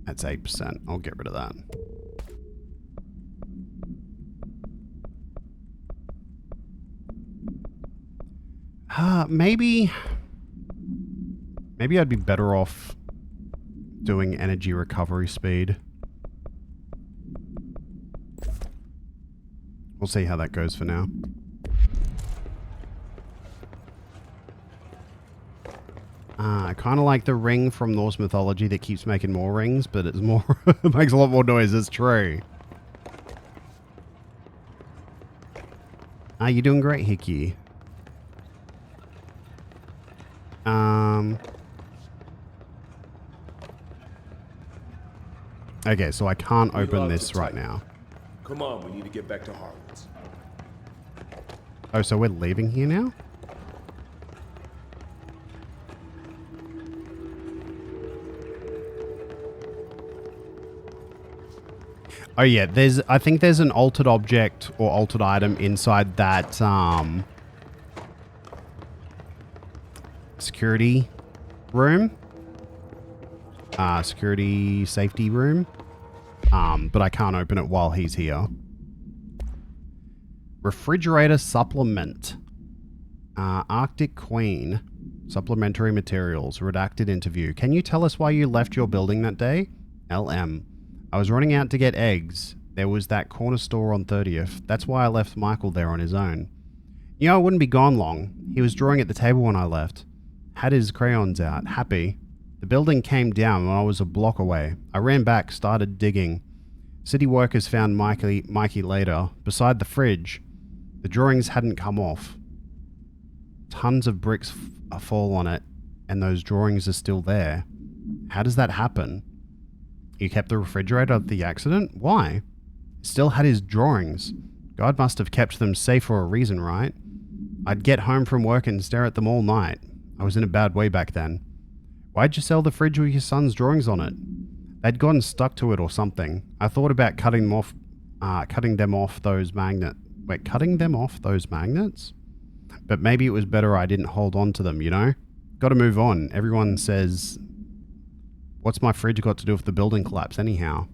That's 8%. I'll get rid of that. Maybe I'd be better off doing energy recovery speed. We'll see how that goes for now. I kind of like the ring from Norse mythology that keeps making more rings, but it's more it makes a lot more noise. It's true. You're doing great, Hickey. Okay, so I can't open this right now. Come on, we need to get back to Harlan's. Oh, so we're leaving here now? Oh yeah, I think there's an altered object or altered item inside that security room. Security safety room. But I can't open it while he's here. Refrigerator supplement. Arctic Queen. Supplementary materials. Redacted interview. Can you tell us why you left your building that day? LM. I was running out to get eggs. There was that corner store on 30th. That's why I left Michael there on his own. You know, I wouldn't be gone long. He was drawing at the table when I left. Had his crayons out. Happy. The building came down when I was a block away. I ran back, started digging. City workers found Mikey later, beside the fridge. The drawings hadn't come off. Tons of bricks fall on it, and those drawings are still there. How does that happen? You kept the refrigerator at the accident? Why? Still had his drawings. God must have kept them safe for a reason, right? I'd get home from work and stare at them all night. I was in a bad way back then. Why'd you sell the fridge with your son's drawings on it? They'd gotten stuck to it or something. I thought about cutting them off those magnets. But maybe it was better I didn't hold on to them, you know? Gotta move on. Everyone says, what's my fridge got to do with the building collapse anyhow?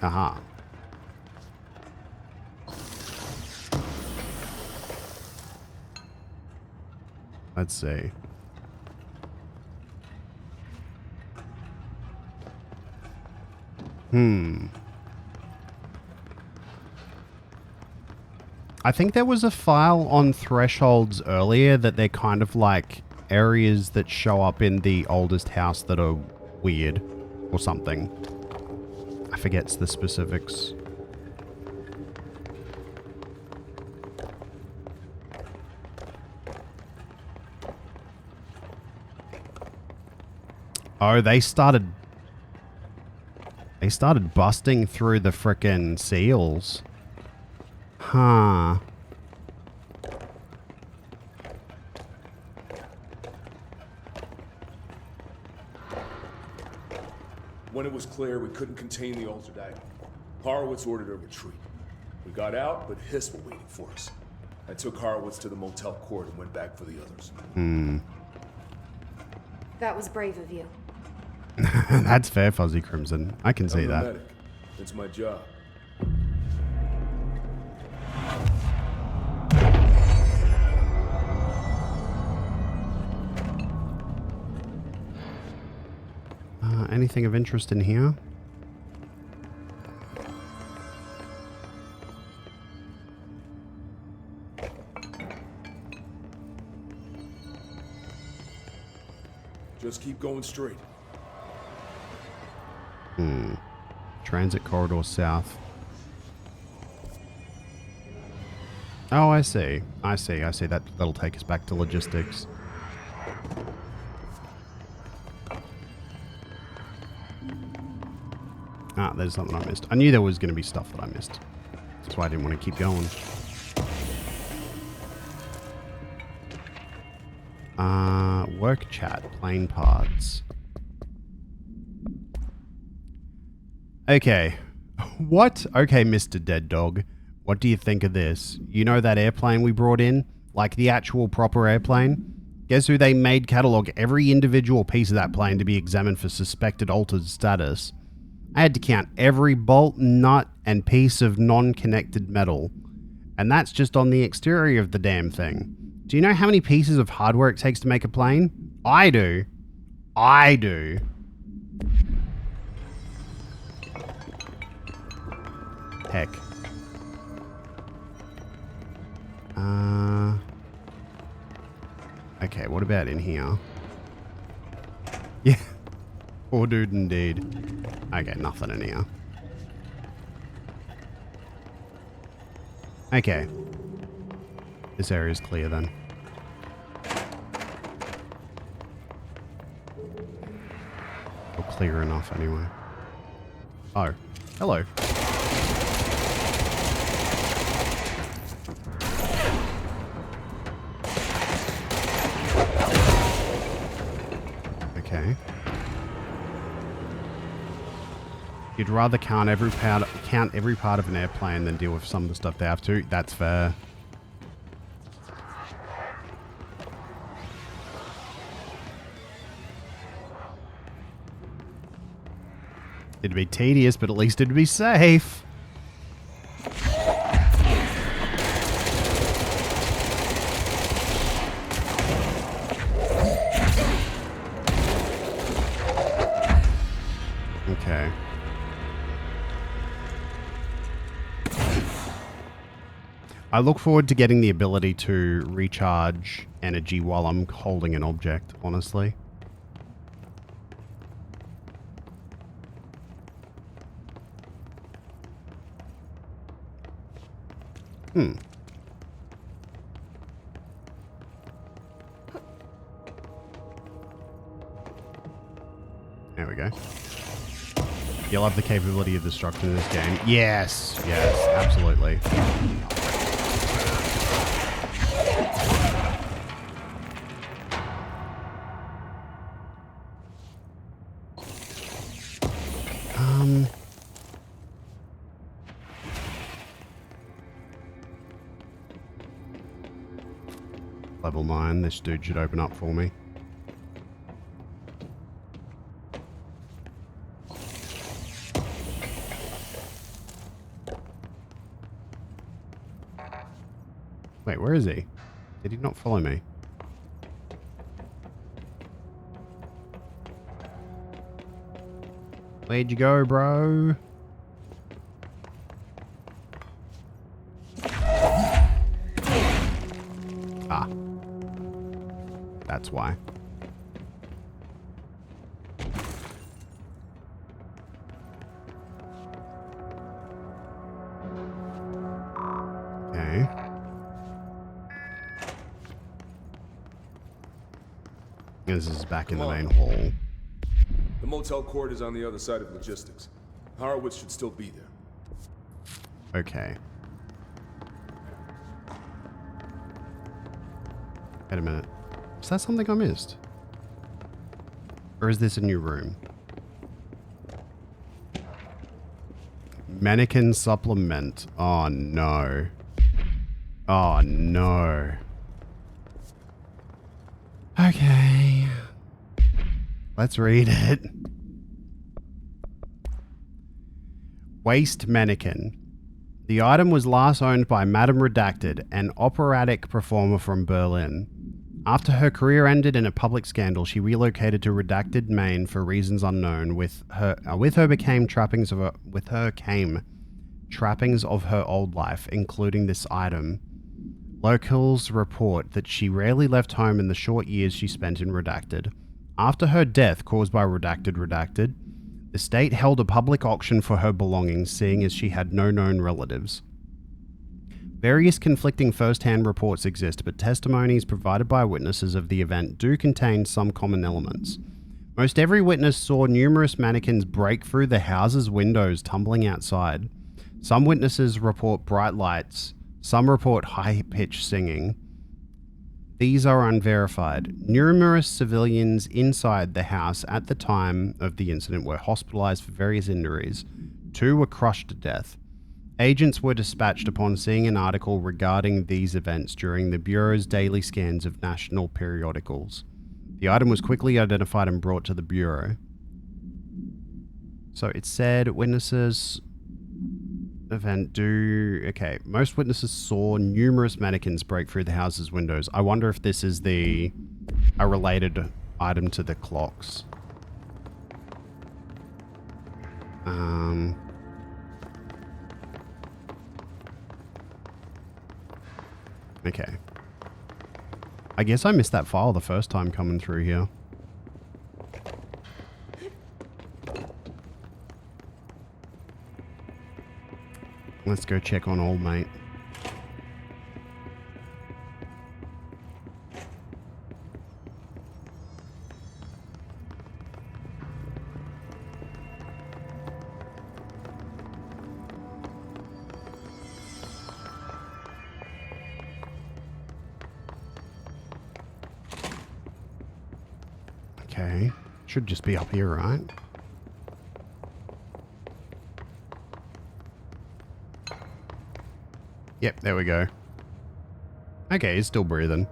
Aha. Let's see. I think there was a file on thresholds earlier that they're kind of like areas that show up in the oldest house that are weird or something. I forget the specifics. Oh, they started busting through the frickin' seals. Huh. When it was clear we couldn't contain the altered item, Horowitz ordered a retreat. We got out, but Hiss were waiting for us. I took Horowitz to the motel court and went back for the others. That was brave of you. That's fair, Fuzzy Crimson. I can see that. Medic. It's my job. Anything of interest in here? Just keep going straight. Transit corridor south. Oh, I see. I see. That'll take us back to logistics. Ah, there's something I missed. I knew there was going to be stuff that I missed. That's why I didn't want to keep going. Work chat, plane pods. Okay. What? Okay, Mr. Dead Dog. What do you think of this? You know that airplane we brought in? Like the actual proper airplane? Guess who they made catalog every individual piece of that plane to be examined for suspected altered status? I had to count every bolt, nut, and piece of non-connected metal. And that's just on the exterior of the damn thing. Do you know how many pieces of hardware it takes to make a plane? I do. I do. Heck. Okay, what about in here? Yeah. Poor dude indeed. Okay, nothing in here. Okay. This area is clear then. Or clear enough anyway. Oh, hello. Okay. You'd rather count every part of an airplane than deal with some of the stuff they have to. That's fair. It'd be tedious, but at least it'd be safe. Okay. I look forward to getting the ability to recharge energy while I'm holding an object, honestly. There we go. You'll have the capability of destruction in this game. Yes, yes, absolutely. Level 9, this dude should open up for me. Wait, where is he? Did he not follow me? Where'd you go, bro? Ah. That's why. Okay. This is back in the main hall. The motel court is on the other side of logistics. Horowitz should still be there. Okay. Wait a minute. Is that something I missed? Or is this a new room? Mannequin supplement. Oh no. Oh no. Okay. Let's read it. Waste mannequin. The item was last owned by Madame Redacted, an operatic performer from Berlin. After her career ended in a public scandal, she relocated to Redacted, Maine for reasons unknown. With her came trappings of her old life, including this item. Locals report that she rarely left home in the short years she spent in Redacted. After her death, caused by Redacted, the state held a public auction for her belongings, seeing as she had no known relatives. Various conflicting first-hand reports exist, but testimonies provided by witnesses of the event do contain some common elements. Most every witness saw numerous mannequins break through the house's windows, tumbling outside. Some witnesses report bright lights, some report high-pitched singing. These are unverified. Numerous civilians inside the house at the time of the incident were hospitalized for various injuries. 2 were crushed to death. Agents were dispatched upon seeing an article regarding these events during the Bureau's daily scans of national periodicals. The item was quickly identified and brought to the Bureau. So it said witnesses event do... Okay, most witnesses saw numerous mannequins break through the house's windows. I wonder if this is a related item to the clocks. Okay. I guess I missed that file the first time coming through here. Let's go check on old mate. Okay, should just be up here, right? Yep, there we go. Okay, he's still breathing.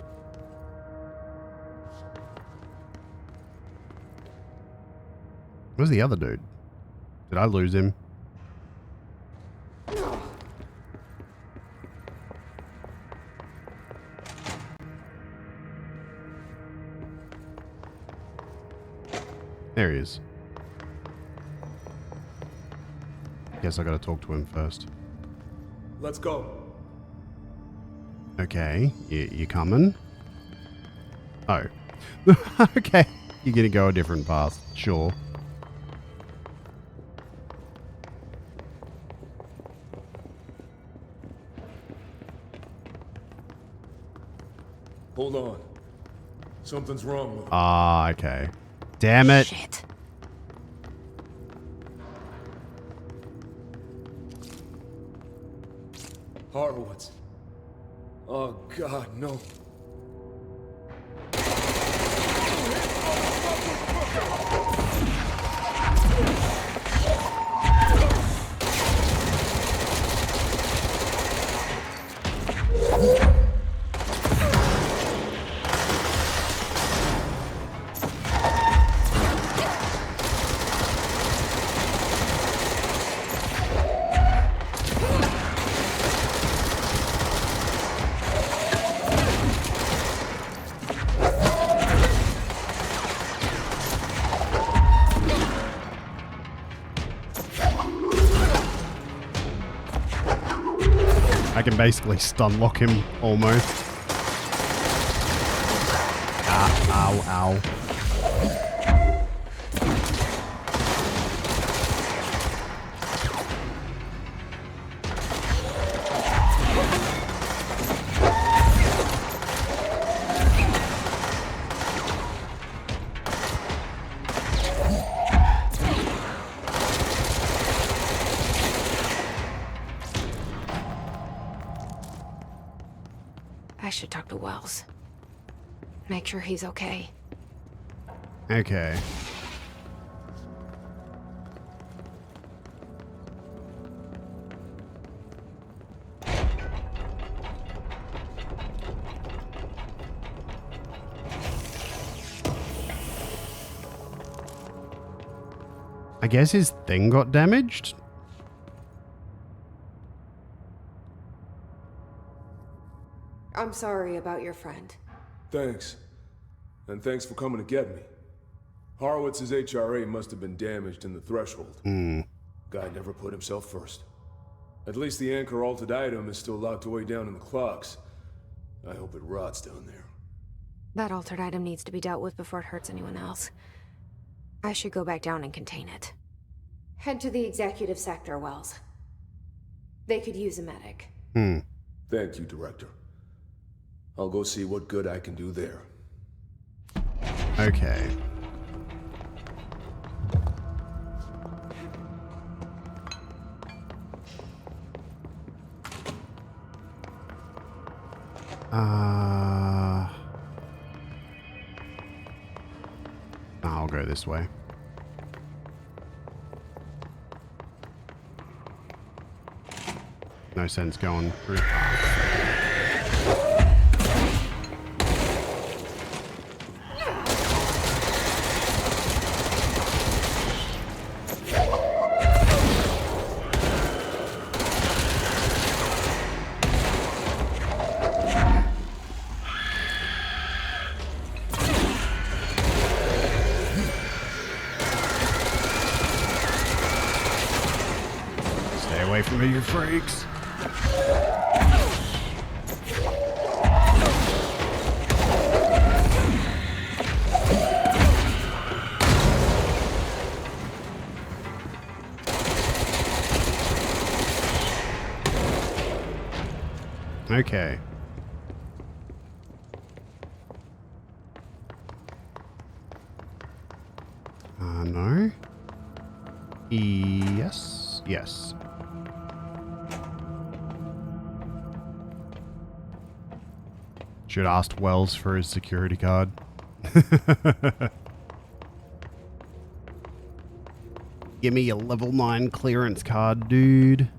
Where's the other dude? Did I lose him? There he is. Guess I gotta talk to him first. Let's go. Okay, you coming? Oh. Okay, you're gonna go a different path. Sure. Hold on. Something's wrong with him. Ah, okay. Damn it. Shit. Horowitz. Oh, God, no. I can basically stun lock him almost. Ah, ow, ow. I should talk to Wells. Make sure he's okay. Okay. I guess his thing got damaged? I'm sorry about your friend. Thanks. And thanks for coming to get me. Horowitz's HRA must have been damaged in the threshold. Guy never put himself first. At least the anchor altered item is still locked away down in the clocks. I hope it rots down there. That altered item needs to be dealt with before it hurts anyone else. I should go back down and contain it. Head to the executive sector, Wells. They could use a medic. Thank you, Director. I'll go see what good I can do there. Okay. I'll go this way. no sense going through. Stay away from me, you freaks. Okay. No. Yes. Yes. Should ask Wells for his security card. Give me a level 9 clearance card, dude.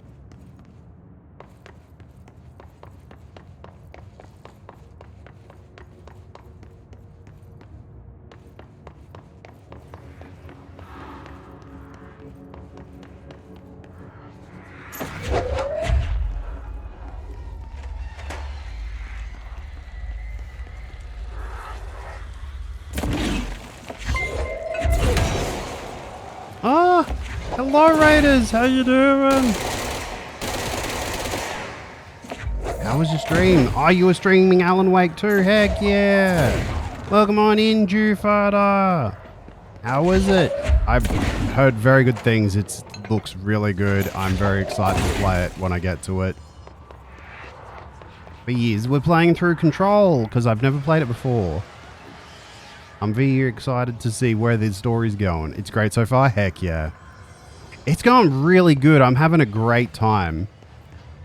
Ah, hello Raiders, how you doing? How was your stream? Oh, you were streaming Alan Wake 2? Heck yeah! Welcome on in, Jew Fighter. How was it? I've heard very good things. It looks really good. I'm very excited to play it when I get to it. But yes, we're playing through Control because I've never played it before. I'm very excited to see where this story's going. It's great so far. Heck yeah. It's going really good. I'm having a great time.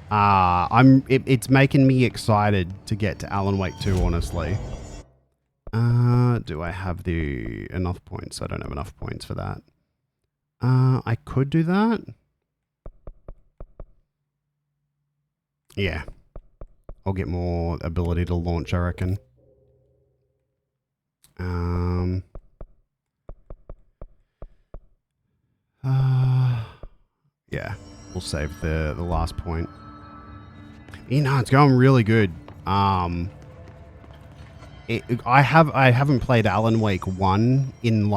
It's making me excited to get to Alan Wake 2, honestly. Do I have enough points? I don't have enough points for that. I could do that. Yeah. I'll get more ability to launch, I reckon. Yeah, we'll save the last point. You know, it's going really good. I haven't played Alan Wake 1 in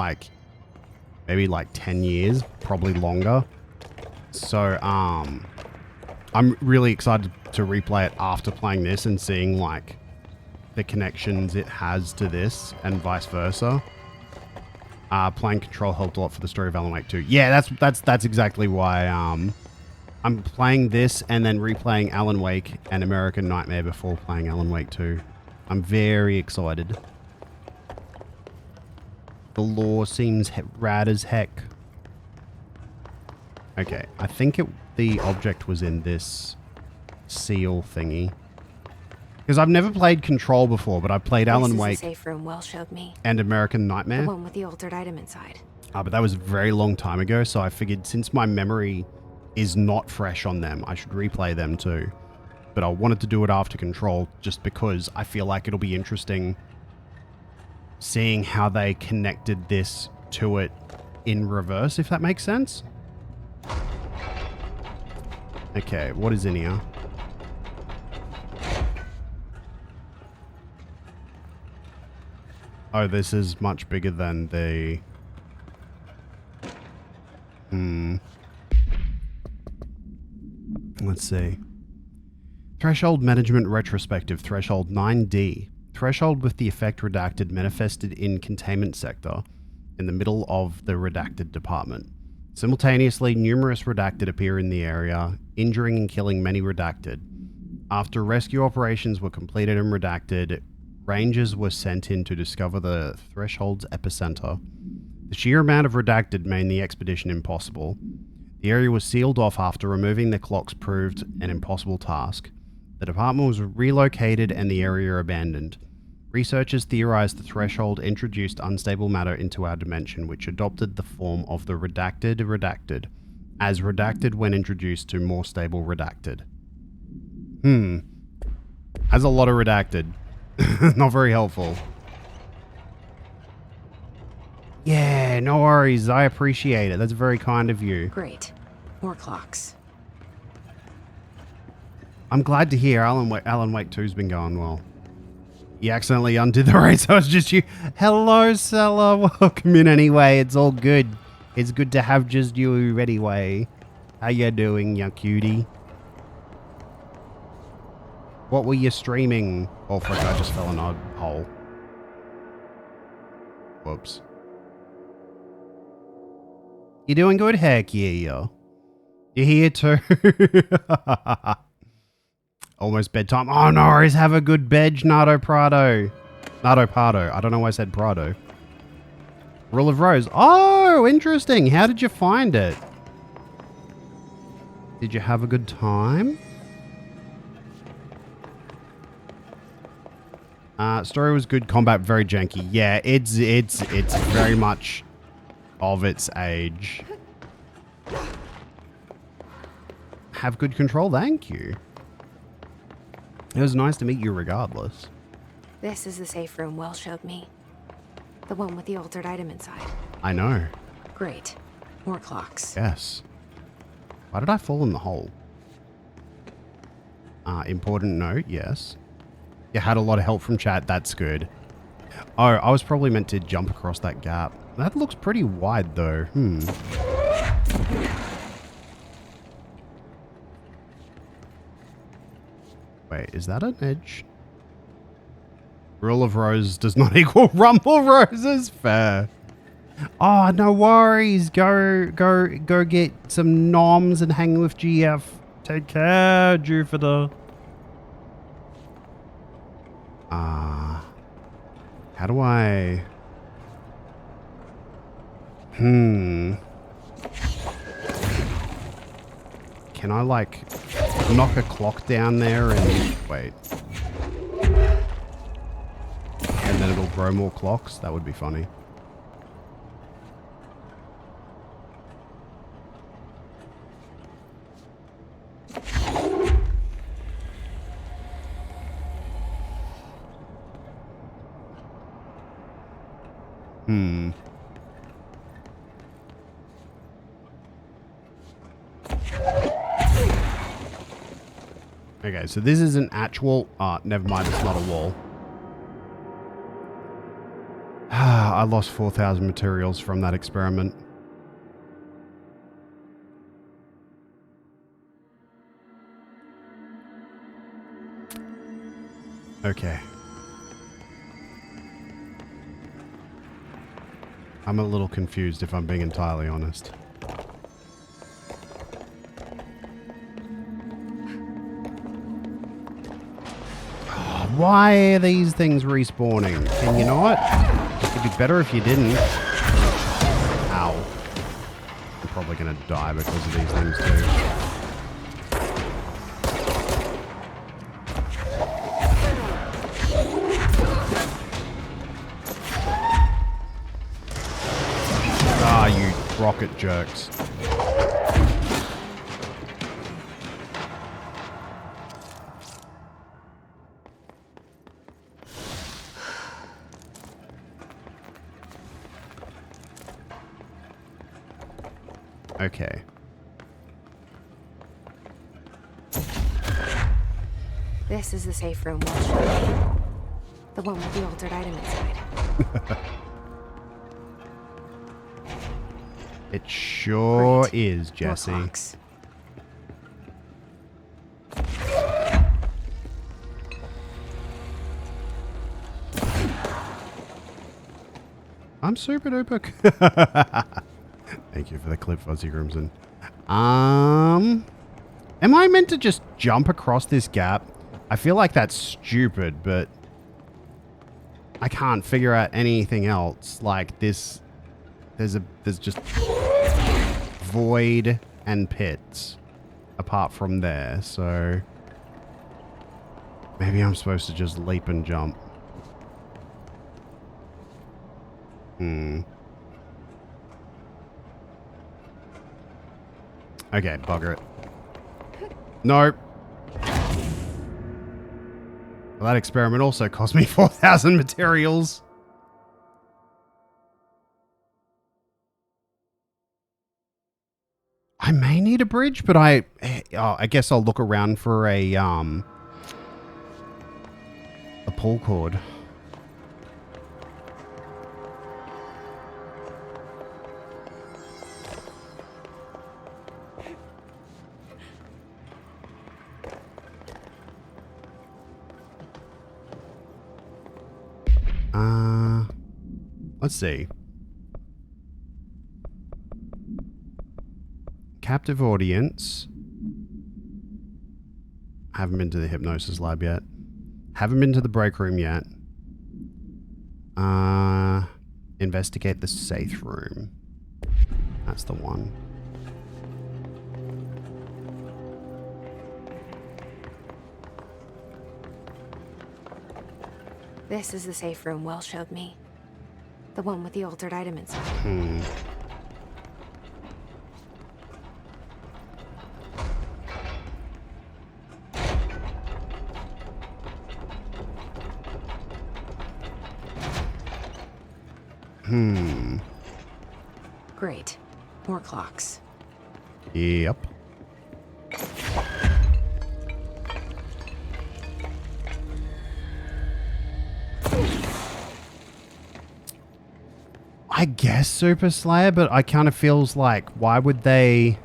maybe 10 years, probably longer. So I'm really excited to replay it after playing this and seeing the connections it has to this and vice versa. Playing Control helped a lot for the story of Alan Wake 2. Yeah, that's exactly why I'm playing this and then replaying Alan Wake and American Nightmare before playing Alan Wake 2. I'm very excited. The lore seems rad as heck. Okay, I think the object was in this seal thingy. Because I've never played Control before, but I played Alan Wake This is the safe room Will showed me. and American Nightmare. The one with the altered item inside. But that was a very long time ago, so I figured since my memory is not fresh on them, I should replay them too. But I wanted to do it after Control just because I feel like it'll be interesting seeing how they connected this to it in reverse, if that makes sense. Okay, what is in here? Oh, this is much bigger than the... Let's see. Threshold Management Retrospective, Threshold 9D. Threshold with the effect redacted manifested in Containment Sector in the middle of the redacted department. Simultaneously, numerous redacted appear in the area, injuring and killing many redacted. After rescue operations were completed and redacted, Rangers were sent in to discover the Threshold's epicenter. The sheer amount of redacted made the expedition impossible. The area was sealed off after removing the clocks proved an impossible task. The department was relocated and the area abandoned. Researchers theorized the Threshold introduced unstable matter into our dimension, which adopted the form of the redacted, as redacted when introduced to more stable redacted. Has a lot of redacted. Not very helpful. Yeah, no worries. I appreciate it. That's very kind of you. Great. More clocks. I'm glad to hear Alan Wake 2's been going well. You accidentally undid the race. So it's just you. Hello, Sella. Welcome in anyway. It's all good. It's good to have just you anyway. How you doing, you cutie? What were you streaming? Oh, frick, I just fell in a hole. Whoops. You doing good? Heck yeah. You here too? Almost bedtime. Oh, no worries. Have a good bed, Nardo Prado. Nardo Pardo. I don't know why I said Prado. Rule of Rose. Oh, interesting. How did you find it? Did you have a good time? Story was good. Combat very janky. Yeah, it's very much of its age. Have good control. Thank you. It was nice to meet you regardless. This is the safe room Will showed me. The one with the altered item inside. I know. Great. More clocks. Yes. Why did I fall in the hole? Important note, yes. You had a lot of help from chat. That's good. Oh, I was probably meant to jump across that gap. That looks pretty wide though. Wait, is that an edge? Rule of Rose does not equal Rumble Roses. Fair. Oh, no worries. Go get some noms and hang with GF. Take care, Jupiter. How do I... Can I, like, knock a clock down there and... Wait. And then it'll grow more clocks? That would be funny. Okay, so this is an actual... never mind, it's not a wall. I lost 4,000 materials from that experiment. Okay. I'm a little confused if I'm being entirely honest. Why are these things respawning? Can you not? It'd be better if you didn't. Ow. I'm probably gonna die because of these things too. Ah, you rocket jerks. Okay. This is the safe room Will showed me. The one with the altered item inside. It sure Great. is, Jesse. More clocks. I'm super duper. Thank you for the clip, Fuzzy Crimson. Am I meant to just jump across this gap? I feel like that's stupid, but I can't figure out anything else. Like this, there's just void and pits apart from there. So maybe I'm supposed to just leap and jump. Okay, bugger it. Nope. Well, that experiment also cost me 4,000 materials. I may need a bridge, but I guess I'll look around for a pull cord. Let's see. Captive audience. Haven't been to the hypnosis lab yet. Haven't been to the break room yet. Investigate the safe room. That's the one. This is the safe room Will showed me. The one with the altered item inside. Great. More clocks. Yep. I guess Super Slayer, but I kind of feels like why would they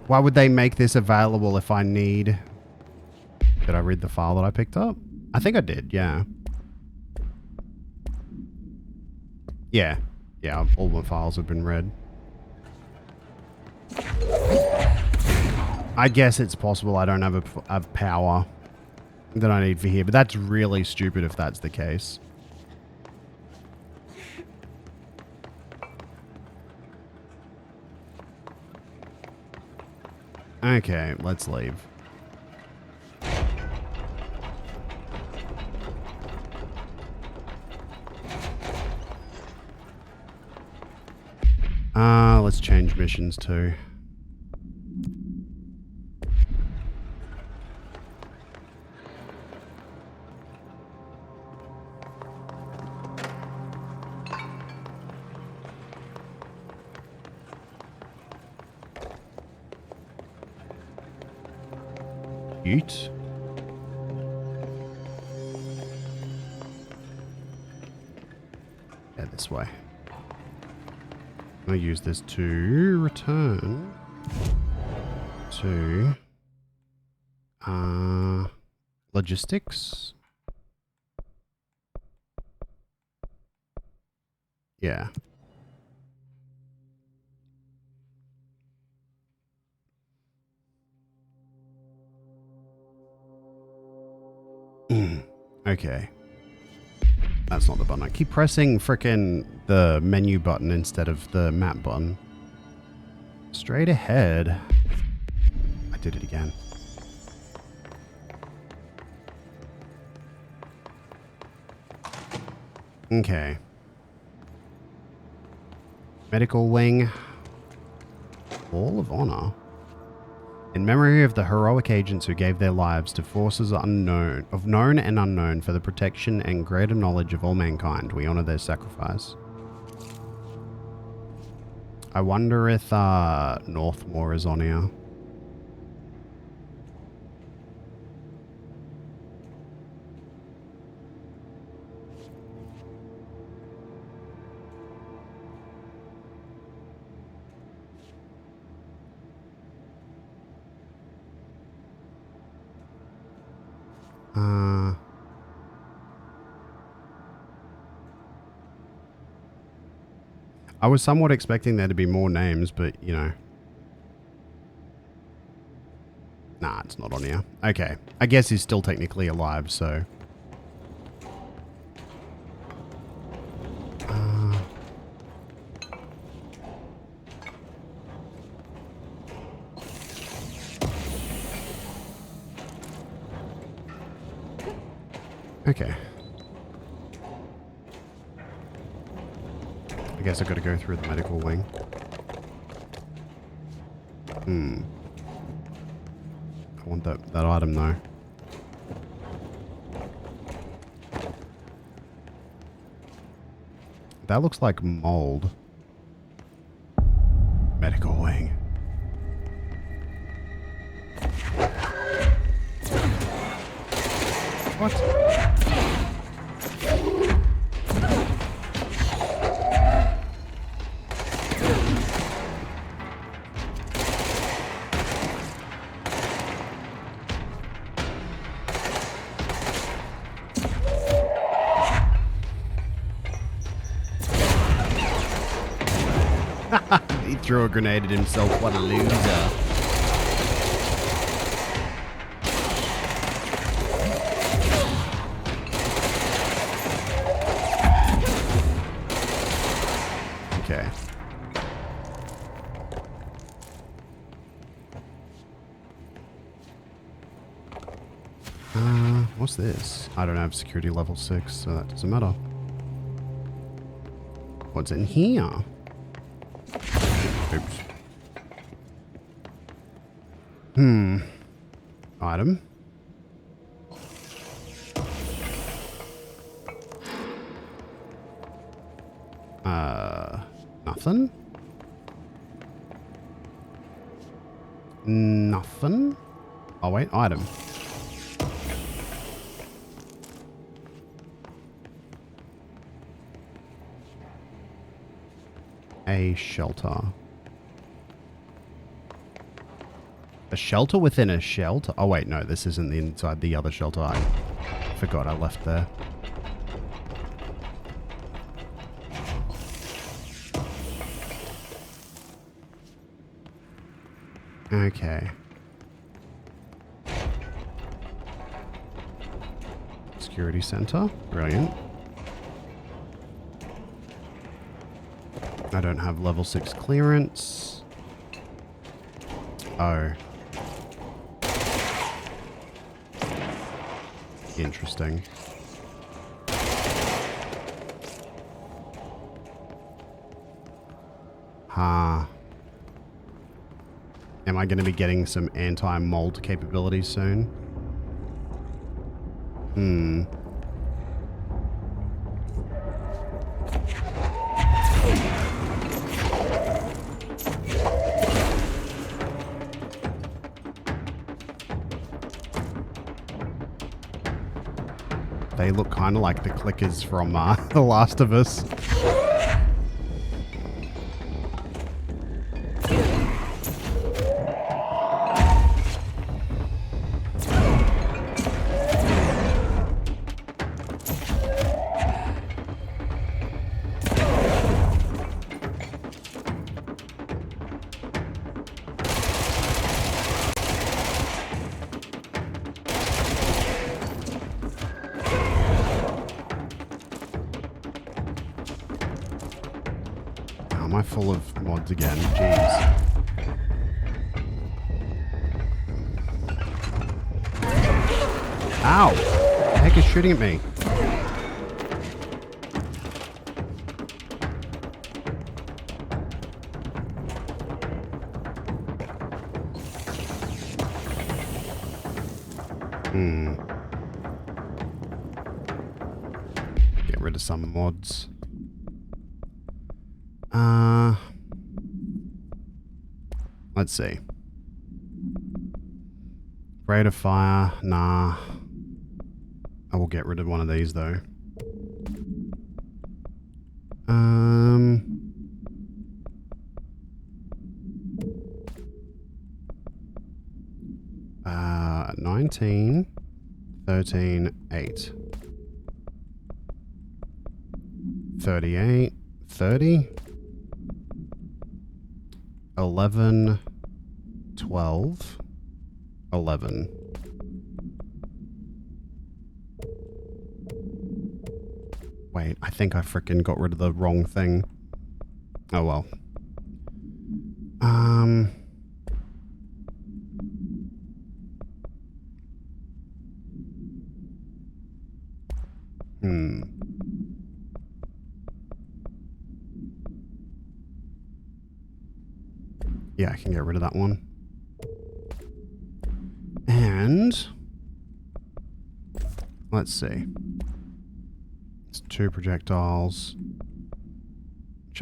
make this available if I need... Did I read the file that I picked up? I think I did, yeah. Yeah, all my files have been read. I guess it's possible I don't have power that I need for here, but that's really stupid if that's the case. Okay, let's leave. Let's change missions too. Yeet. Yeah, this way. I'll use this to return to logistics. Yeah. Okay. That's not the button. I keep pressing frickin' the menu button instead of the map button. Straight ahead. I did it again. Okay. Medical wing. Hall of Honor. In memory of the heroic agents who gave their lives to forces known and unknown for the protection and greater knowledge of all mankind, we honor their sacrifice. I wonder if Northmore is on here. I was somewhat expecting there to be more names, but, you know. Nah, it's not on here. Okay. I guess he's still technically alive, so... Okay. I guess I gotta go through the medical wing. I want that item though. that looks like mold. Medical wing. What? He threw a grenade at himself. What a loser. Okay. What's this? I don't have security level 6, so that doesn't matter. What's in here? Oops. Item. Nothing? Nothing? Oh wait, item. A shelter. A shelter within a shelter? Oh wait, no, this isn't the inside the other shelter. I forgot I left there. Okay. Security center. Brilliant. I don't have level 6 clearance. Oh. Interesting. Ha. Am I going to be getting some anti-mold capabilities soon? They look kind of like the clickers from The Last of Us. Am I full of mods again? Jeez. Ow! The heck is shooting at me? Get rid of some mods. Let's see. Rate of fire, nah. I will get rid of one of these though. 19, 13, 8. 38, 30. 11, 12, 11. Wait, I think I frickin' got rid of the wrong thing. Oh well. 'Yeah, I can get rid of that one. And let's see. It's 2 projectiles.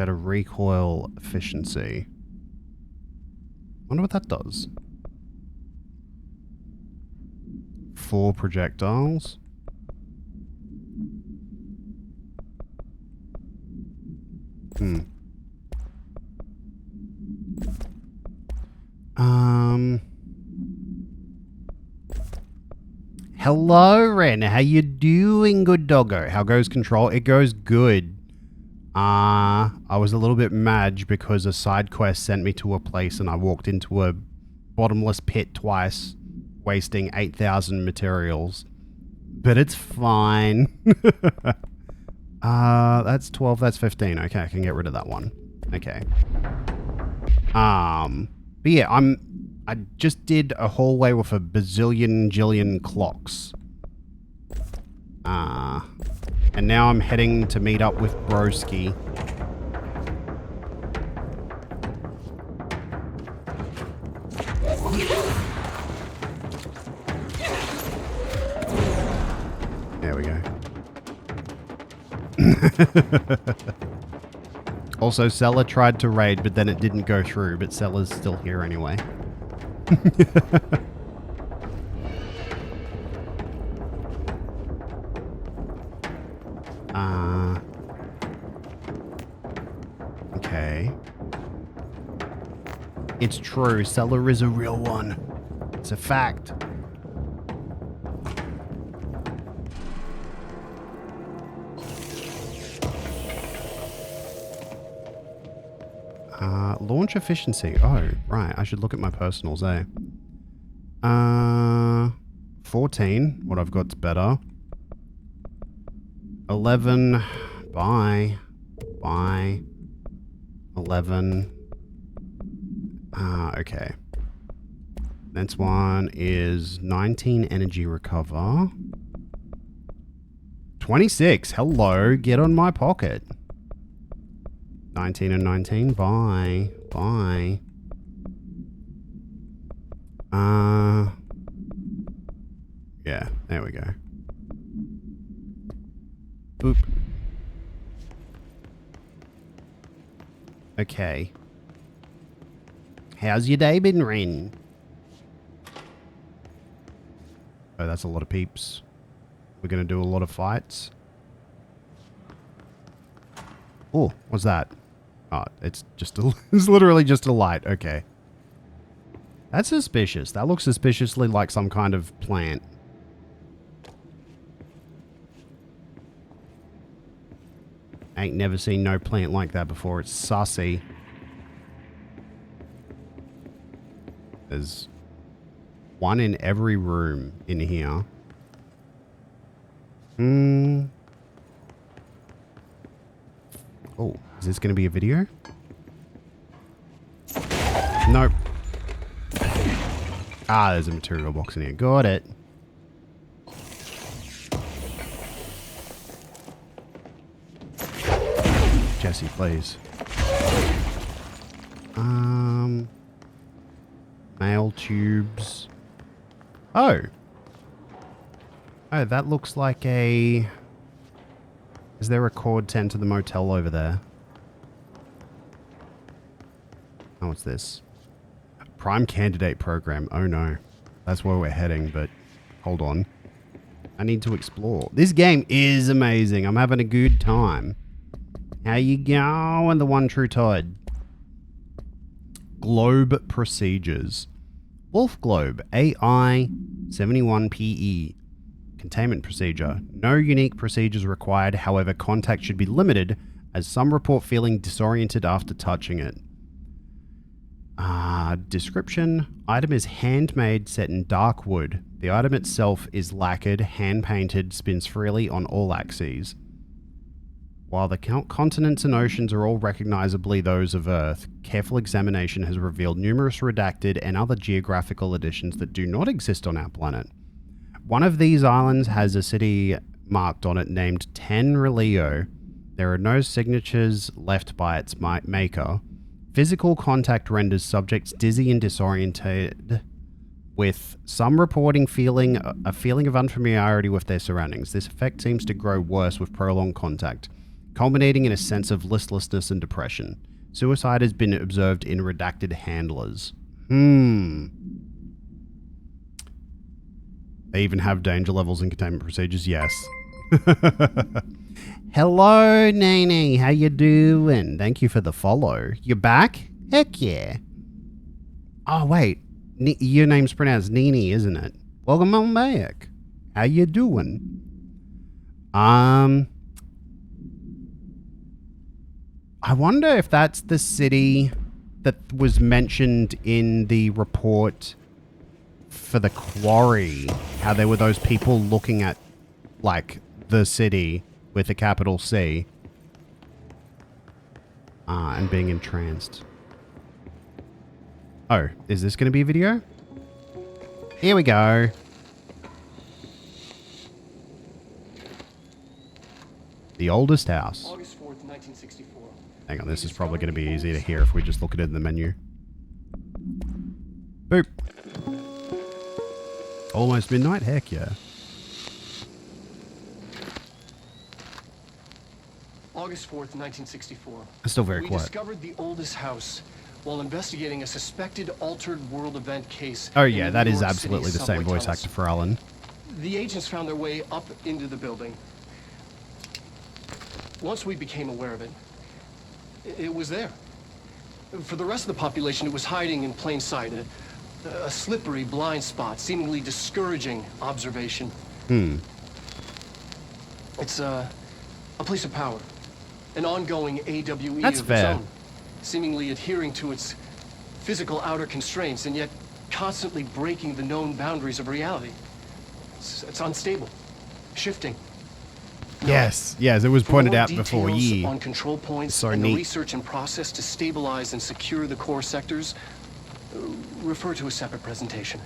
Shatter recoil efficiency. Wonder what that does. 4 projectiles. Hello, Ren. How you doing, good doggo? How goes control? It goes good. I was a little bit mad because a side quest sent me to a place and I walked into a bottomless pit twice, wasting 8,000 materials. But it's fine. That's 12, that's 15. Okay, I can get rid of that one. Okay. But yeah, I just did a hallway with a jillion clocks. And now I'm heading to meet up with Broski. There we go. Also, Sella tried to raid, but then it didn't go through, but Sella's still here anyway. Okay. It's true, Sella is a real one. It's a fact. Launch efficiency. Oh, right. I should look at my personals, eh? 14. What I've got's better. 11. Bye. 11. Okay. Next one is 19 energy recover. 26. Hello. Get on my pocket. 19 and 19. Bye. Yeah, there we go. Boop. Okay. How's your day been, Ren? Oh, that's a lot of peeps. We're gonna do a lot of fights. Oh, what's that? Oh, it's literally just a light. Okay. That's suspicious. That looks suspiciously like some kind of plant. Ain't never seen no plant like that before. It's sussy. There's one in every room in here. Oh, is this going to be a video? Nope. Ah, there's a material box in here. Got it. Jesse, please. Mail tubes. Oh. Oh, that looks like a... Is there a cord 10 to the motel over there? Oh, what's this? Prime candidate program. Oh no. That's where we're heading, but hold on. I need to explore. This game is amazing. I'm having a good time. How you going, the one true Todd? Globe procedures. Wolf Globe, AI 71PE. Containment procedure. No unique procedures required, however, contact should be limited, as some report feeling disoriented after touching it. Description. Item is handmade, set in dark wood. The item itself is lacquered, hand-painted, spins freely on all axes. While the continents and oceans are all recognizably those of Earth, careful examination has revealed numerous redacted and other geographical additions that do not exist on our planet. One of these islands has a city marked on it named Tenrelio. There are no signatures left by its maker. Physical contact renders subjects dizzy and disoriented, with some reporting a feeling of unfamiliarity with their surroundings. This effect seems to grow worse with prolonged contact. culminating in a sense of listlessness and depression. Suicide has been observed in redacted handlers. They even have danger levels and containment procedures. Yes. Hello, Nene. How you doing? Thank you for the follow. You back? Heck yeah. Oh, wait. Your name's pronounced Nene, isn't it? Welcome on back. How you doing? I wonder if that's the city that was mentioned in the report for the quarry. How there were those people looking at, like, the city with a capital C. And being entranced. Oh, is this going to be a video? Here we go. The oldest house. August 4th, 1964. Hang on, this is probably going to be easy to hear if we just look at it in the menu. Boop. Almost midnight? Heck yeah. August 4th, 1964. It's still very We quiet. discovered the oldest house while investigating a suspected altered world event case. Oh yeah, in that New is York absolutely City the same subway voice tunnels. actor for Alan. The agents found their way up into the building. Once we became aware of it, it was there. For the rest of the population, it was hiding in plain sight. A slippery blind spot, seemingly discouraging observation. It's a place of power. An ongoing AWE That's of fair. its own, seemingly adhering to its physical outer constraints and yet constantly breaking the known boundaries of reality. It's unstable, shifting. Yes, yes, it was For pointed more out before. details Yeah. on control points So and neat. the research and process to stabilize and secure the core sectors, refer to a separate presentation.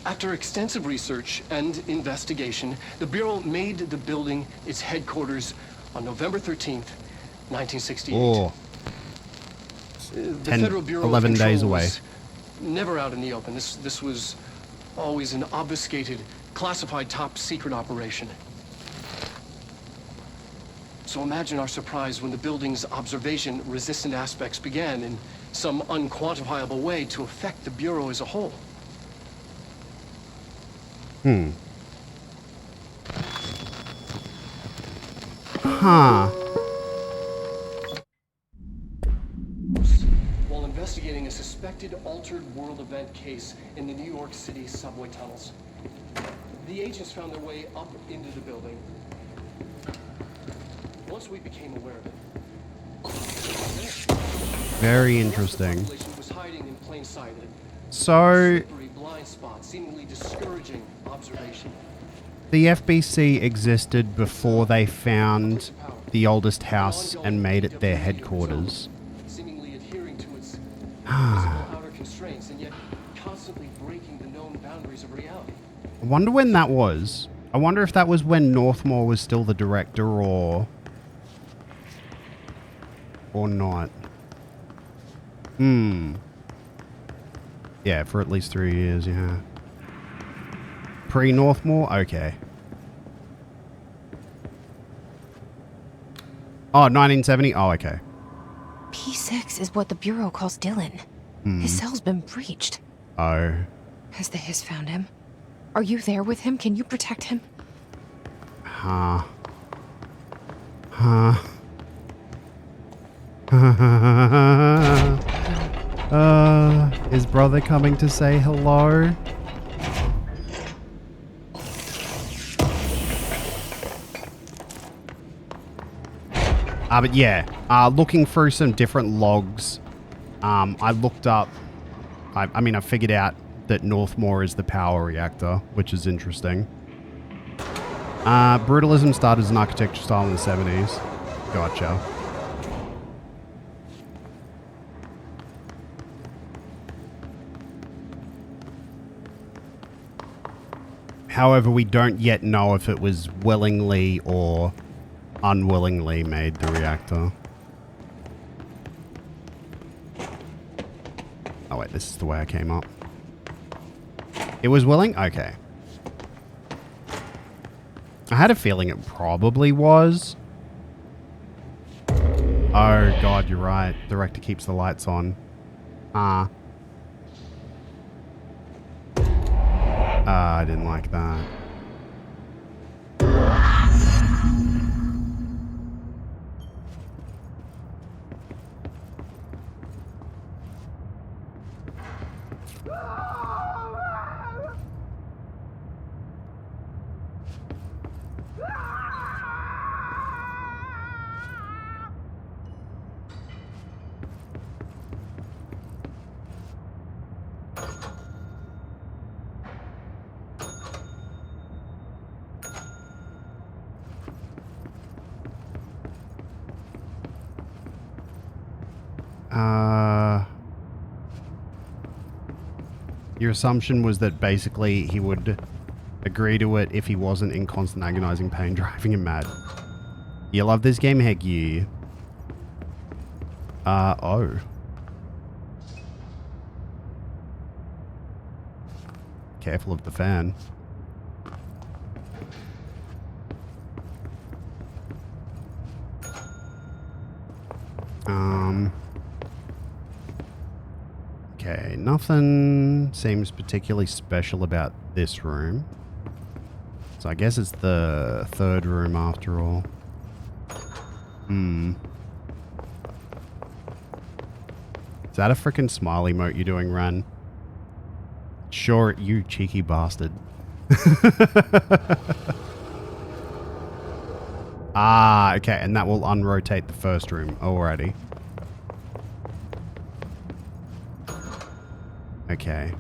After extensive research and investigation, the Bureau made the building its headquarters on November 13th, 1968. Oh. The 10, Federal Bureau 11 of Control days away. was never out in the open. This was always an obfuscated, classified top secret operation. So imagine our surprise when the building's observation-resistant aspects began in some unquantifiable way to affect the Bureau as a whole. Huh. While investigating a suspected altered world event case in the New York City subway tunnels, the agents found their way up into the building. Once we became aware of it, Very interesting. was hiding in plain sight. So, Slippery blind spot, seemingly discouraging observation. the FBC existed before they found the oldest house and made it their headquarters. Seemingly adhering to its physical outer constraints and yet constantly breaking the known boundaries of reality. I wonder when that was. I wonder if that was when Northmore was still the director or not. Yeah, for at least 3 years, yeah. Pre-Northmore? Okay. Oh, 1970? Oh, okay. P6 is what the Bureau calls Dylan. His cell's been breached. Oh. Has the Hiss found him? Are you there with him? Can you protect him? Huh. Is brother coming to say hello? But yeah, looking through some different logs, I looked up, I mean, I figured out that Northmore is the power reactor, which is interesting. Brutalism started as an architecture style in the 70s. Gotcha. However, we don't yet know if it was willingly or unwillingly made the reactor. Oh wait, this is the way I came up. It was willing? Okay. I had a feeling it probably was. Oh god, you're right. The director keeps the lights on. I didn't like that. Your assumption was that basically he would agree to it if he wasn't in constant agonizing pain driving him mad. You love this game? Heck yeah. Oh. Careful of the fan. Okay, nothing seems particularly special about this room. So I guess it's the third room after all. Is that a frickin' smiley emote you're doing, Ran? Sure, you cheeky bastard. Okay, and that will unrotate the first room. Alrighty. Okay.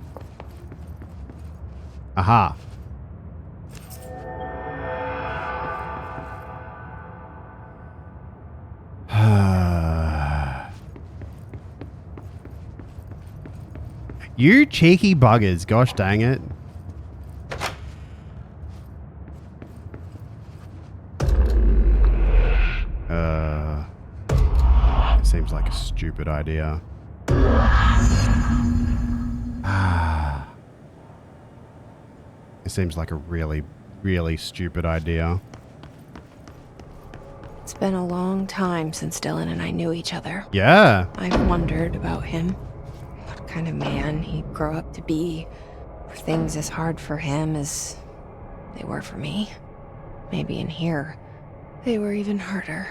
Aha. You cheeky buggers. Gosh dang it. It seems like a stupid idea. It seems like a really, really stupid idea. It's been a long time since Dylan and I knew each other. Yeah. I've wondered about him. What kind of man he'd grow up to be. Were things as hard for him as they were for me? Maybe in here, they were even harder.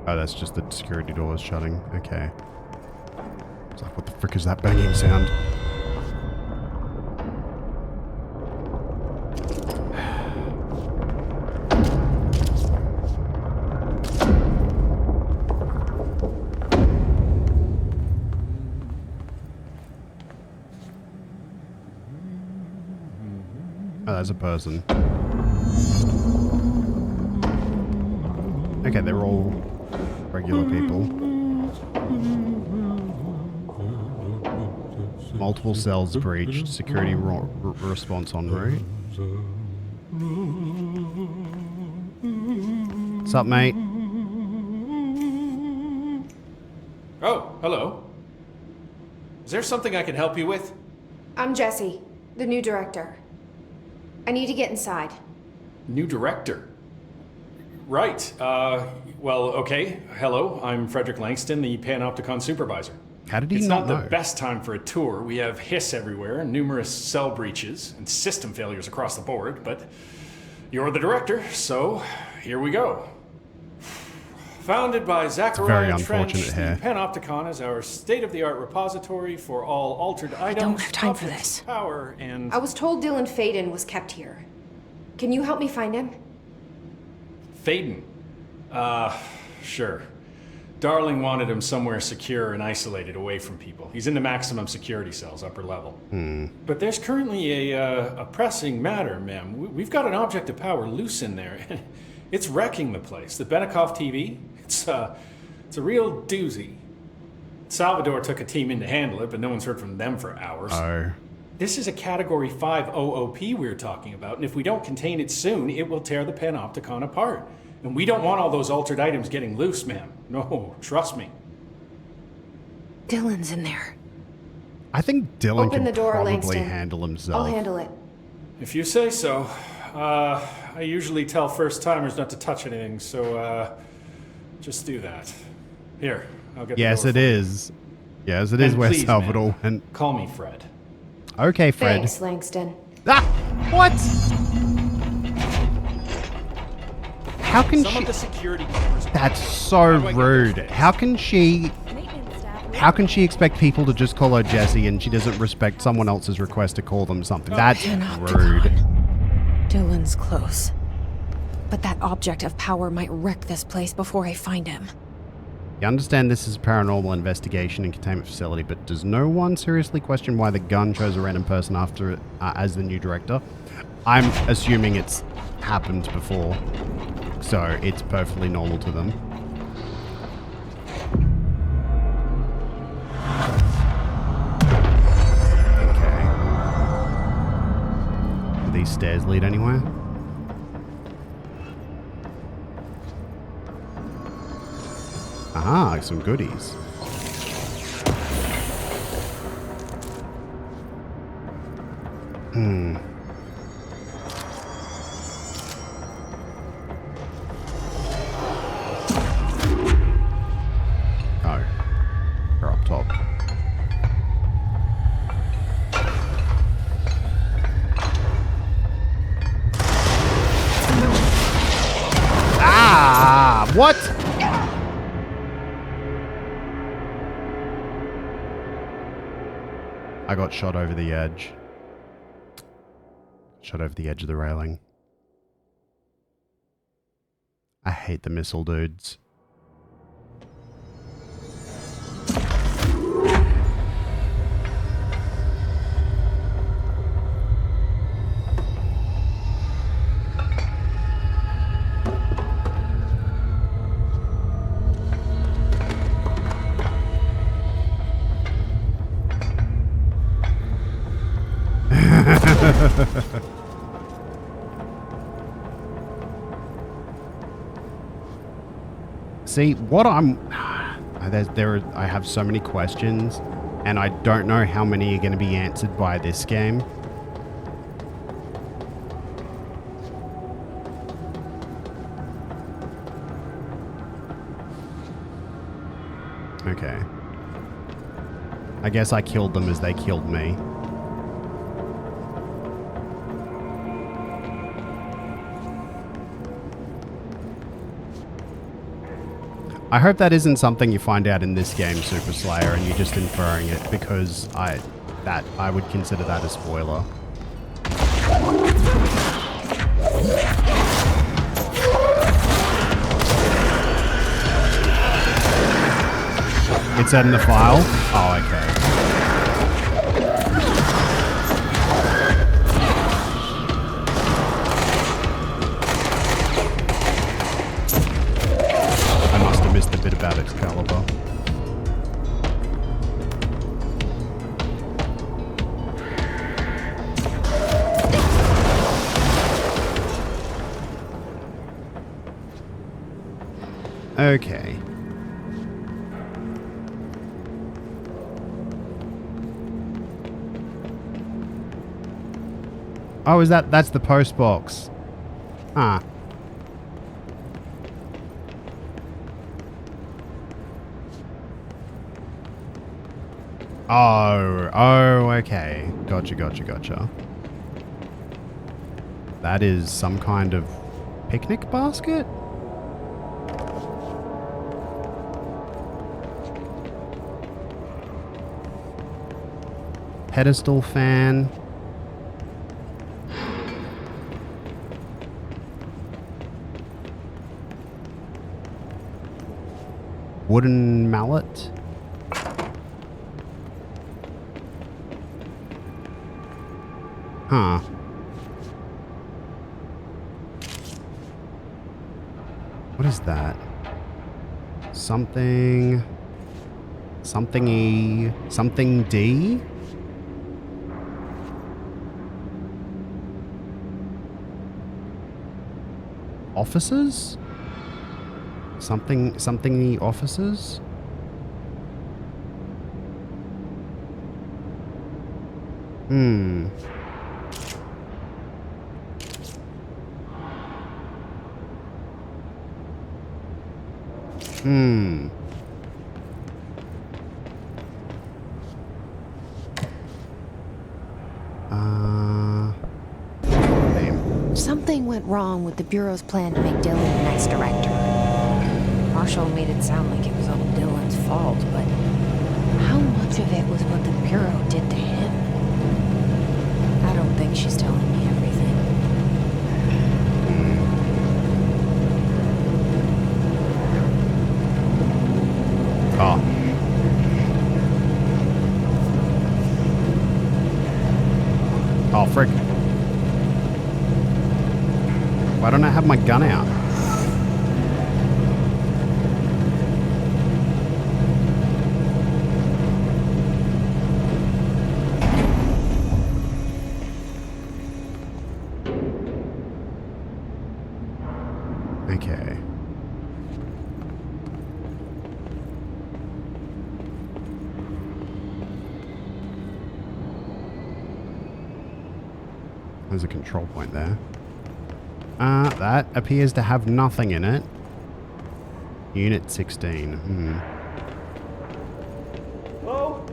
Oh, that's just the security doors shutting. Okay. It's like, what the frick is that banging sound? Oh, there's a person. Okay, they're all regular people. Multiple cells breached. Security response en route. What's up, mate? Oh, hello. Is there something I can help you with? I'm Jesse, the new director. I need to get inside. New director? Right. Well, okay. Hello, I'm Frederick Langston, the Panopticon supervisor. How did he it's not not know? the best time for a tour. We have hiss everywhere, numerous cell breaches, and system failures across the board, but you're the director, so here we go. Founded by Zachariah Trench, the Panopticon is our state-of-the-art repository for all altered items. I don't have time for this. Power and... I was told Dylan Faden was kept here. Can you help me find him? Faden? Sure. Darling wanted him somewhere secure and isolated away from people. He's in the maximum security cells, upper level. But there's currently a pressing matter, ma'am. We've got an object of power loose in there. It's wrecking the place. The Benikoff TV, it's a real doozy. Salvador took a team in to handle it, but no one's heard from them for hours. Oh. This is a Category 5 OOP we're talking about, and if we don't contain it soon, it will tear the Panopticon apart. And we don't want all those altered items getting loose, ma'am. No, trust me. Dylan's in there. I think Dylan Open can the door, probably Langston. handle himself. I'll handle it. If you say so. I usually tell first-timers not to touch anything, so, just do that. Here, I'll get Yes, the it door is. Yes, it is And where please, Salvador man, went. Call me Fred. Okay, Fred. Thanks, Langston. Ah! What? How can Some she... of the security cameras. That's so rude. How can she expect people to just call her Jessie and she doesn't respect someone else's request to call them something? That's rude. Dylan's close. But that object of power might wreck this place before I find him. You understand this is a paranormal investigation and containment facility, but does no one seriously question why the gun chose a random person after as the new director? I'm assuming it's happened before, so it's perfectly normal to them. Okay. Do these stairs lead anywhere? Aha, some goodies. Hmm. Oh. They're up top. Ah! What? I got shot over the edge. Shot over the edge of the railing. I hate the missile dudes. See, what I'm... I have so many questions, and I don't know how many are going to be answered by this game. Okay. I guess I killed them as they killed me. I hope that isn't something you find out in this game, Super Slayer, and you're just inferring it, because I would consider that a spoiler. It said in the file? Oh, okay. The bit about Excalibur. Okay. Oh, that's the post box. Ah. Oh, okay. Gotcha. That is some kind of picnic basket? Pedestal fan. Wooden mallet. Huh. What is that? Something... Something-y... Something D? Officers? Something-y officers? Hmm. Hmm. Something went wrong with the Bureau's plan to make Dylan the next director. Marshall made it sound like it was all Dylan's fault, but how much of it was what the Bureau did to him? I don't think she's telling me everything. Oh. Oh, frick. Why don't I have my gun out? Okay. There's a control point there. That appears to have nothing in it. Unit 16. Hello?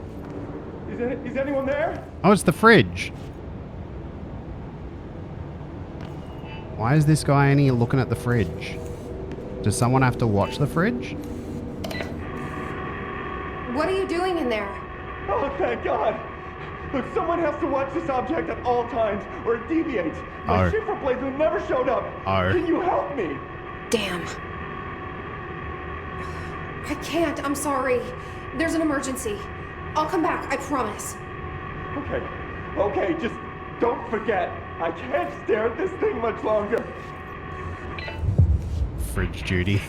Is anyone there? Oh, it's the fridge. Why is this guy only looking at the fridge? Does someone have to watch the fridge? What are you doing in there? Oh, thank God. Look, someone has to watch this object at all times, or it deviates. My ship replacement never showed up. Can you help me? Damn. I can't. I'm sorry. There's an emergency. I'll come back. I promise. Okay. Okay, just don't forget. I can't stare at this thing much longer. Fridge duty.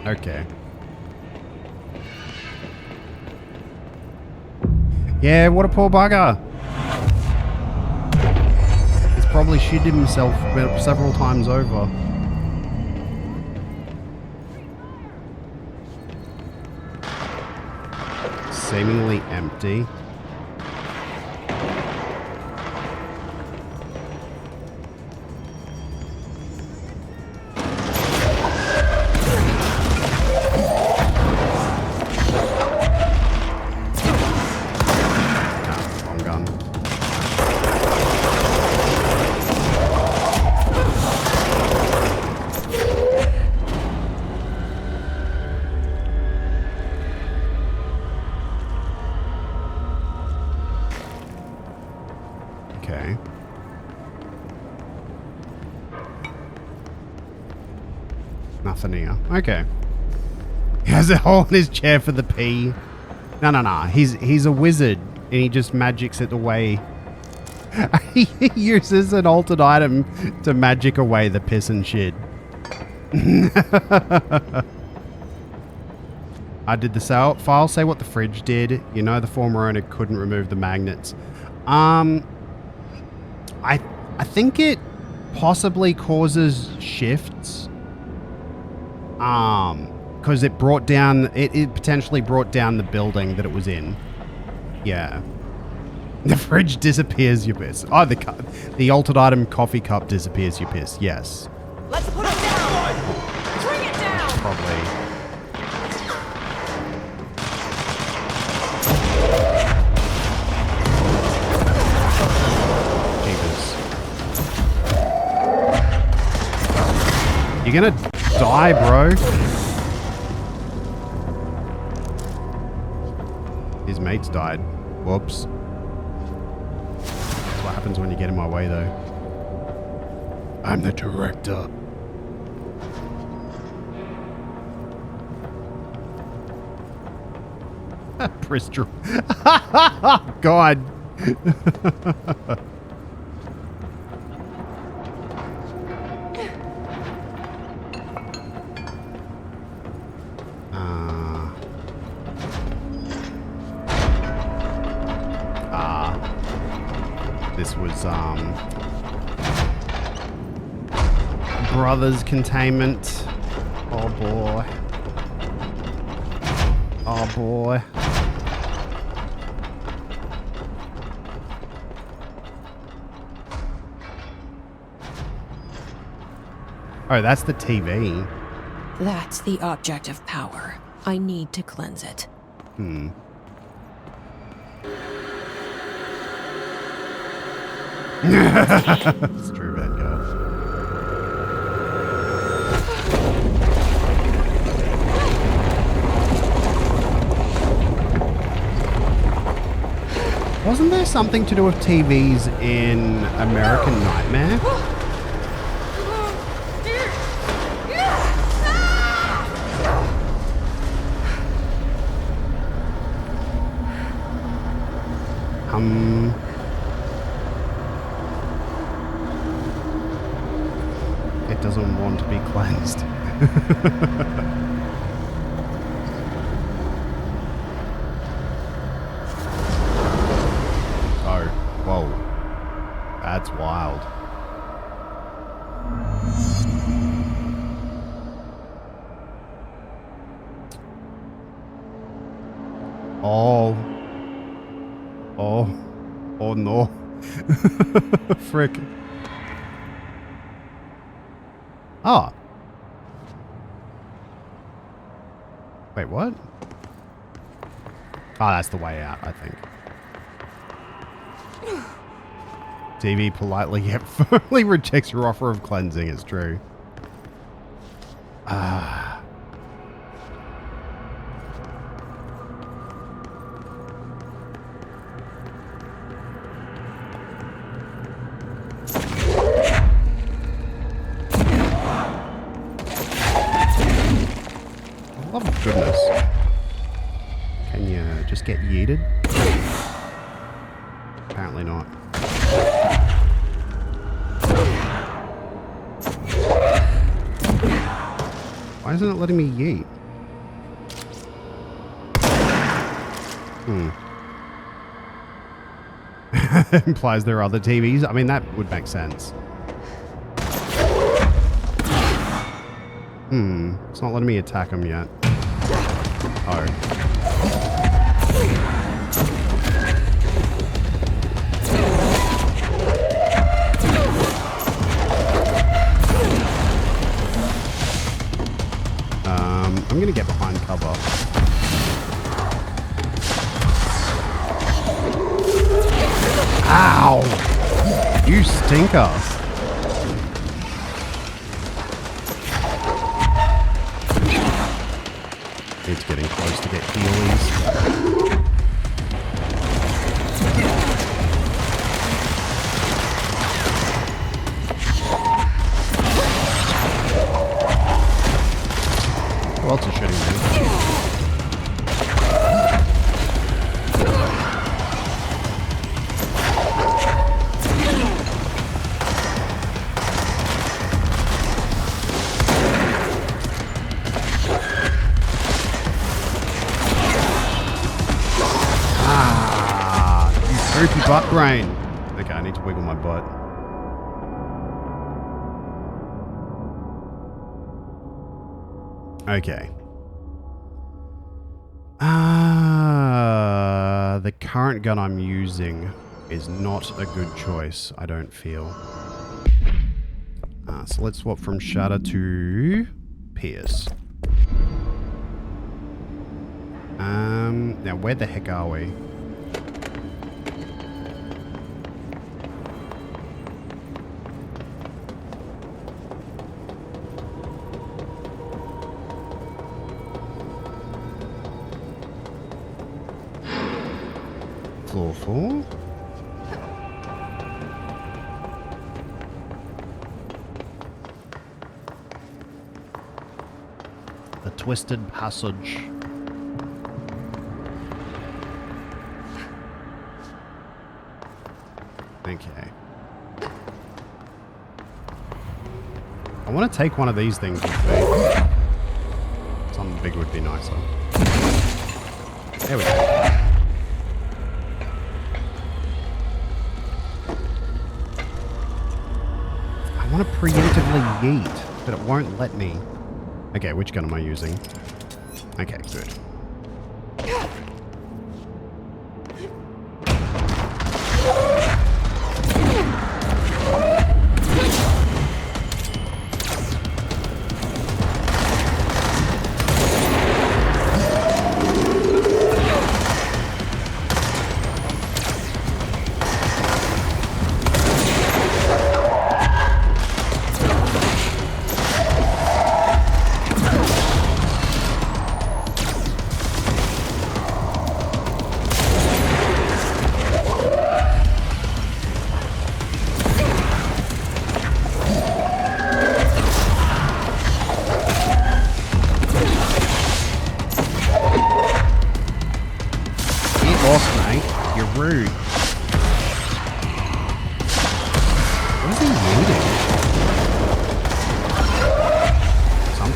Okay. Yeah, what a poor bugger. He's probably shit himself several times over. Seemingly empty. Okay. Nothing here. Okay. He has a hole in his chair for the pee. No. He's a wizard and he just magics it away. He uses an altered item to magic away the piss and shit. Did the file say what the fridge did? You know the former owner couldn't remove the magnets. I think it possibly causes shifts. Because it brought down, it potentially brought down the building that it was in. Yeah. The fridge disappears, you piss. Oh, the altered item coffee cup disappears, you piss. Yes. Let's put it down! Bring it down! Probably. You're gonna die, bro. His mates died. Whoops. That's what happens when you get in my way, though. I'm the director. Bristol. God. This was Brothers containment. Oh boy. Oh boy. Oh, that's the TV. That's the object of power. I need to cleanse it. It's true, Vanguard. Wasn't there something to do with TVs in American Nightmare? It doesn't want to be cleansed. Oh, whoa. That's wild. Oh. Oh. Oh no. Frick. Ah. Wait, what? Ah, that's the way out, I think. TV politely yet firmly rejects your offer of cleansing, it's true. Ah. Oh, goodness. Can you just get yeeted? Apparently not. Why isn't it letting me yeet? Implies there are other TVs. I mean, that would make sense. It's not letting me attack him yet. Oh. I'm gonna get behind cover. Ow! You stinker. It's getting close to get healies. Who else is shooting me? Droopy butt brain. Okay, I need to wiggle my butt. Okay. The current gun I'm using is not a good choice, I don't feel. So let's swap from Shatter to Pierce. Now where the heck are we? Floor 4. The Twisted Passage. Okay. I want to take one of these things with me. Something big would be nicer. There we go. I want to preemptively yeet, but it won't let me. Okay, which gun am I using? Okay, good.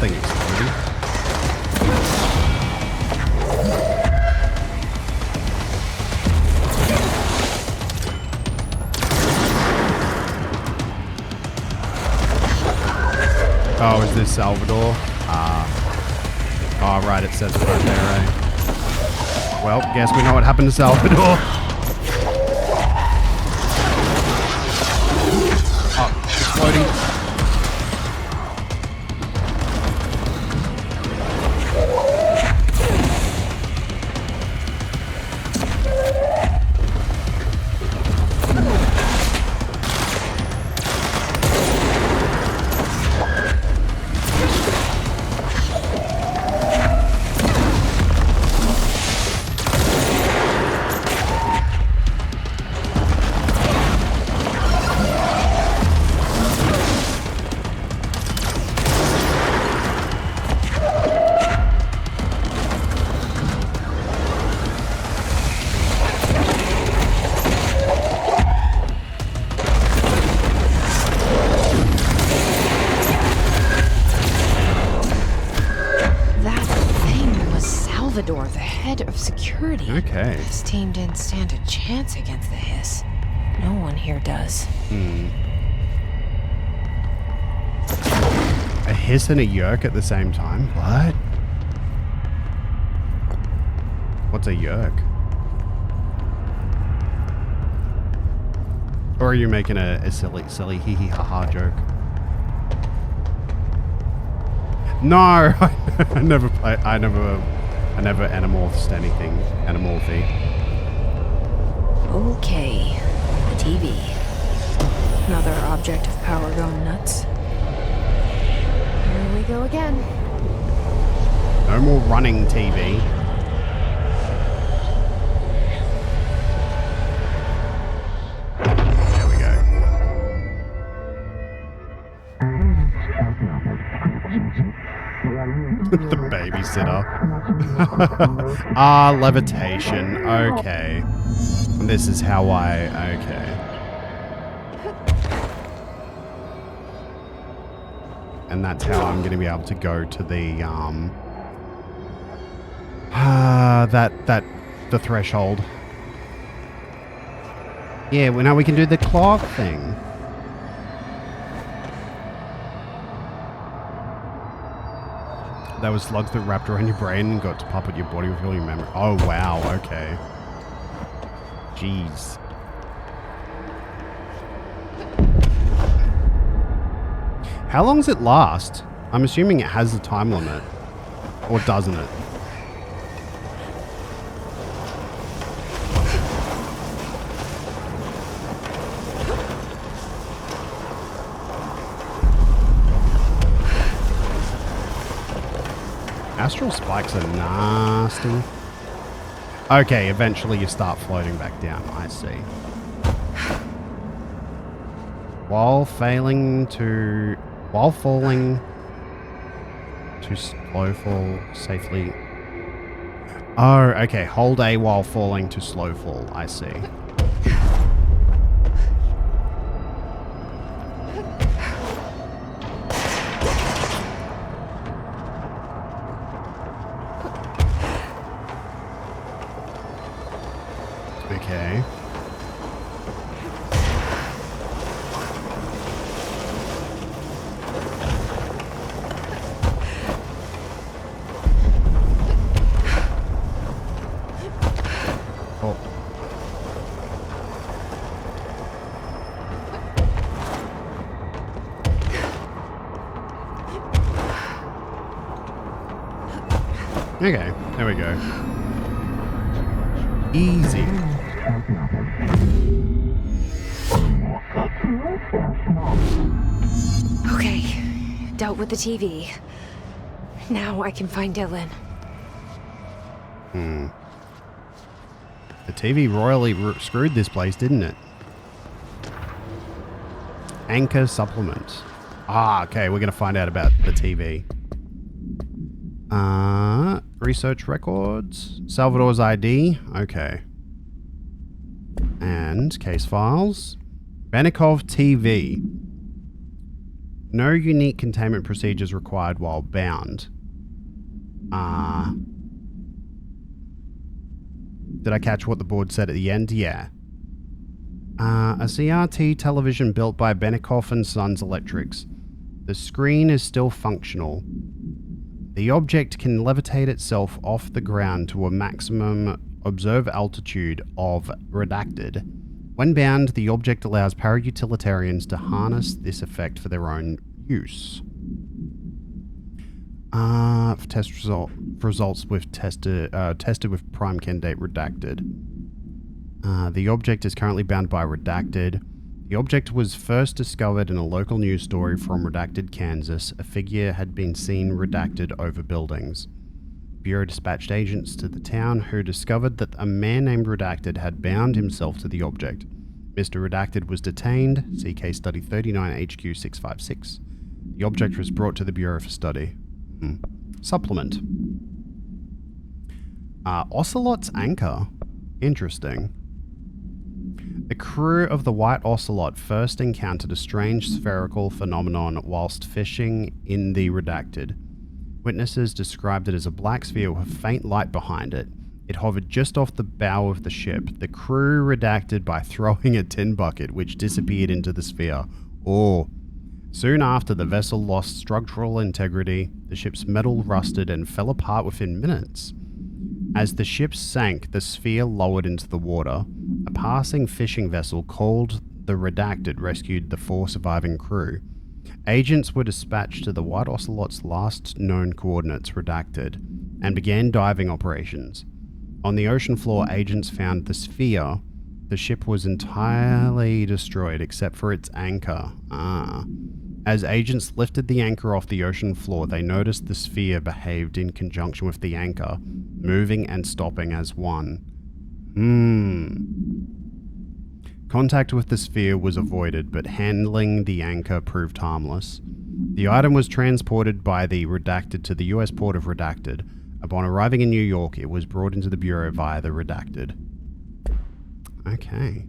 thing exploding. Oh, is this Salvador? Oh, right, it says it right there, eh? Well, guess we know what happened to Salvador. Oh, exploding. Salvador, the head of security. Okay. This team didn't stand a chance against the hiss. No one here does. A hiss and a yerk at the same time? What? What's a yerk? Or are you making a silly hee hee ha ha joke? No, I never anamorphed anything. Anamorphy. Okay, the TV. Another object of power going nuts. Here we go again. No more running TV. There we go. The babysitter. Levitation. Okay. This is how okay. And that's how I'm going to be able to go to the, the threshold. Yeah, well now we can do the clock thing. That was slugs that wrapped around your brain and got to puppet your body with all your memory. Oh, wow. Okay. Jeez. How long does it last? I'm assuming it has a time limit. Or doesn't it? Astral spikes are nasty. Okay, eventually you start floating back down. I see. While falling to slow fall safely. Oh, okay. Hold A while falling to slow fall. I see. Okay. Oh. Okay, there we go. Easy. Okay, dealt with the TV. Now I can find Dylan. The TV royally screwed this place, didn't it? Anchor supplement. Okay, we're going to find out about the TV. Research records. Salvador's ID. Okay. And case files. Banikov TV. No unique containment procedures required while bound. Did I catch what the board said at the end? Yeah. A CRT television built by Benikoff and Sons Electrics. The screen is still functional. The object can levitate itself off the ground to a maximum observed altitude of redacted. When bound, the object allows para-utilitarians to harness this effect for their own use. For test results with tested with prime candidate redacted. The object is currently bound by redacted. The object was first discovered in a local news story from Redacted, Kansas. A figure had been seen redacted over buildings. Bureau dispatched agents to the town who discovered that a man named Redacted had bound himself to the object. Mr. Redacted was detained. See case study 39 HQ 656. The object was brought to the Bureau for study. Supplement. Ocelot's anchor. Interesting. The crew of the White Ocelot first encountered a strange spherical phenomenon whilst fishing in the Redacted. Witnesses described it as a black sphere with a faint light behind it. It hovered just off the bow of the ship. The crew redacted by throwing a tin bucket, which disappeared into the sphere. Soon after, the vessel lost structural integrity. The ship's metal rusted and fell apart within minutes. As the ship sank, the sphere lowered into the water. A passing fishing vessel called the Redacted rescued the 4 surviving crew. Agents were dispatched to the White Ocelot's last known coordinates, Redacted, and began diving operations. On the ocean floor, agents found the sphere. The ship was entirely destroyed except for its anchor. As agents lifted the anchor off the ocean floor, they noticed the sphere behaved in conjunction with the anchor, moving and stopping as one. Contact with the sphere was avoided, but handling the anchor proved harmless. The item was transported by the Redacted to the U.S. port of Redacted. Upon arriving in New York, it was brought into the Bureau via the Redacted. Okay.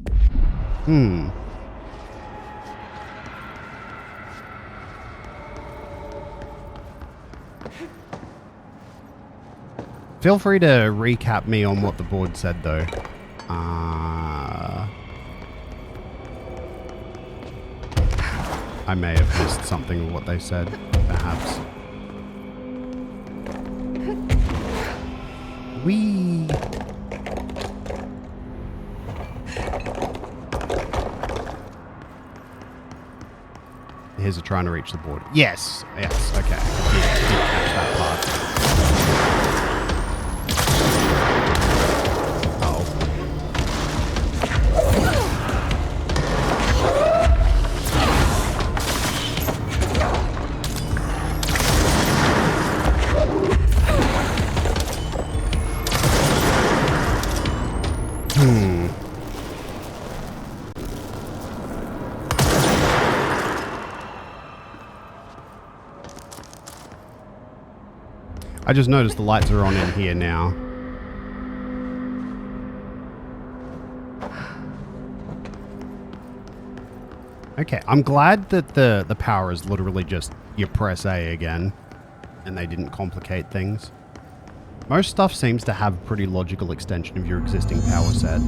Feel free to recap me on what the board said, though. I may have missed something of what they said, perhaps. Whee! Here's a trying to reach the board. Yes, okay. I did catch that part. I just noticed the lights are on in here now. Okay, I'm glad that the power is literally just you press A again, and they didn't complicate things. Most stuff seems to have a pretty logical extension of your existing power set.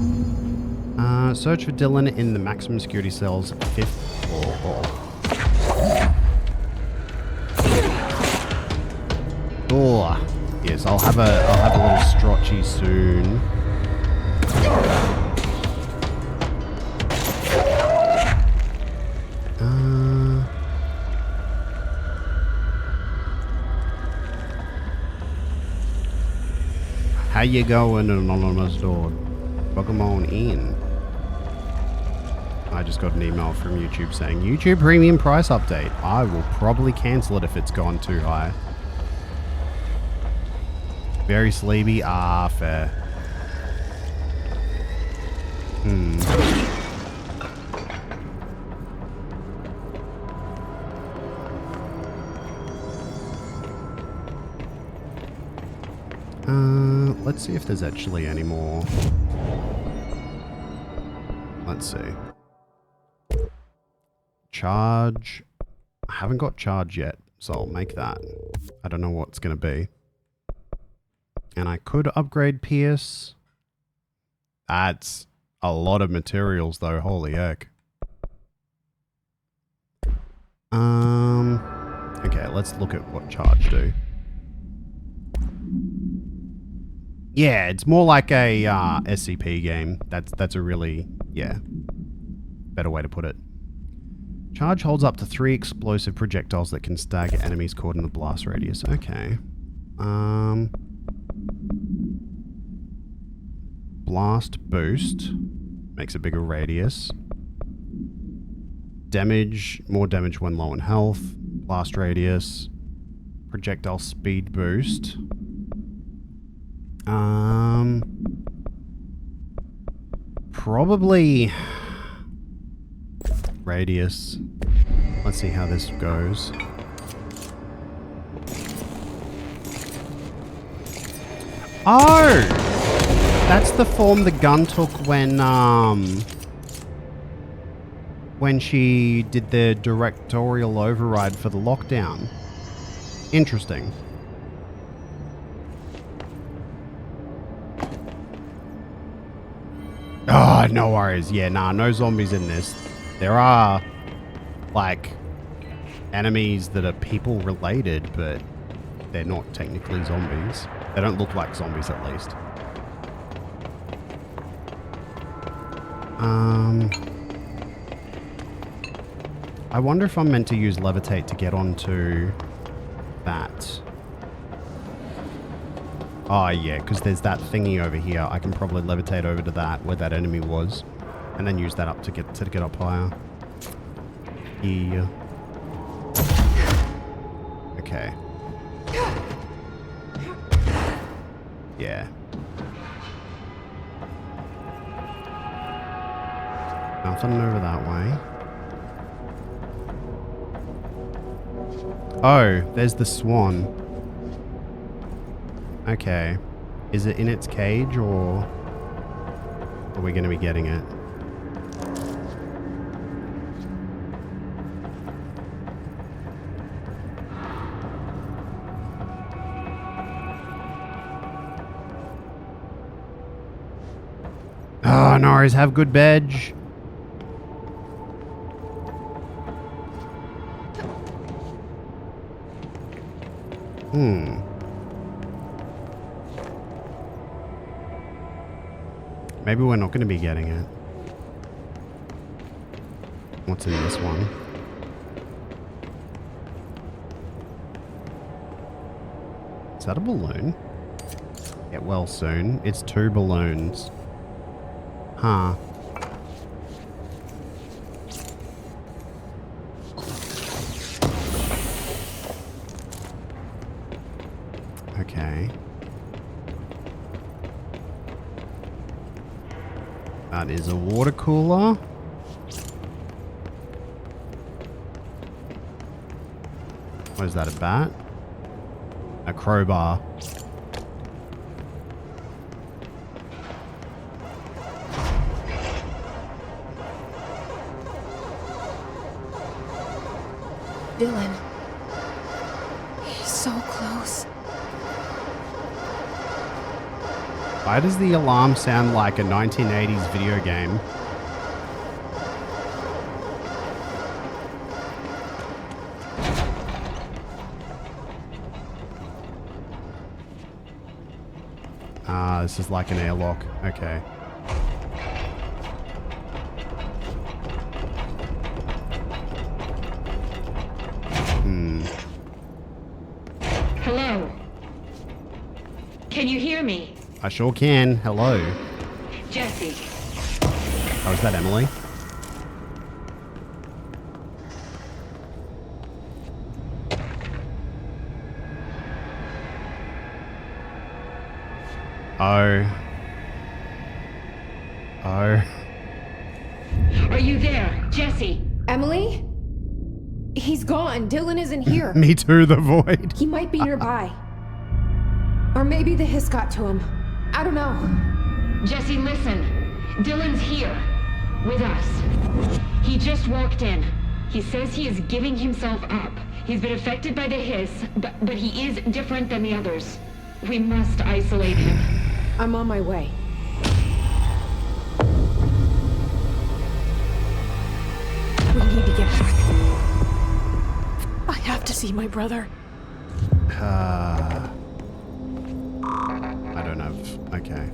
Search for Dylan in the maximum security cell's 5th floor. Oh, yes, I'll have a little strotchy soon. How you going, anonymous dog? Welcome on in. I just got an email from YouTube saying, YouTube premium price update. I will probably cancel it if it's gone too high. Very sleepy. Fair. Let's see if there's actually any more. Let's see. Charge. I haven't got charge yet, so I'll make that. I don't know what it's going to be. And I could upgrade Pierce. That's a lot of materials, though. Holy heck. Okay, let's look at what charge do. Yeah, it's more like a SCP game. That's a really, yeah, better way to put it. Charge holds up to 3 explosive projectiles that can stagger enemies caught in the blast radius. Okay. Blast boost makes a bigger radius. Damage, more damage when low on health. Blast radius. Projectile speed boost. Probably radius. Let's see how this goes. Oh! That's the form the gun took when she did the directorial override for the lockdown. Interesting. Oh, no worries. Yeah, nah, no zombies in this. There are, like, enemies that are people related, but they're not technically zombies. They don't look like zombies, at least. I wonder if I'm meant to use levitate to get onto that. Oh, yeah, because there's that thingy over here. I can probably levitate over to that, where that enemy was, and then use that up to get up higher. Yeah. Okay. Yeah. Nothing over that way. Oh, there's the swan. Okay. Is it in its cage, or are we going to be getting it? Oh, Norris, have good veg. Maybe we're not going to be getting it. What's in this one? Is that a balloon? Get well soon. It's 2 balloons. Huh. Okay. That is a water cooler. What is that, a bat? A crowbar. Dylan. He's so close. Why does the alarm sound like a 1980s video game? Ah, this is like an airlock. Okay. Hello. Can you hear me? I sure can. Hello. Jesse. Oh, is that Emily? Oh. Oh. Are you there, Jesse? Emily? He's gone. Dylan isn't here. Me too, the void. He might be nearby. Or maybe the hiss got to him. I don't know. Jesse, listen. Dylan's here. With us. He just walked in. He says he is giving himself up. He's been affected by the hiss, but he is different than the others. We must isolate him. I'm on my way. We need to get back. I have to see my brother. I don't have... Okay.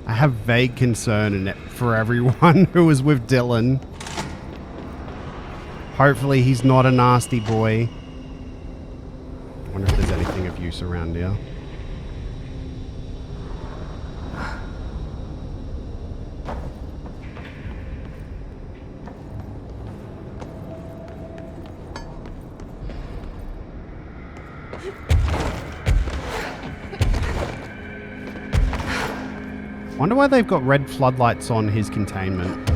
I have vague concern in it for everyone who was with Dylan. Hopefully he's not a nasty boy. I wonder if there's anything of use around here. Wonder why they've got red floodlights on his containment.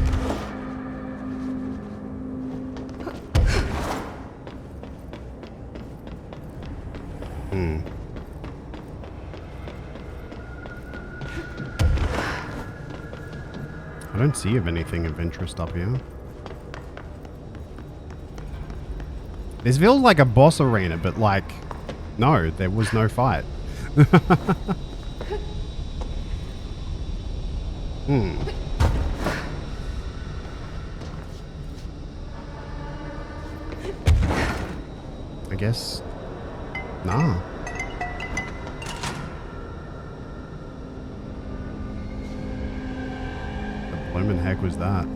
I don't see of anything of interest up here. This feels like a boss arena, but like, no, there was no fight. I guess... Nah. The bloomin' heck was that?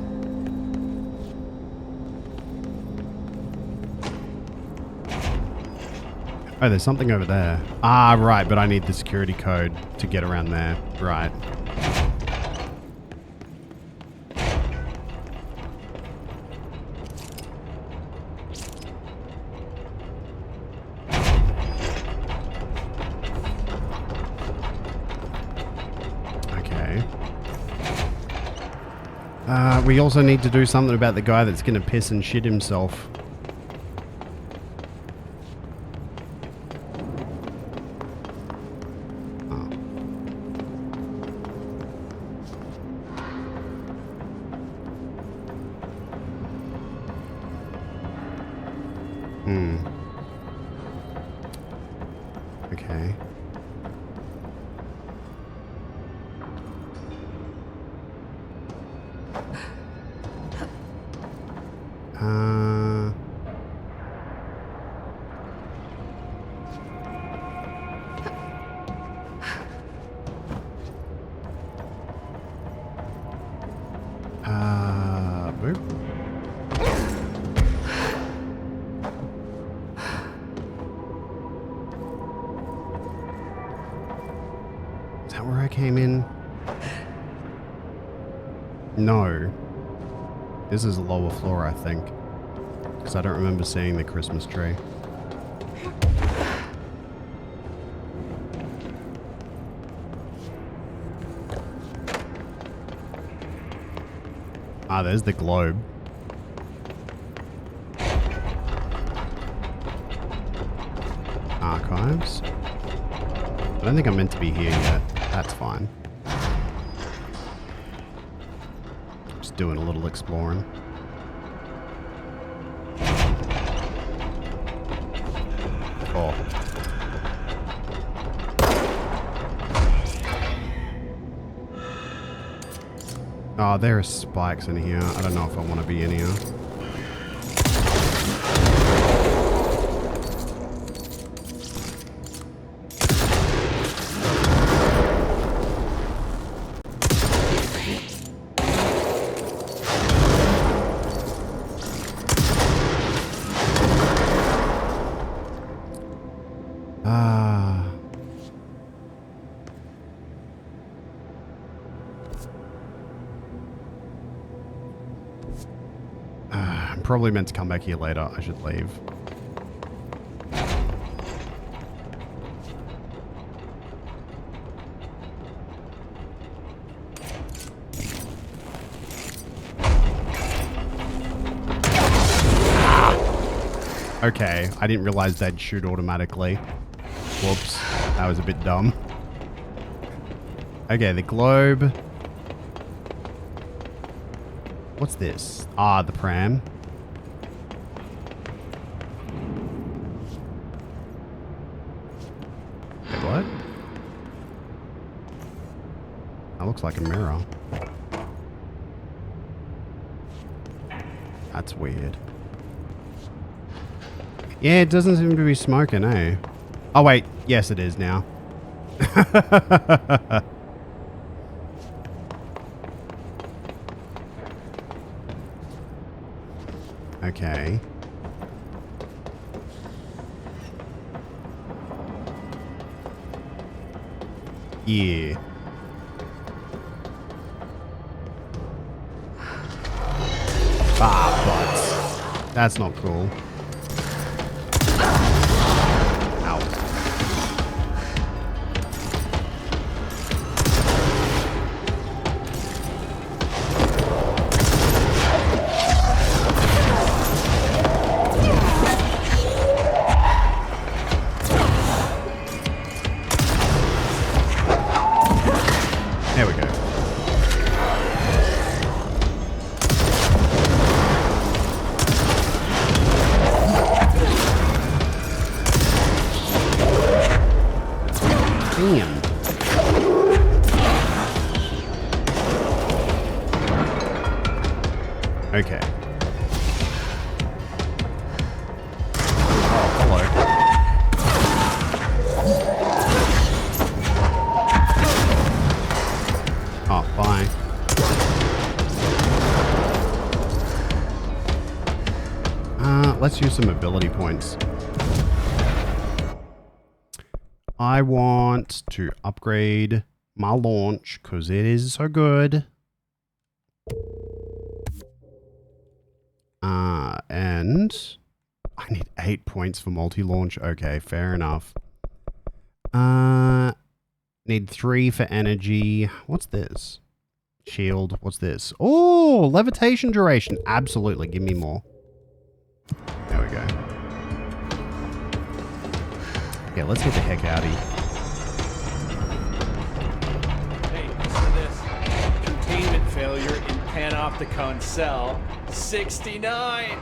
Oh, there's something over there. Ah, right, but I need the security code to get around there. Right. We also need to do something about the guy that's gonna piss and shit himself. Oh. Okay. Boop. Is that where I came in? No. This is a lower floor, I think. Because I don't remember seeing the Christmas tree. Ah, there's the globe. Archives. I don't think I'm meant to be here yet. That's fine. Just doing a little exploring. Oh. Oh, there are spikes in here. I don't know if I want to be in here. I'm probably meant to come back here later. I should leave. Okay, I didn't realize they'd shoot automatically. Whoops, that was a bit dumb. Okay, the globe. What's this? Ah, the pram. Wait, what? That looks like a mirror. That's weird. Yeah, it doesn't seem to be smoking, eh? Oh, wait. Yes, it is now. Okay. Yeah. Ah, butts. That's not cool. Ow. There we go. Damn. Okay. Oh, hello. Oh, bye. Let's use some ability points. I want to upgrade my launch because it is so good. And I need 8 points for multi-launch. Okay, fair enough. Need 3 for energy. What's this? Shield. What's this? Oh, levitation duration. Absolutely. Give me more. There we go. Yeah, let's get the heck out of here. Hey, listen to this. Containment failure in Panopticon cell 69.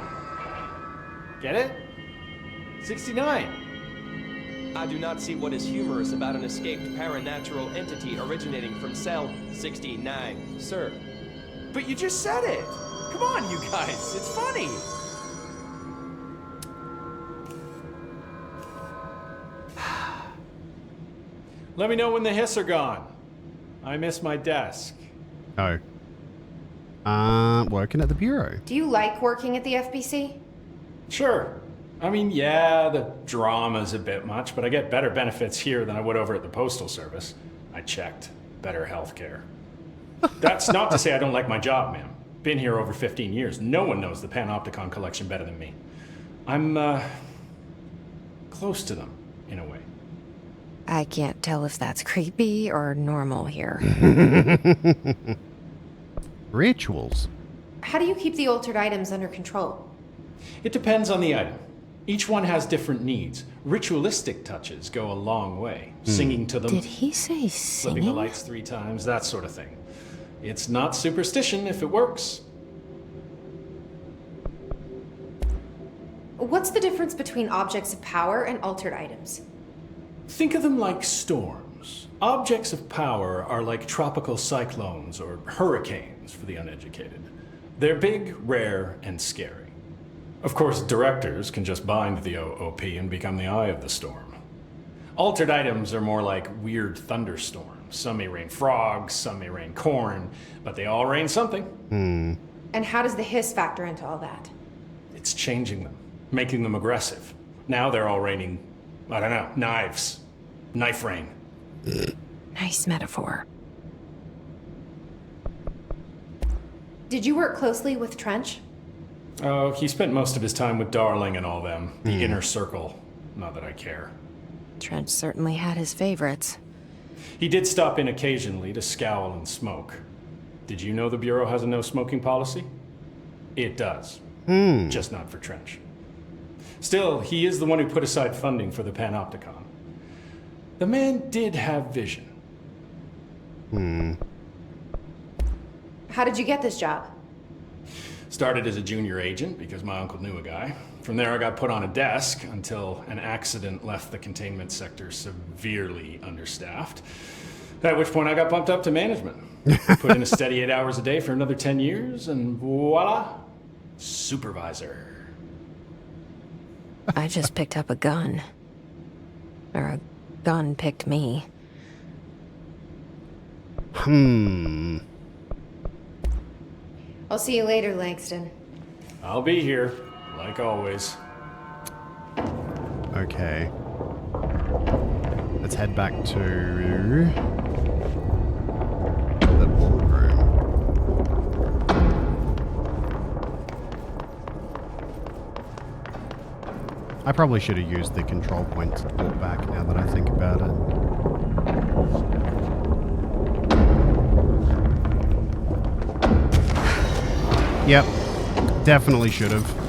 Get it? 69. I do not see what is humorous about an escaped paranatural entity originating from cell 69, sir. But you just said it. Come on, you guys. It's funny. Let me know when the hiss are gone. I miss my desk. Oh. Working at the Bureau. Do you like working at the FBC? Sure. I mean, yeah, the drama's a bit much, but I get better benefits here than I would over at the Postal Service. I checked. Better healthcare. That's not to say I don't like my job, ma'am. Been here over 15 years. No one knows the Panopticon collection better than me. I'm, close to them, in a way. I can't tell if that's creepy or normal here. Rituals. How do you keep the altered items under control? It depends on the item. Each one has different needs. Ritualistic touches go a long way. Singing to them. Did he say Flipping the singing? lights 3 times, that sort of thing. It's not superstition if it works. What's the difference between objects of power and altered items? Think of them like storms. Objects of power are like tropical cyclones or hurricanes for the uneducated. They're big, rare, and scary. Of course, directors can just bind the OOP and become the eye of the storm. Altered items are more like weird thunderstorms. Some may rain frogs, some may rain corn, but they all rain something. And how does the hiss factor into all that? It's changing them, making them aggressive. Now they're all raining, I don't know, knives. Knife rain. Nice metaphor. Did you work closely with Trench? Oh, he spent most of his time with Darling and all them. The inner circle. Not that I care. Trench certainly had his favorites. He did stop in occasionally to scowl and smoke. Did you know the Bureau has a no smoking policy? It does. Just not for Trench. Still, he is the one who put aside funding for the Panopticon. The man did have vision. How did you get this job? Started as a junior agent because my uncle knew a guy. From there I got put on a desk until an accident left the containment sector severely understaffed. At which point I got bumped up to management. Put in a steady 8 hours a day for another 10 years and voila, supervisor. I just picked up a gun. Or a gun picked me. I'll see you later, Langston. I'll be here, like always. Okay. Let's head back to the ballroom. I probably should have used the control point to walk back now that I think about it. Yep, definitely should have.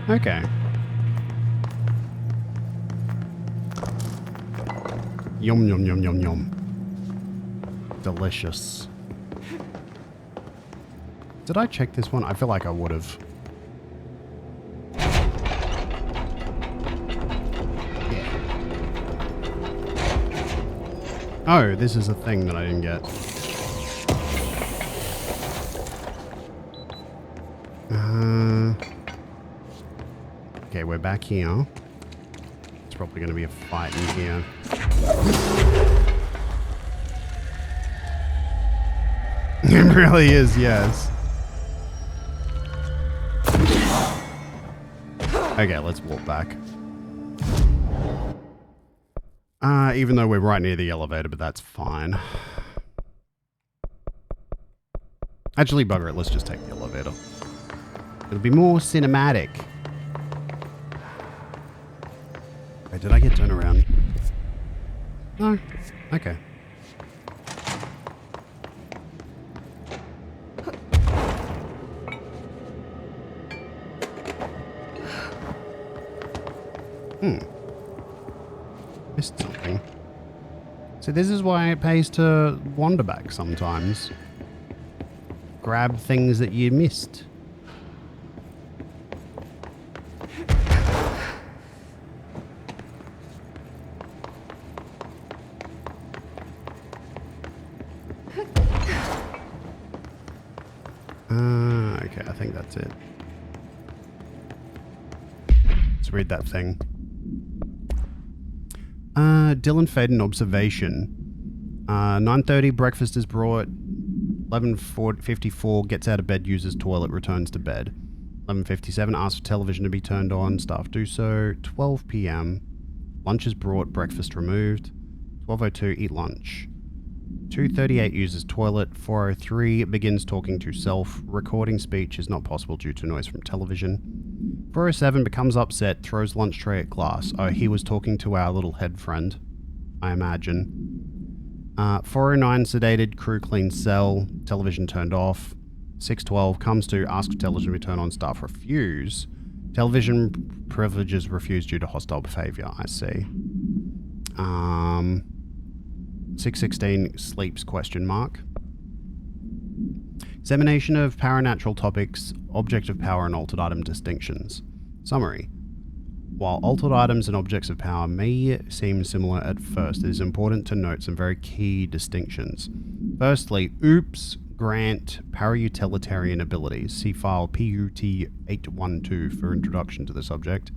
Okay. Yum, yum, yum, yum, yum. Delicious. Did I check this one? I feel like I would have. Yeah. Oh, this is a thing that I didn't get. Okay, we're back here. It's probably going to be a fight in here. It really is, yes. Okay, let's walk back. Even though we're right near the elevator, but that's fine. Actually, bugger it, let's just take the elevator. It'll be more cinematic. Wait, did I get turned around? No. Okay. Missed something. So this is why it pays to wander back sometimes. Grab things that you missed. Okay, I think that's it. Let's read that thing. Dylan Faden observation. 9:30, breakfast is brought. 11:54, gets out of bed, uses toilet, returns to bed. 11:57, asks for television to be turned on, staff do so. 12 p.m, lunch is brought, breakfast removed. 12:02, eat lunch. 2:38, uses toilet. 4:03, begins talking to self. Recording speech is not possible due to noise from television. 4:07, becomes upset, throws lunch tray at glass. Oh, he was talking to our little head friend, I imagine. 4:09, sedated, crew cleans cell, television turned off. 6:12, comes to, ask for television to be turned on, staff refuse. Television privileges refused due to hostile behavior, I see. 6:16, sleeps, question mark. Examination of paranatural topics, object of power and altered item distinctions. Summary. While altered items and objects of power may seem similar at first, it is important to note some very key distinctions. Firstly, OOPS grant para-utilitarian abilities. See file PUT812 for introduction to the subject.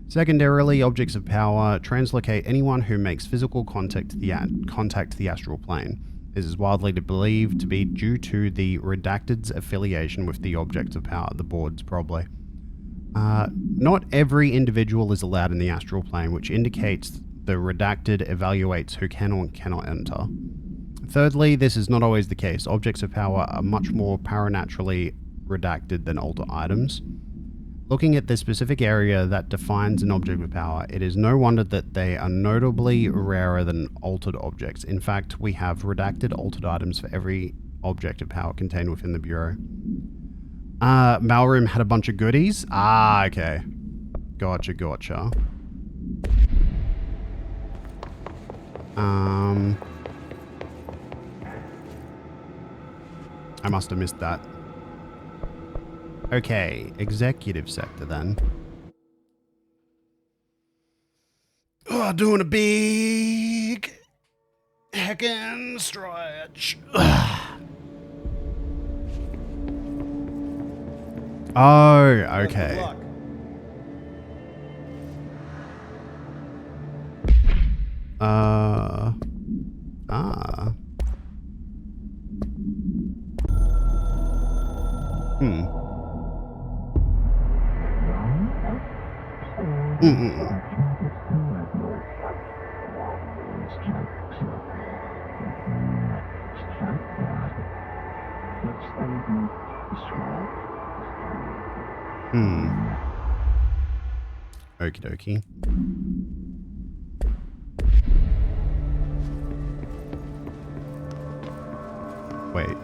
Secondarily, objects of power translocate anyone who makes physical contact to the astral plane. This is widely believed to be due to the Redacted's affiliation with the objects of power, the boards probably. Not every individual is allowed in the astral plane, which indicates the Redacted evaluates who can or cannot enter. Thirdly, this is not always the case. Objects of power are much more paranaturally redacted than altered items. Looking at the specific area that defines an object of power, it is no wonder that they are notably rarer than altered objects. In fact, we have redacted altered items for every object of power contained within the Bureau. Mailroom had a bunch of goodies? Ah, okay. Gotcha. I must have missed that. Okay, executive sector then. Oh, doing a big heckin' stretch. Oh, okay. Okie dokie. Wait.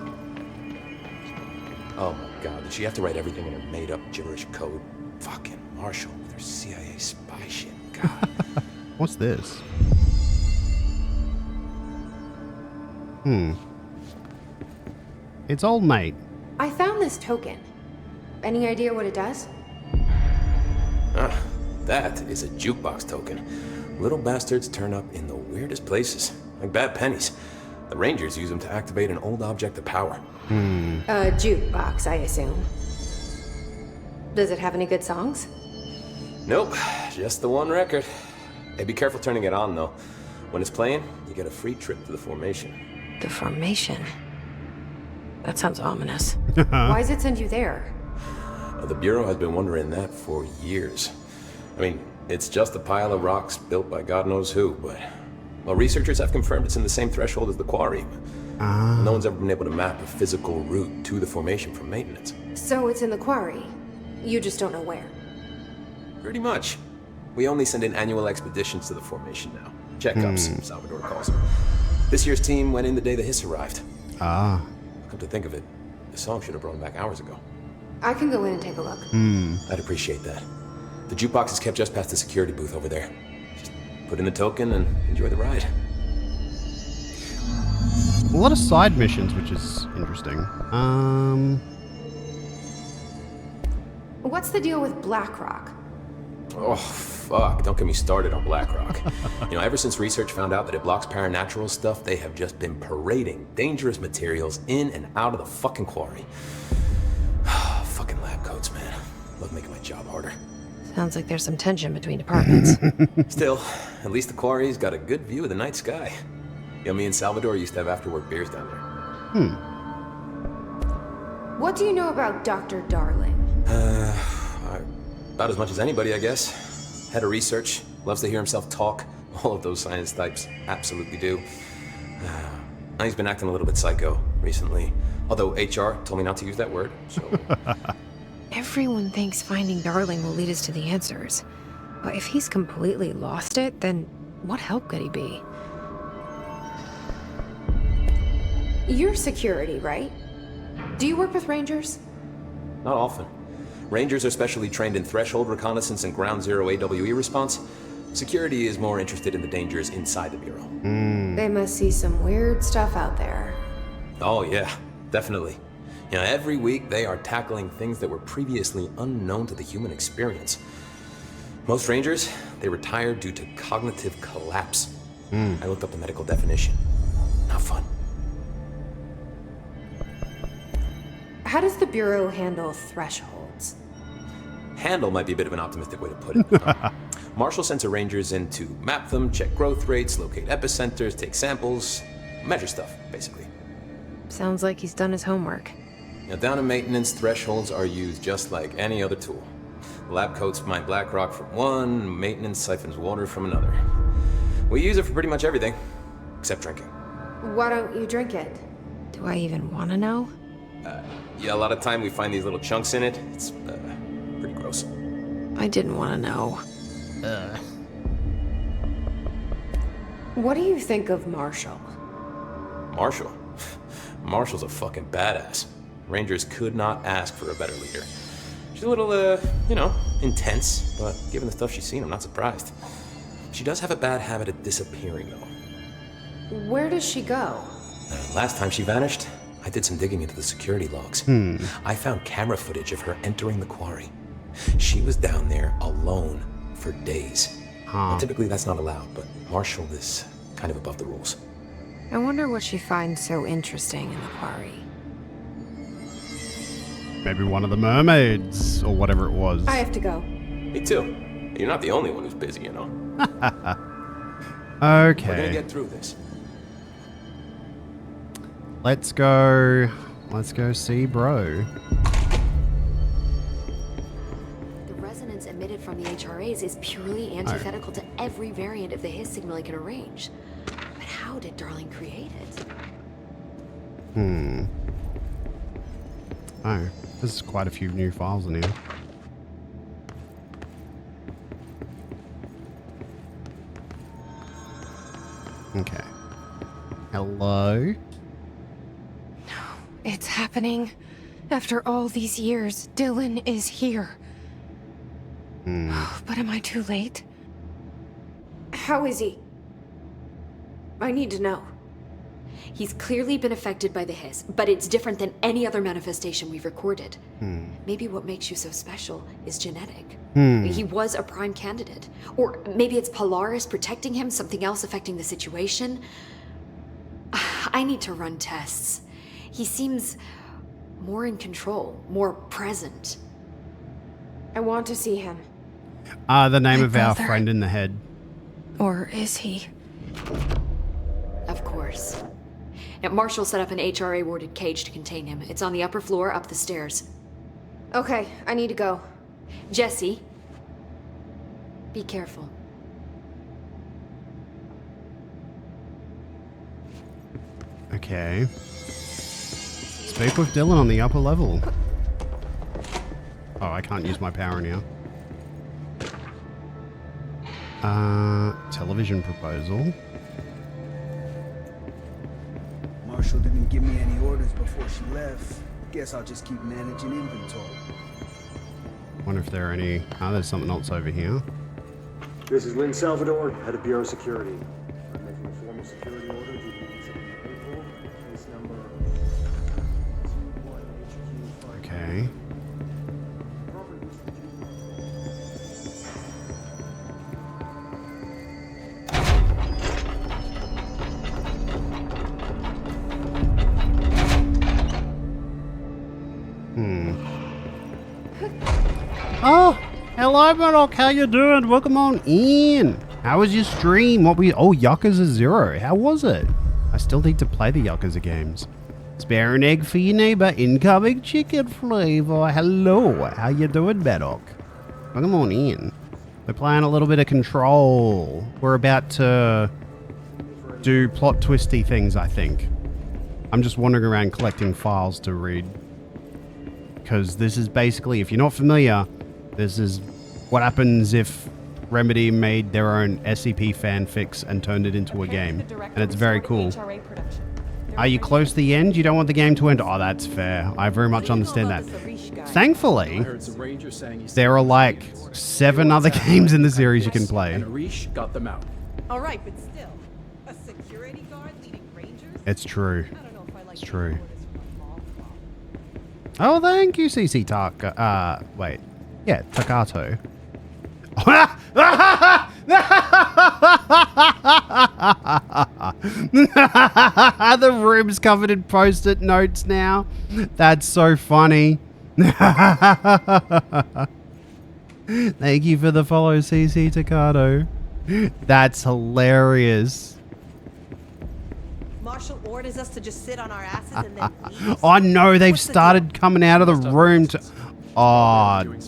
Oh my god, did she have to write everything in her made-up gibberish code? Fucking Marshall with her CIA spy shit. God. What's this? It's old mate. I found this token. Any idea what it does? That is a jukebox token. Little bastards turn up in the weirdest places, like bad pennies. The Rangers use them to activate an old object of power. A jukebox, I assume. Does it have any good songs? Nope, just the one record. Hey, be careful turning it on, though. When it's playing, you get a free trip to the formation. The formation? That sounds ominous. Why does it send you there? The Bureau has been wondering that for years. I mean, it's just a pile of rocks built by God knows who, but... Well, researchers have confirmed it's in the same threshold as the quarry. No one's ever been able to map a physical route to the formation for maintenance. So it's in the quarry. You just don't know where. Pretty much. We only send in annual expeditions to the formation now. Checkups, Salvador calls them. This year's team went in the day the hiss arrived. Come to think of it, the song should have brought them back hours ago. I can go in and take a look. I'd appreciate that. The jukebox is kept just past the security booth over there. Just put in the token and enjoy the ride. A lot of side missions, which is interesting. What's the deal with BlackRock? Oh, fuck. Don't get me started on BlackRock. You know, ever since research found out that it blocks paranatural stuff, they have just been parading dangerous materials in and out of the fucking quarry. Fucking lab coats, man. Love making my job harder. Sounds like there's some tension between departments. Still, at least the quarry's got a good view of the night sky. You know, me and Salvador used to have after-work beers down there. What do you know about Dr. Darling? About as much as anybody, I guess. Head of research, loves to hear himself talk. All of those science types absolutely do. He's been acting a little bit psycho recently. Although HR told me not to use that word, so... Everyone thinks finding Darling will lead us to the answers. But if he's completely lost it, then what help could he be? You're security, right? Do you work with Rangers? Not often. Rangers are specially trained in threshold reconnaissance and ground zero AWE response. Security is more interested in the dangers inside the Bureau. They must see some weird stuff out there. Oh yeah, definitely. You know, every week they are tackling things that were previously unknown to the human experience. Most Rangers, they retire due to cognitive collapse. I looked up the medical definition. Not fun. How does the Bureau handle thresholds? Handle might be a bit of an optimistic way to put it. Marshall sends her Rangers in to map them, check growth rates, locate epicenters, take samples, measure stuff, basically. Sounds like he's done his homework. Now, down in maintenance, thresholds are used just like any other tool. The lab coats mine black rock from one, maintenance siphons water from another. We use it for pretty much everything, except drinking. Why don't you drink it? Do I even want to know? Yeah, a lot of time we find these little chunks in it. It's pretty gross. I didn't want to know. What do you think of Marshall? Marshall? Marshall's a fucking badass. Rangers could not ask for a better leader. She's a little, you know, intense, but given the stuff she's seen, I'm not surprised. She does have a bad habit of disappearing, though. Where does she go? Last time she vanished, I did some digging into the security logs. I found camera footage of her entering the quarry. She was down there alone for days. Now, typically that's not allowed, but Marshall is kind of above the rules. I wonder what she finds so interesting in the quarry. Maybe one of the mermaids, or whatever it was. I have to go. Me too. You're not the only one who's busy, you know. Okay. We're gonna get through this. Let's go see bro. The resonance emitted from the HRAs is purely antithetical to every variant of the hiss signal I can arrange. But how did Darling create it? Oh, there's quite a few new files in here. Okay. Hello? It's happening. After all these years, Dylan is here. But am I too late? How is he? I need to know. He's clearly been affected by the hiss, but it's different than any other manifestation we've recorded. Maybe what makes you so special is genetic. He was a prime candidate. Or maybe it's Polaris protecting him, something else affecting the situation. I need to run tests. He seems more in control, more present. I want to see him. The name of our friend in the head. Or is he? Of course. Now, Marshall set up an HRA-warded cage to contain him. It's on the upper floor, up the stairs. Okay, I need to go. Jesse, be careful. Okay. Speak with Dylan on the upper level. Oh, I can't use my power now. Television proposal. Marshall didn't give me any orders before she left. Guess I'll just keep managing inventory. Wonder if there are any... Oh, there's something else over here. This is Lynn Salvador, head of Bureau Security. I'm making a formal security order due to the incident in April. Case number... Okay. Oh, hello, Murdoch. How you doing? Welcome on in. How was your stream? Oh, Yakuza 0. How was it? I still need to play the Yakuza games. Spare an egg for your neighbor. Incoming chicken flavor. Hello. How you doing, Murdoch? Welcome on in. We're playing a little bit of Control. We're about to do plot twisty things, I think. I'm just wandering around collecting files to read. Because this is basically, if you're not familiar, this is what happens if Remedy made their own SCP fanfics and turned it into a game. And it's very cool. Are you close to the end? You don't want the game to end? Oh, that's fair. I very much understand that. Thankfully, there are like 7 other games in the series you can play. Arish got them out. All right, but still, a security guard leading Rangers? It's true. It's true. Oh, thank you, CC Taka. Wait. Yeah, Takato. The room's covered in post-it notes now. That's so funny. Thank you for the follow, CC Takato. That's hilarious. Marshall orders us to just sit on our asses and then leave. Oh no, they've What's the started deal? coming out of the room to... Oh, Then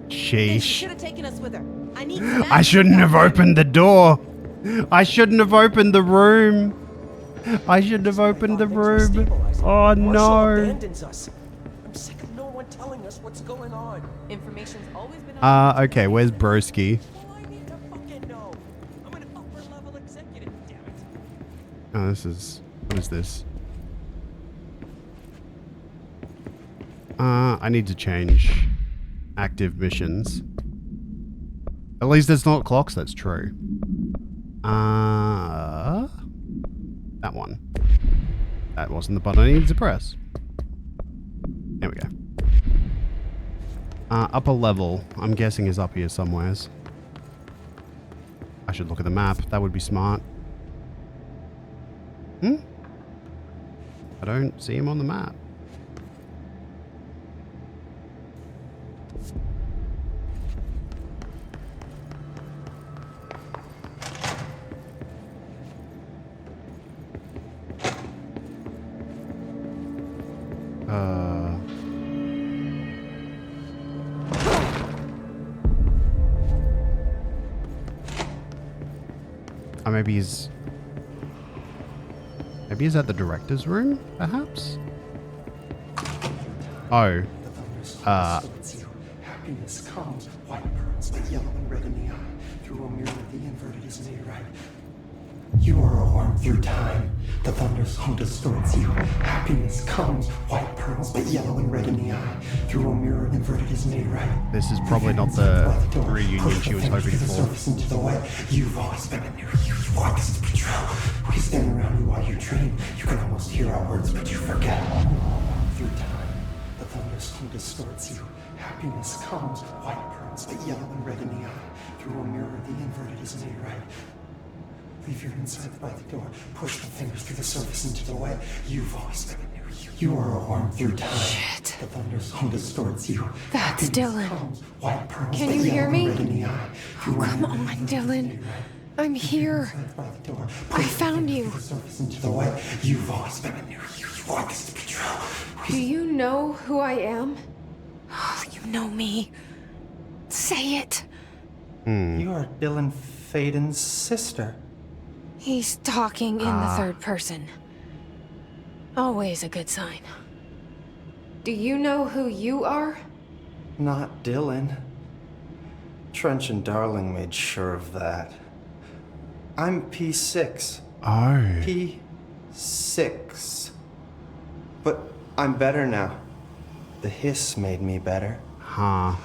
she sheesh. should have taken us with her. I need some I shouldn't have opened the door. I shouldn't have opened the room. I shouldn't have opened the room. Oh Marshall no. abandons us. I'm sick of no one telling us what's going on. Information's always been Okay, where's Broski? Oh, this is... What is this? I need to change active missions. At least it's not clocks, that's true. That one. That wasn't the button I needed to press. There we go. Upper level, I'm guessing is up here somewheres. I should look at the map, that would be smart. I don't see him on the map. Maybe he's... Maybe he's at the director's room, perhaps? Oh. Happiness comes, white pearls, the yellow and red in the eye. Through a mirror, the inverted is made right. You are a worm through time. The thunder's home distorts you. Happiness comes, white pearls, but yellow and red in the eye. Through a mirror, inverted is made right. This is probably not the reunion she was hoping for. Into the way. You've always been a new you. You want this to be true. We stand around you while you dream. You can almost hear our words, but you forget. Through time, the thunder's home distorts you. Happiness comes, white pearls, but yellow and red in the eye. Through a mirror, the inverted is made right. Leave your inside by the door. Push the fingers through the surface into the way. You've always been a new you. You are a worm through time. Shit. The thunder's home distorts you. That's Dylan. White pearls, Can you hear me? Oh, come on, Dylan. I'm here. I found you. Into the way. You've always been a new you. You want this to be true. Do you know who I am? Oh, you know me. Say it. You are Dylan Faden's sister. He's talking in the third person. Always a good sign. Do you know who you are? Not Dylan. Trench and Darling made sure of that. I'm P6. Oh. P6. But I'm better now. The hiss made me better. Huh.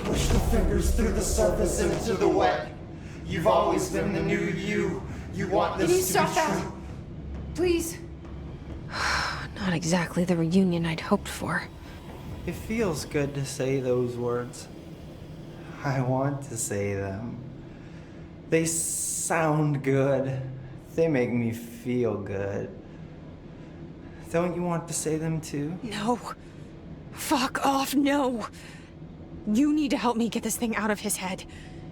Push the fingers through the surface into the wet. You've always been the new you. You want this Can you to stop be that? true. Please. Not exactly the reunion I'd hoped for. It feels good to say those words. I want to say them. They sound good. They make me feel good. Don't you want to say them too? No. Fuck off, no. You need to help me get this thing out of his head.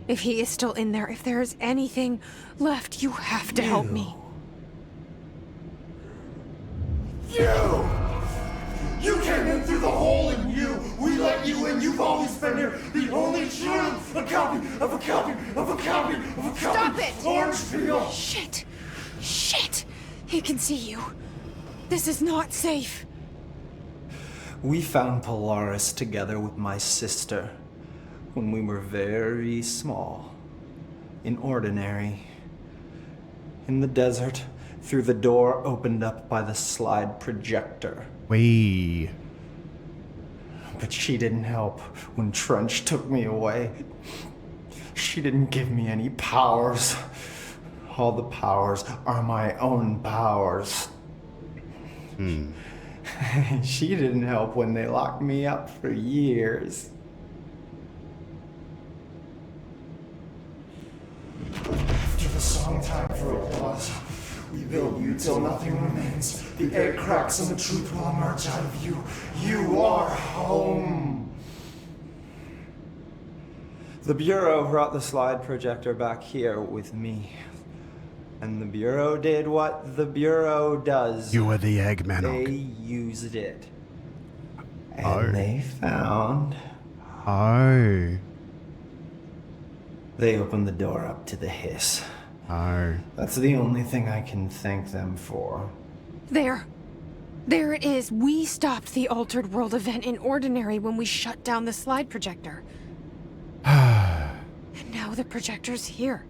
If he is still in there, if there is anything left, you have to help me. You! You came in through the hole in you! We let you in, you've always been here! The only truth! A copy of a copy of a copy of a copy! Stop it! Orange peel! Shit! Shit! He can see you. This is not safe. We found Polaris together with my sister when we were very small, in Ordinary, in the desert, through the door opened up by the slide projector. Wee. But she didn't help when Trench took me away. She didn't give me any powers. All the powers are my own powers. She didn't help when they locked me up for years. After the song time for applause, we build you till nothing remains. The egg cracks and the truth will emerge out of you. You are home. The Bureau brought the slide projector back here with me. And the Bureau did what the Bureau does. You were the egg man. They used it. And they found... Oh. They opened the door up to the hiss. Oh. That's the only thing I can thank them for. There. There it is. We stopped the Altered World event in Ordinary when we shut down the slide projector. And now the projector's here.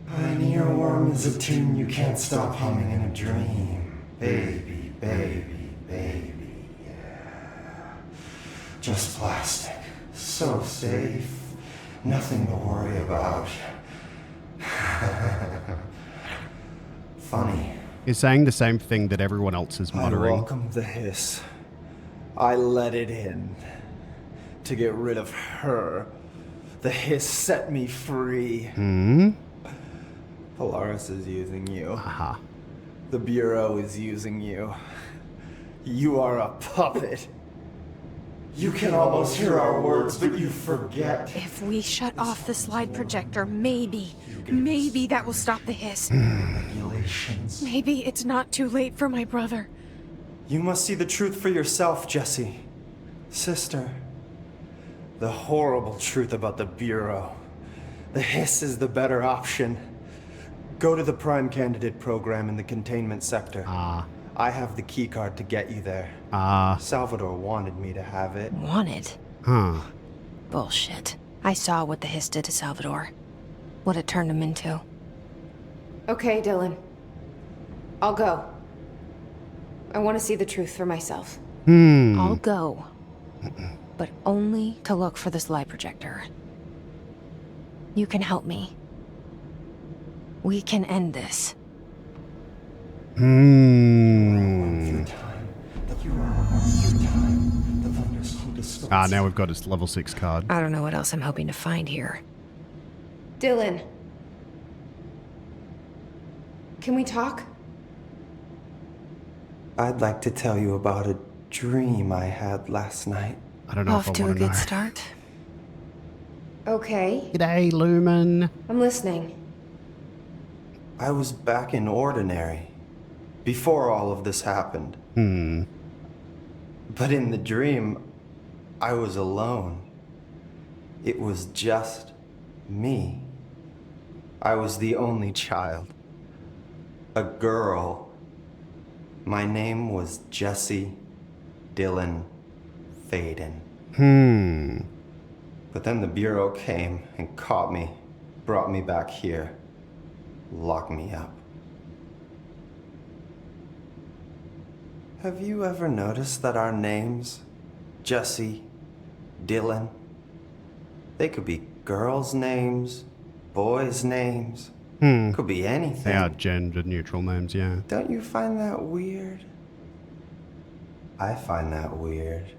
An earworm is a tune you can't stop humming in a dream. Baby, baby, baby, yeah. Just plastic. So safe. Nothing to worry about. Funny. He's saying the same thing that everyone else is muttering. I welcomed the hiss. I let it in. To get rid of her. The hiss set me free. Hmm? Polaris is using you. Aha. The Bureau is using you. You are a puppet. You can almost hear our words, but you forget. If we shut off the slide projector, maybe that will stop the hiss. Regulations. Maybe it's not too late for my brother. You must see the truth for yourself, Jesse. Sister. The horrible truth about the Bureau. The hiss is the better option. Go to the Prime Candidate program in the containment sector. I have the keycard to get you there. Salvador wanted me to have it. Wanted? Huh. Bullshit. I saw what the hiss did to Salvador. What it turned him into. Okay, Dylan. I'll go. I want to see the truth for myself. I'll go. But only to look for the slide projector. You can help me. We can end this. Now we've got his level 6 card. I don't know what else I'm hoping to find here. Dylan. Can we talk? I'd like to tell you about a dream I had last night. I don't know if I want to know. Off to a good start. Okay. G'day, Lumen. I'm listening. I was back in Ordinary. Before all of this happened. But in the dream, I was alone. It was just me. I was the only child. A girl. My name was Jesse Dylan Faden. But then the Bureau came and caught me, brought me back here, locked me up. Have you ever noticed that our names, Jesse, Dylan, they could be girls' names, boys' names, could be anything. They are gender-neutral names, yeah. Don't you find that weird? I find that weird.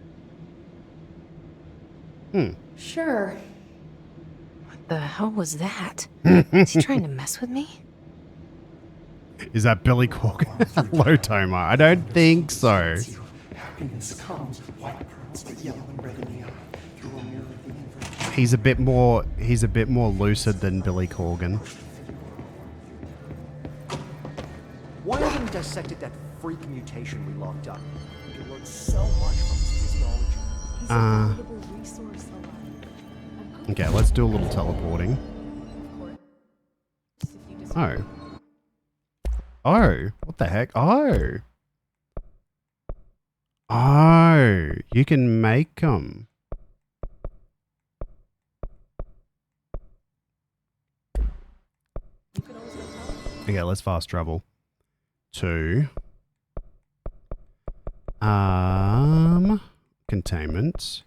Sure. What the hell was that? Is he trying to mess with me? Is that Billy Corgan? Hello, Toma. I don't think so. Happiness comes, white pearls, but yellow and red in the eye. You will mirror the inverse. He's a bit more lucid than Billy Corgan. Why haven't we dissected that freak mutation we locked up? We can learn so much from his physiology. He's a valuable resource, Okay, let's do a little teleporting. Oh. Oh, what the heck? Oh. Oh, you can make them. Okay, let's fast travel to containment.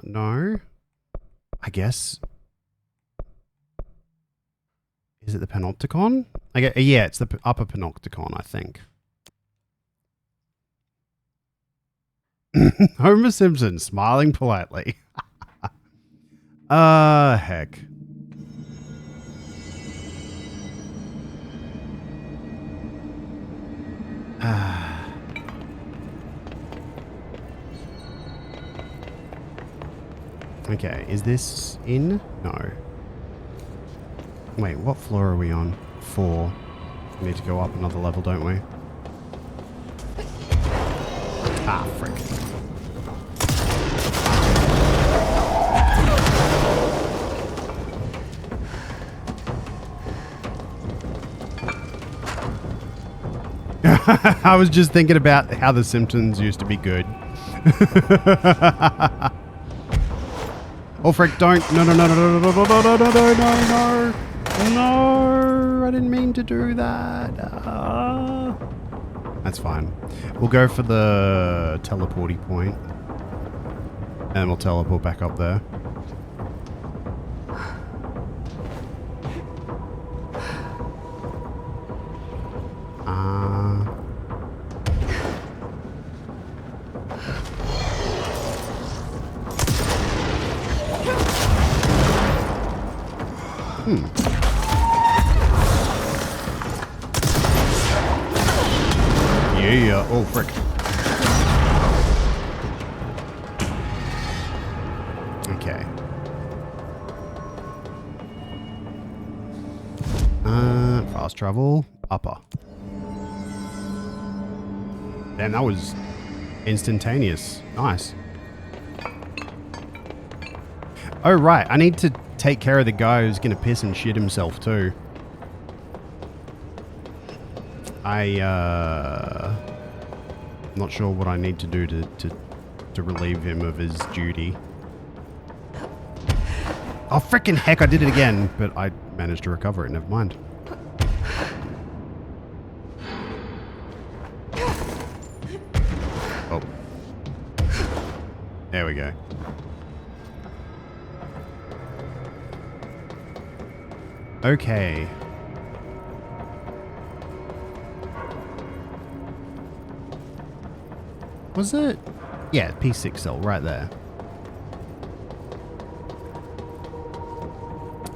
No. I guess. Is it the Panopticon? Yeah, it's the upper Panopticon, I think. Homer Simpson smiling politely. Heck. Okay, is this in? No. Wait, what floor are we on? 4. We need to go up another level, don't we? Ah, frick. I was just thinking about how The Simpsons used to be good. Oh, frick, don't. No, no, no, no, no, no, no, no, no, no, no, no, no. No, I didn't mean to do that. That's fine. We'll go for the teleporty point. And we'll teleport back up there. Yeah. Oh, frick. Okay. Fast travel. Upper. Damn, that was instantaneous. Nice. Oh, right. I need to take care of the guy who's going to piss and shit himself, too. I'm not sure what I need to do to relieve him of his duty. Oh, frickin' heck, I did it again, but I managed to recover it. Never mind. Oh. There we go. Okay. Was it? Yeah, P6 cell right there.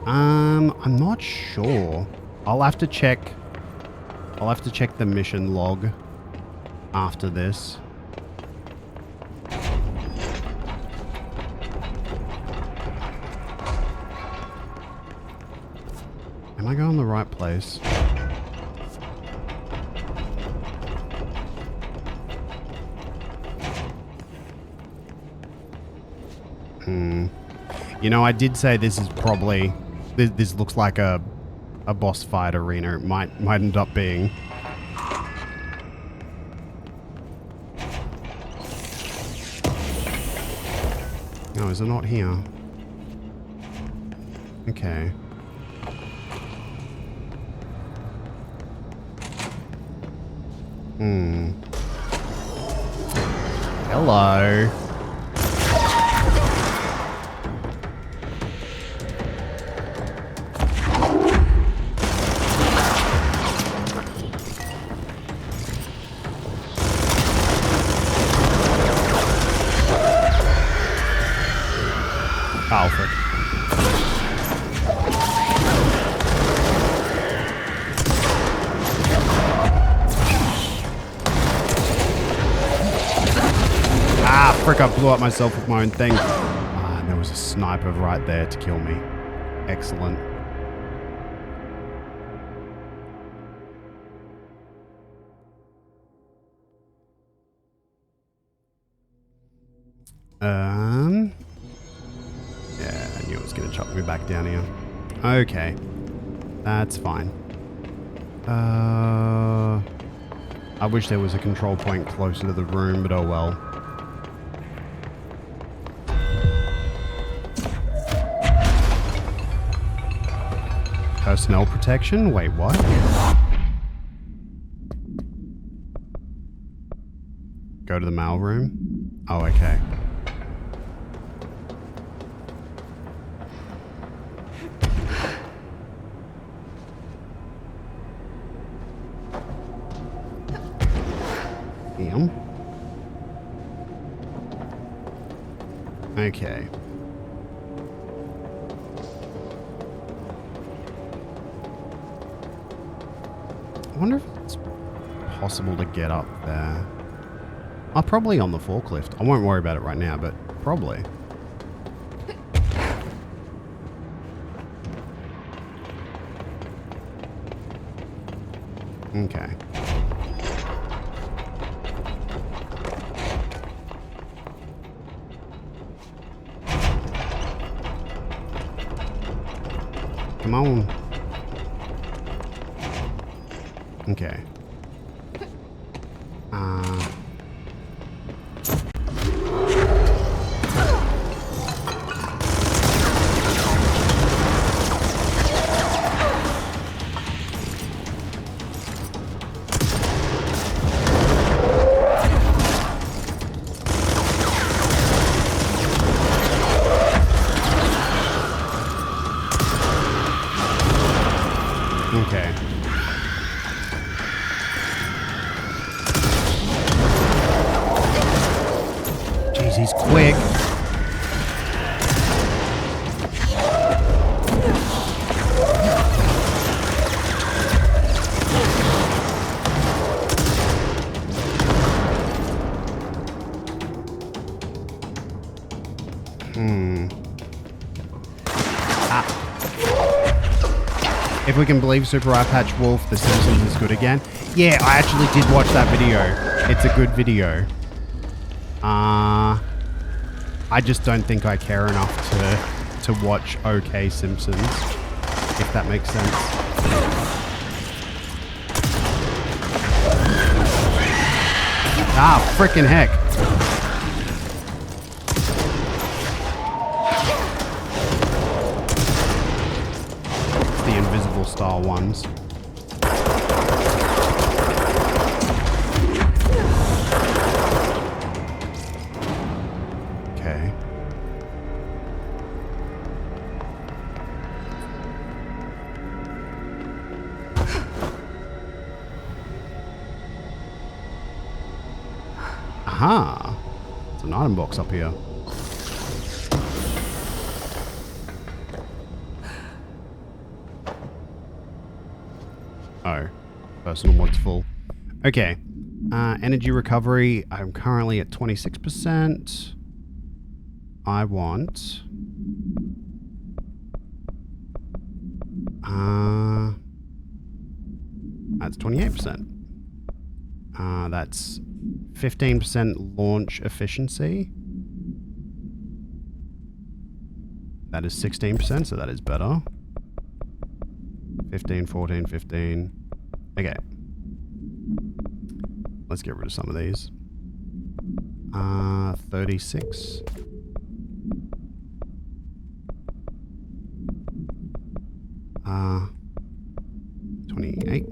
I'm not sure. I'll have to check the mission log after this. Am I going the right place? You know, I did say this is probably... This looks like a boss fight arena. It might end up being. No, is it not here? Okay. Hello. Alfred. Ah, frick, I blew up myself with my own thing. Ah, and there was a sniper right there to kill me. Excellent. Yeah, I knew it was going to chuck me back down here. Okay. That's fine. I wish there was a control point closer to the room, but oh well. Personnel protection? Wait, what? Go to the mail room? Oh, okay. Okay. I wonder if it's possible to get up there. Oh, probably on the forklift. I won't worry about it right now, but probably. Okay. Come on. Okay. Okay. Jeez, he's quick. If we can believe Super Eye Patch Wolf, The Simpsons is good again. Yeah, I actually did watch that video. It's a good video. I just don't think I care enough to watch OK Simpsons, if that makes sense. Ah, frickin' heck. The invisible style ones. Okay. Aha! There's an item box up here. Oh, personal mod's full. Okay. Energy recovery. I'm currently at 26%. I want... that's 28%. That's 15% launch efficiency. That is 16%, so that is better. 15, 14, 15. Okay. Let's get rid of some of these. 36. Uh, 28.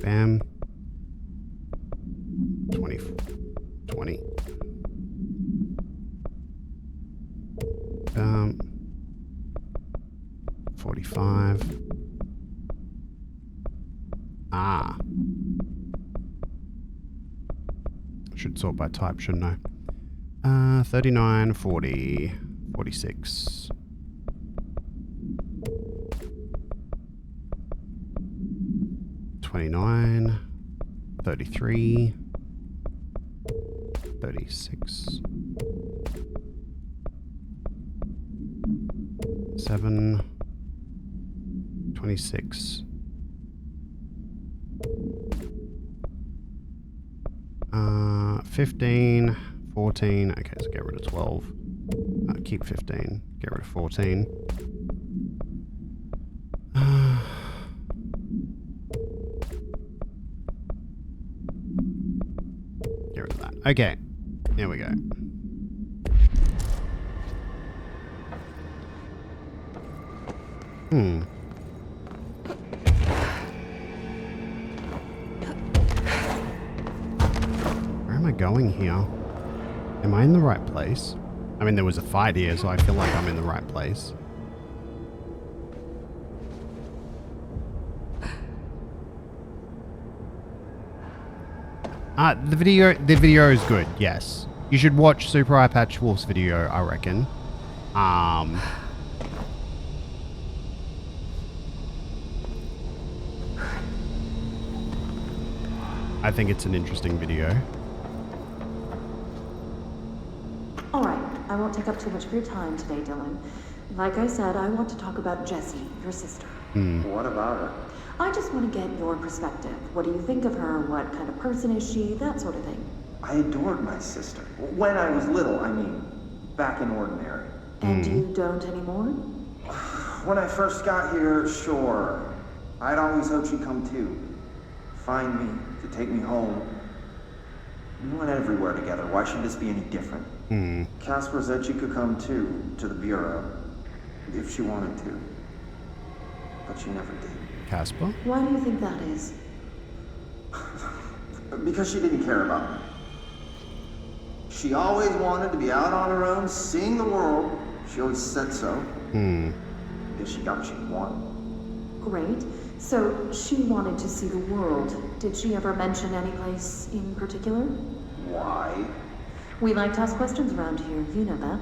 Bam. 20. 20. 45. Ah. Should sort by type, shouldn't I? 39, 40, 46. 29, 33, 36, 7, 26, 15, 14, okay, so get rid of 12, keep 15, get rid of 14, get rid of that, okay, there we go. Where am I going here? Am I in the right place? I mean, there was a fight here, so I feel like I'm in the right place. The video is good, yes. You should watch Super Eye Patch Wolf's video, I reckon. I think it's an interesting video. Alright, I won't take up too much of your time today, Dylan. Like I said, I want to talk about Jessie, your sister. What about her? I just want to get your perspective. What do you think of her? What kind of person is she? That sort of thing. I adored my sister. When I was little, I mean. Back in Ordinary. And you don't anymore? When I first got here, sure. I'd always hoped she'd come too. Find me, to take me home. We went everywhere together. Why should this be any different? Casper said she could come too, to the Bureau. If she wanted to. But she never did. Casper? Why do you think that is? Because she didn't care about me. She always wanted to be out on her own, seeing the world. She always said so. Guess she got what she wanted. Great. So, she wanted to see the world. Did she ever mention any place in particular? Why? We like to ask questions around here, you know that.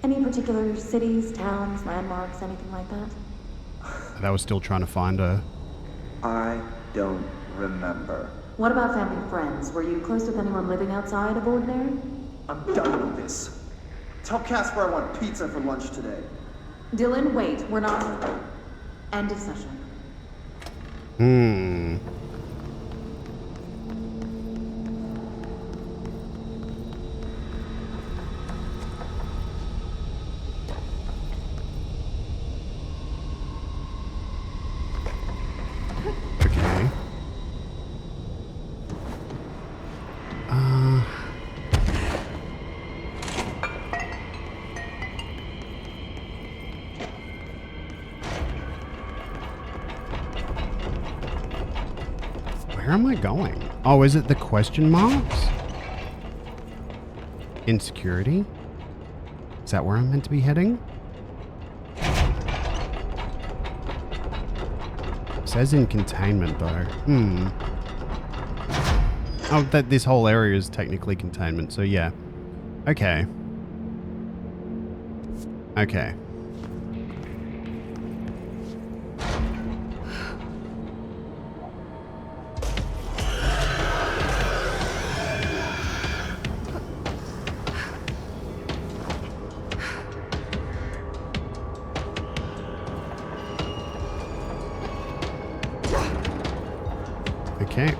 Any particular cities, towns, landmarks, anything like that? They were still trying to find her. I don't remember. What about family and friends? Were you close with anyone living outside of Ordinary? I'm done with this. Tell Casper I want pizza for lunch today. Dylan, wait. We're not... End of session. Okay. Where am I going? Oh, is it the question marks? Insecurity? Is that where I'm meant to be heading? It says in containment though. Oh, that this whole area is technically containment, so yeah. Okay. Okay. Okay.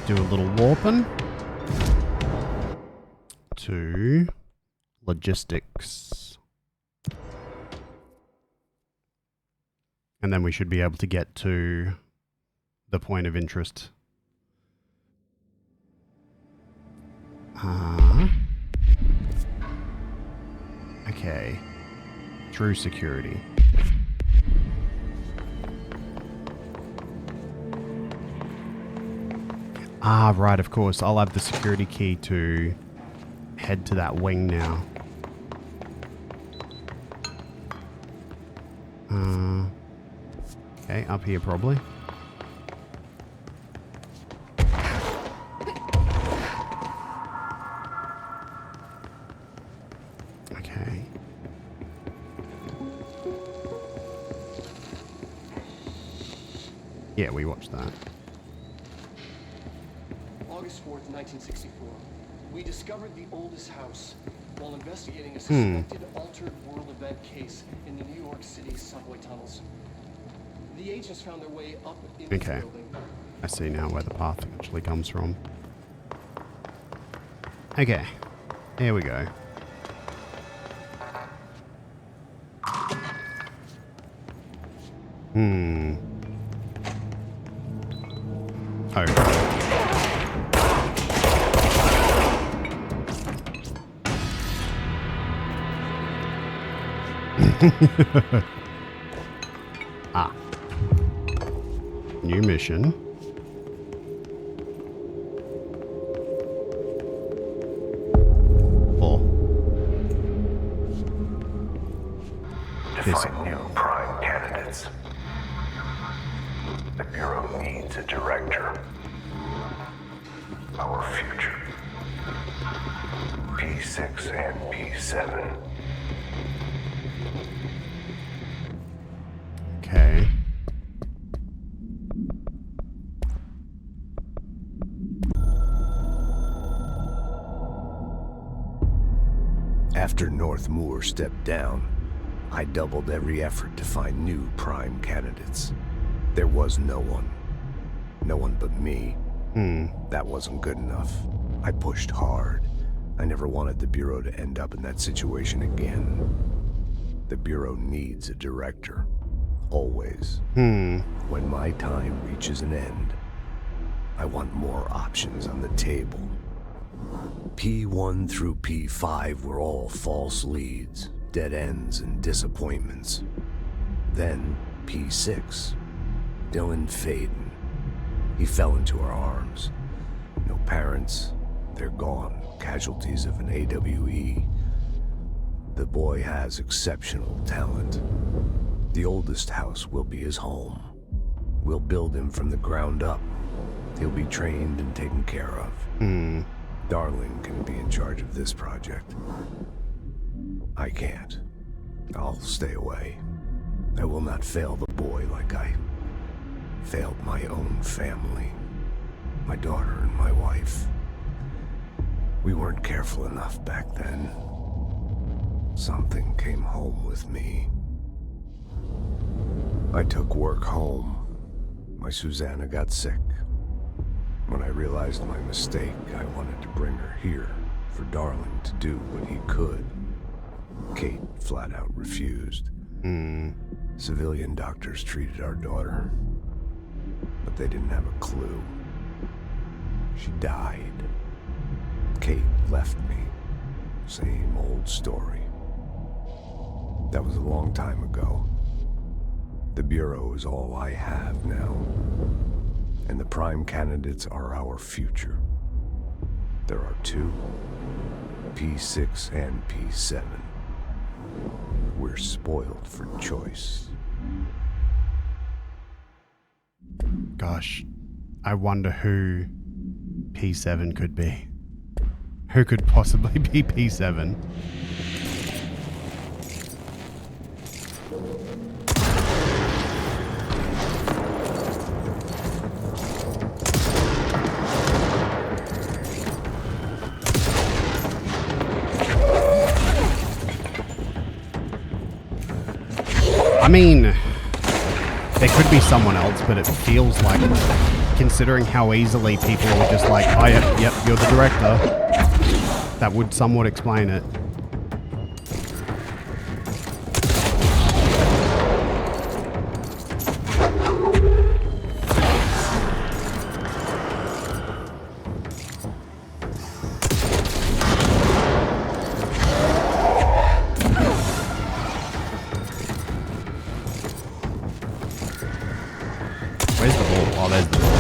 Do a little warping to logistics. And then we should be able to get to the point of interest. Okay. True security. Ah, right, of course. I'll have the security key to head to that wing now. Okay, up here probably. Okay. Yeah, we watched that. August 4th, 1964. We discovered the oldest house while investigating a suspected altered world event case in the New York City subway tunnels. The agents found their way up into the building. I see now where the path actually comes from. Okay. Here we go. Oh. Ah. New mission. To find new prime candidates. Bureau needs a director. Our future. P6 and P7. Okay. After North Moore stepped down, I doubled every effort to find new prime candidates. There was no one. No one but me. That wasn't good enough. I pushed hard. I never wanted the Bureau to end up in that situation again. The Bureau needs a director. Always. When my time reaches an end, I want more options on the table. P1 through P5 were all false leads, dead ends, and disappointments. Then P6, Dylan Faden. He fell into our arms. No parents, they're gone, casualties of an AWE. The boy has exceptional talent. The oldest house will be his home. We'll build him from the ground up. He'll be trained and taken care of. Darling can be in charge of this project. I can't. I'll stay away. I will not fail the boy like I failed my own family. My daughter and my wife. We weren't careful enough back then. Something came home with me. I took work home. My Susanna got sick. When I realized my mistake, I wanted to bring her here for Darling to do what he could. Kate flat out refused. Civilian doctors treated our daughter, but they didn't have a clue. She died. Kate left me. Same old story. That was a long time ago. The Bureau is all I have now. And the prime candidates are our future. There are two, P6 and P7. We're spoiled for choice. Gosh, I wonder who P7 could be. Who could possibly be P7? I mean, there could be someone else, but it feels like, considering how easily people were just like, oh, yep, you're the director, that would somewhat explain it. Where's the ball? Oh, there's the ball.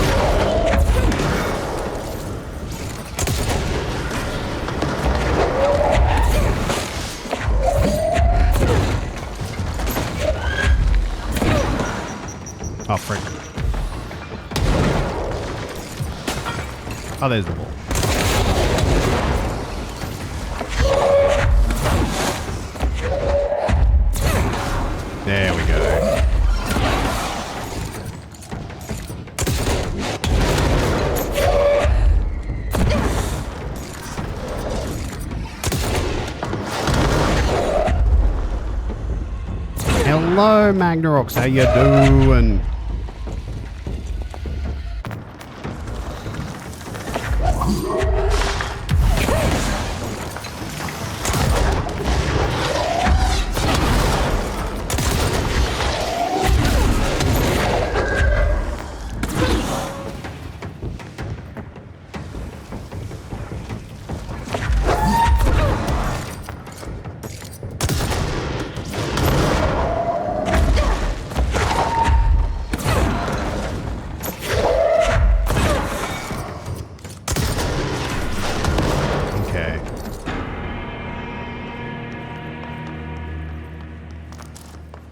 Oh, frick. Oh, there's the ball. There we go. Hello, Magnarox. How you doing?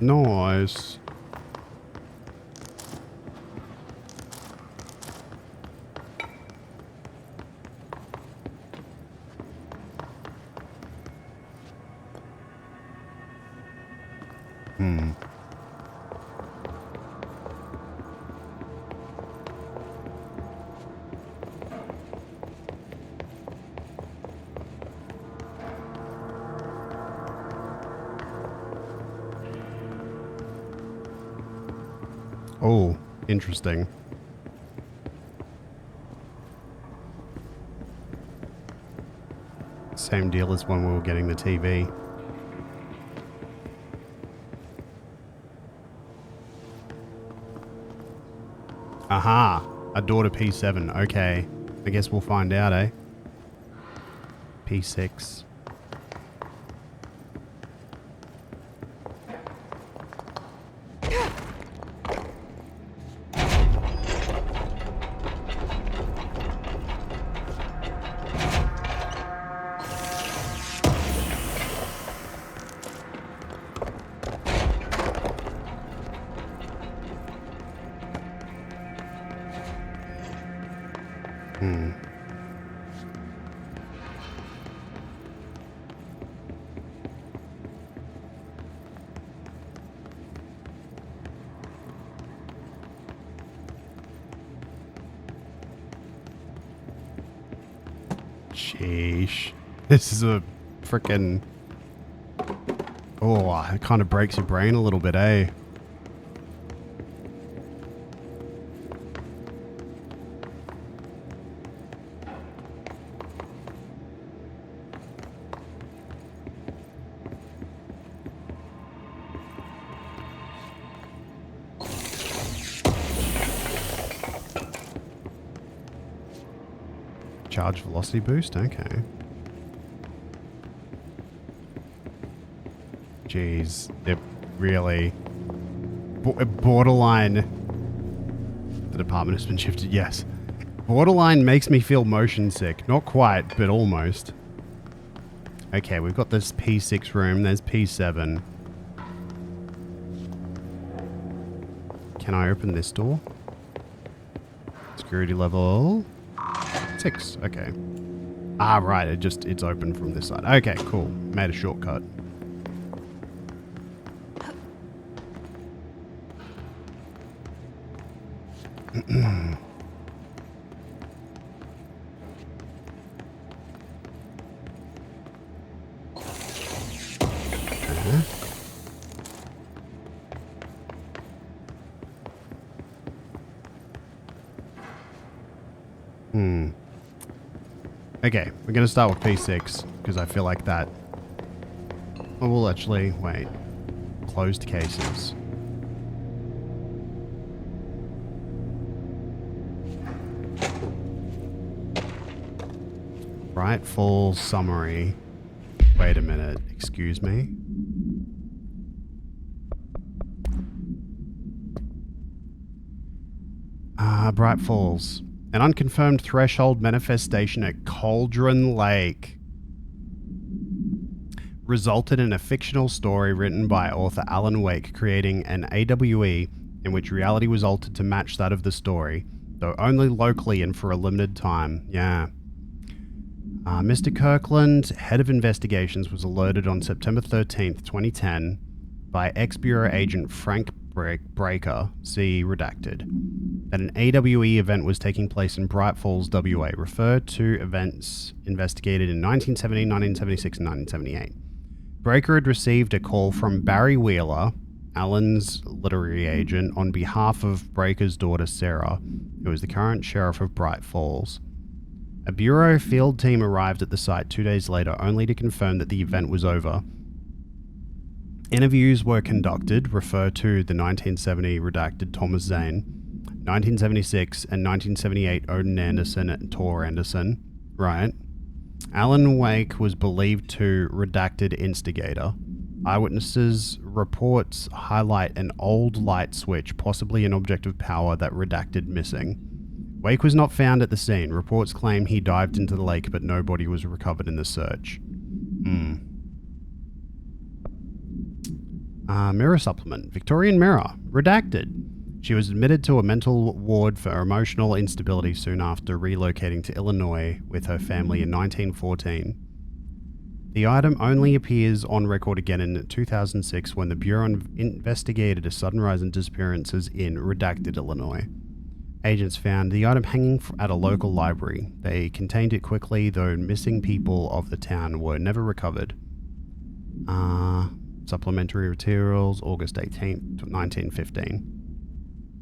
Nice. Hmm. Oh, interesting. Same deal as when we were getting the TV. Aha! A door to P7. Okay. I guess we'll find out, eh? P6. Hmm. Sheesh. This is a frickin'... Oh, it kind of breaks your brain a little bit, eh? Charge velocity boost? Okay. Jeez, it really... borderline... The department has been shifted, yes. Borderline makes me feel motion sick. Not quite, but almost. Okay, we've got this P6 room. There's P7. Can I open this door? Security level... 6. Okay. Ah, right. It's open from this side. Okay, cool. Made a shortcut. Okay, we're going to start with P6, because I feel like that... Oh, well, actually, wait. Closed cases. Bright Falls summary. Wait a minute, excuse me. Bright Falls. An unconfirmed threshold manifestation at Cauldron Lake resulted in a fictional story written by author Alan Wake, creating an AWE in which reality was altered to match that of the story, though only locally and for a limited time. Yeah. Mr. Kirkland, head of investigations, was alerted on September 13th, 2010 by ex-Bureau agent Frank Breaker, see redacted, that an AWE event was taking place in Bright Falls, WA, referred to events investigated in 1970, 1976, and 1978. Breaker had received a call from Barry Wheeler, Alan's literary agent, on behalf of Breaker's daughter Sarah, who is the current sheriff of Bright Falls. A Bureau field team arrived at the site 2 days later, only to confirm that the event was over. Interviews were conducted, refer to the 1970 redacted Thomas Zane, 1976 and 1978 Odin Anderson and Tor Anderson, right? Alan Wake was believed to redacted instigator. Eyewitnesses' reports highlight an old light switch, possibly an object of power that redacted missing. Wake was not found at the scene. Reports claim he dived into the lake, but no body was recovered in the search. Mirror supplement. Victorian Mirror. Redacted. She was admitted to a mental ward for emotional instability soon after relocating to Illinois with her family in 1914. The item only appears on record again in 2006 when the Bureau investigated a sudden rise in disappearances in redacted Illinois. Agents found the item hanging at a local library. They contained it quickly, though missing people of the town were never recovered. Supplementary materials, August 18th, 1915.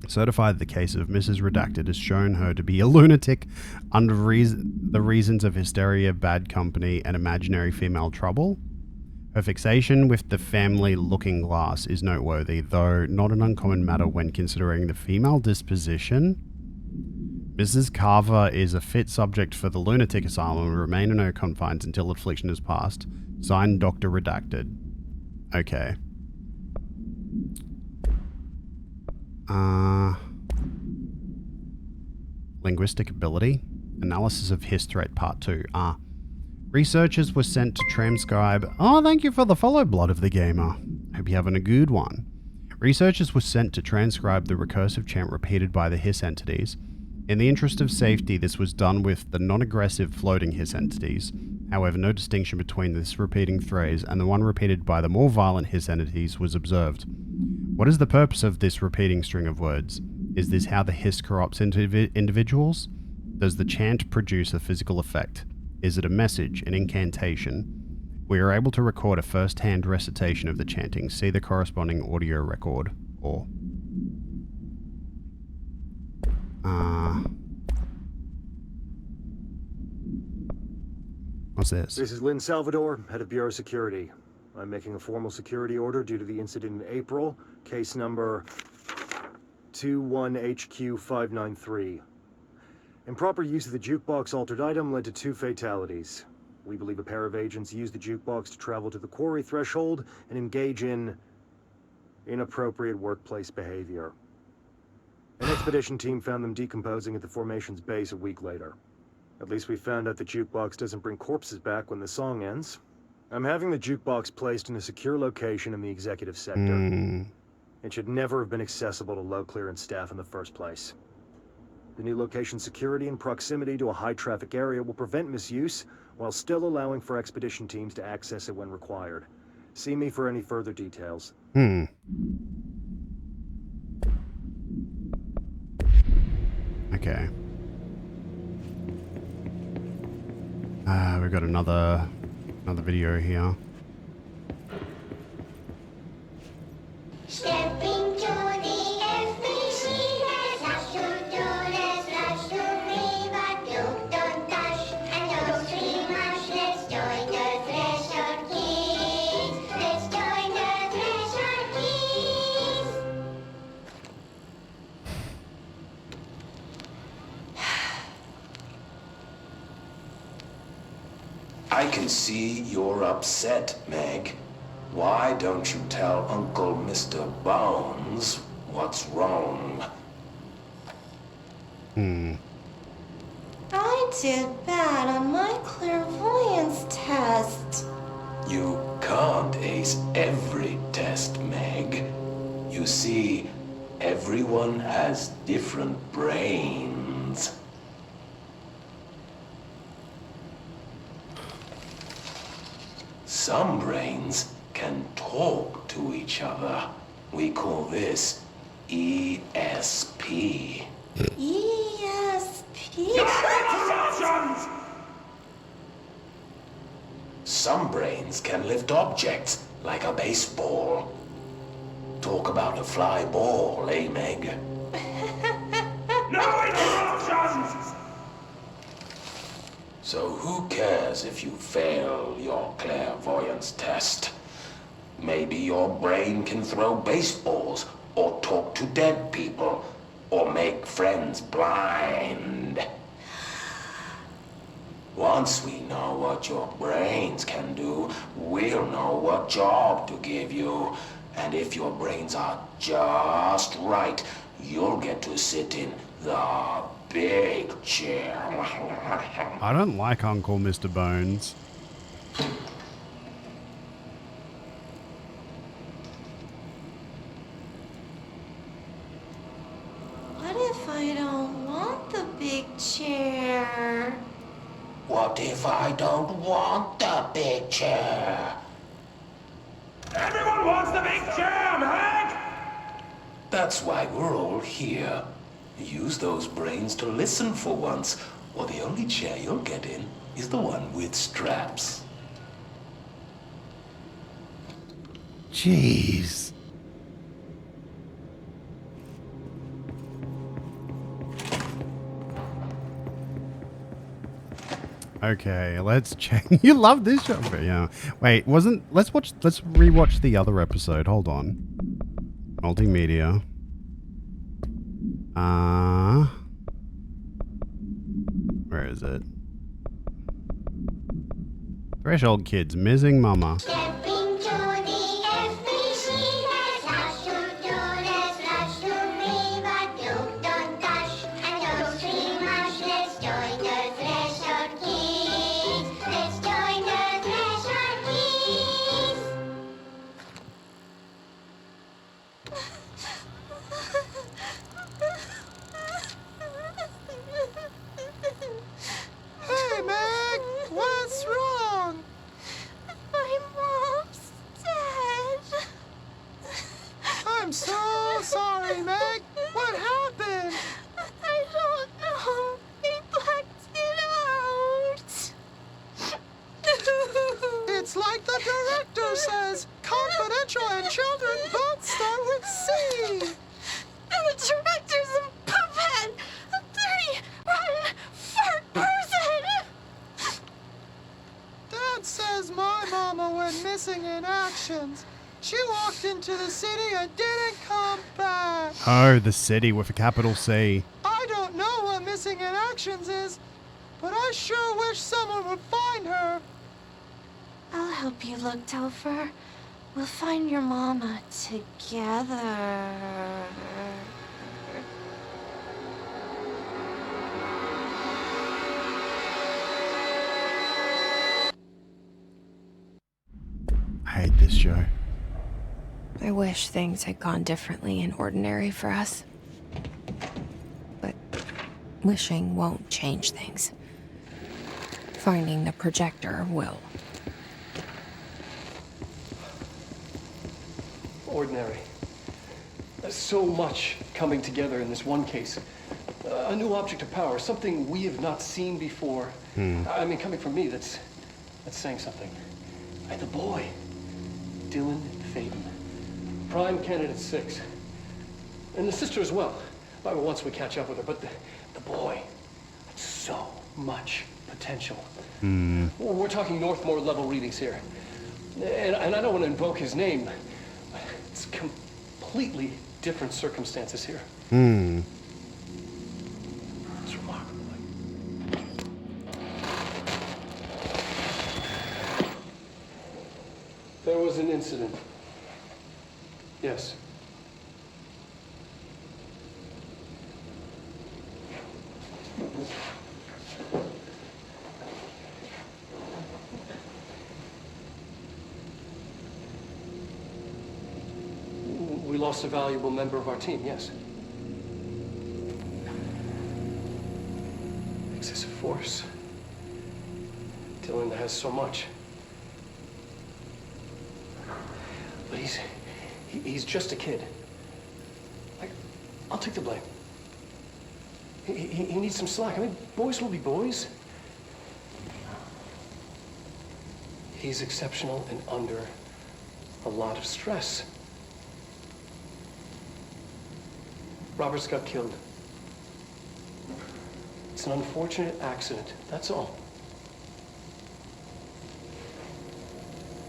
Certified the case of Mrs. Redacted has shown her to be a lunatic under the reasons of hysteria, bad company, and imaginary female trouble. Her fixation with the family looking glass is noteworthy, though not an uncommon matter when considering the female disposition. Mrs. Carver is a fit subject for the lunatic asylum and will remain in her confines until affliction is past. Signed, Dr. Redacted. Okay. Linguistic ability. Analysis of his threat, part 2. Researchers were sent to transcribe... Oh, thank you for the follow, Blood of the Gamer. Hope you're having a good one. Researchers were sent to transcribe the recursive chant repeated by the hiss entities. In the interest of safety, this was done with the non-aggressive floating hiss entities. However, no distinction between this repeating phrase and the one repeated by the more violent hiss entities was observed. What is the purpose of this repeating string of words? Is this how the hiss corrupts individuals? Does the chant produce a physical effect? Is it a message, an incantation? We are able to record a first-hand recitation of the chanting. See the corresponding audio record. Or... What's this? This is Lynn Salvador, head of Bureau Security. I'm making a formal security order due to the incident in April, case number 21HQ593. Improper use of the jukebox altered item led to 2 fatalities. We believe a pair of agents used the jukebox to travel to the quarry threshold and engage in inappropriate workplace behavior. An expedition team found them decomposing at the formation's base a week later. At least we found out the jukebox doesn't bring corpses back when the song ends. I'm having the jukebox placed in a secure location in the executive sector. It should never have been accessible to low clearance staff in the first place. The new location's security and proximity to a high-traffic area will prevent misuse, while still allowing for expedition teams to access it when required. See me for any further details. Okay. We've got another video here. Stepping to the FBC, there's lots to do, there's lots to read, but don't touch and don't scream much. Let's join the Threshold Kids. Let's join the Threshold Kids. I can see you're upset, Meg. Why don't you tell Uncle Mr. Bones what's wrong? I did bad on my clairvoyance test. You can't ace every test, Meg. You see, everyone has different brains. Some brains can talk to each other. We call this ESP. ESP? Some brains can lift objects, like a baseball. Talk about a fly ball, eh, Meg? No interruptions! So who cares if you fail your clairvoyance test? Maybe your brain can throw baseballs, or talk to dead people, or make friends blind. Once we know what your brains can do, we'll know what job to give you. And if your brains are just right, you'll get to sit in the big chair. I don't like Uncle Mr. Bones. What if I don't want the big chair? What if I don't want the picture? Everyone wants the big jam, Hank! That's why we're all here. Use those brains to listen for once, or the only chair you'll get in is the one with straps. Jeez. Okay, let's check. You love this show, but yeah. Wait, let's rewatch the other episode. Hold on. Multimedia. Where is it? Threshold Kids, Missing Mama. Stepping to the FBC, there's lots to do, there's lots to be, but don't dash and don't scream much. Let's join the Threshold Kids. Let's join the Threshold Kids. Hey, Meg! What's wrong? My mom's dead. I'm so sorry, Meg. What happened? I don't know. They blacked it out. It's like the director says. Confidential and children both start with C. The director's a puppet. A dirty, rotten, fart person. Dad says my mama went missing in actions. She walked into the city and didn't come back. Oh, the city with a capital C. I don't know what missing in actions is, but I sure wish someone would find her. I'll help you look, Topher. We'll find your mama together. I hate this show. I wish things had gone differently in Ordinary for us. But wishing won't change things. Finding the projector will. Ordinary. There's so much coming together in this one case. A new object of power, something we have not seen before. I mean, coming from me, that's saying something. And the boy, Dylan Faden, prime candidate 6, and the sister as well. Once we catch up with her, but the boy, so much potential. We're talking Northmore level readings here, and I don't want to invoke his name. It's completely different circumstances here. It's remarkable. There was an incident. Yes. We lost a valuable member of our team, yes. Excessive force. Dylan has so much. But he's just a kid. I'll take the blame. He needs some slack. I mean, boys will be boys. He's exceptional and under a lot of stress. Roberts got killed. It's an unfortunate accident, that's all.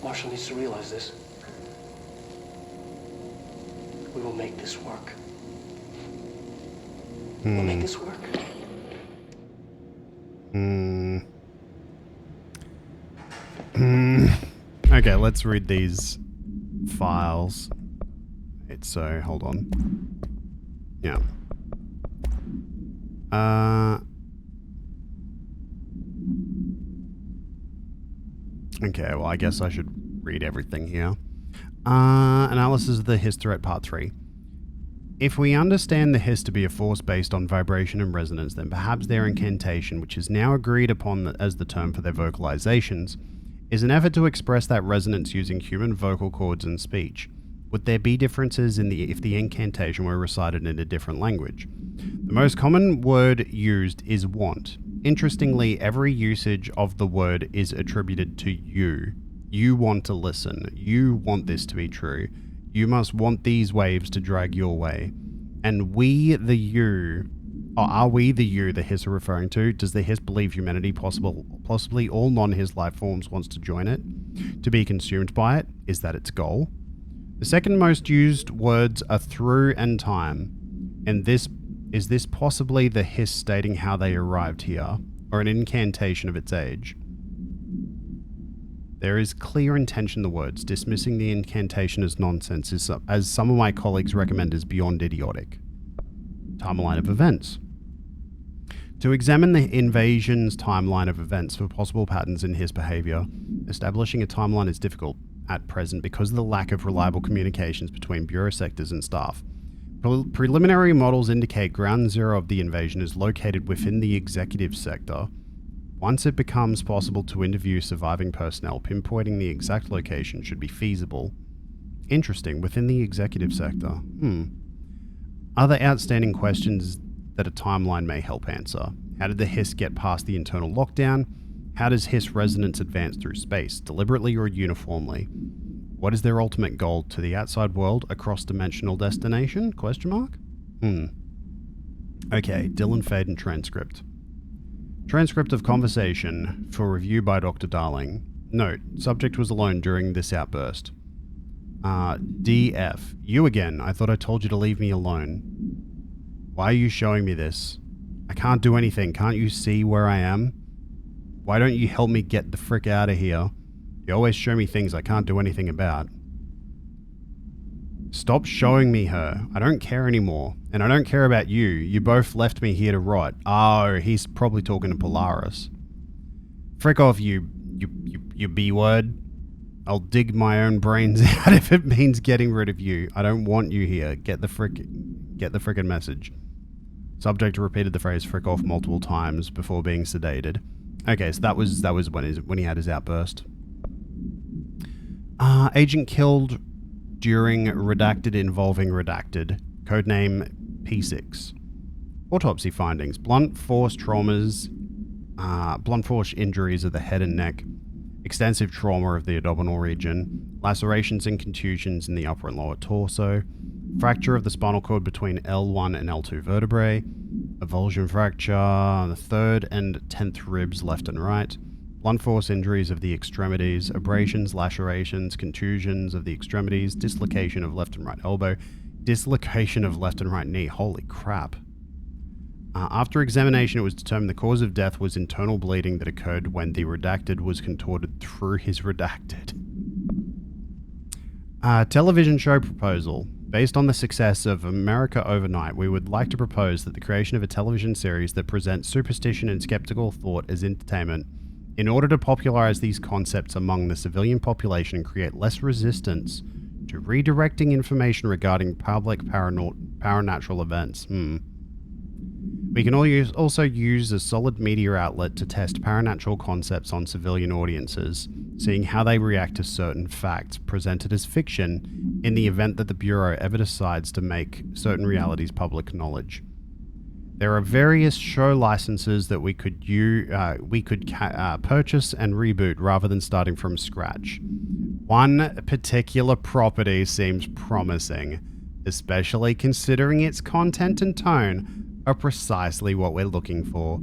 Marshall needs to realize this. We will make this work. We'll make this work. Okay, let's read these files. So, hold on. Yeah. Okay, well, I guess I should read everything here. Analysis of the Hysteret Part 3. If we understand the hiss to be a force based on vibration and resonance, then perhaps their incantation, which is now agreed upon as the term for their vocalizations, is an effort to express that resonance using human vocal cords and speech. Would there be differences if the incantation were recited in a different language? The most common word used is want. Interestingly, every usage of the word is attributed to you. You want to listen. You want this to be true. You must want these waves to drag your way. And we, the you, or are we the you the hiss are referring to? Does the hiss believe humanity, possibly all non-hiss life forms, wants to join it? To be consumed by it? Is that its goal? The second most used words are through and time. And is this possibly the hiss stating how they arrived here, or an incantation of its age? There is clear intention in the words. Dismissing the incantation as nonsense, as some of my colleagues recommend, is beyond idiotic. Timeline of events. To examine the invasion's timeline of events for possible patterns in his behavior, establishing a timeline is difficult at present because of the lack of reliable communications between Bureau sectors and staff. Preliminary models indicate ground zero of the invasion is located within the executive sector. Once it becomes possible to interview surviving personnel, pinpointing the exact location should be feasible. Interesting, within the executive sector. Other outstanding questions that a timeline may help answer. How did the hiss get past the internal lockdown? How does hiss resonance advance through space, deliberately or uniformly? What is their ultimate goal to the outside world, a cross-dimensional destination? Question mark? Okay, Dylan Faden transcript. Transcript of conversation for review by Dr. Darling. Note, subject was alone during this outburst. DF. You again. I thought I told you to leave me alone. Why are you showing me this? I can't do anything. Can't you see where I am? Why don't you help me get the frick out of here? You always show me things I can't do anything about. Stop showing me her. I don't care anymore. And I don't care about you. You both left me here to rot. Oh, he's probably talking to Polaris. Frick off, you B-word. I'll dig my own brains out if it means getting rid of you. I don't want you here. Get the frickin' message. Subject repeated the phrase frick off multiple times before being sedated. Okay, so that was when he had his outburst. Agent killed during redacted involving redacted. Codename P6. Autopsy findings. Blunt force injuries of the head and neck. Extensive trauma of the abdominal region. Lacerations and contusions in the upper and lower torso. Fracture of the spinal cord between L1 and L2 vertebrae. Avulsion fracture on the 3rd and 10th ribs left and right. Blunt force injuries of the extremities, abrasions, lacerations, contusions of the extremities, dislocation of left and right elbow, dislocation of left and right knee. Holy crap. After examination, it was determined the cause of death was internal bleeding that occurred when the redacted was contorted through his redacted. Television show proposal. Based on the success of America Overnight, we would like to propose that the creation of a television series that presents superstition and skeptical thought as entertainment in order to popularize these concepts among the civilian population and create less resistance to redirecting information regarding public paranatural events. We can also use a solid media outlet to test paranatural concepts on civilian audiences, seeing how they react to certain facts presented as fiction in the event that the Bureau ever decides to make certain realities public knowledge. There are various show licenses that we could purchase and reboot rather than starting from scratch. One particular property seems promising, especially considering its content and tone are precisely what we're looking for.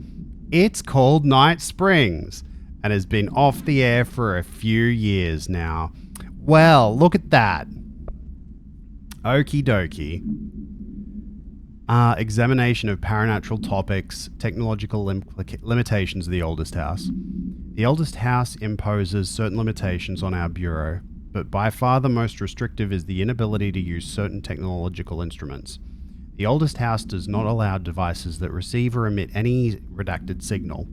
It's called Night Springs and has been off the air for a few years now. Well, look at that. Okie dokie. Examination of paranatural topics, technological limitations of the oldest house. The oldest house imposes certain limitations on our Bureau, but by far the most restrictive is the inability to use certain technological instruments. The oldest house does not allow devices that receive or emit any redacted signal.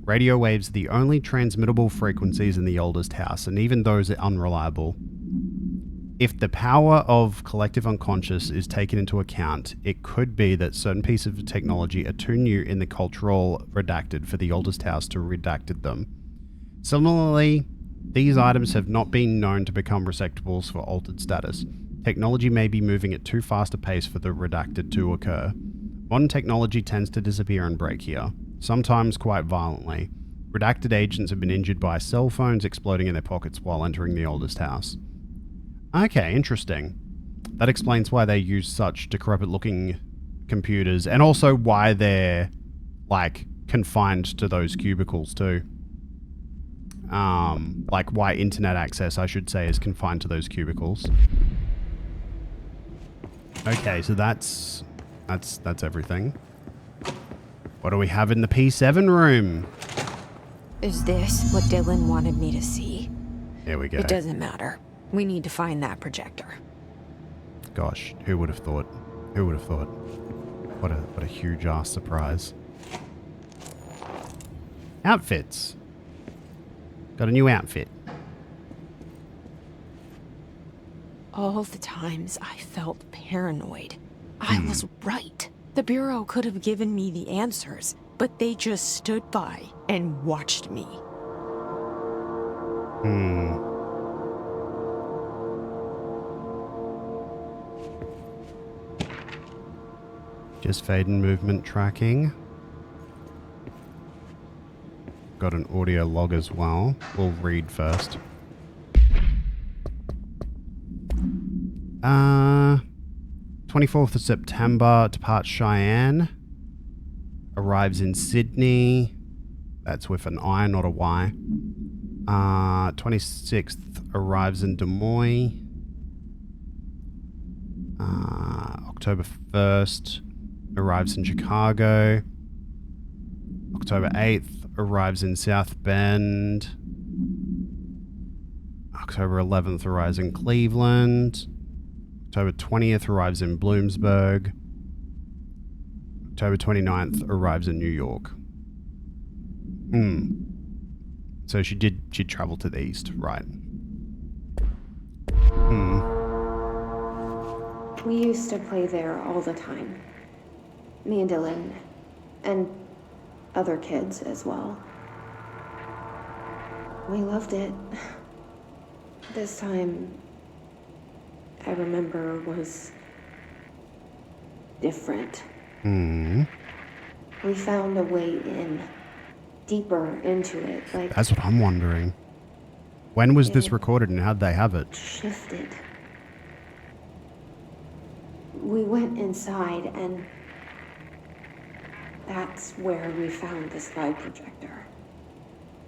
Radio waves are the only transmittable frequencies in the oldest house, and even those are unreliable. If the power of collective unconscious is taken into account, it could be that certain pieces of technology are too new in the cultural redacted for the oldest house to redacted them. Similarly, these items have not been known to become receptacles for altered status. Technology may be moving at too fast a pace for the redacted to occur. Modern technology tends to disappear and break here, sometimes quite violently. Redacted agents have been injured by cell phones exploding in their pockets while entering the oldest house. Okay, interesting. That explains why they use such decrepit-looking computers, and also why they're, like, confined to those cubicles, too. Like, why internet access, I should say, is confined to those cubicles. Okay, so that's everything. What do we have in the P7 room? Is this what Dylan wanted me to see? Here we go. It doesn't matter. We need to find that projector. Gosh, who would have thought? Who would have thought? What a huge ass surprise. Outfits. Got a new outfit. All the times I felt paranoid. I was right. The Bureau could have given me the answers, but they just stood by and watched me. Just Faden movement tracking. Got an audio log as well. We'll read first. 24th of September, departs Cheyenne. Arrives in Sydney. That's with an I, not a Y. 26th, arrives in Des Moines. October 1st, arrives in Chicago. October 8th, arrives in South Bend. October 11th, arrives in Cleveland. October 20th, arrives in Bloomsburg. October 29th, arrives in New York. So she'd travel to the east, right? We used to play there all the time. Me and Dylan, and other kids as well. We loved it. This time, I remember, was different. We found a way in, deeper into it, like... That's what I'm wondering. When was this recorded and how'd they have it? Shifted. We went inside and that's where we found this light projector.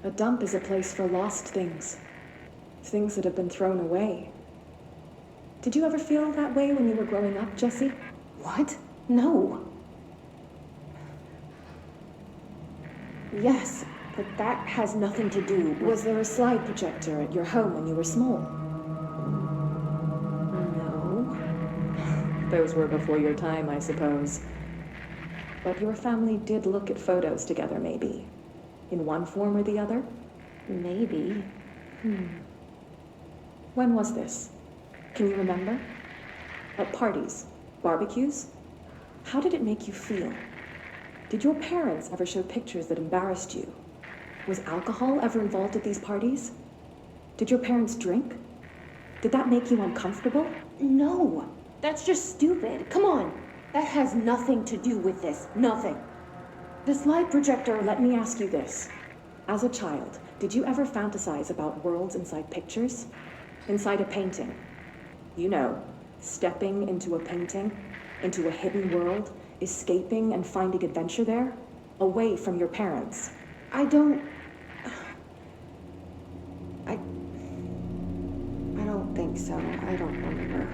A dump is a place for lost things. Things that have been thrown away. Did you ever feel that way when you were growing up, Jesse? What? No. Yes, but that has nothing to do with... Was there a slide projector at your home when you were small? No. Those were before your time, I suppose. But your family did look at photos together, maybe. In one form or the other? Maybe. When was this? Can you remember? At parties? Barbecues? How did it make you feel? Did your parents ever show pictures that embarrassed you? Was alcohol ever involved at these parties? Did your parents drink? Did that make you uncomfortable? No. That's just stupid. Come on. That has nothing to do with this. Nothing. This light projector, let me ask you this. As a child, did you ever fantasize about worlds inside pictures? Inside a painting? You know, stepping into a painting, into a hidden world, escaping and finding adventure there, away from your parents. I don't think so. I don't remember.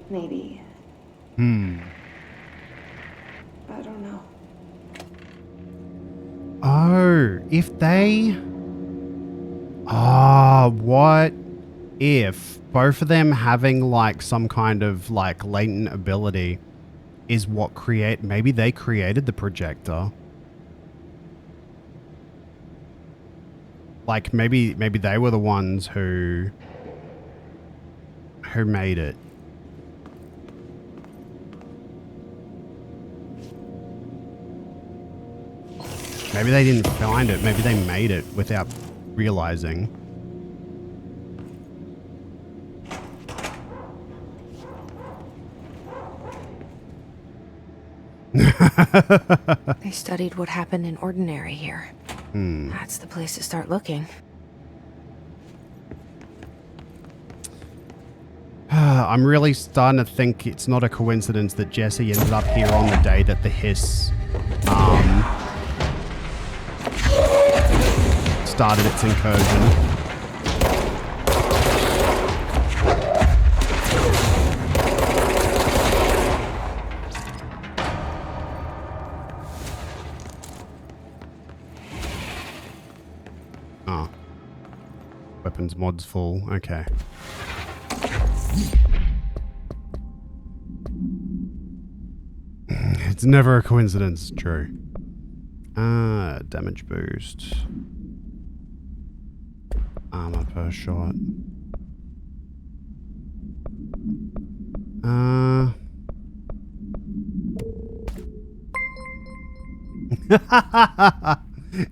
Maybe. I don't know. Oh, if they... what if both of them having like some kind of like latent ability is what maybe they created the projector? Like maybe they were the ones who Who made it? Maybe they didn't find it. Maybe they made it without realizing. They studied what happened in Ordinary here. That's the place to start looking. I'm really starting to think it's not a coincidence that Jesse ended up here on the day that the hiss started its incursion. Oh. Weapons mods full. Okay. It's never a coincidence. True. Damage boost. Armor per shot.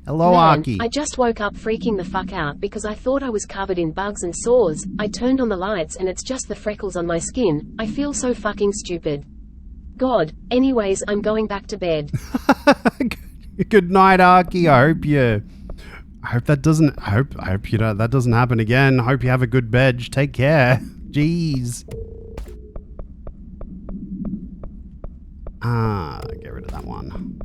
Hello, Man, Aki. I just woke up freaking the fuck out because I thought I was covered in bugs and sores. I turned on the lights and it's just the freckles on my skin. I feel so fucking stupid. God. Anyways, I'm going back to bed. Good night, Aki. I hope that doesn't happen again. I hope you have a good bed. Take care. Jeez. Get rid of that one.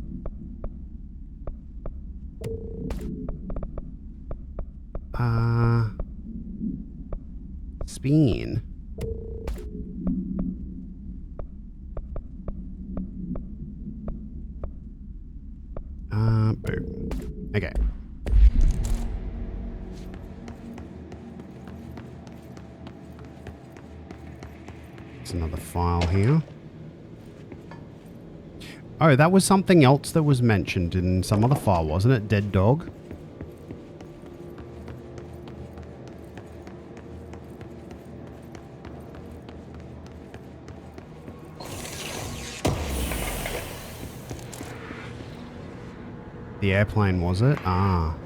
Spin. Boom. Okay. There's another file here. Oh, that was something else that was mentioned in some other file, wasn't it? Dead dog? The airplane, was it? Ah.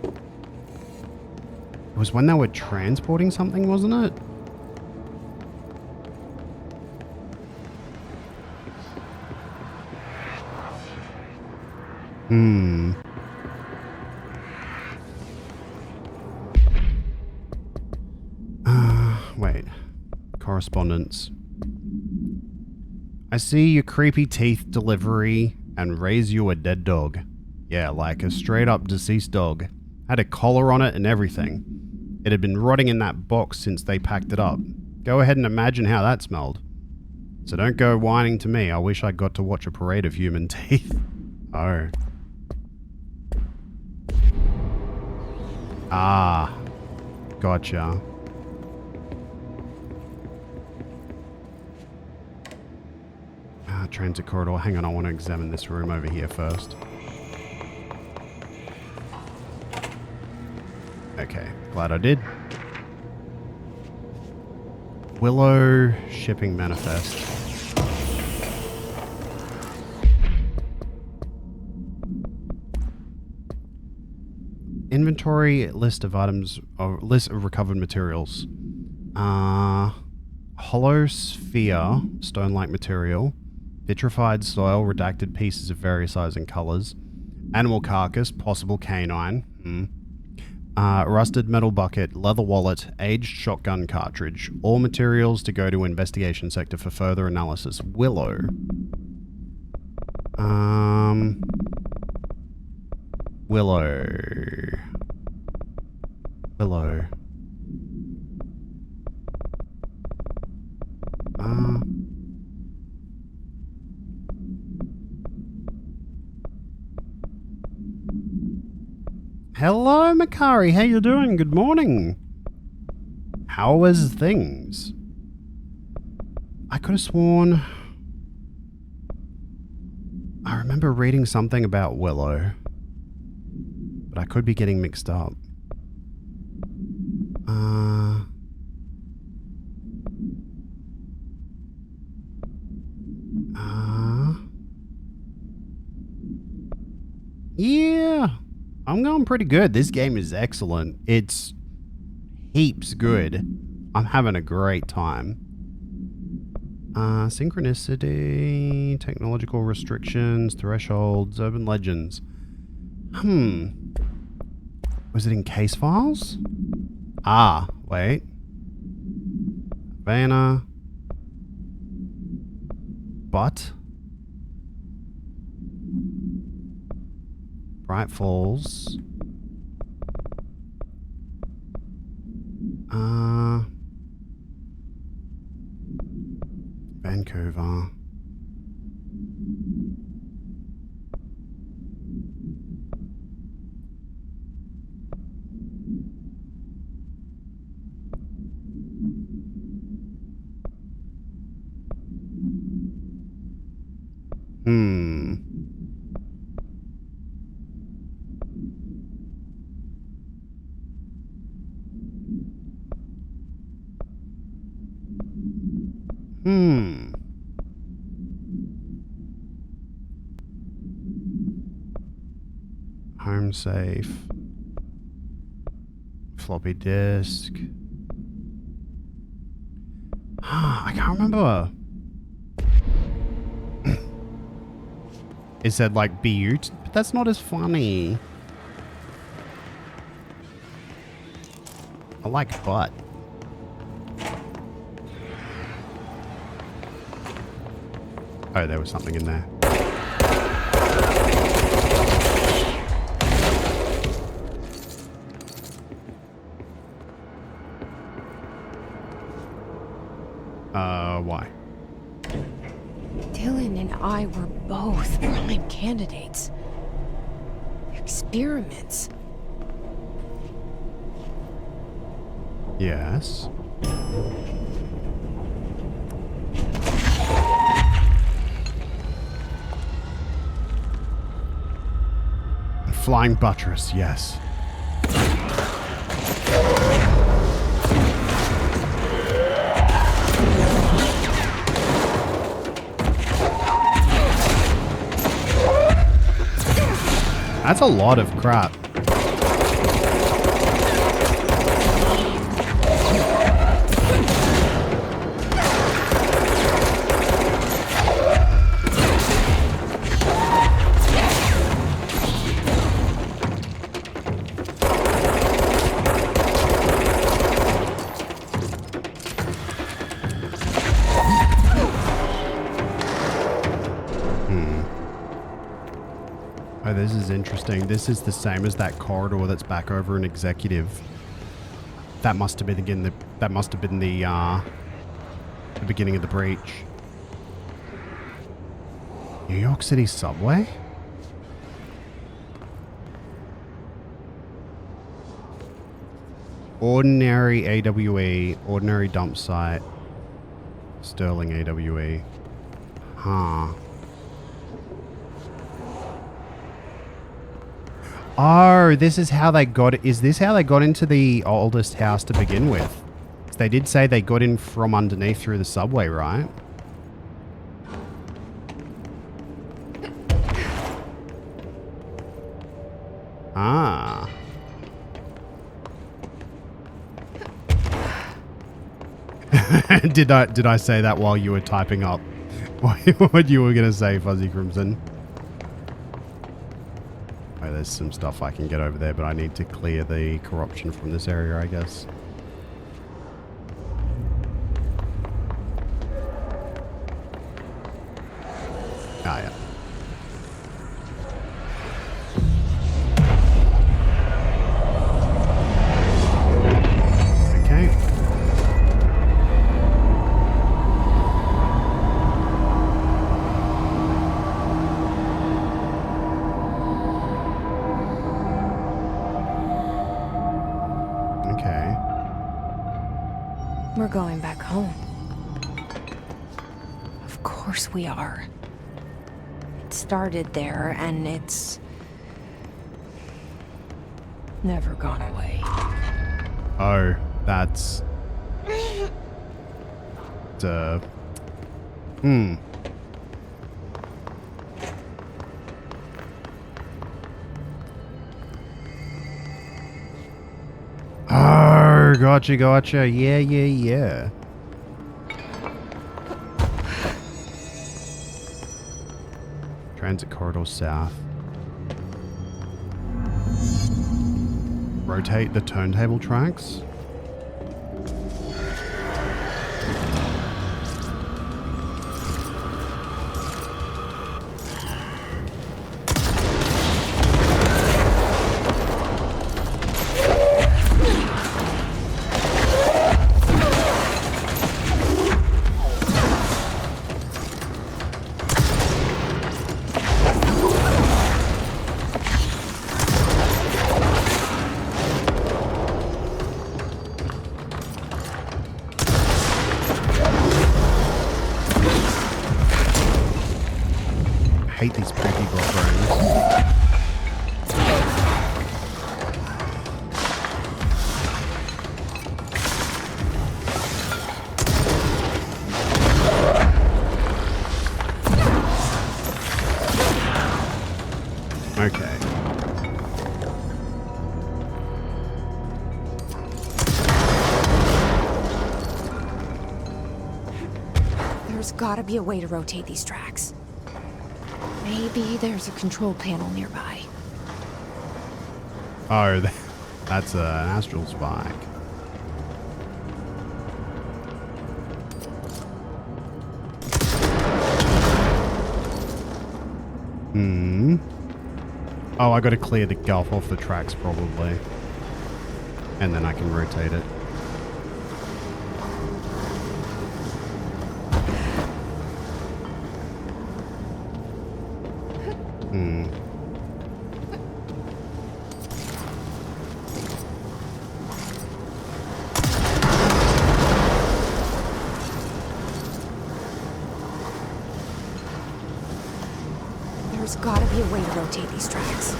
It was when they were transporting something, wasn't it? Wait. Correspondence. I see your creepy teeth delivery and raise you a dead dog. Yeah, like a straight up deceased dog. Had a collar on it and everything. It had been rotting in that box since they packed it up. Go ahead and imagine how that smelled. So don't go whining to me. I wish I got to watch a parade of human teeth. Oh. Ah. Gotcha. Transit corridor. Hang on, I want to examine this room over here first. Okay, glad I did. Willow shipping manifest. Inventory list of items, or list of recovered materials. Hollow sphere, stone-like material. Vitrified soil, redacted pieces of various sizes and colors. Animal carcass, possible canine. Rusted metal bucket, leather wallet, aged shotgun cartridge. All materials to go to investigation sector for further analysis. Willow. Willow. Hello, Makari. How you doing? Good morning. How is things? I could have sworn I remember reading something about Willow, but I could be getting mixed up. Yeah, I'm going pretty good. This game is excellent. It's heaps good. I'm having a great time. Synchronicity, technological restrictions, thresholds, urban legends. Was it in case files? Ah, wait. Havana. But. Bright Falls. Vancouver. Home safe. Floppy disk. I can't remember. It said like Butte, but that's not as funny. I like butt. Oh, there was something in there. Why? Dylan and I were both prime candidates. Experiments. Yes. Flying buttress, yes. That's a lot of crap. Oh, this is interesting. This is the same as that corridor that's back over in Executive. That must have been the beginning of the breach. New York City subway? Ordinary AWE, ordinary dump site, Sterling AWE. Huh. Oh, this is how they got it. Is this how they got into the oldest house to begin with? They did say they got in from underneath through the subway, right? Ah. Did I say that while you were typing up what you were gonna say, Fuzzy Crimson? Oh, there's some stuff I can get over there, but I need to clear the corruption from this area, I guess. Ah, yeah. Okay. Okay. We're going back home. Of course we are. It started there, and it's never gone away. Oh, That's... Oh, gotcha. Yeah. Transit corridor south. Rotate the turntable tracks. Hate these poopy block rooms. Okay. There's gotta be a way to rotate these tracks. Maybe there's a control panel nearby. Oh, that's an astral spike. Oh, I gotta clear the gulf off the tracks probably. And then I can rotate it. There's gotta be a way to rotate these tracks.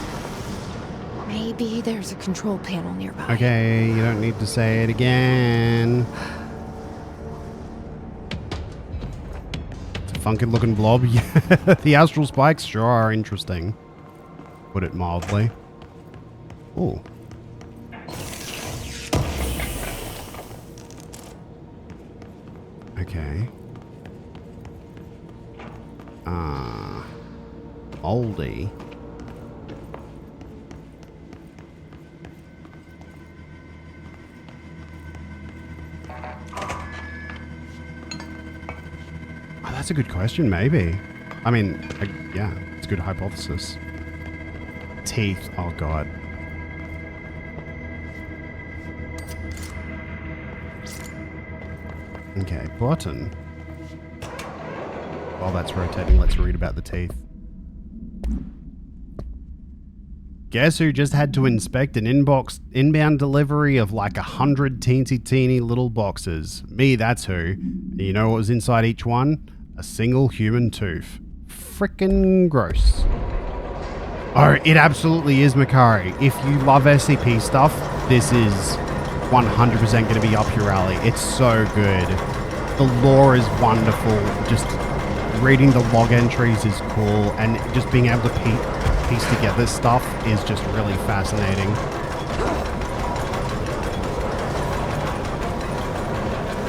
Maybe there's a control panel nearby. Okay, you don't need to say it again. It's a funky looking blob. Yeah, the astral spikes sure are interesting. Put it mildly. Ooh. Okay. Oldie. Oh, that's a good question, maybe. I mean, yeah, it's a good hypothesis. Teeth. Oh, God. Okay, button. While that's rotating, let's read about the teeth. Guess who just had to inspect an inbound delivery of like 100 teeny little boxes? Me, that's who. And you know what was inside each one? A single human tooth. Frickin' gross. Oh, it absolutely is, Makari. If you love SCP stuff, this is 100% going to be up your alley. It's so good. The lore is wonderful. Just reading the log entries is cool, and just being able to piece together stuff is just really fascinating.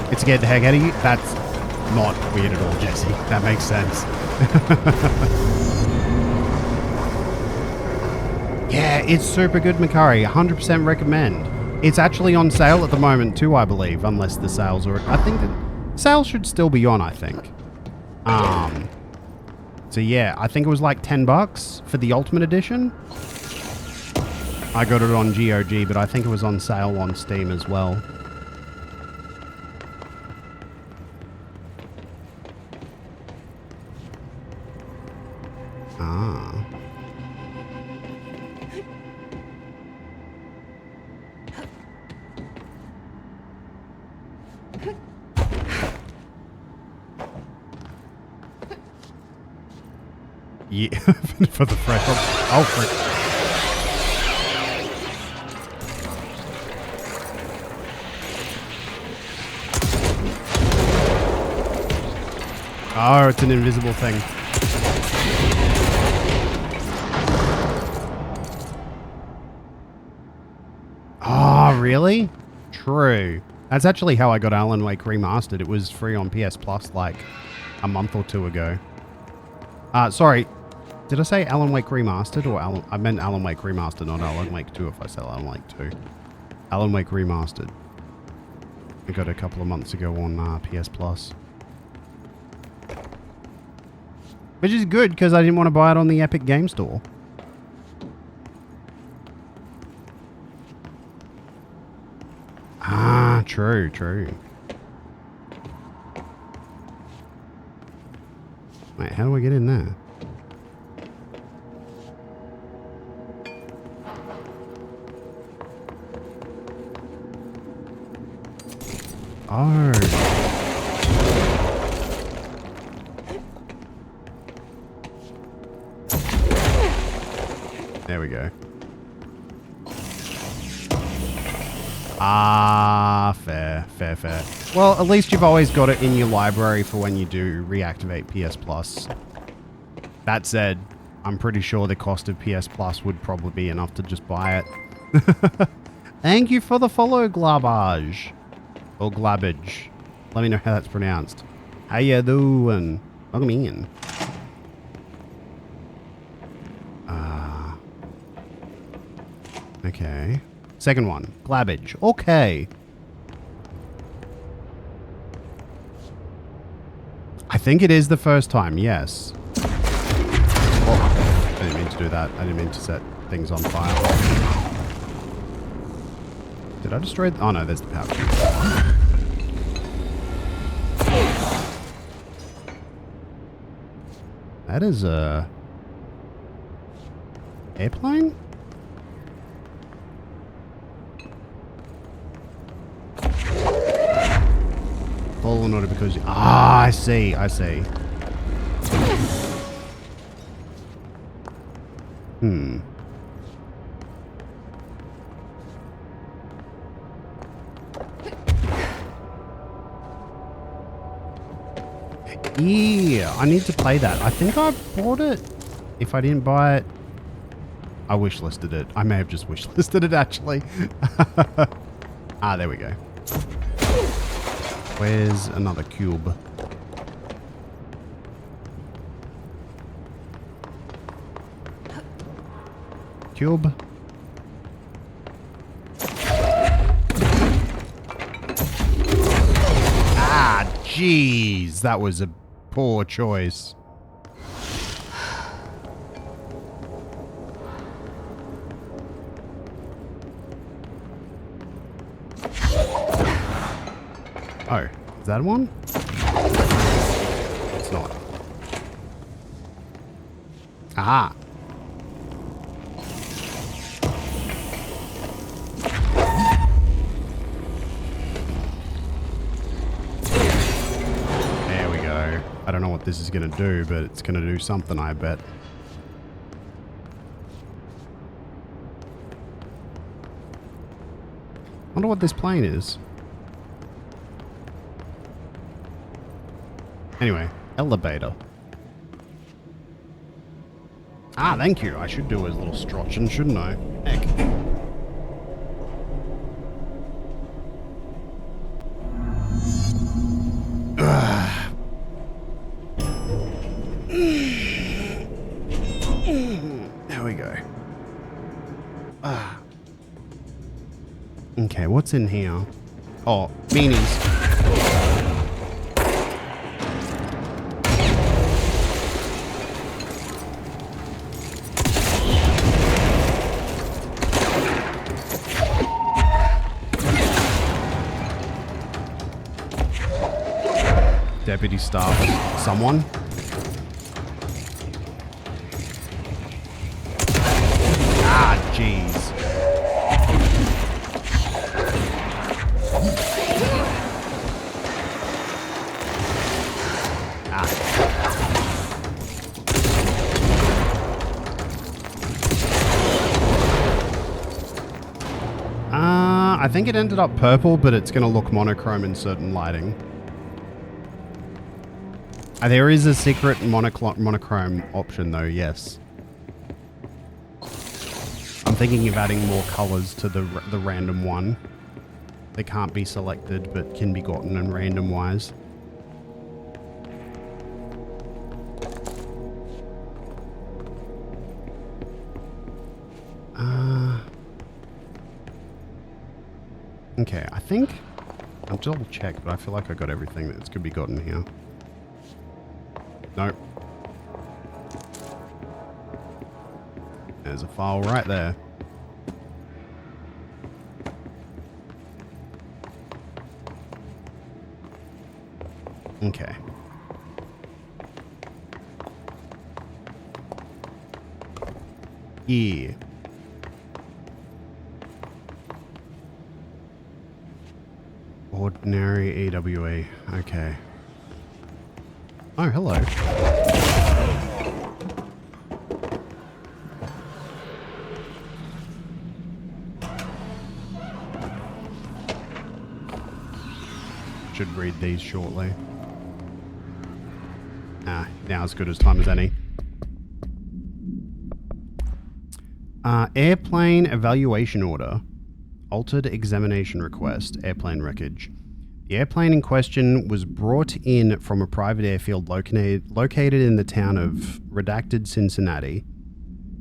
It scared the heck out of you? That's not weird at all, Jesse. That makes sense. Yeah, it's super good, Makari. 100% recommend. It's actually on sale at the moment too, I believe, unless the sales are... I think the sales should still be on, I think. So yeah, I think it was like $10 for the Ultimate Edition. I got it on GOG, but I think it was on sale on Steam as well. Ah. Yeah, for the fresh. Oh, frick. Oh, it's an invisible thing. Oh, really? True. That's actually how I got Alan Wake Remastered. It was free on PS Plus like a month or two ago. Sorry. Did I say Alan Wake Remastered or I meant Alan Wake Remastered, not Alan Wake 2 if I said Alan Wake 2. Alan Wake Remastered. I got it a couple of months ago on PS Plus. Which is good because I didn't want to buy it on the Epic Game Store. Ah, true, true. Wait, how do I get in there? Oh. There we go. Ah, fair, fair, fair. Well, at least you've always got it in your library for when you do reactivate PS Plus. That said, I'm pretty sure the cost of PS Plus would probably be enough to just buy it. Thank you for the follow, Glabage. Or Glabbage. Let me know how that's pronounced. How you doing? Welcome in. Okay. Second one. Glabbage. Okay. I think it is the first time, yes. Oh, I didn't mean to do that. I didn't mean to set things on fire. Did I destroy... Oh no, there's the power cube. That is a... airplane? Fallen order because... Ah, I see, I see. Hmm. Yeah, I need to play that. I think I bought it. If I didn't buy it, I wishlisted it. I may have just wishlisted it, actually. Ah, there we go. Where's another cube? Cube. Ah, jeez. That was a poor choice. Oh, is that one? It's not. Aha. There we go. I don't know what this is going to do, but it's going to do something, I bet. Wonder what this plane is. Anyway, elevator. Ah, thank you. I should do a little strotchin', shouldn't I? Heck. There we go. Okay, what's in here? Oh, meanies. Deputy staff. Someone? Ah, jeez. I think it ended up purple, but it's going to look monochrome in certain lighting. There is a secret monochrome option though, yes. I'm thinking of adding more colors to the random one. They can't be selected, but can be gotten in random wise. Okay, I think I'll double check, but I feel like I got everything that's could be gotten here. Nope. There's a file right there. Okay. Yeah. Ordinary AWA. Okay. Oh, hello. Should read these shortly. Now as good as time as any. Airplane evaluation order. Altered examination request. Airplane wreckage. The airplane in question was brought in from a private airfield located in the town of Redacted, Cincinnati.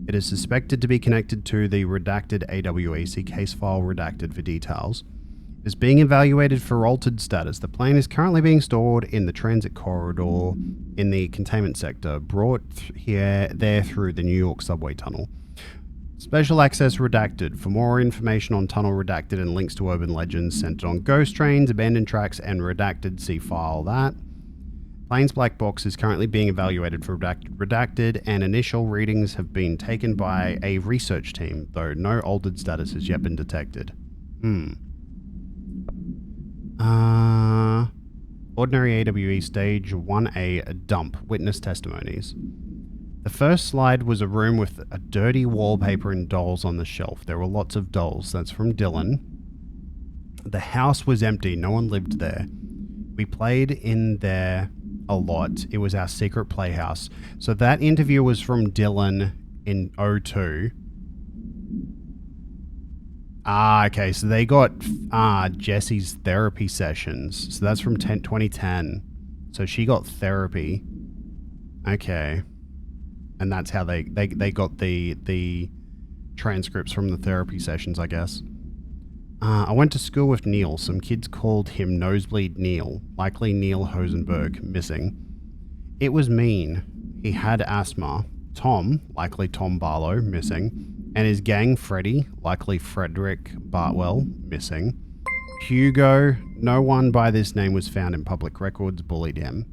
It is suspected to be connected to the redacted AWAC case file redacted for details. It is being evaluated for altered status. The plane is currently being stored in the transit corridor in the containment sector, brought there through the New York subway tunnel. Special access redacted. For more information on tunnel redacted and links to urban legends centered on ghost trains, abandoned tracks, and redacted, see file that. Plane's black box is currently being evaluated for redacted, and initial readings have been taken by a research team, though no altered status has yet been detected. Ordinary AWE Stage 1A Dump. Witness testimonies. The first slide was a room with a dirty wallpaper and dolls on the shelf. There were lots of dolls. That's from Dylan. The house was empty. No one lived there. We played in there a lot. It was our secret playhouse. So that interview was from Dylan in 02. Okay. So they got Jessie's therapy sessions. So that's from 2010. So she got therapy. Okay. And that's how they got the transcripts from the therapy sessions, I guess. I went to school with Neil. Some kids called him Nosebleed Neil. Likely Neil Hosenberg, missing. It was mean. He had asthma. Tom, likely Tom Barlow, missing. And his gang, Freddy, likely Frederick Bartwell, missing. Hugo, no one by this name was found in public records, bullied him.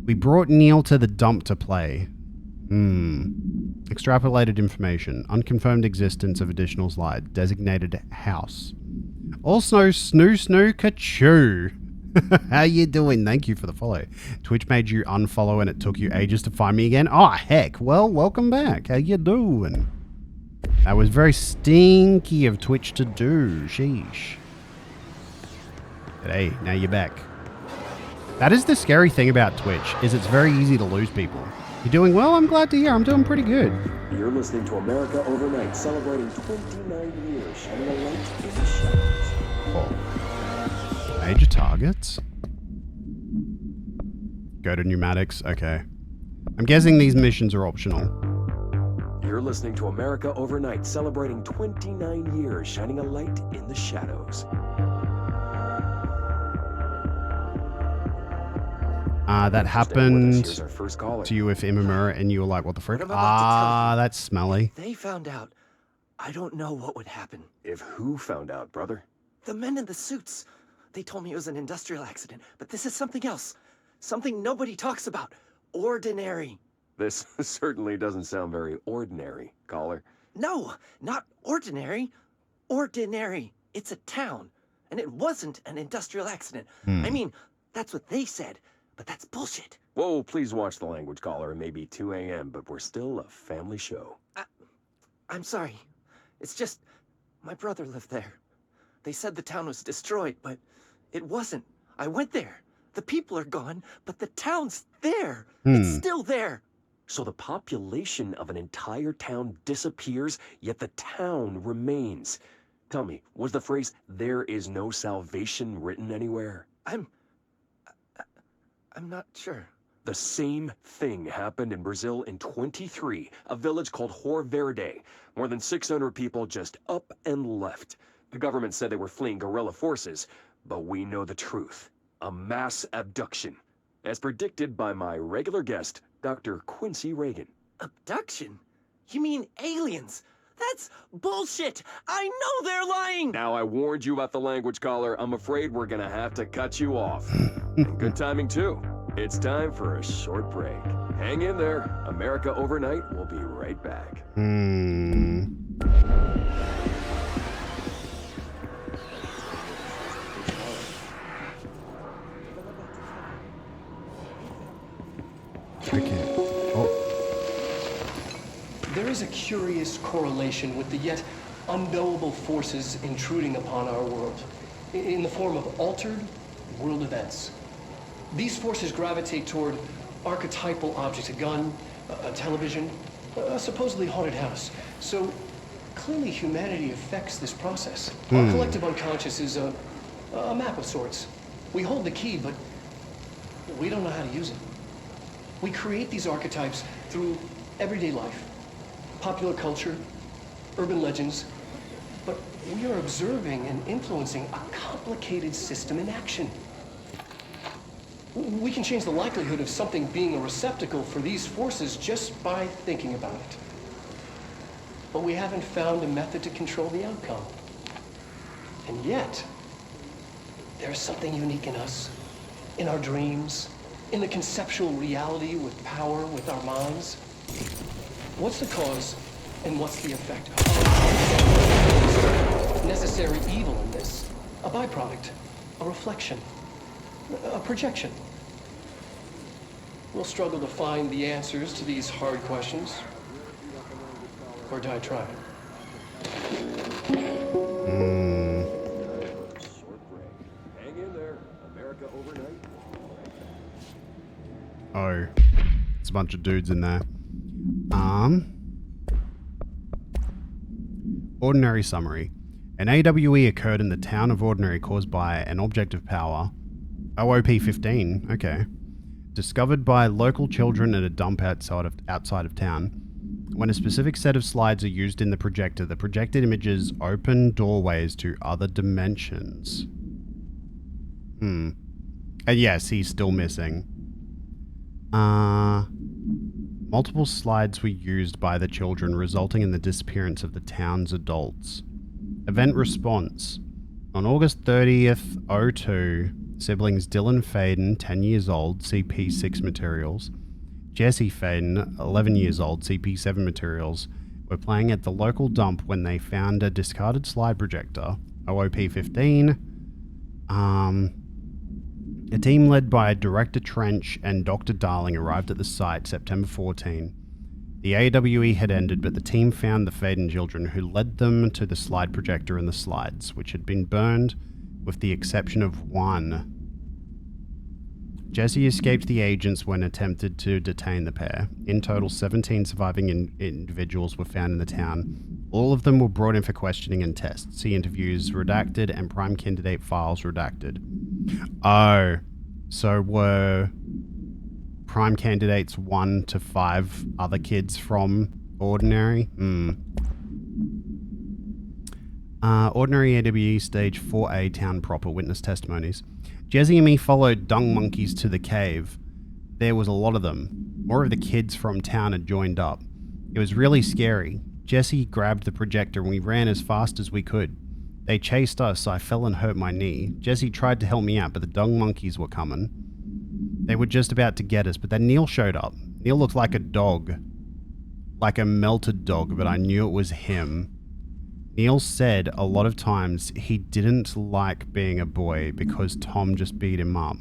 We brought Neil to the dump to play. Extrapolated information. Unconfirmed existence of additional slide. Designated house. Also, Snoo Kachoo. How you doing? Thank you for the follow. Twitch made you unfollow and it took you ages to find me again. Oh, heck. Well, welcome back. How you doing? That was very stinky of Twitch to do. Sheesh. But hey, now you're back. That is the scary thing about Twitch, is it's very easy to lose people. You doing well? I'm glad to hear. I'm doing pretty good. You're listening to America Overnight, celebrating 29 years, shining a light in the shadows. Oh. Major targets? Go to pneumatics? Okay. I'm guessing these missions are optional. You're listening to America Overnight, celebrating 29 years, shining a light in the shadows. That happened to you with Imamura and you were like, what the frick? That's smelly. If they found out, I don't know what would happen. If who found out, brother? The men in the suits. They told me it was an industrial accident, but this is something else. Something nobody talks about. Ordinary. This certainly doesn't sound very ordinary, caller. No, not ordinary. Ordinary. It's a town. And it wasn't an industrial accident. I mean, that's what they said. But that's bullshit. Whoa, please watch the language, caller. It may be 2 a.m., but we're still a family show. I'm sorry. It's just, my brother lived there. They said the town was destroyed, but it wasn't. I went there. The people are gone, but the town's there. Hmm. It's still there. So the population of an entire town disappears, yet the town remains. Tell me, was the phrase, "there is no salvation," written anywhere? I'm not sure. The same thing happened in Brazil in 23, a village called Hor Verde. More than 600 people just up and left. The government said they were fleeing guerrilla forces, but we know the truth. A mass abduction, as predicted by my regular guest, Dr. Quincy Reagan. Abduction? You mean aliens? That's bullshit! I know they're lying! Now, I warned you about the language, caller. I'm afraid we're gonna have to cut you off. And good timing, too. It's time for a short break. Hang in there. America Overnight will be right back. Okay. Oh. There is a curious correlation with the yet unknowable forces intruding upon our world, in the form of altered world events. These forces gravitate toward archetypal objects, a gun, a television, a supposedly haunted house. So clearly humanity affects this process. Our collective unconscious is a map of sorts. We hold the key, but we don't know how to use it. We create these archetypes through everyday life, popular culture, urban legends, but we are observing and influencing a complicated system in action. We can change the likelihood of something being a receptacle for these forces just by thinking about it. But we haven't found a method to control the outcome. And yet, there's something unique in us, in our dreams, in the conceptual reality with power with our minds. What's the cause and what's the effect? Necessary evil in this, a byproduct, a reflection, a projection. We'll struggle to find the answers to these hard questions. Or die trying. Hang in there. America Overnight. Oh. It's a bunch of dudes in there. Ordinary summary. An AWE occurred in the town of Ordinary caused by an object of power. OOP-15, okay. Discovered by local children at a dump outside of town. When a specific set of slides are used in the projected images open doorways to other dimensions. And yes, he's still missing. Multiple slides were used by the children, resulting in the disappearance of the town's adults. Event response. On August 30th, 02, siblings Dylan Faden, 10 years old, CP6 materials, Jesse Faden, 11 years old, CP7 materials, were playing at the local dump when they found a discarded slide projector, OOP-15. A team led by Director Trench and Dr. Darling arrived at the site September 14. The AWE had ended, but the team found the Faden children, who led them to the slide projector and the slides, which had been burned with the exception of one. Jesse escaped the agents when attempted to detain the pair. In total, 17 surviving individuals were found in the town. All of them were brought in for questioning and tests. See interviews redacted and prime candidate files redacted. Oh, so were prime candidates 1 to 5 other kids from Ordinary? Ordinary AWE Stage 4A Town Proper Witness Testimonies. Jesse and me followed dung monkeys to the cave. There was a lot of them. More of the kids from town had joined up. It was really scary. Jesse grabbed the projector and we ran as fast as we could. They chased us, so I fell and hurt my knee. Jesse tried to help me out, but the dung monkeys were coming. They were just about to get us, but then Neil showed up. Neil looked like a dog. Like a melted dog, but I knew it was him. Neil said a lot of times he didn't like being a boy because Tom just beat him up.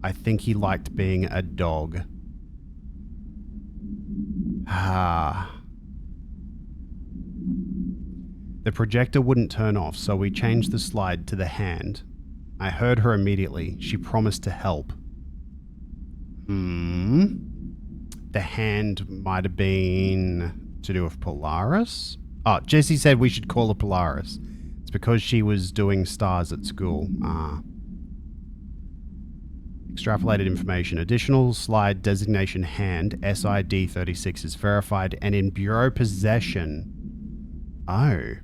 I think he liked being a dog. The projector wouldn't turn off, so we changed the slide to the hand. I heard her immediately. She promised to help. The hand might have been to do with Polaris. Oh, Jesse said we should call her Polaris. It's because she was doing stars at school. Extrapolated information. Additional slide designation hand, SID 36 is verified and in bureau possession. Oh.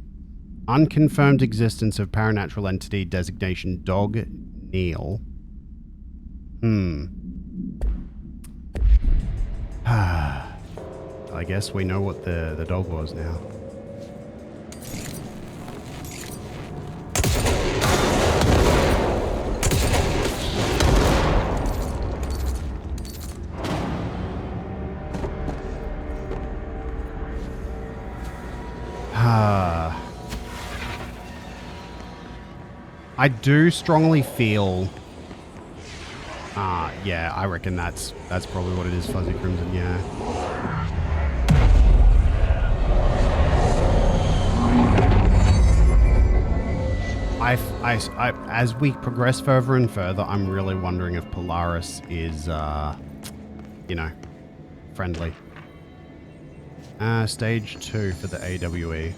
Unconfirmed existence of paranatural entity designation Dog Neil. I guess we know what the dog was now. I do strongly feel... yeah, I reckon that's probably what it is, Fuzzy Crimson, yeah. As we progress further and further, I'm really wondering if Polaris is, you know, friendly. Stage 2 for the AWE.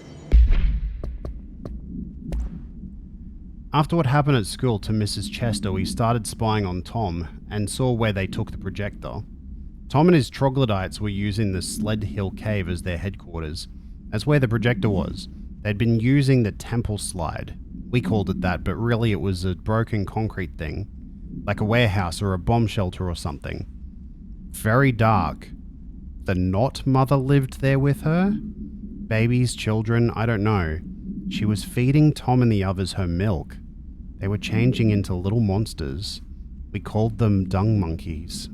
After what happened at school to Mrs. Chester, we started spying on Tom and saw where they took the projector. Tom and his troglodytes were using the Sled Hill Cave as their headquarters. That's where the projector was. They'd been using the temple slide. We called it that, but really it was a broken concrete thing. Like a warehouse or a bomb shelter or something. Very dark. The not mother lived there with her? Babies, children, I don't know. She was feeding Tom and the others her milk. They were changing into little monsters. We called them dung monkeys.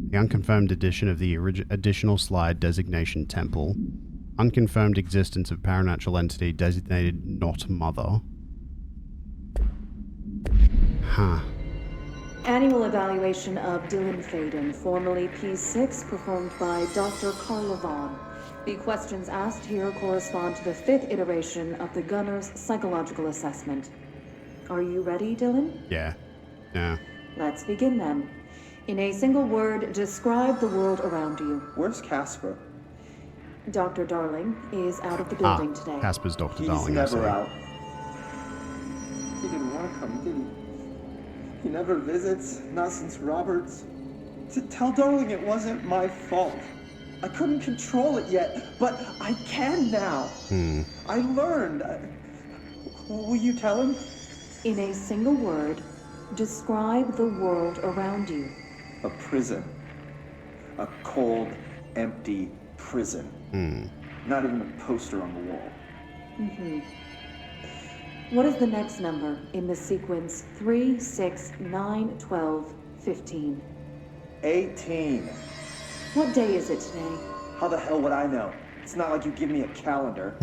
The unconfirmed edition of the additional slide designation temple. Unconfirmed existence of paranatural entity designated not mother. Huh. Annual evaluation of Dylan Faden, formerly P6, performed by Dr. Carla Vaughn. The questions asked here correspond to the 5th iteration of the Gunner's psychological assessment. Are you ready, Dylan? Yeah. Yeah. Let's begin then. In a single word, describe the world around you. Where's Casper? Dr. Darling is out of the building today. Casper's Dr. Darling. He's never out. He didn't want to come, did he? He never visits, not since Roberts. Tell Darling it wasn't my fault. I couldn't control it yet, but I can now. I learned. Will you tell him? In a single word, describe the world around you. A prison. A cold, empty prison. Not even a poster on the wall. What is the next number in the sequence 3, 6, 9, 12, 15? 18. What day is it today? How the hell would I know? It's not like you give me a calendar.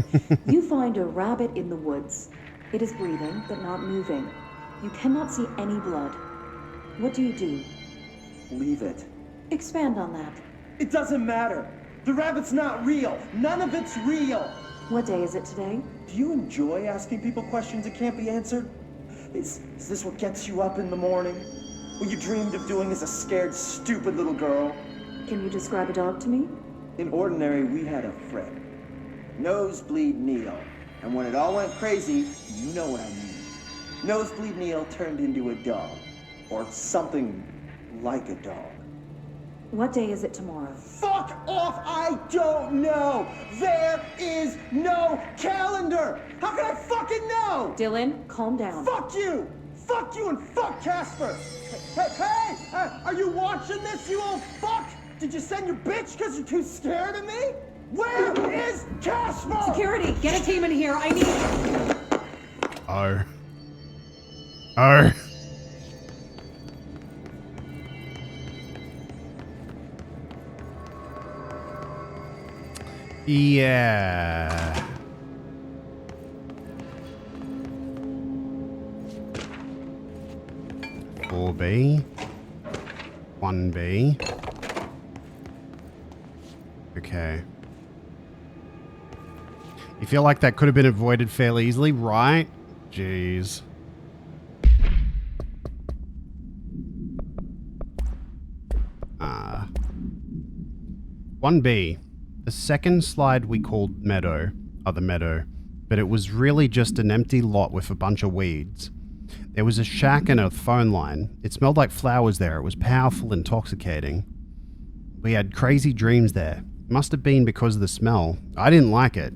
You find a rabbit in the woods. It is breathing, but not moving. You cannot see any blood. What do you do? Leave it. Expand on that. It doesn't matter. The rabbit's not real. None of it's real. What day is it today? Do you enjoy asking people questions that can't be answered? Is this what gets you up in the morning? What you dreamed of doing as a scared, stupid little girl? Can you describe a dog to me? In Ordinary, we had a friend. Nosebleed Neil. And when it all went crazy, you know what I mean. Nosebleed Neil turned into a dog. Or something like a dog. What day is it tomorrow? Fuck off! I don't know! There is no calendar! How can I fucking know? Dylan, calm down. Fuck you! Fuck you and fuck Casper! Hey! Are you watching this, you old fuck? Did you send your bitch because you're too scared of me? Where is Casper? Security, get a team in here. I need... Oh. Yeah. B, 1B. Okay. You feel like that could have been avoided fairly easily, right? Jeez. 1B. The second slide we called Meadow, the Meadow, but it was really just an empty lot with a bunch of weeds. There was a shack and a phone line. It smelled like flowers there. It was powerful, intoxicating. We had crazy dreams there. Must have been because of the smell. I didn't like it.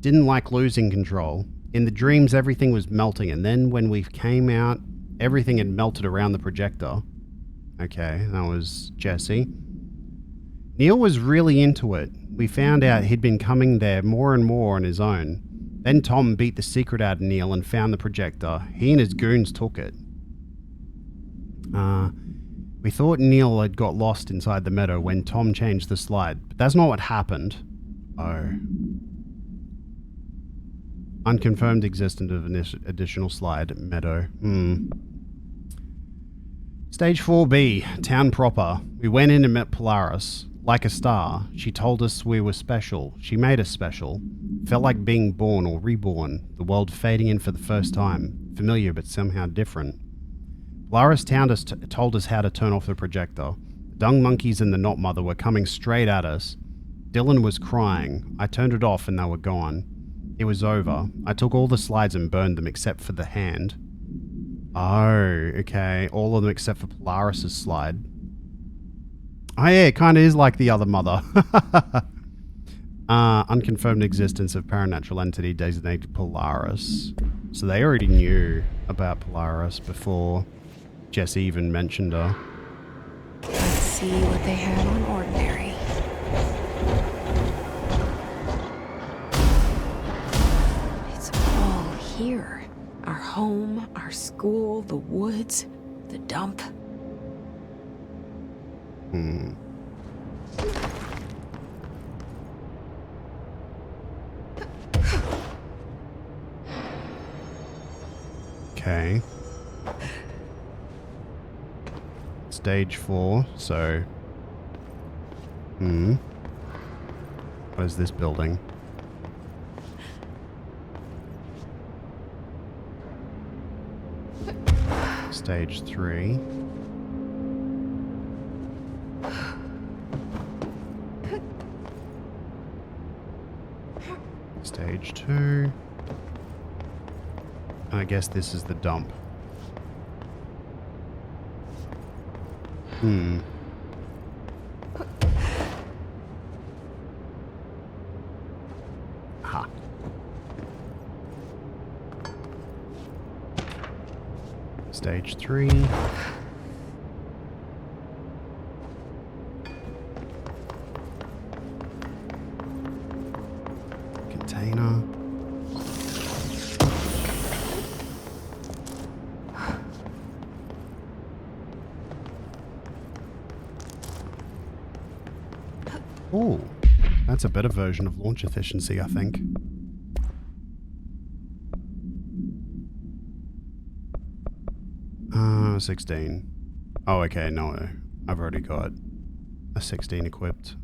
Didn't like losing control. In the dreams, everything was melting, and then when we came out, everything had melted around the projector. Okay, that was Jesse. Neil was really into it. We found out he'd been coming there more and more on his own. Then Tom beat the secret out of Neil and found the projector. He and his goons took it. We thought Neil had got lost inside the meadow when Tom changed the slide, but that's not what happened. Oh. Unconfirmed existence of an additional slide, meadow. Stage 4B, town proper. We went in and met Polaris. Like a star, she told us we were special. She made us special. Felt like being born or reborn, the world fading in for the first time. Familiar but somehow different. Polaris told us how to turn off the projector. The dung monkeys and the Knot Mother were coming straight at us. Dylan was crying. I turned it off and they were gone. It was over. I took all the slides and burned them except for the hand. Oh, okay. All of them except for Polaris' slide. Oh yeah, it kind of is like the other mother. Unconfirmed existence of paranatural entity designated Polaris. So they already knew about Polaris before Jesse even mentioned her. Let's see what they have on Ordinary. It's all here. Our home, our school, the woods, the dump. Okay. Stage 4, so... What is this building? Stage 3. Stage 2. I guess this is the dump. Ha. Stage 3. Container. Oh, that's a better version of launch efficiency, I think. Uh, 16. Oh, okay, no, I've already got a 16 equipped.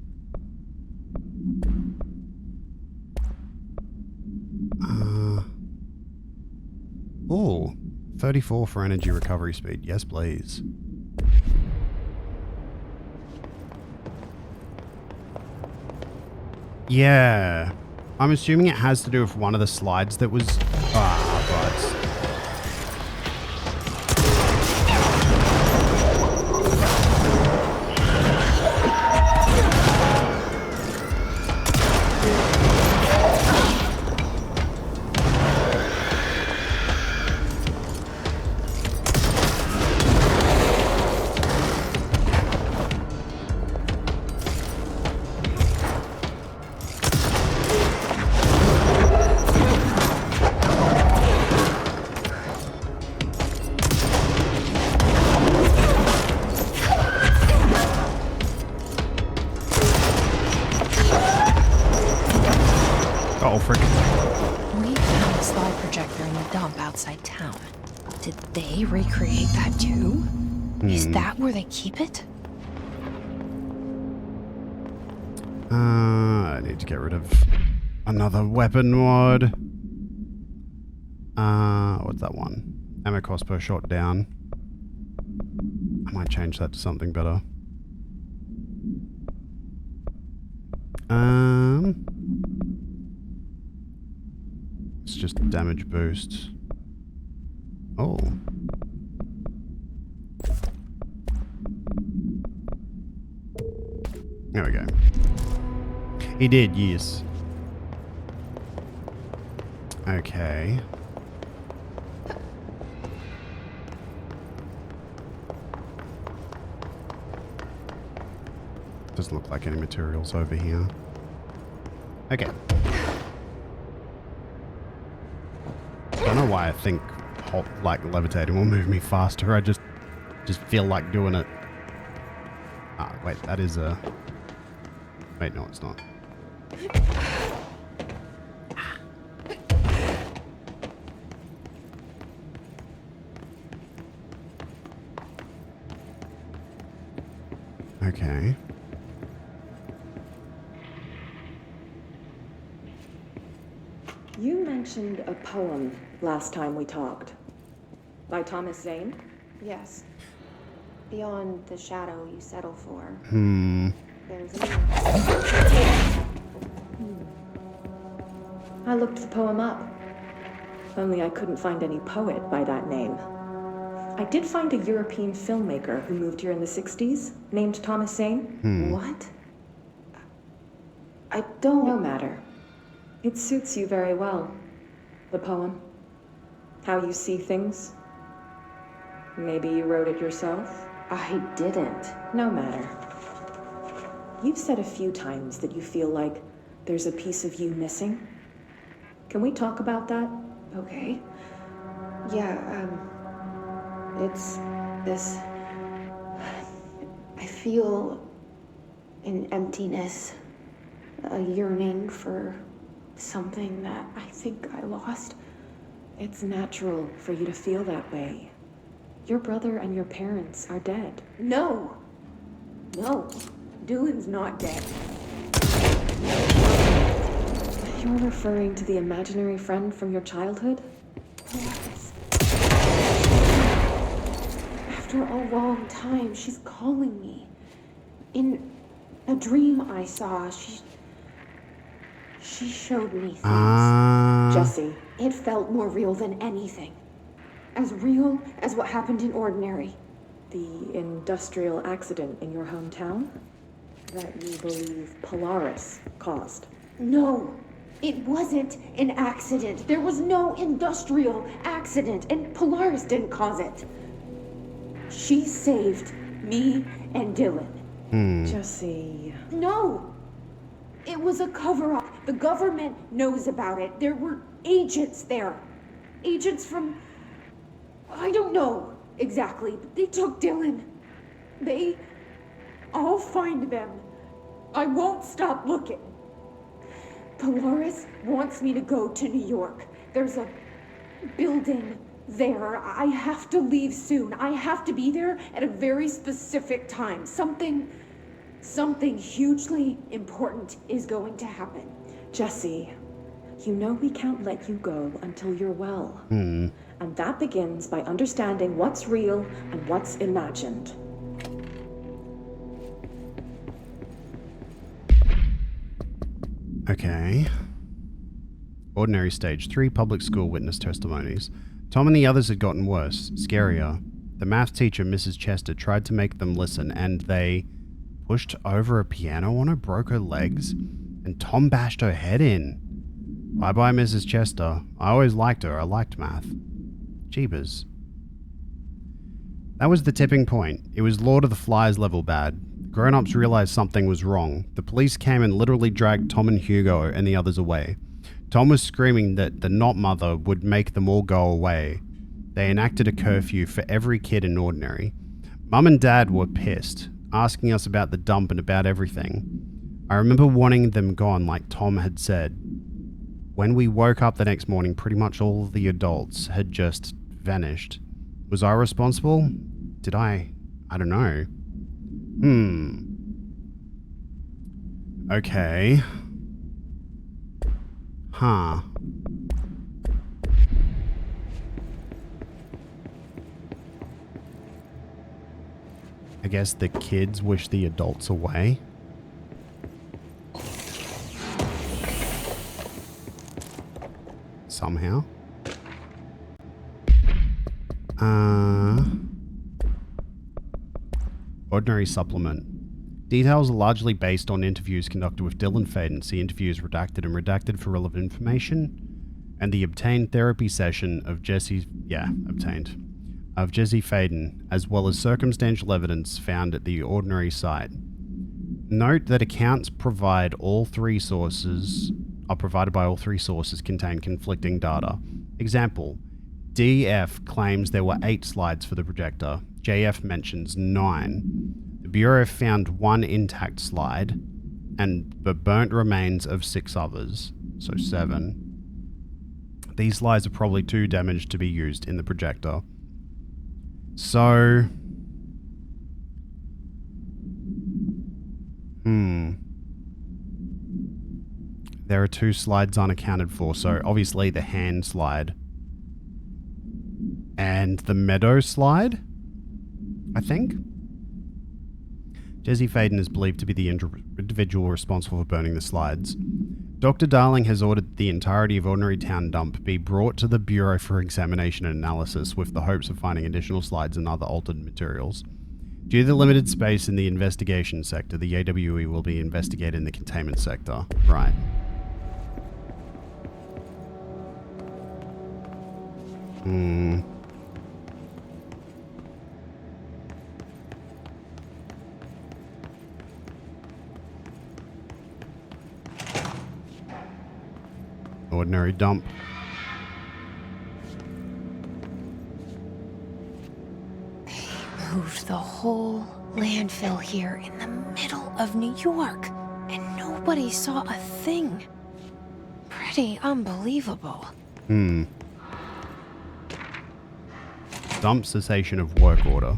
Oh, 34 for energy recovery speed. Yes, please. Yeah. I'm assuming it has to do with one of the slides that was... but... We found a slide projector in the dump outside town. Did they recreate that too? Is that where they keep it? I need to get rid of another weapon mod. What's that one? Ammo cost per shot down. I might change that to something better. It's just damage boost. Oh. There we go. He did, yes. Okay. Doesn't look like any materials over here. Okay. Don't know why I think like levitating will move me faster. I just feel like doing it. Ah, wait, that is a... Wait, no, it's not. Okay. You mentioned a poem last time we talked. By Thomas Zane? Yes. Beyond the shadow you settle for. There's I looked the poem up. Only I couldn't find any poet by that name. I did find a European filmmaker who moved here in the 60s, named Thomas Zane. What? I don't... No matter. It suits you very well. The poem. How you see things. Maybe you wrote it yourself? I didn't. No matter. You've said a few times that you feel like there's a piece of you missing. Can we talk about that? Okay. Yeah, it's this... I feel an emptiness, a yearning for something that I think I lost. It's natural for you to feel that way. Your brother and your parents are dead. No! No. Dylan's not dead. You're referring to the imaginary friend from your childhood? Yes. After a long time, she's calling me. In a dream I saw, she showed me things. Jesse. It felt more real than anything. As real as what happened in Ordinary. The industrial accident in your hometown? That you believe Polaris caused? No, it wasn't an accident. There was no industrial accident, and Polaris didn't cause it. She saved me and Dylan. Jesse. No! It was a cover-up. The government knows about it. There were agents there. Agents from... I don't know exactly, but they took Dylan. I'll find them. I won't stop looking. Polaris wants me to go to New York. There's a building there. I have to leave soon. I have to be there at a very specific time. Something hugely important is going to happen. Jesse, you know we can't let you go until you're well. And that begins by understanding what's real and what's imagined. Okay. Ordinary stage 3 public school witness testimonies. Tom and the others had gotten worse, scarier. The math teacher, Mrs. Chester, tried to make them listen, and they pushed over a piano on her, broke her legs, and Tom bashed her head in. Bye-bye, Mrs. Chester. I always liked her. I liked math. Jeebus. That was the tipping point. It was Lord of the Flies level bad. Grown-ups realized something was wrong. The police came and literally dragged Tom and Hugo and the others away. Tom was screaming that the Not Mother would make them all go away. They enacted a curfew for every kid in Ordinary. Mum and Dad were pissed, asking us about the dump and about everything. I remember wanting them gone like Tom had said. When we woke up the next morning, pretty much all of the adults had just vanished. Was I responsible? Did I? I don't know. Okay. Huh. I guess the kids wish the adults away. somehow. Ordinary supplement. Details are largely based on interviews conducted with Dylan Faden. See interviews redacted and redacted for relevant information. And the obtained therapy session of Jesse Faden, as well as circumstantial evidence found at the ordinary site. Note that accounts provided by all three sources contain conflicting data. Example, DF claims there were 8 slides for the projector. JF mentions 9. The Bureau found 1 intact slide, and the burnt remains of 6 others, so 7. These slides are probably too damaged to be used in the projector. So... There are 2 slides unaccounted for, so obviously the hand slide and the meadow slide, I think. Jesse Faden is believed to be the individual responsible for burning the slides. Dr. Darling has ordered the entirety of Ordinary Town Dump be brought to the Bureau for examination and analysis with the hopes of finding additional slides and other altered materials. Due to the limited space in the investigation sector, the AWE will be investigated in the containment sector. Right. Ordinary dump. Moved the whole landfill here in the middle of New York, and nobody saw a thing. Pretty unbelievable. Dump cessation of work order.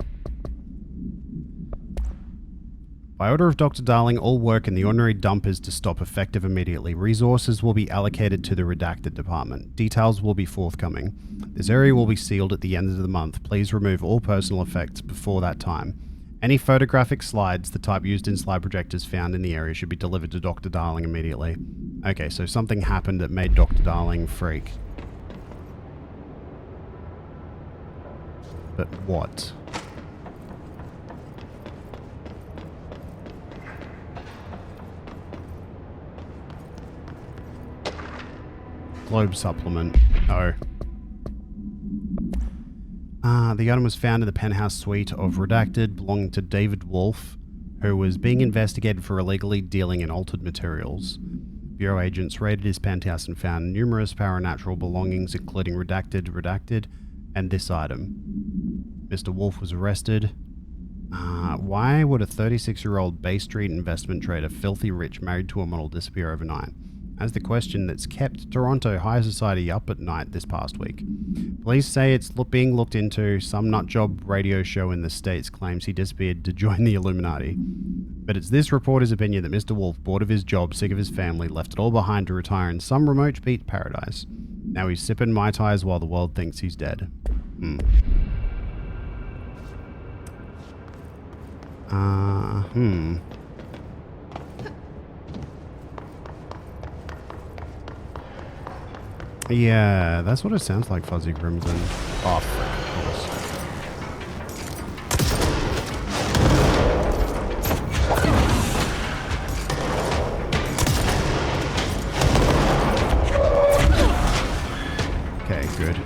By order of Dr. Darling, all work in the ordinary dump is to stop effective immediately. Resources will be allocated to the redacted department. Details will be forthcoming. This area will be sealed at the end of the month. Please remove all personal effects before that time. Any photographic slides, the type used in slide projectors found in the area, should be delivered to Dr. Darling immediately. Okay, so something happened that made Dr. Darling freak. But what? Globe supplement. Oh. The item was found in the penthouse suite of Redacted, belonging to David Wolf, who was being investigated for illegally dealing in altered materials. Bureau agents raided his penthouse and found numerous paranatural belongings, including Redacted, and this item. Mr. Wolf was arrested. Why would a 36-year-old Bay Street investment trader, filthy rich, married to a model, disappear overnight? That's the question that's kept Toronto high society up at night this past week. Police say it's being looked into. Some nutjob radio show in the States claims he disappeared to join the Illuminati. But it's this reporter's opinion that Mr. Wolf, bored of his job, sick of his family, left it all behind to retire in some remote beach paradise. Now he's sipping Mai Tais while the world thinks he's dead. Yeah, that's what it sounds like, Fuzzy Crimson. Oh, frick, of course. Okay, good.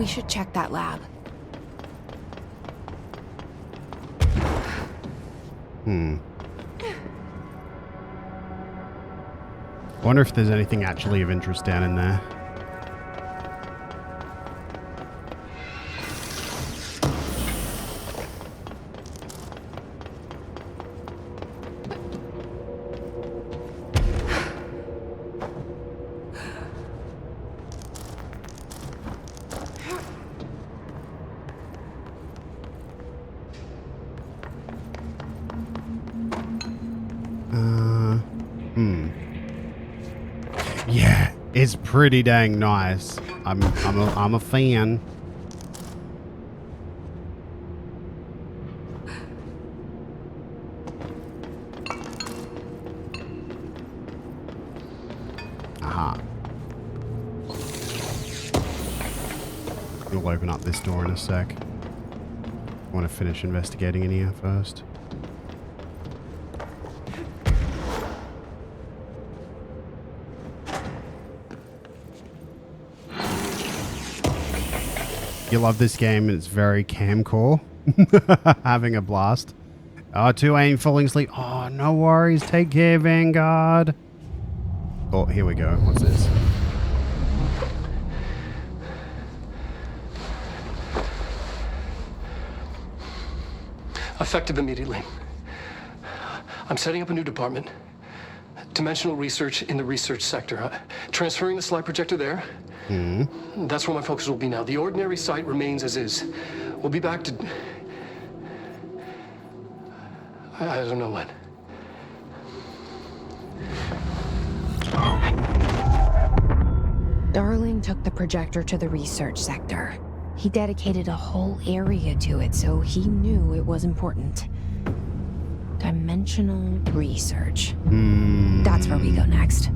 should check that lab. Wonder if there's anything actually of interest down in there. Yeah, it's pretty dang nice. I'm a fan. Aha. We'll open up this door in a sec. I want to finish investigating in here first. You love this game, it's very camcore. Having a blast. Oh, 2 ain't falling asleep. Oh, no worries. Take care, Vanguard. Oh, here we go. What's this? Effective immediately. I'm setting up a new department. Dimensional research in the research sector. Transferring the slide projector there. That's where my focus will be now. The ordinary site remains as is. We'll be back to... I don't know when. Darling took the projector to the research sector. He dedicated a whole area to it, so he knew it was important. Dimensional research. That's where we go next.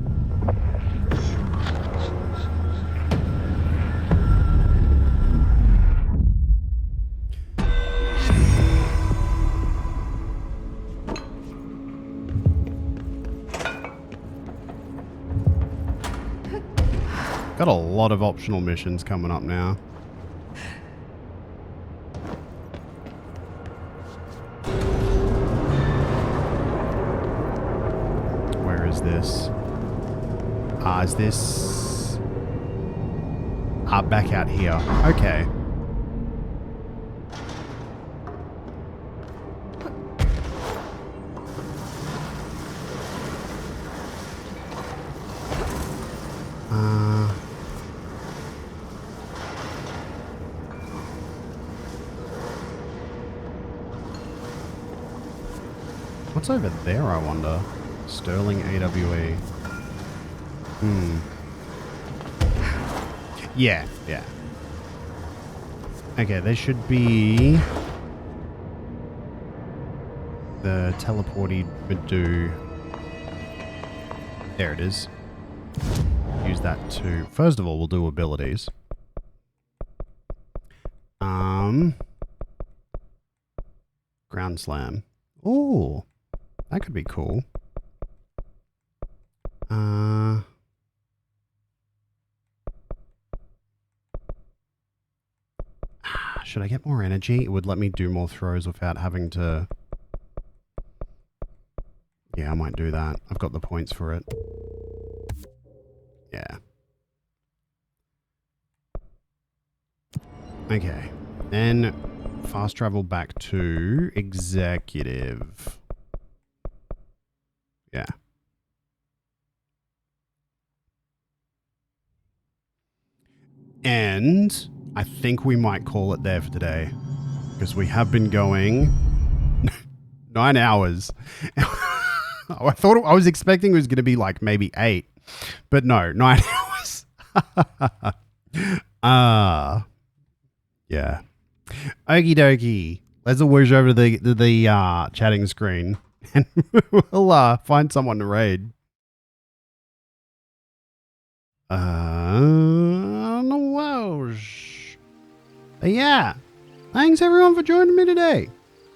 Got a lot of optional missions coming up now. Where is this? Is this... back out here. Okay. What's over there, I wonder? Sterling AWE. Yeah. Okay, there should be... the teleporty Medu. There it is. Use that to... First of all, we'll do abilities. Ground Slam. Ooh. That could be cool. Should I get more energy? It would let me do more throws without having to... Yeah, I might do that. I've got the points for it. Yeah. Okay. Then fast travel back to executive. Yeah. And I think we might call it there for today, because we have been going 9 hours. I thought I was expecting it was going to be like maybe 8, but no, 9 hours. Yeah. Okie dokie. Let's all whoosh over to the chatting screen, and we'll find someone to raid. Yeah. Thanks everyone for joining me today.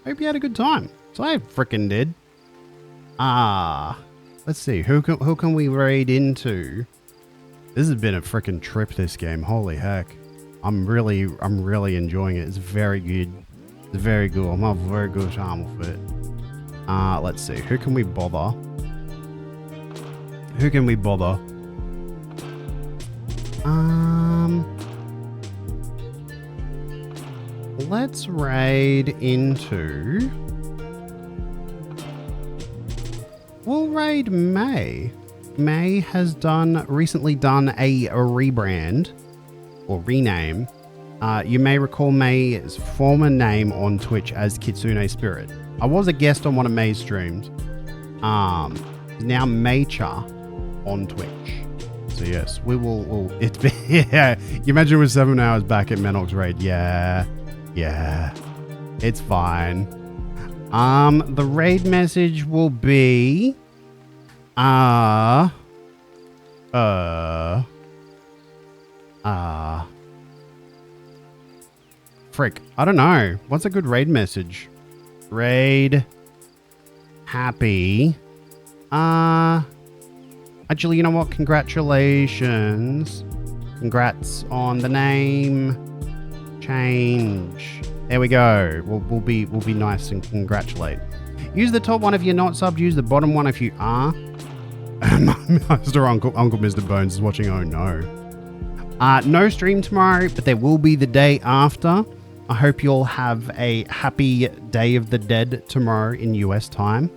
Hope you had a good time. So I frickin' did. Let's see. Who can we raid into? This has been a frickin' trip, this game. Holy heck. I'm really enjoying it. It's very good. It's very good. I'm having a very good time with it. Let's see. Who can we bother? Who can we bother? Let's raid into... We'll raid May. May has recently done a rebrand or rename. You may recall May's former name on Twitch as Kitsune Spirit. I was a guest on one of May's streams. Now Maycha on Twitch. So yes, we will. Yeah. You imagine we're 7 hours back at Menox raid. Yeah. It's fine. The raid message will be frick. I don't know. What's a good raid message? Raid happy. Actually, you know what? Congratulations. Congrats on the name change. There we go. We'll be nice and congratulate. Use the top one if you're not subbed. Use the bottom one if you are. Master Uncle Mr. Bones is watching. Oh no. No stream tomorrow, but there will be the day after. I hope you'll have a happy Day of the Dead tomorrow in US time.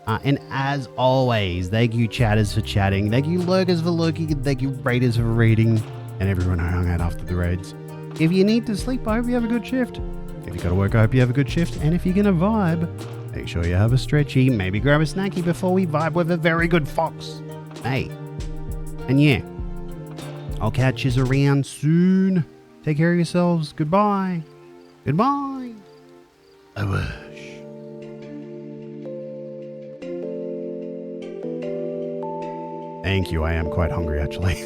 And as always, thank you chatters for chatting. Thank you lurkers for lurking. And thank you raiders for raiding. And everyone who hung out after the raids. If you need to sleep, I hope you have a good shift. If you got to work, I hope you have a good shift. And if you're going to vibe, make sure you have a stretchy. Maybe grab a snacky before we vibe with a very good fox. Hey. And yeah. I'll catch you around soon. Take care of yourselves. Goodbye. Goodbye. I wish. Thank you. I am quite hungry, actually.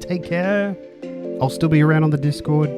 Take care. I'll still be around on the Discord.